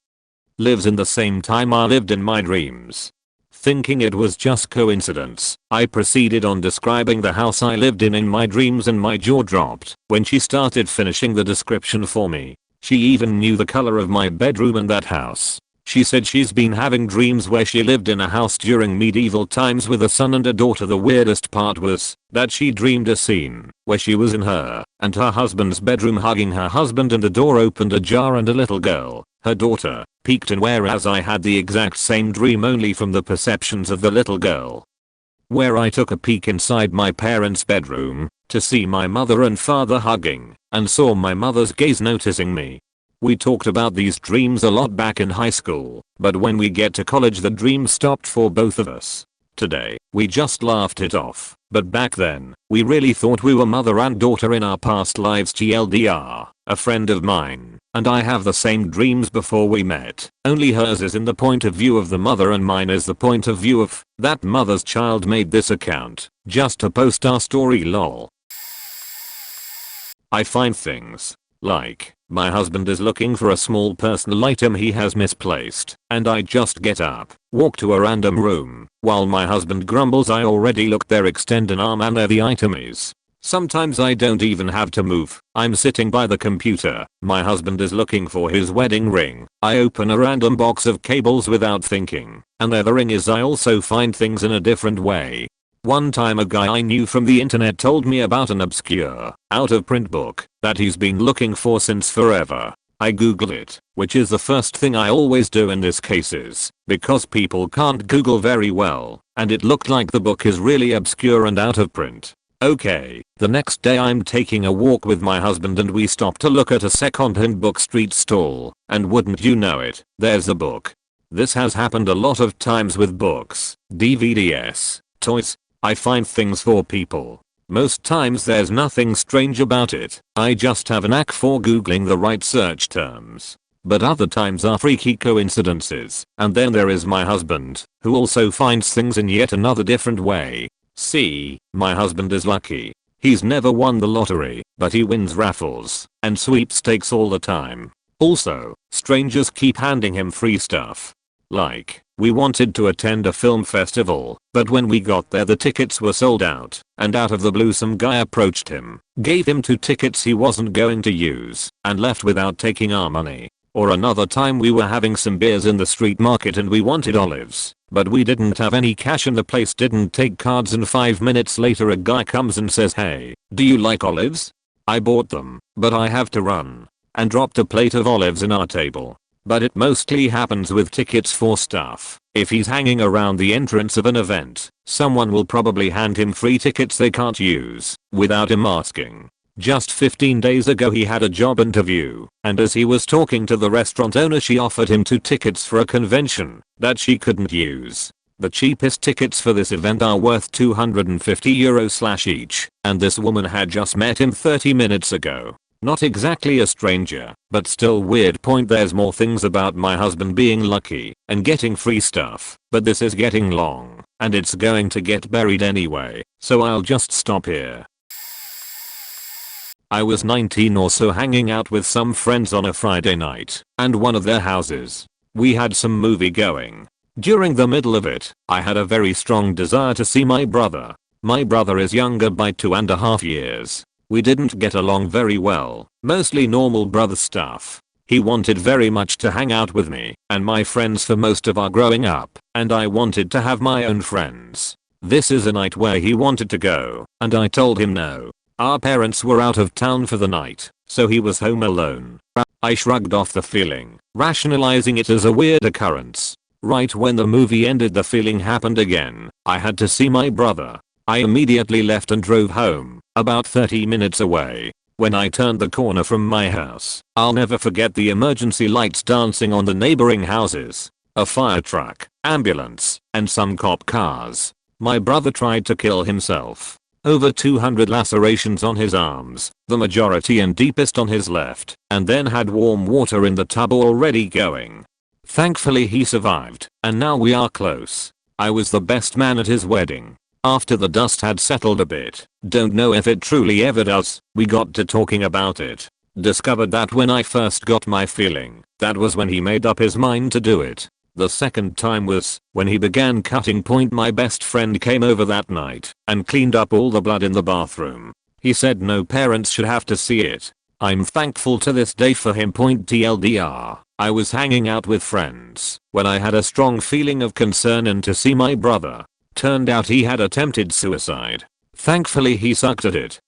lives in the same time I lived in my dreams. Thinking it was just coincidence, I proceeded on describing the house I lived in my dreams, and my jaw dropped when she started finishing the description for me. She even knew the color of my bedroom in that house. She said she's been having dreams where she lived in a house during medieval times with a son and a daughter. The weirdest part was that she dreamed a scene where she was in her and her husband's bedroom hugging her husband, and the door opened ajar and a little girl, her daughter, peeked in, whereas I had the exact same dream only from the perceptions of the little girl. Where I took a peek inside my parents' bedroom to see my mother and father hugging, and saw my mother's gaze noticing me. We talked about these dreams a lot back in high school, but when we get to college the dream stopped for both of us. Today, we just laughed it off, but back then, we really thought we were mother and daughter in our past lives. TLDR, a friend of mine and I have the same dreams before we met, only hers is in the point of view of the mother and mine is the point of view of that mother's child. Made this account just to post our story, lol. I find things like my husband is looking for a small personal item he has misplaced, and I just get up, walk to a random room, while my husband grumbles I already looked there, extend an arm and there the item is. Sometimes I don't even have to move, I'm sitting by the computer, my husband is looking for his wedding ring, I open a random box of cables without thinking, and there the ring is. I also find things in a different way. One time a guy I knew from the internet told me about an obscure, out of print book that he's been looking for since forever. I googled it, which is the first thing I always do in this cases, because people can't Google very well, and it looked like the book is really obscure and out of print. Okay, the next day I'm taking a walk with my husband and we stop to look at a second-hand book street stall, and wouldn't you know it, there's a book. This has happened a lot of times with books, DVDs, toys. I find things for people. Most times there's nothing strange about it, I just have a knack for googling the right search terms. But other times are freaky coincidences, and then there is my husband, who also finds things in yet another different way. See, my husband is lucky. He's never won the lottery, but he wins raffles and sweepstakes all the time. Also, strangers keep handing him free stuff. Like, we wanted to attend a film festival, but when we got there the tickets were sold out, and out of the blue some guy approached him, gave him 2 tickets he wasn't going to use, and left without taking our money. Or another time we were having some beers in the street market and we wanted olives, but we didn't have any cash and the place didn't take cards, and 5 minutes later a guy comes and says, "Hey, do you like olives?" I bought them, but I have to run, and dropped a plate of olives in our table. But it mostly happens with tickets for stuff. If he's hanging around the entrance of an event, someone will probably hand him free tickets they can't use, without him asking. Just 15 days ago he had a job interview, and as he was talking to the restaurant owner she offered him 2 tickets for a convention that she couldn't use. The cheapest tickets for this event are worth €250 each, and this woman had just met him 30 minutes ago. Not exactly a stranger, but still weird. Point, there's more things about my husband being lucky and getting free stuff, but this is getting long, and it's going to get buried anyway, so I'll just stop here. I was 19 or so, hanging out with some friends on a Friday night, and one of their houses. We had some movie going. During the middle of it, I had a very strong desire to see my brother. My brother is younger by 2.5 years. We didn't get along very well, mostly normal brother stuff. He wanted very much to hang out with me and my friends for most of our growing up, and I wanted to have my own friends. This is a night where he wanted to go, and I told him no. Our parents were out of town for the night, so he was home alone. I shrugged off the feeling, rationalizing it as a weird occurrence. Right when the movie ended, the feeling happened again. I had to see my brother. I immediately left and drove home, about 30 minutes away. When I turned the corner from my house, I'll never forget the emergency lights dancing on the neighboring houses. A fire truck, ambulance, and some cop cars. My brother tried to kill himself. Over 200 lacerations on his arms, the majority and deepest on his left, and then had warm water in the tub already going. Thankfully he survived, and now we are close. I was the best man at his wedding. After the dust had settled a bit, don't know if it truly ever does, we got to talking about it. Discovered that when I first got my feeling, that was when he made up his mind to do it. The second time was when he began cutting. Point, my best friend came over that night and cleaned up all the blood in the bathroom. He said no parents should have to see it. I'm thankful to this day for him. Point, TLDR, I was hanging out with friends when I had a strong feeling of concern and to see my brother. Turned out he had attempted suicide. Thankfully he sucked at it.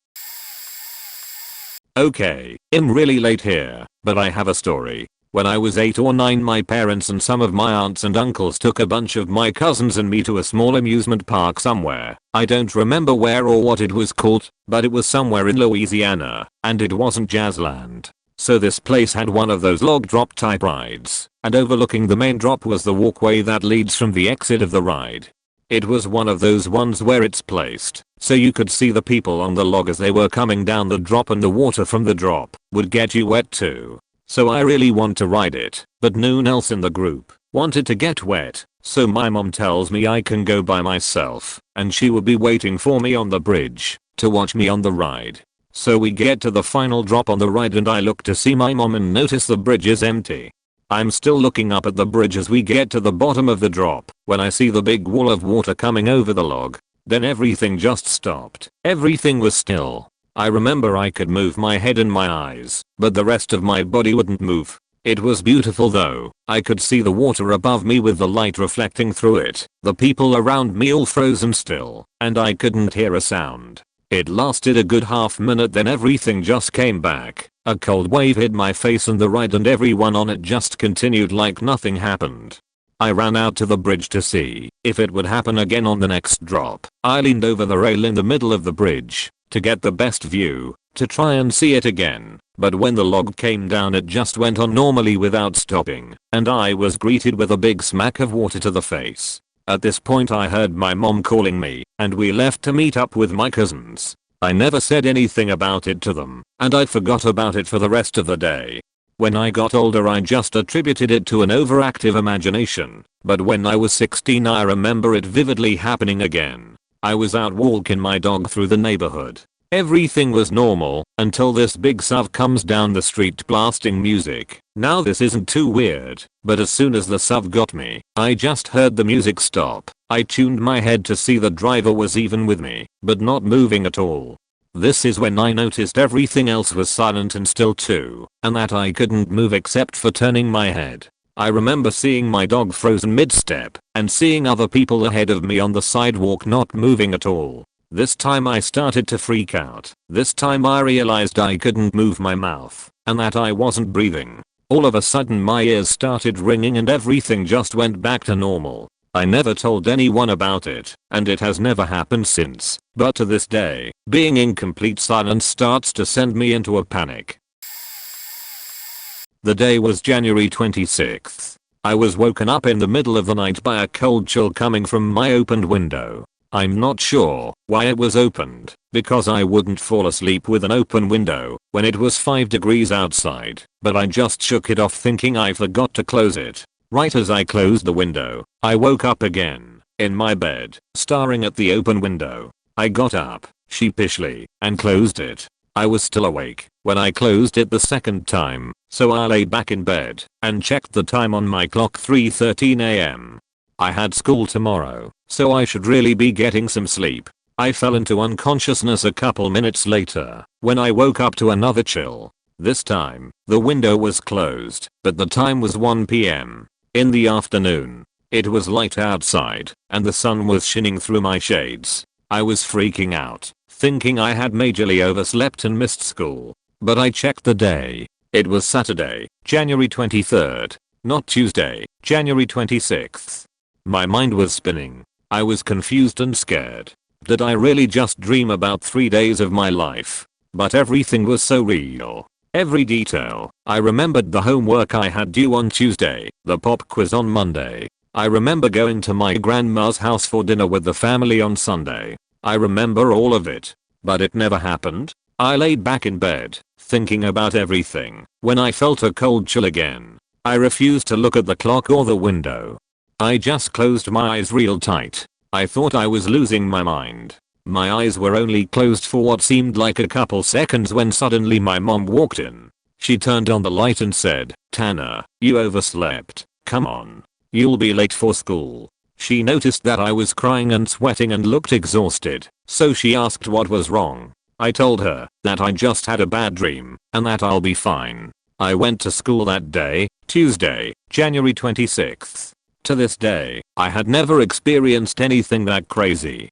Okay, I'm really late here, but I have a story. When I was 8 or 9, my parents and some of my aunts and uncles took a bunch of my cousins and me to a small amusement park somewhere. I don't remember where or what it was called, but it was somewhere in Louisiana, and it wasn't Jazzland. So this place had one of those log drop type rides, and overlooking the main drop was the walkway that leads from the exit of the ride. It was one of those ones where it's placed so you could see the people on the log as they were coming down the drop, and the water from the drop would get you wet too. So I really want to ride it, but no one else in the group wanted to get wet, so my mom tells me I can go by myself and she will be waiting for me on the bridge to watch me on the ride. So we get to the final drop on the ride and I look to see my mom and notice the bridge is empty. I'm still looking up at the bridge as we get to the bottom of the drop when I see the big wall of water coming over the log. Then everything just stopped. Everything was still. I remember I could move my head and my eyes, but the rest of my body wouldn't move. It was beautiful though. I could see the water above me with the light reflecting through it, the people around me all frozen still, and I couldn't hear a sound. It lasted a good half minute, then everything just came back. A cold wave hit my face and the ride and everyone on it just continued like nothing happened. I ran out to the bridge to see if it would happen again on the next drop. I leaned over the rail in the middle of the bridge to get the best view, to try and see it again, but when the log came down it just went on normally without stopping, and I was greeted with a big smack of water to the face. At this point I heard my mom calling me, and we left to meet up with my cousins. I never said anything about it to them, and I forgot about it for the rest of the day. When I got older I just attributed it to an overactive imagination, but when I was 16 I remember it vividly happening again. I was out walking my dog through the neighborhood. Everything was normal until this big SUV comes down the street blasting music. Now this isn't too weird, but as soon as the SUV got me, I just heard the music stop. I tuned my head to see the driver was even with me, but not moving at all. This is when I noticed everything else was silent and still too, and that I couldn't move except for turning my head. I remember seeing my dog frozen mid-step and seeing other people ahead of me on the sidewalk not moving at all. This time I started to freak out. This time I realized I couldn't move my mouth and that I wasn't breathing. All of a sudden my ears started ringing and everything just went back to normal. I never told anyone about it, and it has never happened since, but to this day, being in complete silence starts to send me into a panic. The day was January 26th. I was woken up in the middle of the night by a cold chill coming from my opened window. I'm not sure why it was opened, because I wouldn't fall asleep with an open window when it was 5 degrees outside, but I just shook it off thinking I forgot to close it. Right as I closed the window, I woke up again, in my bed, staring at the open window. I got up, sheepishly, and closed it. I was still awake when I closed it the second time, so I lay back in bed and checked the time on my clock, 3:13 am. I had school tomorrow, so I should really be getting some sleep. I fell into unconsciousness a couple minutes later when I woke up to another chill. This time, the window was closed, but the time was 1 p.m. in the afternoon. It was light outside, and the sun was shining through my shades. I was freaking out, thinking I had majorly overslept and missed school. But I checked the day. It was Saturday, January 23rd, not Tuesday, January 26th. My mind was spinning. I was confused and scared. Did I really just dream about 3 days of my life? But everything was so real. Every detail. I remembered the homework I had due on Tuesday, the pop quiz on Monday. I remember going to my grandma's house for dinner with the family on Sunday. I remember all of it. But it never happened. I laid back in bed, thinking about everything, when I felt a cold chill again. I refused to look at the clock or the window. I just closed my eyes real tight. I thought I was losing my mind. My eyes were only closed for what seemed like a couple seconds when suddenly my mom walked in. She turned on the light and said, "Tanner, you overslept. Come on. You'll be late for school." She noticed that I was crying and sweating and looked exhausted, so she asked what was wrong. I told her that I just had a bad dream and that I'll be fine. I went to school that day, Tuesday, January 26th. To this day, I had never experienced anything that crazy.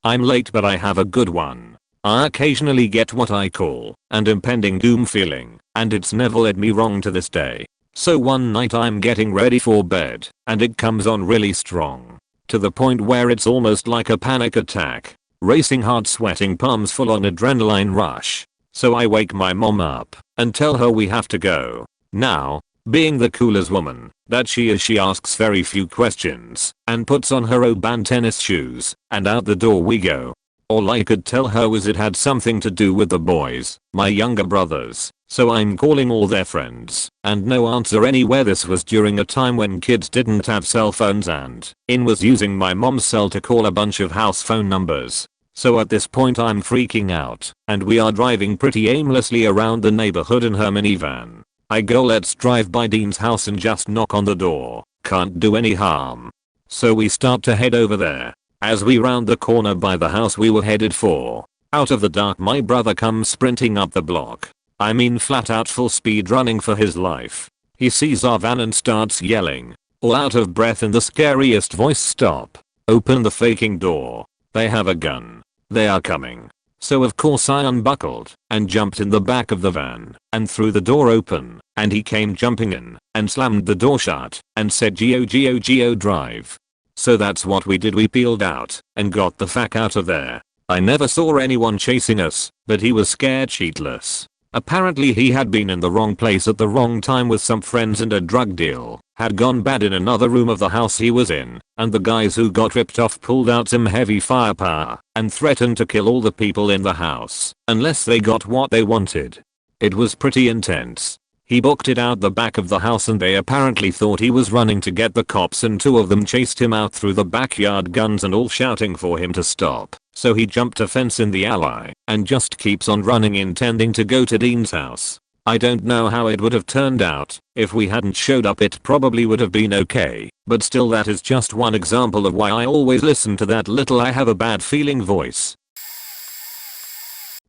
I'm late, but I have a good one. I occasionally get what I call an impending doom feeling, and it's never led me wrong to this day. So one night I'm getting ready for bed, and it comes on really strong. To the point where it's almost like a panic attack. Racing heart, sweating palms, full on adrenaline rush. So I wake my mom up and tell her we have to go. Now, being the coolest woman that she is, she asks very few questions and puts on her Oban tennis shoes, and out the door we go. All I could tell her was it had something to do with the boys, my younger brothers, so I'm calling all their friends, and no answer anywhere. This was during a time when kids didn't have cell phones, and in was using my mom's cell to call a bunch of house phone numbers. So at this point I'm freaking out, and we are driving pretty aimlessly around the neighborhood in her minivan. I go, let's drive by Dean's house and just knock on the door. Can't do any harm. So we start to head over there. As we round the corner by the house we were headed for, out of the dark my brother comes sprinting up the block. I mean flat out full speed, running for his life. He sees our van and starts yelling, all out of breath in the scariest voice, "Stop. Open the faking door. They have a gun. They are coming." So of course I unbuckled and jumped in the back of the van and threw the door open, and he came jumping in and slammed the door shut and said, "Geo drive." So that's what we did. We peeled out and got the fuck out of there. I never saw anyone chasing us, but he was scared shitless. Apparently he had been in the wrong place at the wrong time with some friends, and a drug deal had gone bad in another room of the house he was in, and the guys who got ripped off pulled out some heavy firepower and threatened to kill all the people in the house unless they got what they wanted. It was pretty intense. He booked it out the back of the house, and they apparently thought he was running to get the cops, and two of them chased him out through the backyard, guns and all, shouting for him to stop. So he jumped a fence in the alley and just keeps on running, intending to go to Dean's house. I don't know how it would have turned out. If we hadn't showed up it probably would have been okay, but still that is just one example of why I always listen to that little "I have a bad feeling" voice.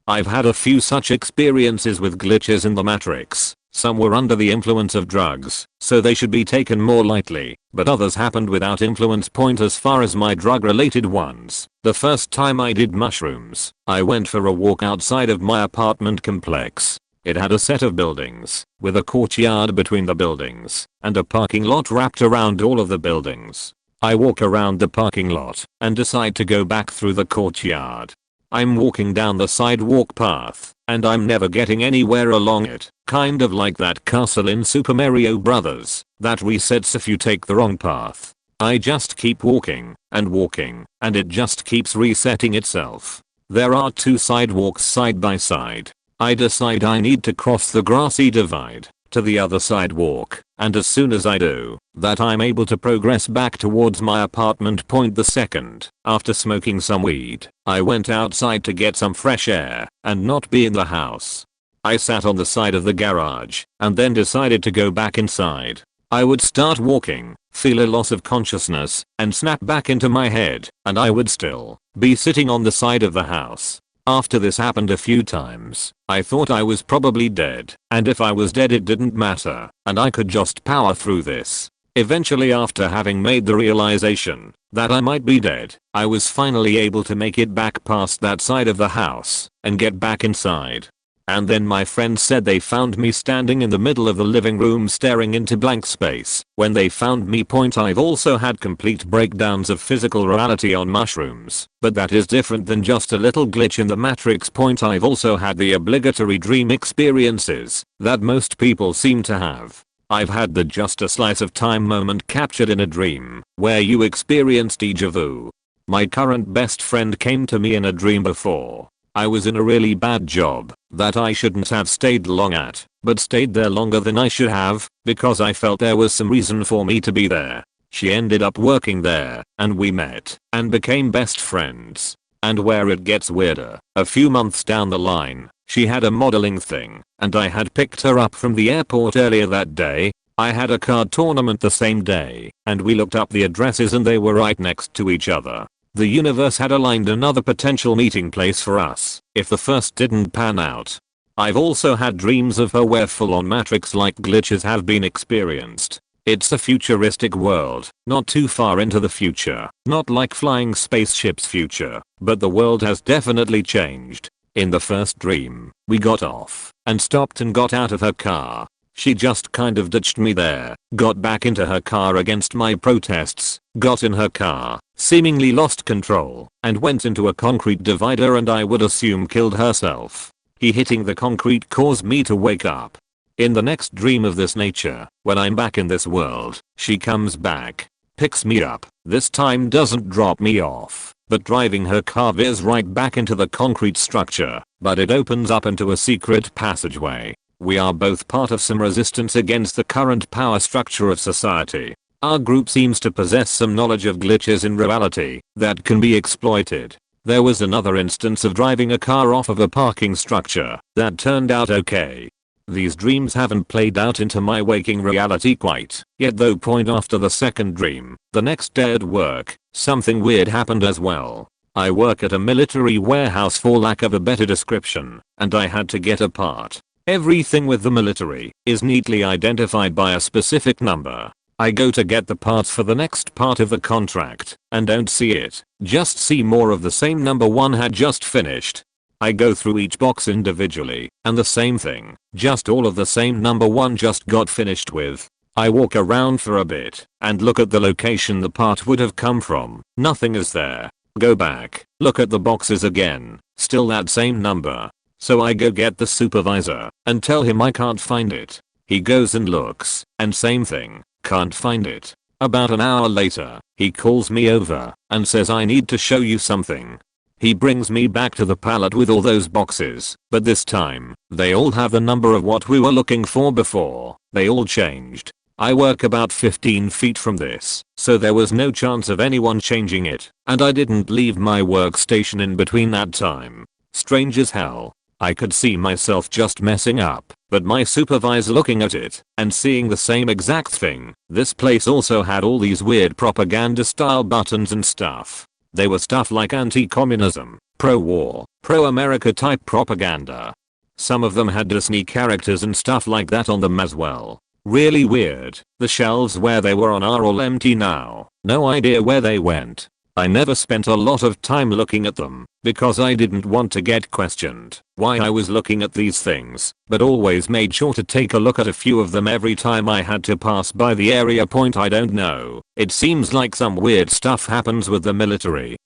I've had a few such experiences with glitches in the Matrix. Some were under the influence of drugs, so they should be taken more lightly, but others happened without influence. Point as far as my drug related ones. The first time I did mushrooms, I went for a walk outside of my apartment complex. It had a set of buildings, with a courtyard between the buildings, and a parking lot wrapped around all of the buildings. I walk around the parking lot, and decide to go back through the courtyard. I'm walking down the sidewalk path, and I'm never getting anywhere along it, kind of like that castle in Super Mario Bros. That resets if you take the wrong path. I just keep walking, and it just keeps resetting itself. There are two sidewalks side by side. I decide I need to cross the grassy divide to the other sidewalk, and as soon as I do that, I'm able to progress back towards my apartment. The second, after smoking some weed, I went outside to get some fresh air and not be in the house. I sat on the side of the garage and then decided to go back inside. I would start walking, feel a loss of consciousness, and snap back into my head, and I would still be sitting on the side of the house. After this happened a few times, I thought I was probably dead, and if I was dead it didn't matter, and I could just power through this. Eventually, after having made the realization that I might be dead, I was finally able to make it back past that side of the house and get back inside. And then my friends said they found me standing in the middle of the living room staring into blank space. When they found me, I've also had complete breakdowns of physical reality on mushrooms, but that is different than just a little glitch in the matrix. I've also had the obligatory dream experiences that most people seem to have. I've had the just a slice of time moment captured in a dream where you experienced déjà vu. My current best friend came to me in a dream before. I was in a really bad job that I shouldn't have stayed long at, but stayed there longer than I should have because I felt there was some reason for me to be there. She ended up working there, and we met and became best friends. And where it gets weirder, a few months down the line, she had a modeling thing, and I had picked her up from the airport earlier that day. I had a card tournament the same day, and we looked up the addresses and they were right next to each other. The universe had aligned another potential meeting place for us if the first didn't pan out. I've also had dreams of her where full-on Matrix-like glitches have been experienced. It's a futuristic world, not too far into the future, not like flying spaceships future, but the world has definitely changed. In the first dream, we got off and stopped and got out of her car. She just kind of ditched me there, got back into her car against my protests, got in her car, seemingly lost control, and went into a concrete divider and I would assume killed herself. Hitting the concrete caused me to wake up. In the next dream of this nature, when I'm back in this world, she comes back, picks me up, this time doesn't drop me off, but driving her car veers right back into the concrete structure, but it opens up into a secret passageway. We are both part of some resistance against the current power structure of society. Our group seems to possess some knowledge of glitches in reality that can be exploited. There was another instance of driving a car off of a parking structure that turned out okay. These dreams haven't played out into my waking reality quite yet though. After the second dream, the next day at work, something weird happened as well. I work at a military warehouse for lack of a better description, and I had to get a part. Everything with the military is neatly identified by a specific number. I go to get the parts for the next part of the contract and don't see it, just see more of the same number one had just finished. I go through each box individually and the same thing, just all of the same number one just got finished with. I walk around for a bit and look at the location the part would have come from. Nothing is there. Go back, look at the boxes again, still that same number. So I go get the supervisor and tell him I can't find it. He goes and looks, and same thing, can't find it. About an hour later, he calls me over and says I need to show you something. He brings me back to the pallet with all those boxes, but this time, they all have the number of what we were looking for before. They all changed. I work about 15 feet from this, so there was no chance of anyone changing it, and I didn't leave my workstation in between that time. Strange as hell. I could see myself just messing up, but my supervisor looking at it and seeing the same exact thing. This place also had all these weird propaganda style buttons and stuff. They were stuff like anti-communism, pro-war, pro-America type propaganda. Some of them had Disney characters and stuff like that on them as well. Really weird. The shelves where they were on are all empty now. No idea where they went. I never spent a lot of time looking at them because I didn't want to get questioned why I was looking at these things, but always made sure to take a look at a few of them every time I had to pass by the area. I don't know. It seems like some weird stuff happens with the military.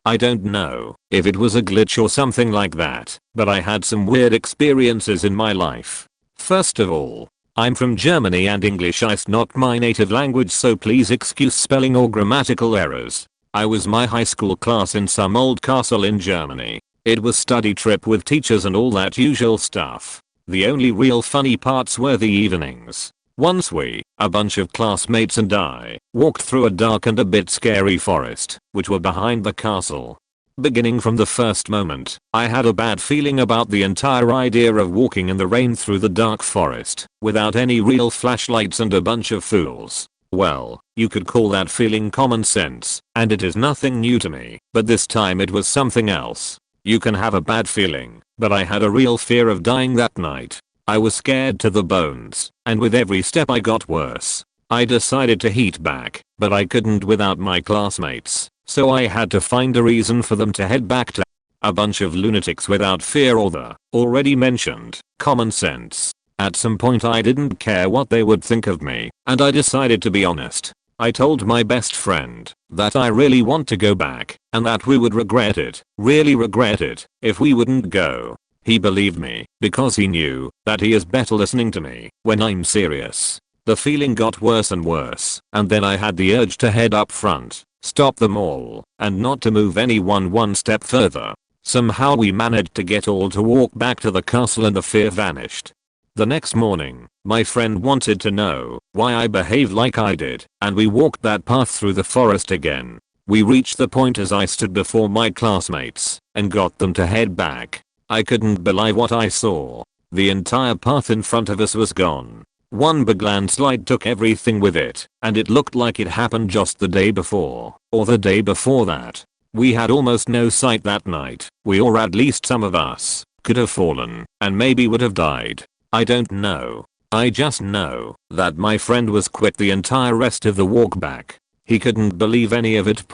I don't know if it was a glitch or something like that, but I had some weird experiences in my life. First of all, I'm from Germany and English is not my native language, so please excuse spelling or grammatical errors. I was my high school class in some old castle in Germany. It was study trip with teachers and all that usual stuff. The only real funny parts were the evenings. Once we, a bunch of classmates and I, walked through a dark and a bit scary forest, which were behind the castle. Beginning from the first moment, I had a bad feeling about the entire idea of walking in the rain through the dark forest, without any real flashlights and a bunch of fools. Well, you could call that feeling common sense, and it is nothing new to me, but this time it was something else. You can have a bad feeling, but I had a real fear of dying that night. I was scared to the bones, and with every step I got worse. I decided to heat back, but I couldn't without my classmates, so I had to find a reason for them to head back to. A bunch of lunatics without fear or the already mentioned common sense. At some point I didn't care what they would think of me, and I decided to be honest. I told my best friend that I really want to go back, and that we would regret it, really regret it, if we wouldn't go. He believed me, because he knew that he is better listening to me when I'm serious. The feeling got worse and worse, and then I had the urge to head up front, stop them all, and not to move anyone one step further. Somehow we managed to get all to walk back to the castle and the fear vanished. The next morning, my friend wanted to know why I behaved like I did, and we walked that path through the forest again. We reached the point as I stood before my classmates and got them to head back. I couldn't believe what I saw. The entire path in front of us was gone. One big landslide took everything with it, and it looked like it happened just the day before, or the day before that. We had almost no sight that night. We, or at least some of us, could have fallen, and maybe would have died. I don't know. I just know that my friend was quit the entire rest of the walk back. He couldn't believe any of it.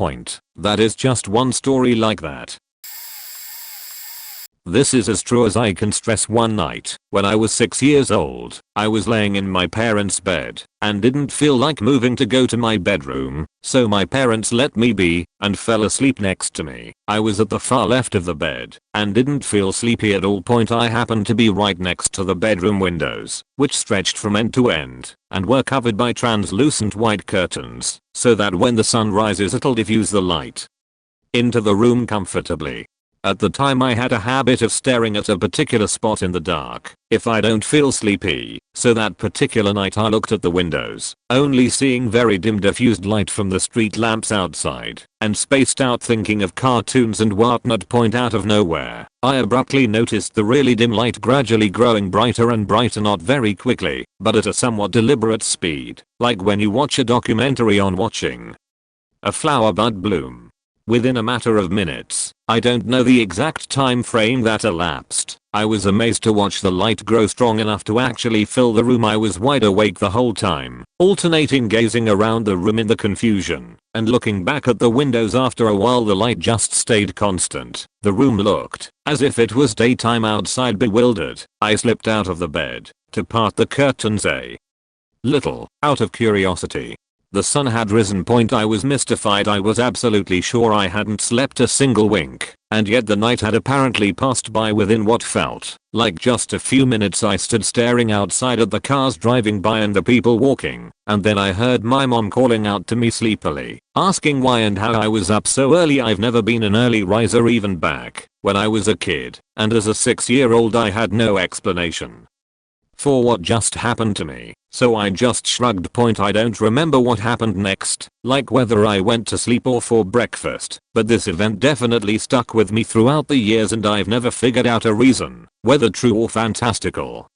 That is just one story like that. This is as true as I can stress. One night, when I was 6 years old, I was laying in my parents' bed and didn't feel like moving to go to my bedroom, so my parents let me be and fell asleep next to me. I was at the far left of the bed and didn't feel sleepy at all. I happened to be right next to the bedroom windows, which stretched from end to end and were covered by translucent white curtains, so that when the sun rises it'll diffuse the light into the room comfortably. At the time I had a habit of staring at a particular spot in the dark if I don't feel sleepy, so that particular night I looked at the windows, only seeing very dim diffused light from the street lamps outside, and spaced out thinking of cartoons and whatnot. Out of nowhere, I abruptly noticed the really dim light gradually growing brighter and brighter, not very quickly, but at a somewhat deliberate speed, like when you watch a documentary on watching a flower bud bloom. Within a matter of minutes, I don't know the exact time frame that elapsed, I was amazed to watch the light grow strong enough to actually fill the room. I was wide awake the whole time, alternating gazing around the room in the confusion and looking back at the windows. After a while the light just stayed constant. The room looked as if it was daytime outside. Bewildered, I slipped out of the bed to part the curtains a little, out of curiosity. The sun had risen. I was mystified. I was absolutely sure I hadn't slept a single wink, and yet the night had apparently passed by within what felt like just a few minutes. I stood staring outside at the cars driving by and the people walking, and then I heard my mom calling out to me sleepily, asking why and how I was up so early. I've never been an early riser even back when I was a kid, and as a 6-year-old I had no explanation for what just happened to me, so I just shrugged. I don't remember what happened next, like whether I went to sleep or for breakfast, but this event definitely stuck with me throughout the years and I've never figured out a reason, whether true or fantastical.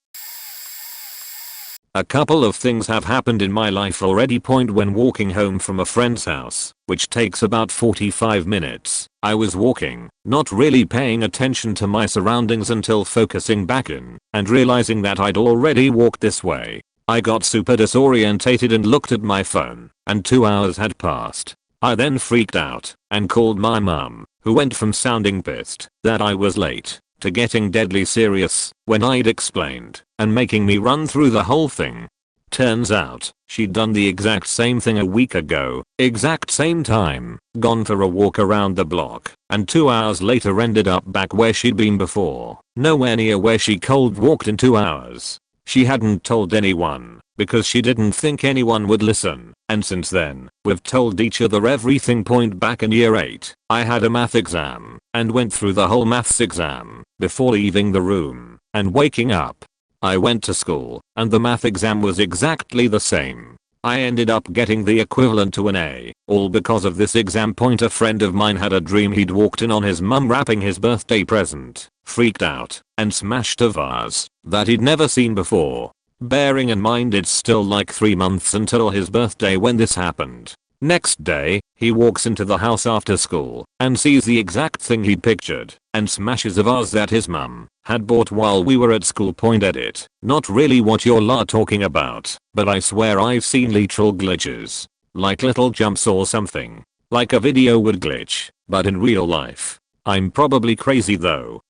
A couple of things have happened in my life already. When walking home from a friend's house, which takes about 45 minutes, I was walking, not really paying attention to my surroundings until focusing back in and realizing that I'd already walked this way. I got super disorientated and looked at my phone, and 2 hours had passed. I then freaked out and called my mum, who went from sounding pissed that I was late to getting deadly serious when I'd explained and making me run through the whole thing. Turns out, she'd done the exact same thing a week ago, exact same time, gone for a walk around the block, and 2 hours later ended up back where she'd been before, nowhere near where she cold walked in 2 hours. She hadn't told anyone, because she didn't think anyone would listen, and since then, we've told each other everything. Point back in year 8, I had a math exam, and went through the whole maths exam, before leaving the room, and waking up. I went to school, and the math exam was exactly the same. I ended up getting the equivalent to an A, all because of this exam. Point a friend of mine had a dream he'd walked in on his mum wrapping his birthday present, freaked out, and smashed a vase that he'd never seen before. Bearing in mind it's still like 3 months until his birthday when this happened. Next day, he walks into the house after school and sees the exact thing he pictured and smashes a vase that his mum had bought while we were at school. Edit. Not really what you're talking about, but I swear I've seen literal glitches. Like little jumps or something. Like a video would glitch, but in real life. I'm probably crazy though.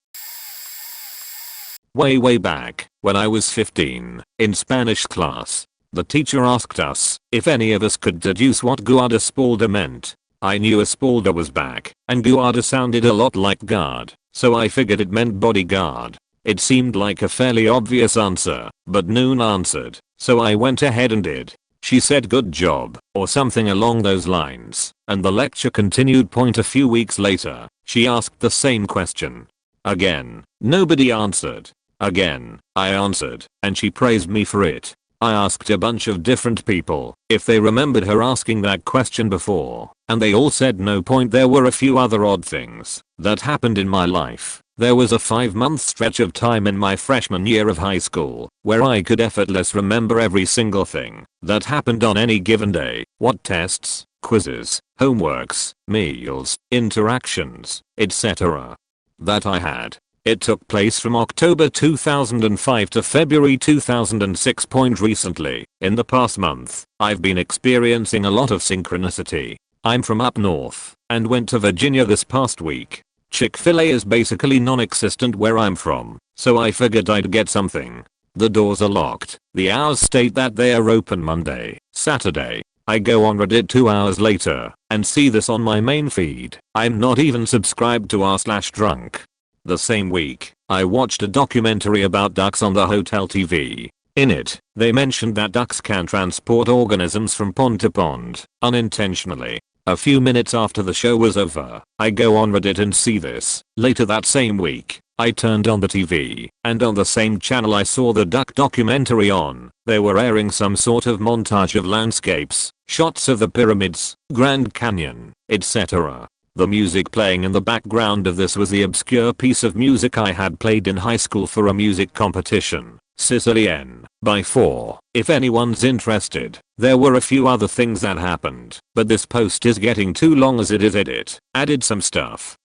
Way back, when I was 15, in Spanish class, the teacher asked us if any of us could deduce what guarda spalda meant. I knew espalda was back, and guarda sounded a lot like guard, so I figured it meant bodyguard. It seemed like a fairly obvious answer, but Noon answered, so I went ahead and did. She said good job, or something along those lines, and the lecture continued. A few weeks later, she asked the same question. Again, nobody answered. Again, I answered, and she praised me for it. I asked a bunch of different people if they remembered her asking that question before, and they all said no. There were a few other odd things that happened in my life. There was a 5-month stretch of time in my freshman year of high school where I could effortlessly remember every single thing that happened on any given day. What tests, quizzes, homeworks, meals, interactions, etc. that I had. It took place from October 2005 to February 2006. Recently, in the past month, I've been experiencing a lot of synchronicity. I'm from up north, and went to Virginia this past week. Chick-fil-A is basically non-existent where I'm from, so I figured I'd get something. The doors are locked. The hours state that they are open Monday, Saturday. I go on Reddit 2 hours later, and see this on my main feed. I'm not even subscribed to r/drunk. The same week, I watched a documentary about ducks on the hotel TV. In it, they mentioned that ducks can transport organisms from pond to pond, unintentionally. A few minutes after the show was over, I go on Reddit and see this. Later that same week, I turned on the TV, and on the same channel I saw the duck documentary on. They were airing some sort of montage of landscapes, shots of the pyramids, Grand Canyon, etc. The music playing in the background of this was the obscure piece of music I had played in high school for a music competition, Sicilienne, by 4. If anyone's interested, there were a few other things that happened, but this post is getting too long as it is. Edit. Added some stuff.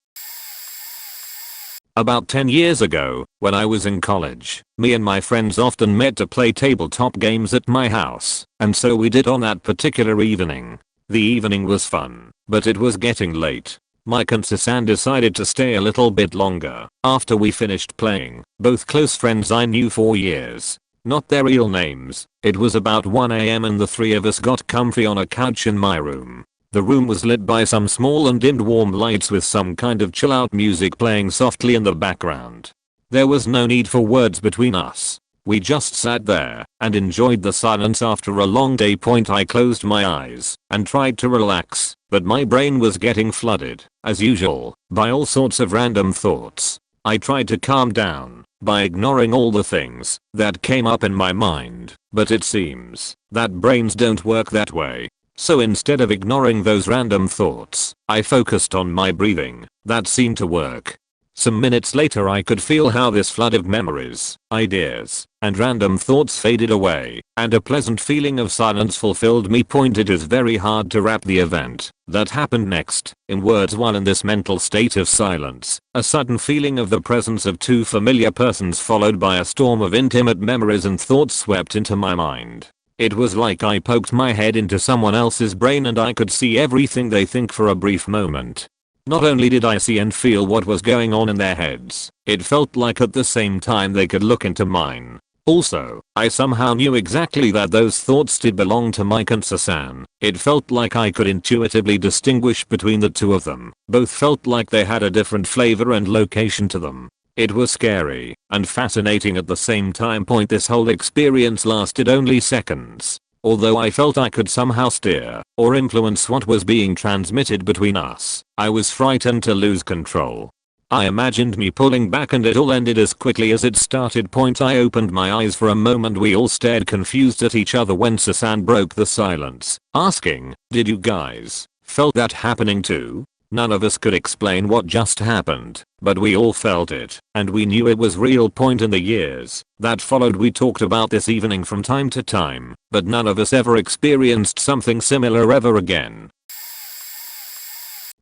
About 10 years ago, when I was in college, me and my friends often met to play tabletop games at my house, and so we did on that particular evening. The evening was fun, but it was getting late. Mike and Susan decided to stay a little bit longer after we finished playing. Both close friends I knew for years. Not their real names. It was about 1 AM and the three of us got comfy on a couch in my room. The room was lit by some small and dimmed warm lights with some kind of chill out music playing softly in the background. There was no need for words between us. We just sat there and enjoyed the silence after a long day. I closed my eyes and tried to relax, but my brain was getting flooded, as usual, by all sorts of random thoughts. I tried to calm down by ignoring all the things that came up in my mind, but it seems that brains don't work that way. So instead of ignoring those random thoughts, I focused on my breathing. That seemed to work. Some minutes later I could feel how this flood of memories, ideas, and random thoughts faded away, and a pleasant feeling of silence fulfilled me. It is very hard to wrap the event that happened next in words while in this mental state of silence. A sudden feeling of the presence of two familiar persons followed by a storm of intimate memories and thoughts swept into my mind. It was like I poked my head into someone else's brain and I could see everything they think for a brief moment. Not only did I see and feel what was going on in their heads, it felt like at the same time they could look into mine. Also, I somehow knew exactly that those thoughts did belong to Mike and Susan. It felt like I could intuitively distinguish between the two of them. Both felt like they had a different flavor and location to them. It was scary and fascinating at the same time. This whole experience lasted only seconds. Although I felt I could somehow steer or influence what was being transmitted between us, I was frightened to lose control. I imagined me pulling back and it all ended as quickly as it started. I opened my eyes for a moment. We all stared confused at each other when Susan broke the silence, asking, "Did you guys felt that happening too?" None of us could explain what just happened, but we all felt it, and we knew it was real. In the years that followed, we talked about this evening from time to time, but none of us ever experienced something similar ever again.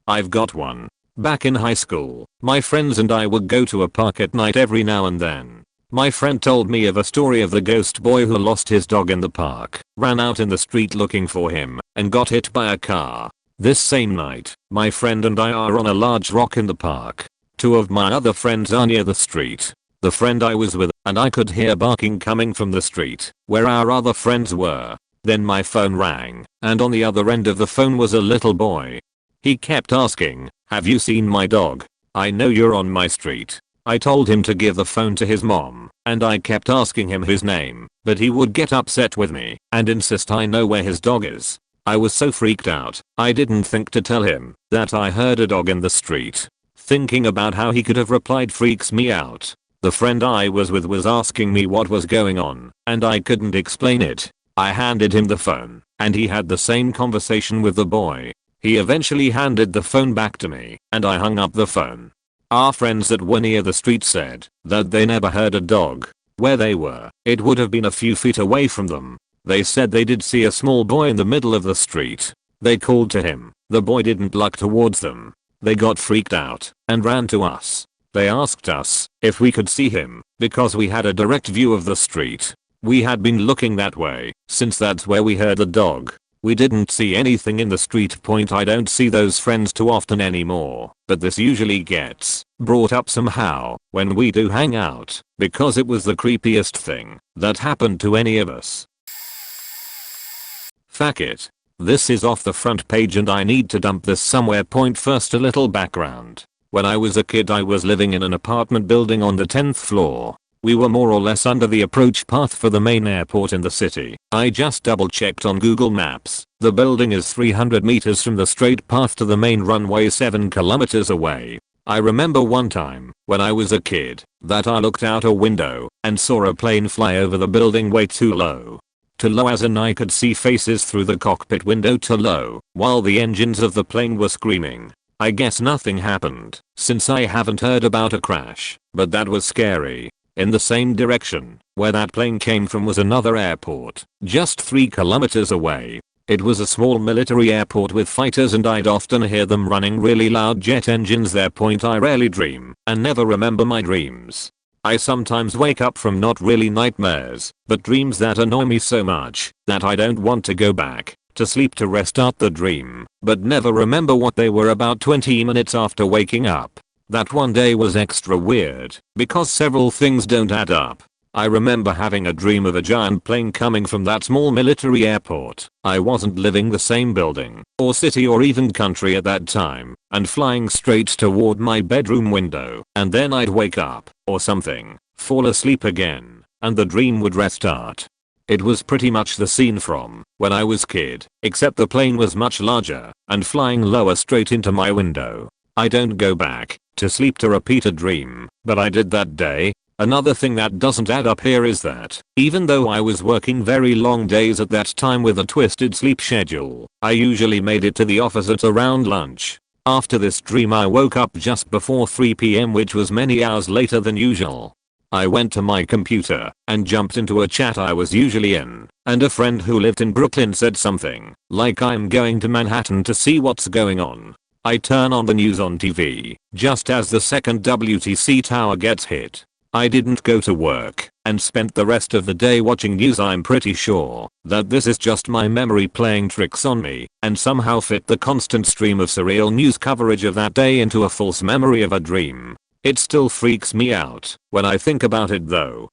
I've got one. Back in high school, my friends and I would go to a park at night every now and then. My friend told me of a story of the ghost boy who lost his dog in the park, ran out in the street looking for him, and got hit by a car. This same night, my friend and I are on a large rock in the park. Two of my other friends are near the street. The friend I was with and I could hear barking coming from the street, where our other friends were. Then my phone rang, and on the other end of the phone was a little boy. He kept asking, "Have you seen my dog? I know you're on my street." I told him to give the phone to his mom, and I kept asking him his name, but he would get upset with me and insist I know where his dog is. I was so freaked out, I didn't think to tell him that I heard a dog in the street. Thinking about how he could have replied freaks me out. The friend I was with was asking me what was going on, and I couldn't explain it. I handed him the phone, and he had the same conversation with the boy. He eventually handed the phone back to me, and I hung up the phone. Our friends that were near the street said that they never heard a dog. Where they were, it would have been a few feet away from them. They said they did see a small boy in the middle of the street. They called to him. The boy didn't look towards them. They got freaked out and ran to us. They asked us if we could see him because we had a direct view of the street. We had been looking that way since that's where we heard the dog. We didn't see anything in the street. I don't see those friends too often anymore, but this usually gets brought up somehow when we do hang out because it was the creepiest thing that happened to any of us. Fuck it. This is off the front page and I need to dump this somewhere. First, a little background. When I was a kid I was living in an apartment building on the 10th floor. We were more or less under the approach path for the main airport in the city. I just double checked on Google Maps. The building is 300 meters from the straight path to the main runway, 7 kilometers away. I remember one time when I was a kid that I looked out a window and saw a plane fly over the building way too low. Too low as in I could see faces through the cockpit window. Too low while the engines of the plane were screaming. I guess nothing happened since I haven't heard about a crash, but that was scary. In the same direction where that plane came from was another airport, just 3 kilometers away. It was a small military airport with fighters and I'd often hear them running really loud jet engines there. I rarely dream and never remember my dreams. I sometimes wake up from not really nightmares, but dreams that annoy me so much that I don't want to go back to sleep to restart the dream, but never remember what they were about 20 minutes after waking up. That one day was extra weird because several things don't add up. I remember having a dream of a giant plane coming from that small military airport. I wasn't living the same building or city or even country at that time and flying straight toward my bedroom window, and then I'd wake up or something, fall asleep again, and the dream would restart. It was pretty much the scene from when I was kid, except the plane was much larger and flying lower straight into my window. I don't go back to sleep to repeat a dream, but I did that day. Another thing that doesn't add up here is that even though I was working very long days at that time with a twisted sleep schedule, I usually made it to the office at around lunch. After this dream I woke up just before 3 p.m. which was many hours later than usual. I went to my computer and jumped into a chat I was usually in, and a friend who lived in Brooklyn said something like, "I'm going to Manhattan to see what's going on." I turn on the news on TV just as the second WTC tower gets hit. I didn't go to work and spent the rest of the day watching news. I'm pretty sure that this is just my memory playing tricks on me and somehow fit the constant stream of surreal news coverage of that day into a false memory of a dream. It still freaks me out when I think about it though.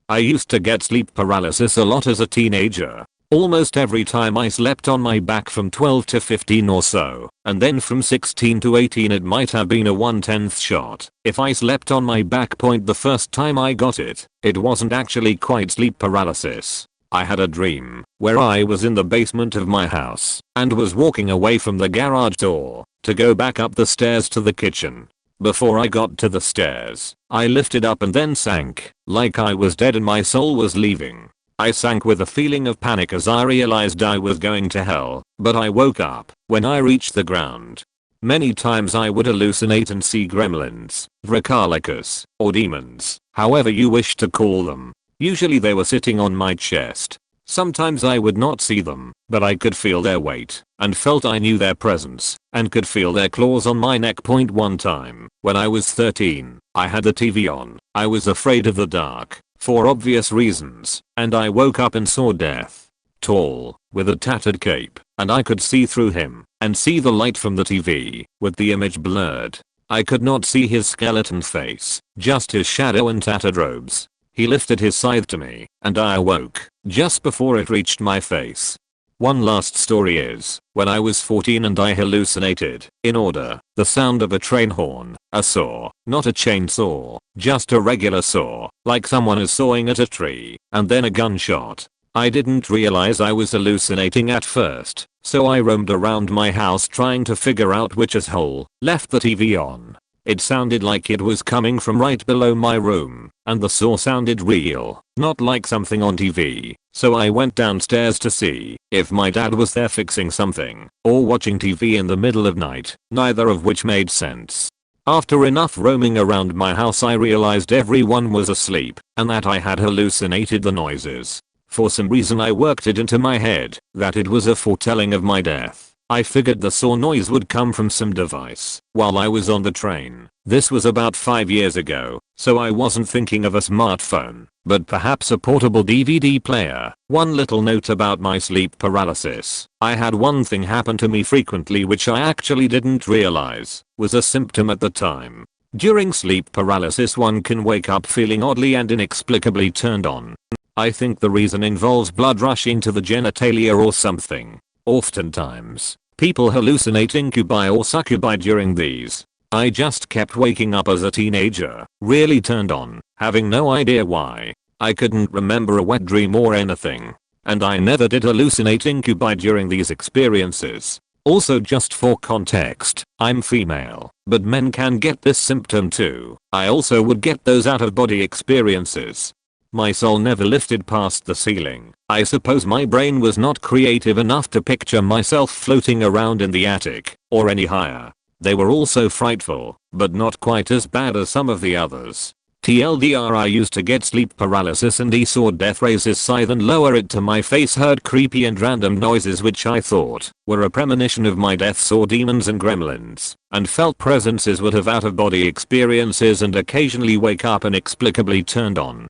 I used to get sleep paralysis a lot as a teenager. Almost every time I slept on my back from 12 to 15 or so, and then from 16 to 18 it might have been a 1/10th shot. If I slept on my back point the first time I got it, it wasn't actually quite sleep paralysis. I had a dream where I was in the basement of my house and was walking away from the garage door to go back up the stairs to the kitchen. Before I got to the stairs, I lifted up and then sank, like I was dead and my soul was leaving. I sank with a feeling of panic as I realized I was going to hell, but I woke up when I reached the ground. Many times I would hallucinate and see gremlins, Vrakalicus, or demons, however you wish to call them. Usually they were sitting on my chest. Sometimes I would not see them, but I could feel their weight and felt I knew their presence and could feel their claws on my neck. One time, when I was 13, I had the TV on. I was afraid of the dark, for obvious reasons, and I woke up and saw Death. Tall, with a tattered cape, and I could see through him and see the light from the TV, with the image blurred. I could not see his skeleton face, just his shadow and tattered robes. He lifted his scythe to me, and I awoke just before it reached my face. One last story is, when I was 14 and I hallucinated, in order, the sound of a train horn, a saw, not a chainsaw, just a regular saw, like someone is sawing at a tree, and then a gunshot. I didn't realize I was hallucinating at first, so I roamed around my house trying to figure out which asshole left the TV on. It sounded like it was coming from right below my room, and the saw sounded real, not like something on TV. So I went downstairs to see if my dad was there fixing something, or watching TV in the middle of night, neither of which made sense. After enough roaming around my house I realized everyone was asleep, and that I had hallucinated the noises. For some reason I worked it into my head that it was a foretelling of my death. I figured the saw noise would come from some device while I was on the train. This was about 5 years ago, so I wasn't thinking of a smartphone, but perhaps a portable DVD player. One little note about my sleep paralysis. I had one thing happen to me frequently which I actually didn't realize was a symptom at the time. During sleep paralysis one can wake up feeling oddly and inexplicably turned on. I think the reason involves blood rushing to the genitalia or something. Oftentimes, people hallucinate incubi or succubi during these. I just kept waking up as a teenager, really turned on, having no idea why. I couldn't remember a wet dream or anything. And I never did hallucinate incubi during these experiences. Also, just for context, I'm female, but men can get this symptom too. I also would get those out of body experiences. My soul never lifted past the ceiling. I suppose my brain was not creative enough to picture myself floating around in the attic, or any higher. They were also frightful, but not quite as bad as some of the others. TLDR, I used to get sleep paralysis and he saw Death raise his scythe and lower it to my face, heard creepy and random noises which I thought were a premonition of my death, saw demons and gremlins, and felt presences, would have out of body experiences and occasionally wake up inexplicably turned on.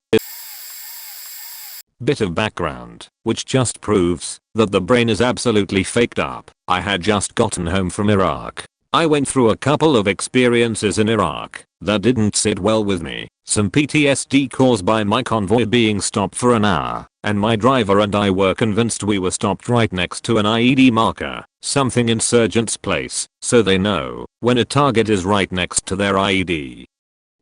Bit of background, which just proves that the brain is absolutely faked up. I had just gotten home from Iraq. I went through a couple of experiences in Iraq that didn't sit well with me. Some PTSD caused by my convoy being stopped for an hour, and my driver and I were convinced we were stopped right next to an IED marker, something insurgents place, so they know when a target is right next to their IED.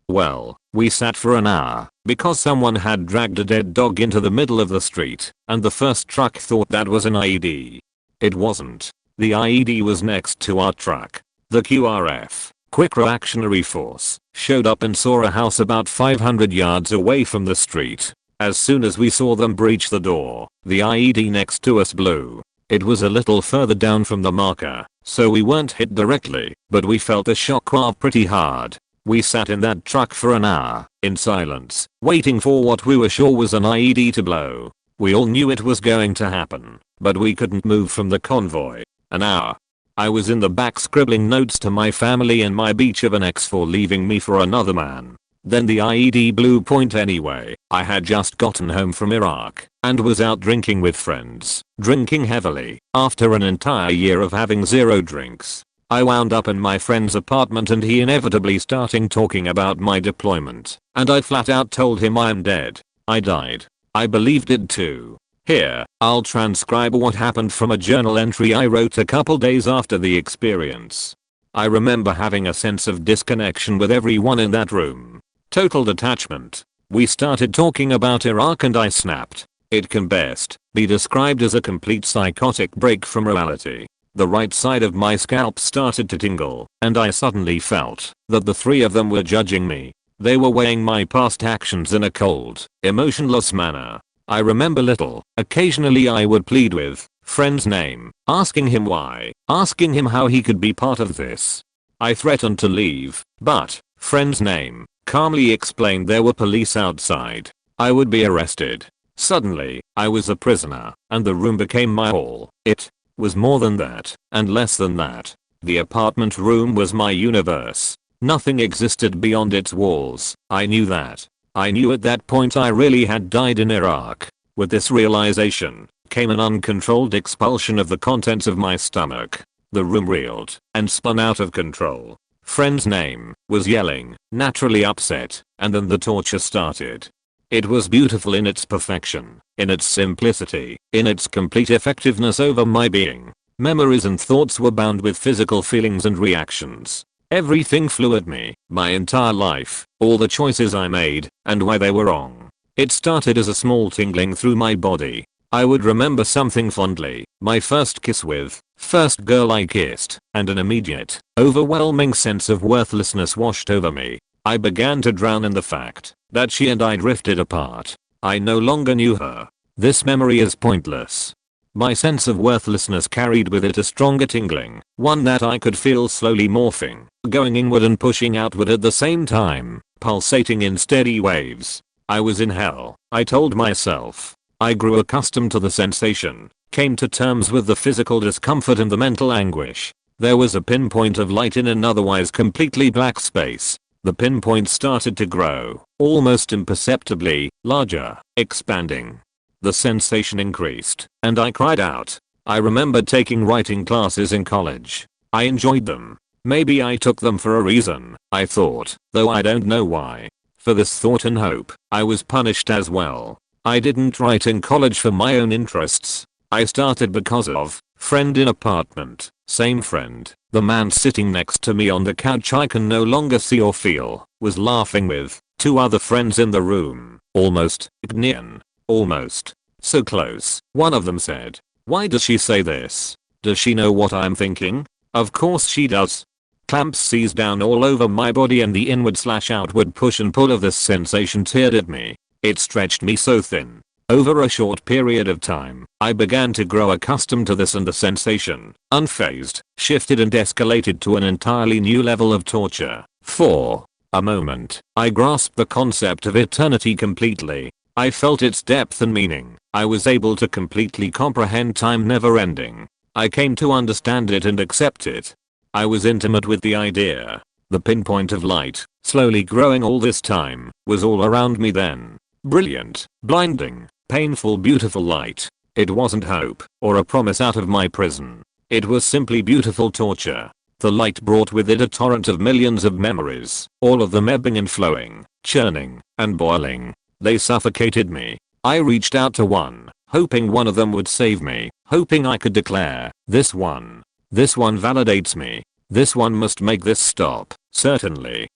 Well, we sat for an hour because someone had dragged a dead dog into the middle of the street, and the first truck thought that was an IED. It wasn't. The IED was next to our truck. The QRF, Quick Reactionary Force, showed up and saw a house about 500 yards away from the street. As soon as we saw them breach the door, the IED next to us blew. It was a little further down from the marker, so we weren't hit directly, but we felt a shockwave pretty hard. We sat in that truck for an hour, in silence, waiting for what we were sure was an IED to blow. We all knew it was going to happen, but we couldn't move from the convoy. An hour. I was in the back scribbling notes to my family and my beach of an ex for leaving me for another man. Then the IED blew point anyway. I had just gotten home from Iraq and was out drinking with friends, drinking heavily. After an entire year of having zero drinks, I wound up in my friend's apartment and he inevitably starting talking about my deployment, and I flat out told him I'm dead. I died. I believed it too. Here, I'll transcribe what happened from a journal entry I wrote a couple days after the experience. I remember having a sense of disconnection with everyone in that room. Total detachment. We started talking about Iraq and I snapped. It can best be described as a complete psychotic break from reality. The right side of my scalp started to tingle, and I suddenly felt that the three of them were judging me. They were weighing my past actions in a cold, emotionless manner. I remember little. Occasionally I would plead with friend's name, asking him why, asking him how he could be part of this. I threatened to leave, but friend's name calmly explained there were police outside. I would be arrested. Suddenly, I was a prisoner, and the room became my hall. It was more than that, and less than that. The apartment room was my universe. Nothing existed beyond its walls. I knew that. I knew at that point I really had died in Iraq. With this realization came an uncontrolled expulsion of the contents of my stomach. The room reeled and spun out of control. Friend's name was yelling, naturally upset, and then the torture started. It was beautiful in its perfection, in its simplicity, in its complete effectiveness over my being. Memories and thoughts were bound with physical feelings and reactions. Everything flew at me, my entire life, all the choices I made, and why they were wrong. It started as a small tingling through my body. I would remember something fondly, my first kiss with, first girl I kissed, and an immediate, overwhelming sense of worthlessness washed over me. I began to drown in the fact that she and I drifted apart. I no longer knew her. This memory is pointless. My sense of worthlessness carried with it a stronger tingling, one that I could feel slowly morphing, going inward and pushing outward at the same time, pulsating in steady waves. I was in hell, I told myself. I grew accustomed to the sensation, came to terms with the physical discomfort and the mental anguish. There was a pinpoint of light in an otherwise completely black space. The pinpoint started to grow, almost imperceptibly, larger, expanding. The sensation increased, and I cried out. I remember taking writing classes in college. I enjoyed them. Maybe I took them for a reason, I thought, though I don't know why. For this thought and hope, I was punished as well. I didn't write in college for my own interests. I started because of friend in apartment, same friend. The man sitting next to me on the couch I can no longer see or feel, was laughing with two other friends in the room, almost near. Almost. So close. One of them said, "Why does she say this? Does she know what I'm thinking?" Of course she does. Clamps seized down all over my body and the inward/outward push and pull of this sensation teared at me. It stretched me so thin. Over a short period of time, I began to grow accustomed to this and the sensation, unfazed, shifted and escalated to an entirely new level of torture. For a moment, I grasped the concept of eternity completely. I felt its depth and meaning. I was able to completely comprehend time never ending. I came to understand it and accept it. I was intimate with the idea. The pinpoint of light, slowly growing all this time, was all around me then. Brilliant, blinding, painful, beautiful light. It wasn't hope or a promise out of my prison. It was simply beautiful torture. The light brought with it a torrent of millions of memories, all of them ebbing and flowing, churning and boiling. They suffocated me. I reached out to one, hoping one of them would save me, hoping I could declare, this one validates me. This one must make this stop, certainly.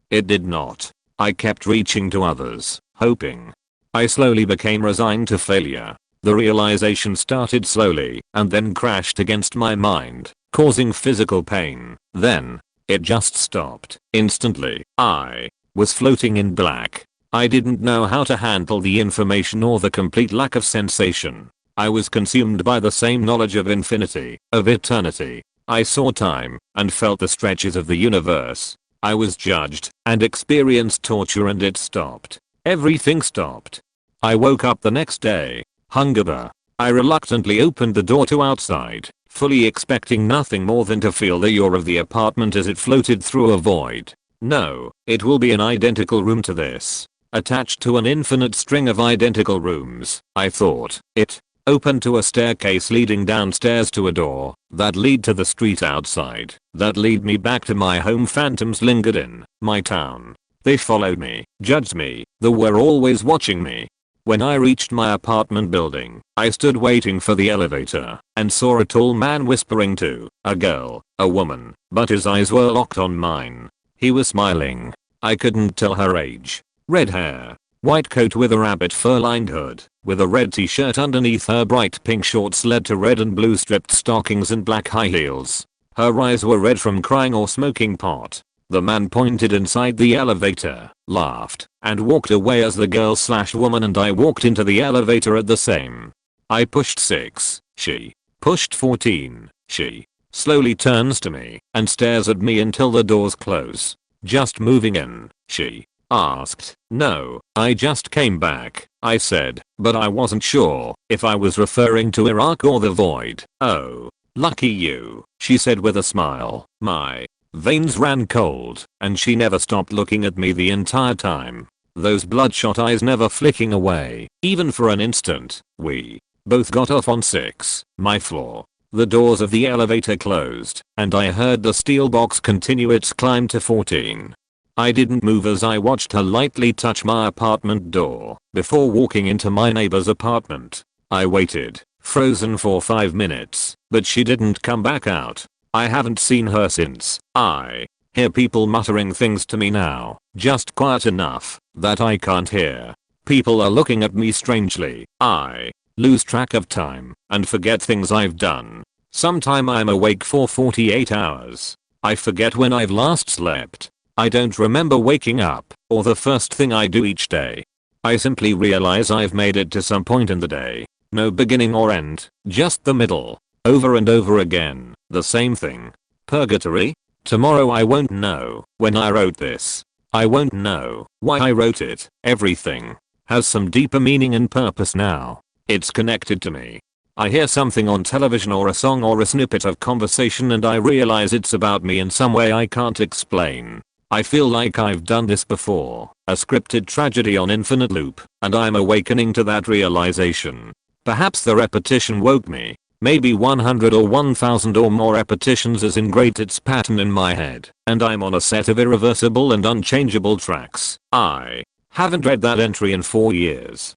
It did not. I kept reaching to others, hoping. I slowly became resigned to failure. The realization started slowly and then crashed against my mind, causing physical pain. Then, it just stopped. Instantly, I was floating in black. I didn't know how to handle the information or the complete lack of sensation. I was consumed by the same knowledge of infinity, of eternity. I saw time and felt the stretches of the universe. I was judged and experienced torture and it stopped. Everything stopped. I woke up the next day, hungover. I reluctantly opened the door to outside, fully expecting nothing more than to feel the yaw of the apartment as it floated through a void. No, it will be an identical room to this. Attached to an infinite string of identical rooms, I thought. It opened to a staircase leading downstairs to a door that lead to the street outside that lead me back to my home. Phantoms lingered in my town. They followed me, judged me, they were always watching me. When I reached my apartment building, I stood waiting for the elevator and saw a tall man whispering to a girl, a woman, but his eyes were locked on mine. He was smiling. I couldn't tell her age. Red hair, white coat with a rabbit fur-lined hood, with a red t-shirt underneath. Her bright pink shorts led to red and blue striped stockings and black high heels. Her eyes were red from crying or smoking pot. The man pointed inside the elevator, laughed, and walked away as the girl/woman and I walked into the elevator at the same. I pushed 6, she pushed 14, she slowly turns to me and stares at me until the doors close. Just moving in, she asked. No, I just came back, I said, but I wasn't sure if I was referring to Iraq or the void. Oh, lucky you, she said with a smile. My veins ran cold, and she never stopped looking at me the entire time. Those bloodshot eyes never flicking away, even for an instant. We both got off on 6, my floor. The doors of the elevator closed, and I heard the steel box continue its climb to 14. I didn't move as I watched her lightly touch my apartment door before walking into my neighbor's apartment. I waited, frozen for 5 minutes, but she didn't come back out. I haven't seen her since. I hear people muttering things to me now, just quiet enough that I can't hear. People are looking at me strangely. I lose track of time and forget things I've done. Sometime I'm awake for 48 hours. I forget when I've last slept. I don't remember waking up or the first thing I do each day. I simply realize I've made it to some point in the day. No beginning or end, just the middle. Over and over again, the same thing. Purgatory? Tomorrow I won't know when I wrote this. I won't know why I wrote it. Everything has some deeper meaning and purpose now. It's connected to me. I hear something on television or a song or a snippet of conversation and I realize it's about me in some way I can't explain. I feel like I've done this before, a scripted tragedy on infinite loop, and I'm awakening to that realization. Perhaps the repetition woke me. Maybe 100 or 1000 or more repetitions has ingrained its pattern in my head, and I'm on a set of irreversible and unchangeable tracks. I haven't read that entry in 4 years.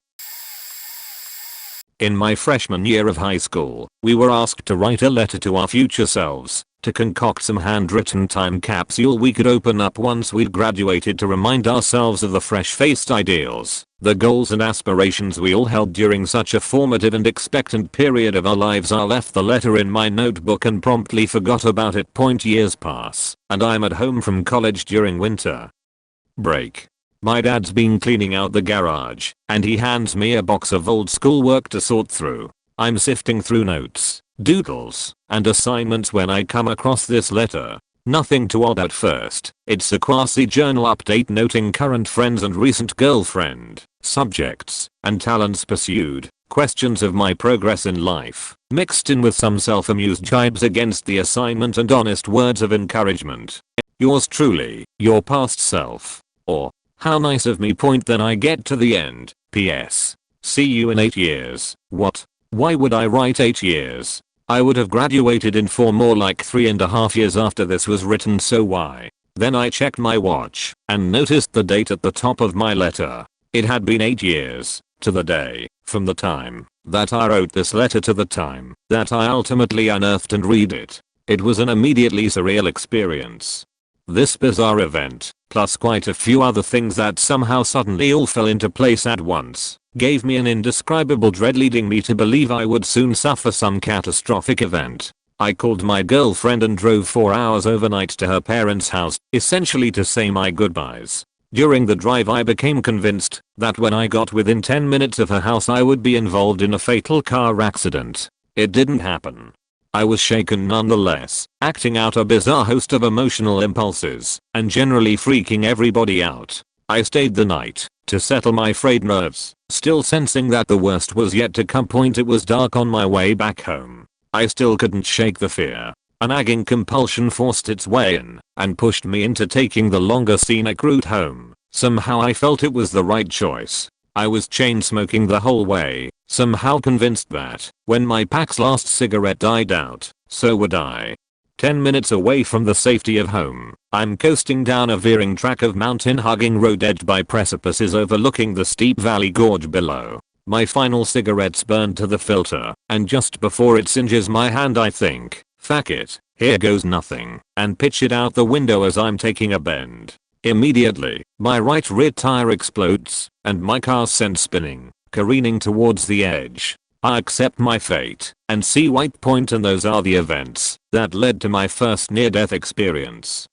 In my freshman year of high school, we were asked to write a letter to our future selves, to concoct some handwritten time capsule we could open up once we'd graduated to remind ourselves of the fresh-faced ideals, the goals and aspirations we all held during such a formative and expectant period of our lives. I left the letter in my notebook and promptly forgot about it. Years pass, and I'm at home from college during winter break. My dad's been cleaning out the garage, and he hands me a box of old schoolwork to sort through. I'm sifting through notes, doodles, and assignments when I come across this letter. Nothing too odd at first. It's a quasi-journal update noting current friends and recent girlfriend, subjects, and talents pursued, questions of my progress in life, mixed in with some self-amused jibes against the assignment and honest words of encouragement. Yours truly, your past self. Or, how nice of me. Then I get to the end. PS. See you in 8 years. What? Why would I write 8 years? I would have graduated in 4, more like 3.5 years after this was written, so why? Then I checked my watch and noticed the date at the top of my letter. It had been 8 years, to the day, from the time that I wrote this letter to the time that I ultimately unearthed and read it. It was an immediately surreal experience. This bizarre event, plus quite a few other things that somehow suddenly all fell into place at once, gave me an indescribable dread, leading me to believe I would soon suffer some catastrophic event. I called my girlfriend and drove 4 hours overnight to her parents' house, essentially to say my goodbyes. During the drive I became convinced that when I got within 10 minutes of her house I would be involved in a fatal car accident. It didn't happen. I was shaken nonetheless, acting out a bizarre host of emotional impulses, and generally freaking everybody out. I stayed the night to settle my frayed nerves, still sensing that the worst was yet to come. It was dark on my way back home. I still couldn't shake the fear. A nagging compulsion forced its way in and pushed me into taking the longer scenic route home. Somehow I felt it was the right choice. I was chain smoking the whole way, somehow convinced that when my pack's last cigarette died out, so would I. 10 minutes away from the safety of home, I'm coasting down a veering track of mountain-hugging road edged by precipices overlooking the steep valley gorge below. My final cigarette's burned to the filter, and just before it singes my hand I think, "Fuck it, here goes nothing," and pitch it out the window as I'm taking a bend. Immediately, my right rear tire explodes, and my car's sent spinning, careening towards the edge. I accept my fate and see white point, and those are the events that led to my first near-death experience.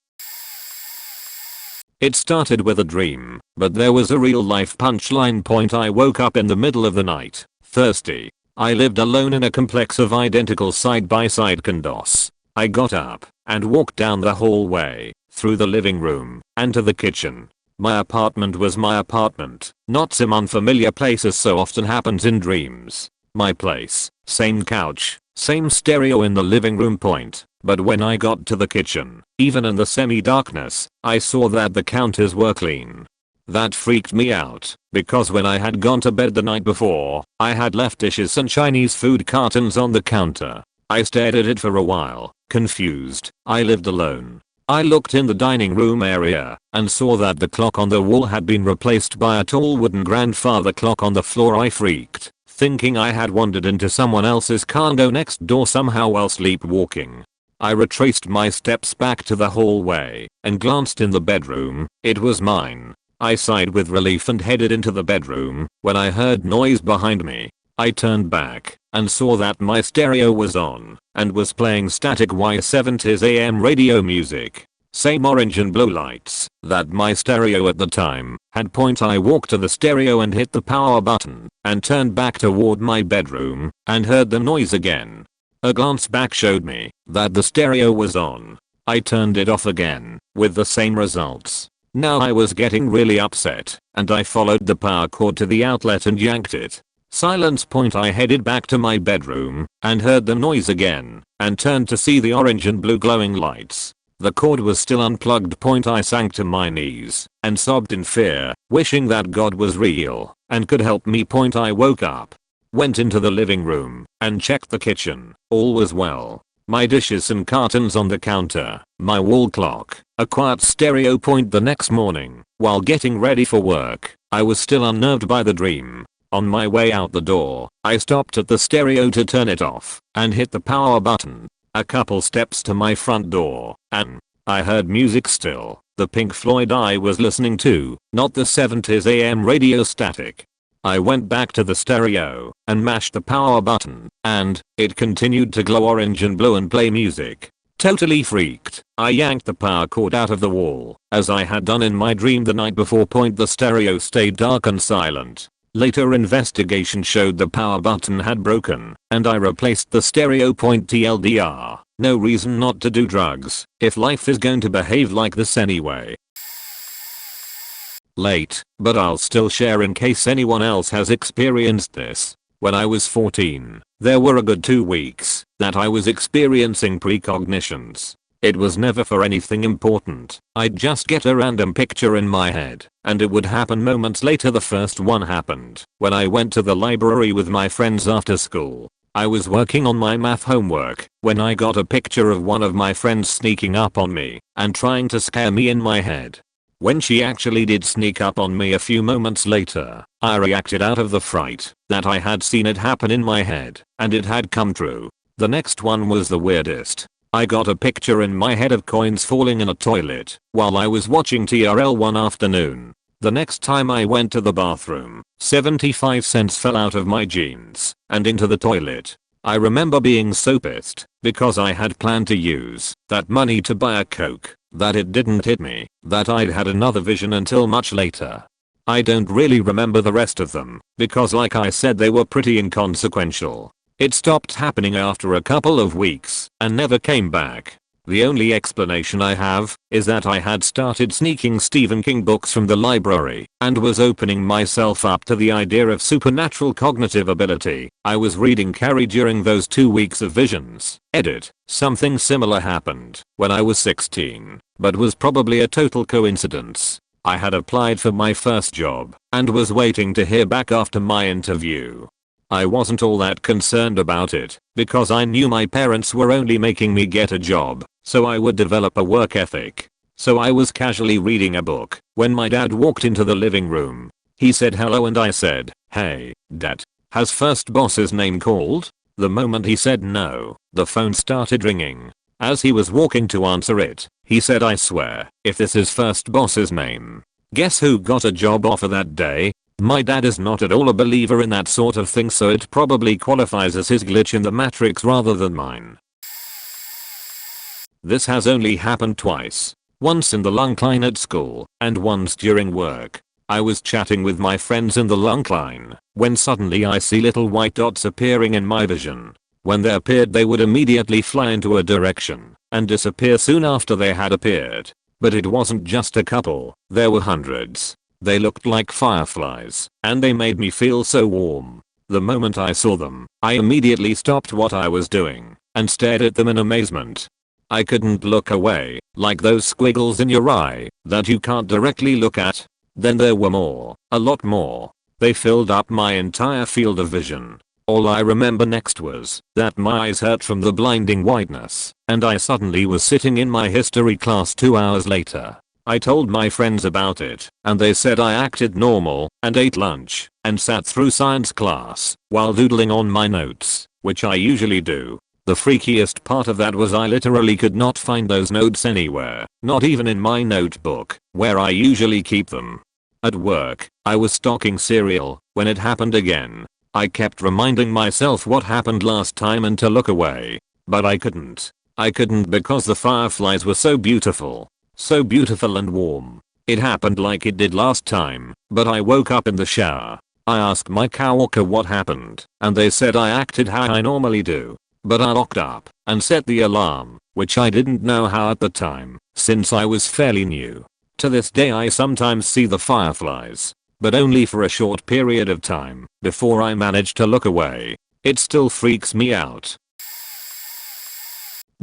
It started with a dream, but there was a real-life punchline point. I woke up in the middle of the night, thirsty. I lived alone in a complex of identical side-by-side condos. I got up and walked down the hallway, through the living room, and to the kitchen. My apartment was my apartment, not some unfamiliar place as so often happens in dreams. My place, same couch, same stereo in the living room point, but when I got to the kitchen, even in the semi-darkness, I saw that the counters were clean. That freaked me out, because when I had gone to bed the night before, I had left dishes and Chinese food cartons on the counter. I stared at it for a while, confused. I lived alone. I looked in the dining room area and saw that the clock on the wall had been replaced by a tall wooden grandfather clock on the floor. I freaked, thinking I had wandered into someone else's condo next door somehow while sleepwalking. I retraced my steps back to the hallway and glanced in the bedroom. It was mine. I sighed with relief and headed into the bedroom when I heard noise behind me. I turned back and saw that my stereo was on and was playing static Y70s AM radio music. Same orange and blue lights that my stereo at the time had. I walked to the stereo and hit the power button and turned back toward my bedroom and heard the noise again. A glance back showed me that the stereo was on. I turned it off again with the same results. Now I was getting really upset and I followed the power cord to the outlet and yanked it. Silence. I headed back to my bedroom and heard the noise again and turned to see the orange and blue glowing lights. The cord was still unplugged. I sank to my knees and sobbed in fear, wishing that God was real and could help me. I woke up, went into the living room and checked the kitchen. All was well. My dishes and cartons on the counter, my wall clock, a quiet stereo. The next morning, while getting ready for work, I was still unnerved by the dream. On my way out the door, I stopped at the stereo to turn it off and hit the power button. A couple steps to my front door, and I heard music still, the Pink Floyd I was listening to, not the 70s AM radio static. I went back to the stereo and mashed the power button, and it continued to glow orange and blue and play music. Totally freaked, I yanked the power cord out of the wall, as I had done in my dream the night before. The stereo stayed dark and silent. Later investigation showed the power button had broken, and I replaced the stereo. TLDR, no reason not to do drugs, if life is going to behave like this anyway. Late, but I'll still share in case anyone else has experienced this. When I was 14, there were a good 2 weeks that I was experiencing precognitions. It was never for anything important. I'd just get a random picture in my head, and it would happen moments later. The first one happened when I went to the library with my friends after school. I was working on my math homework when I got a picture of one of my friends sneaking up on me and trying to scare me in my head. When she actually did sneak up on me a few moments later, I reacted out of the fright that I had seen it happen in my head, and it had come true. The next one was the weirdest. I got a picture in my head of coins falling in a toilet while I was watching TRL one afternoon. The next time I went to the bathroom, 75 cents fell out of my jeans and into the toilet. I remember being so pissed because I had planned to use that money to buy a Coke that it didn't hit me that I'd had another vision until much later. I don't really remember the rest of them because, like I said, they were pretty inconsequential. It stopped happening after a couple of weeks and never came back. The only explanation I have is that I had started sneaking Stephen King books from the library and was opening myself up to the idea of supernatural cognitive ability. I was reading Carrie during those 2 weeks of visions. Edit. Something similar happened when I was 16, but was probably a total coincidence. I had applied for my first job and was waiting to hear back after my interview. I wasn't all that concerned about it because I knew my parents were only making me get a job so I would develop a work ethic. So I was casually reading a book when my dad walked into the living room. He said hello and I said, "Hey, Dad, has first boss's name called?" The moment he said no, the phone started ringing. As he was walking to answer it, he said, "I swear, if this is first boss's name, guess who got a job offer that day?" My dad is not at all a believer in that sort of thing, so it probably qualifies as his glitch in the matrix rather than mine. This has only happened twice. Once in the lunch line at school and once during work. I was chatting with my friends in the lunch line when suddenly I see little white dots appearing in my vision. When they appeared they would immediately fly into a direction and disappear soon after they had appeared. But it wasn't just a couple, there were hundreds. They looked like fireflies, and they made me feel so warm. The moment I saw them, I immediately stopped what I was doing and stared at them in amazement. I couldn't look away, like those squiggles in your eye that you can't directly look at. Then there were more, a lot more. They filled up my entire field of vision. All I remember next was that my eyes hurt from the blinding whiteness, and I suddenly was sitting in my history class 2 hours later. I told my friends about it, and they said I acted normal, and ate lunch, and sat through science class, while doodling on my notes, which I usually do. The freakiest part of that was I literally could not find those notes anywhere, not even in my notebook, where I usually keep them. At work, I was stocking cereal, when it happened again. I kept reminding myself what happened last time and to look away. But I couldn't. I couldn't because the fireflies were so beautiful. So beautiful and warm. It happened like it did last time, but I woke up in the shower. I asked my coworker what happened, and they said I acted how I normally do. But I locked up and set the alarm, which I didn't know how at the time, since I was fairly new. To this day I sometimes see the fireflies, but only for a short period of time, before I manage to look away. It still freaks me out.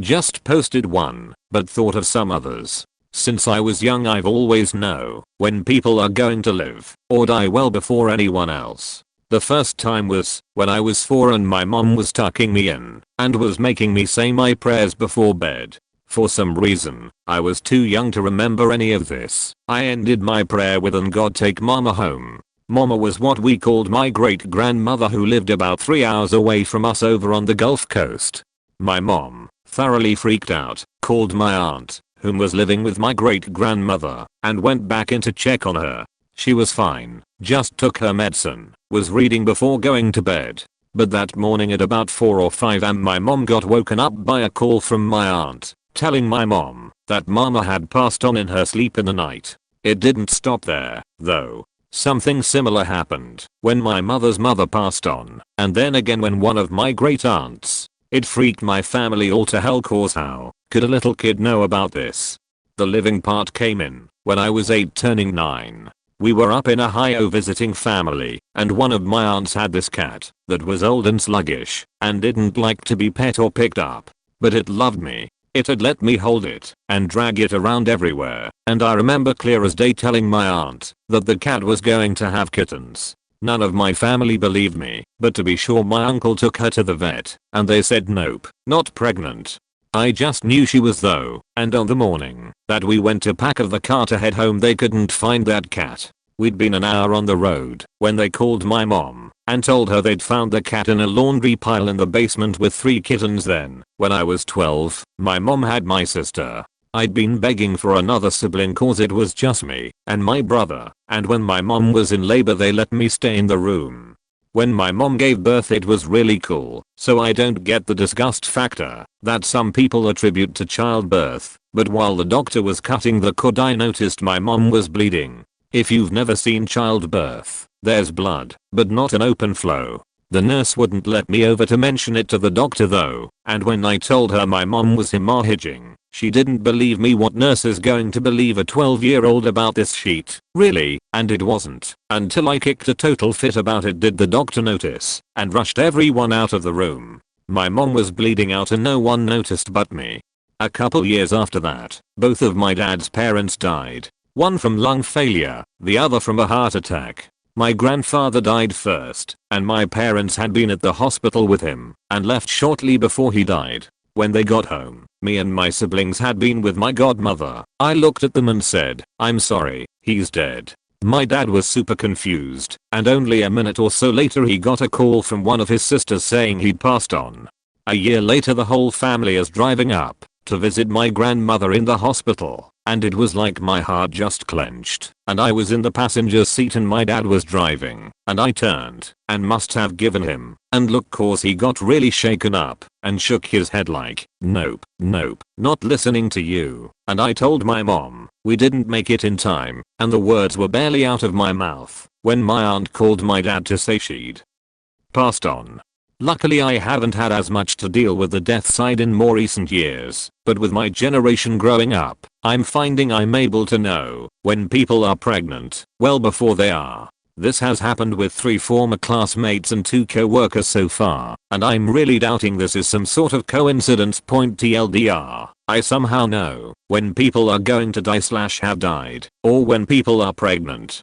Just posted one, but thought of some others. Since I was young I've always known when people are going to live or die well before anyone else. The first time was when I was 4 and my mom was tucking me in and was making me say my prayers before bed. For some reason, I was too young to remember any of this. I ended my prayer with "And God take mama home." Mama was what we called my great grandmother, who lived about 3 hours away from us over on the Gulf Coast. My mom, thoroughly freaked out, called my aunt, whom was living with my great grandmother, and went back in to check on her. She was fine, just took her medicine, was reading before going to bed. But that morning at about 4 or 5 am my mom got woken up by a call from my aunt, telling my mom that mama had passed on in her sleep in the night. It didn't stop there, though. Something similar happened when my mother's mother passed on, and then again when one of my great aunts. It freaked my family all to hell, cause how could a little kid know about this? The living part came in when I was 8 turning 9. We were up in Ohio visiting family, and one of my aunts had this cat that was old and sluggish and didn't like to be pet or picked up. But it loved me. It had let me hold it and drag it around everywhere, and I remember clear as day telling my aunt that the cat was going to have kittens. None of my family believed me, but to be sure my uncle took her to the vet, and they said nope, not pregnant. I just knew she was though, and on the morning that we went to pack of the car to head home they couldn't find that cat. We'd been an hour on the road when they called my mom and told her they'd found the cat in a laundry pile in the basement with 3 kittens. Then, when I was 12, my mom had my sister. I'd been begging for another sibling cause it was just me and my brother, and when my mom was in labor they let me stay in the room. When my mom gave birth it was really cool, so I don't get the disgust factor that some people attribute to childbirth, but while the doctor was cutting the cord I noticed my mom was bleeding. If you've never seen childbirth, there's blood, but not an open flow. The nurse wouldn't let me over to mention it to the doctor though, and when I told her my mom was hemorrhaging, she didn't believe me. What nurse is going to believe a 12-year-old about this shit? Really? And it wasn't until I kicked a total fit about it did the doctor notice and rushed everyone out of the room. My mom was bleeding out and no one noticed but me. A couple years after that, both of my dad's parents died. One from lung failure, the other from a heart attack. My grandfather died first, and my parents had been at the hospital with him and left shortly before he died. When they got home, me and my siblings had been with my godmother. I looked at them and said, "I'm sorry, he's dead." My dad was super confused, and only a minute or so later he got a call from one of his sisters saying he'd passed on. A year later the whole family is driving up to visit my grandmother in the hospital, and it was like my heart just clenched, and I was in the passenger seat and my dad was driving, and I turned and must have given him and look cause he got really shaken up and shook his head like, "Nope, nope, not listening to you." And I told my mom we didn't make it in time, and the words were barely out of my mouth when my aunt called my dad to say she'd passed on. Luckily I haven't had as much to deal with the death side in more recent years, but with my generation growing up, I'm finding I'm able to know when people are pregnant well before they are. This has happened with 3 former classmates and 2 co-workers so far, and I'm really doubting this is some sort of coincidence. TLDR, I somehow know when people are going to die/have died, or when people are pregnant.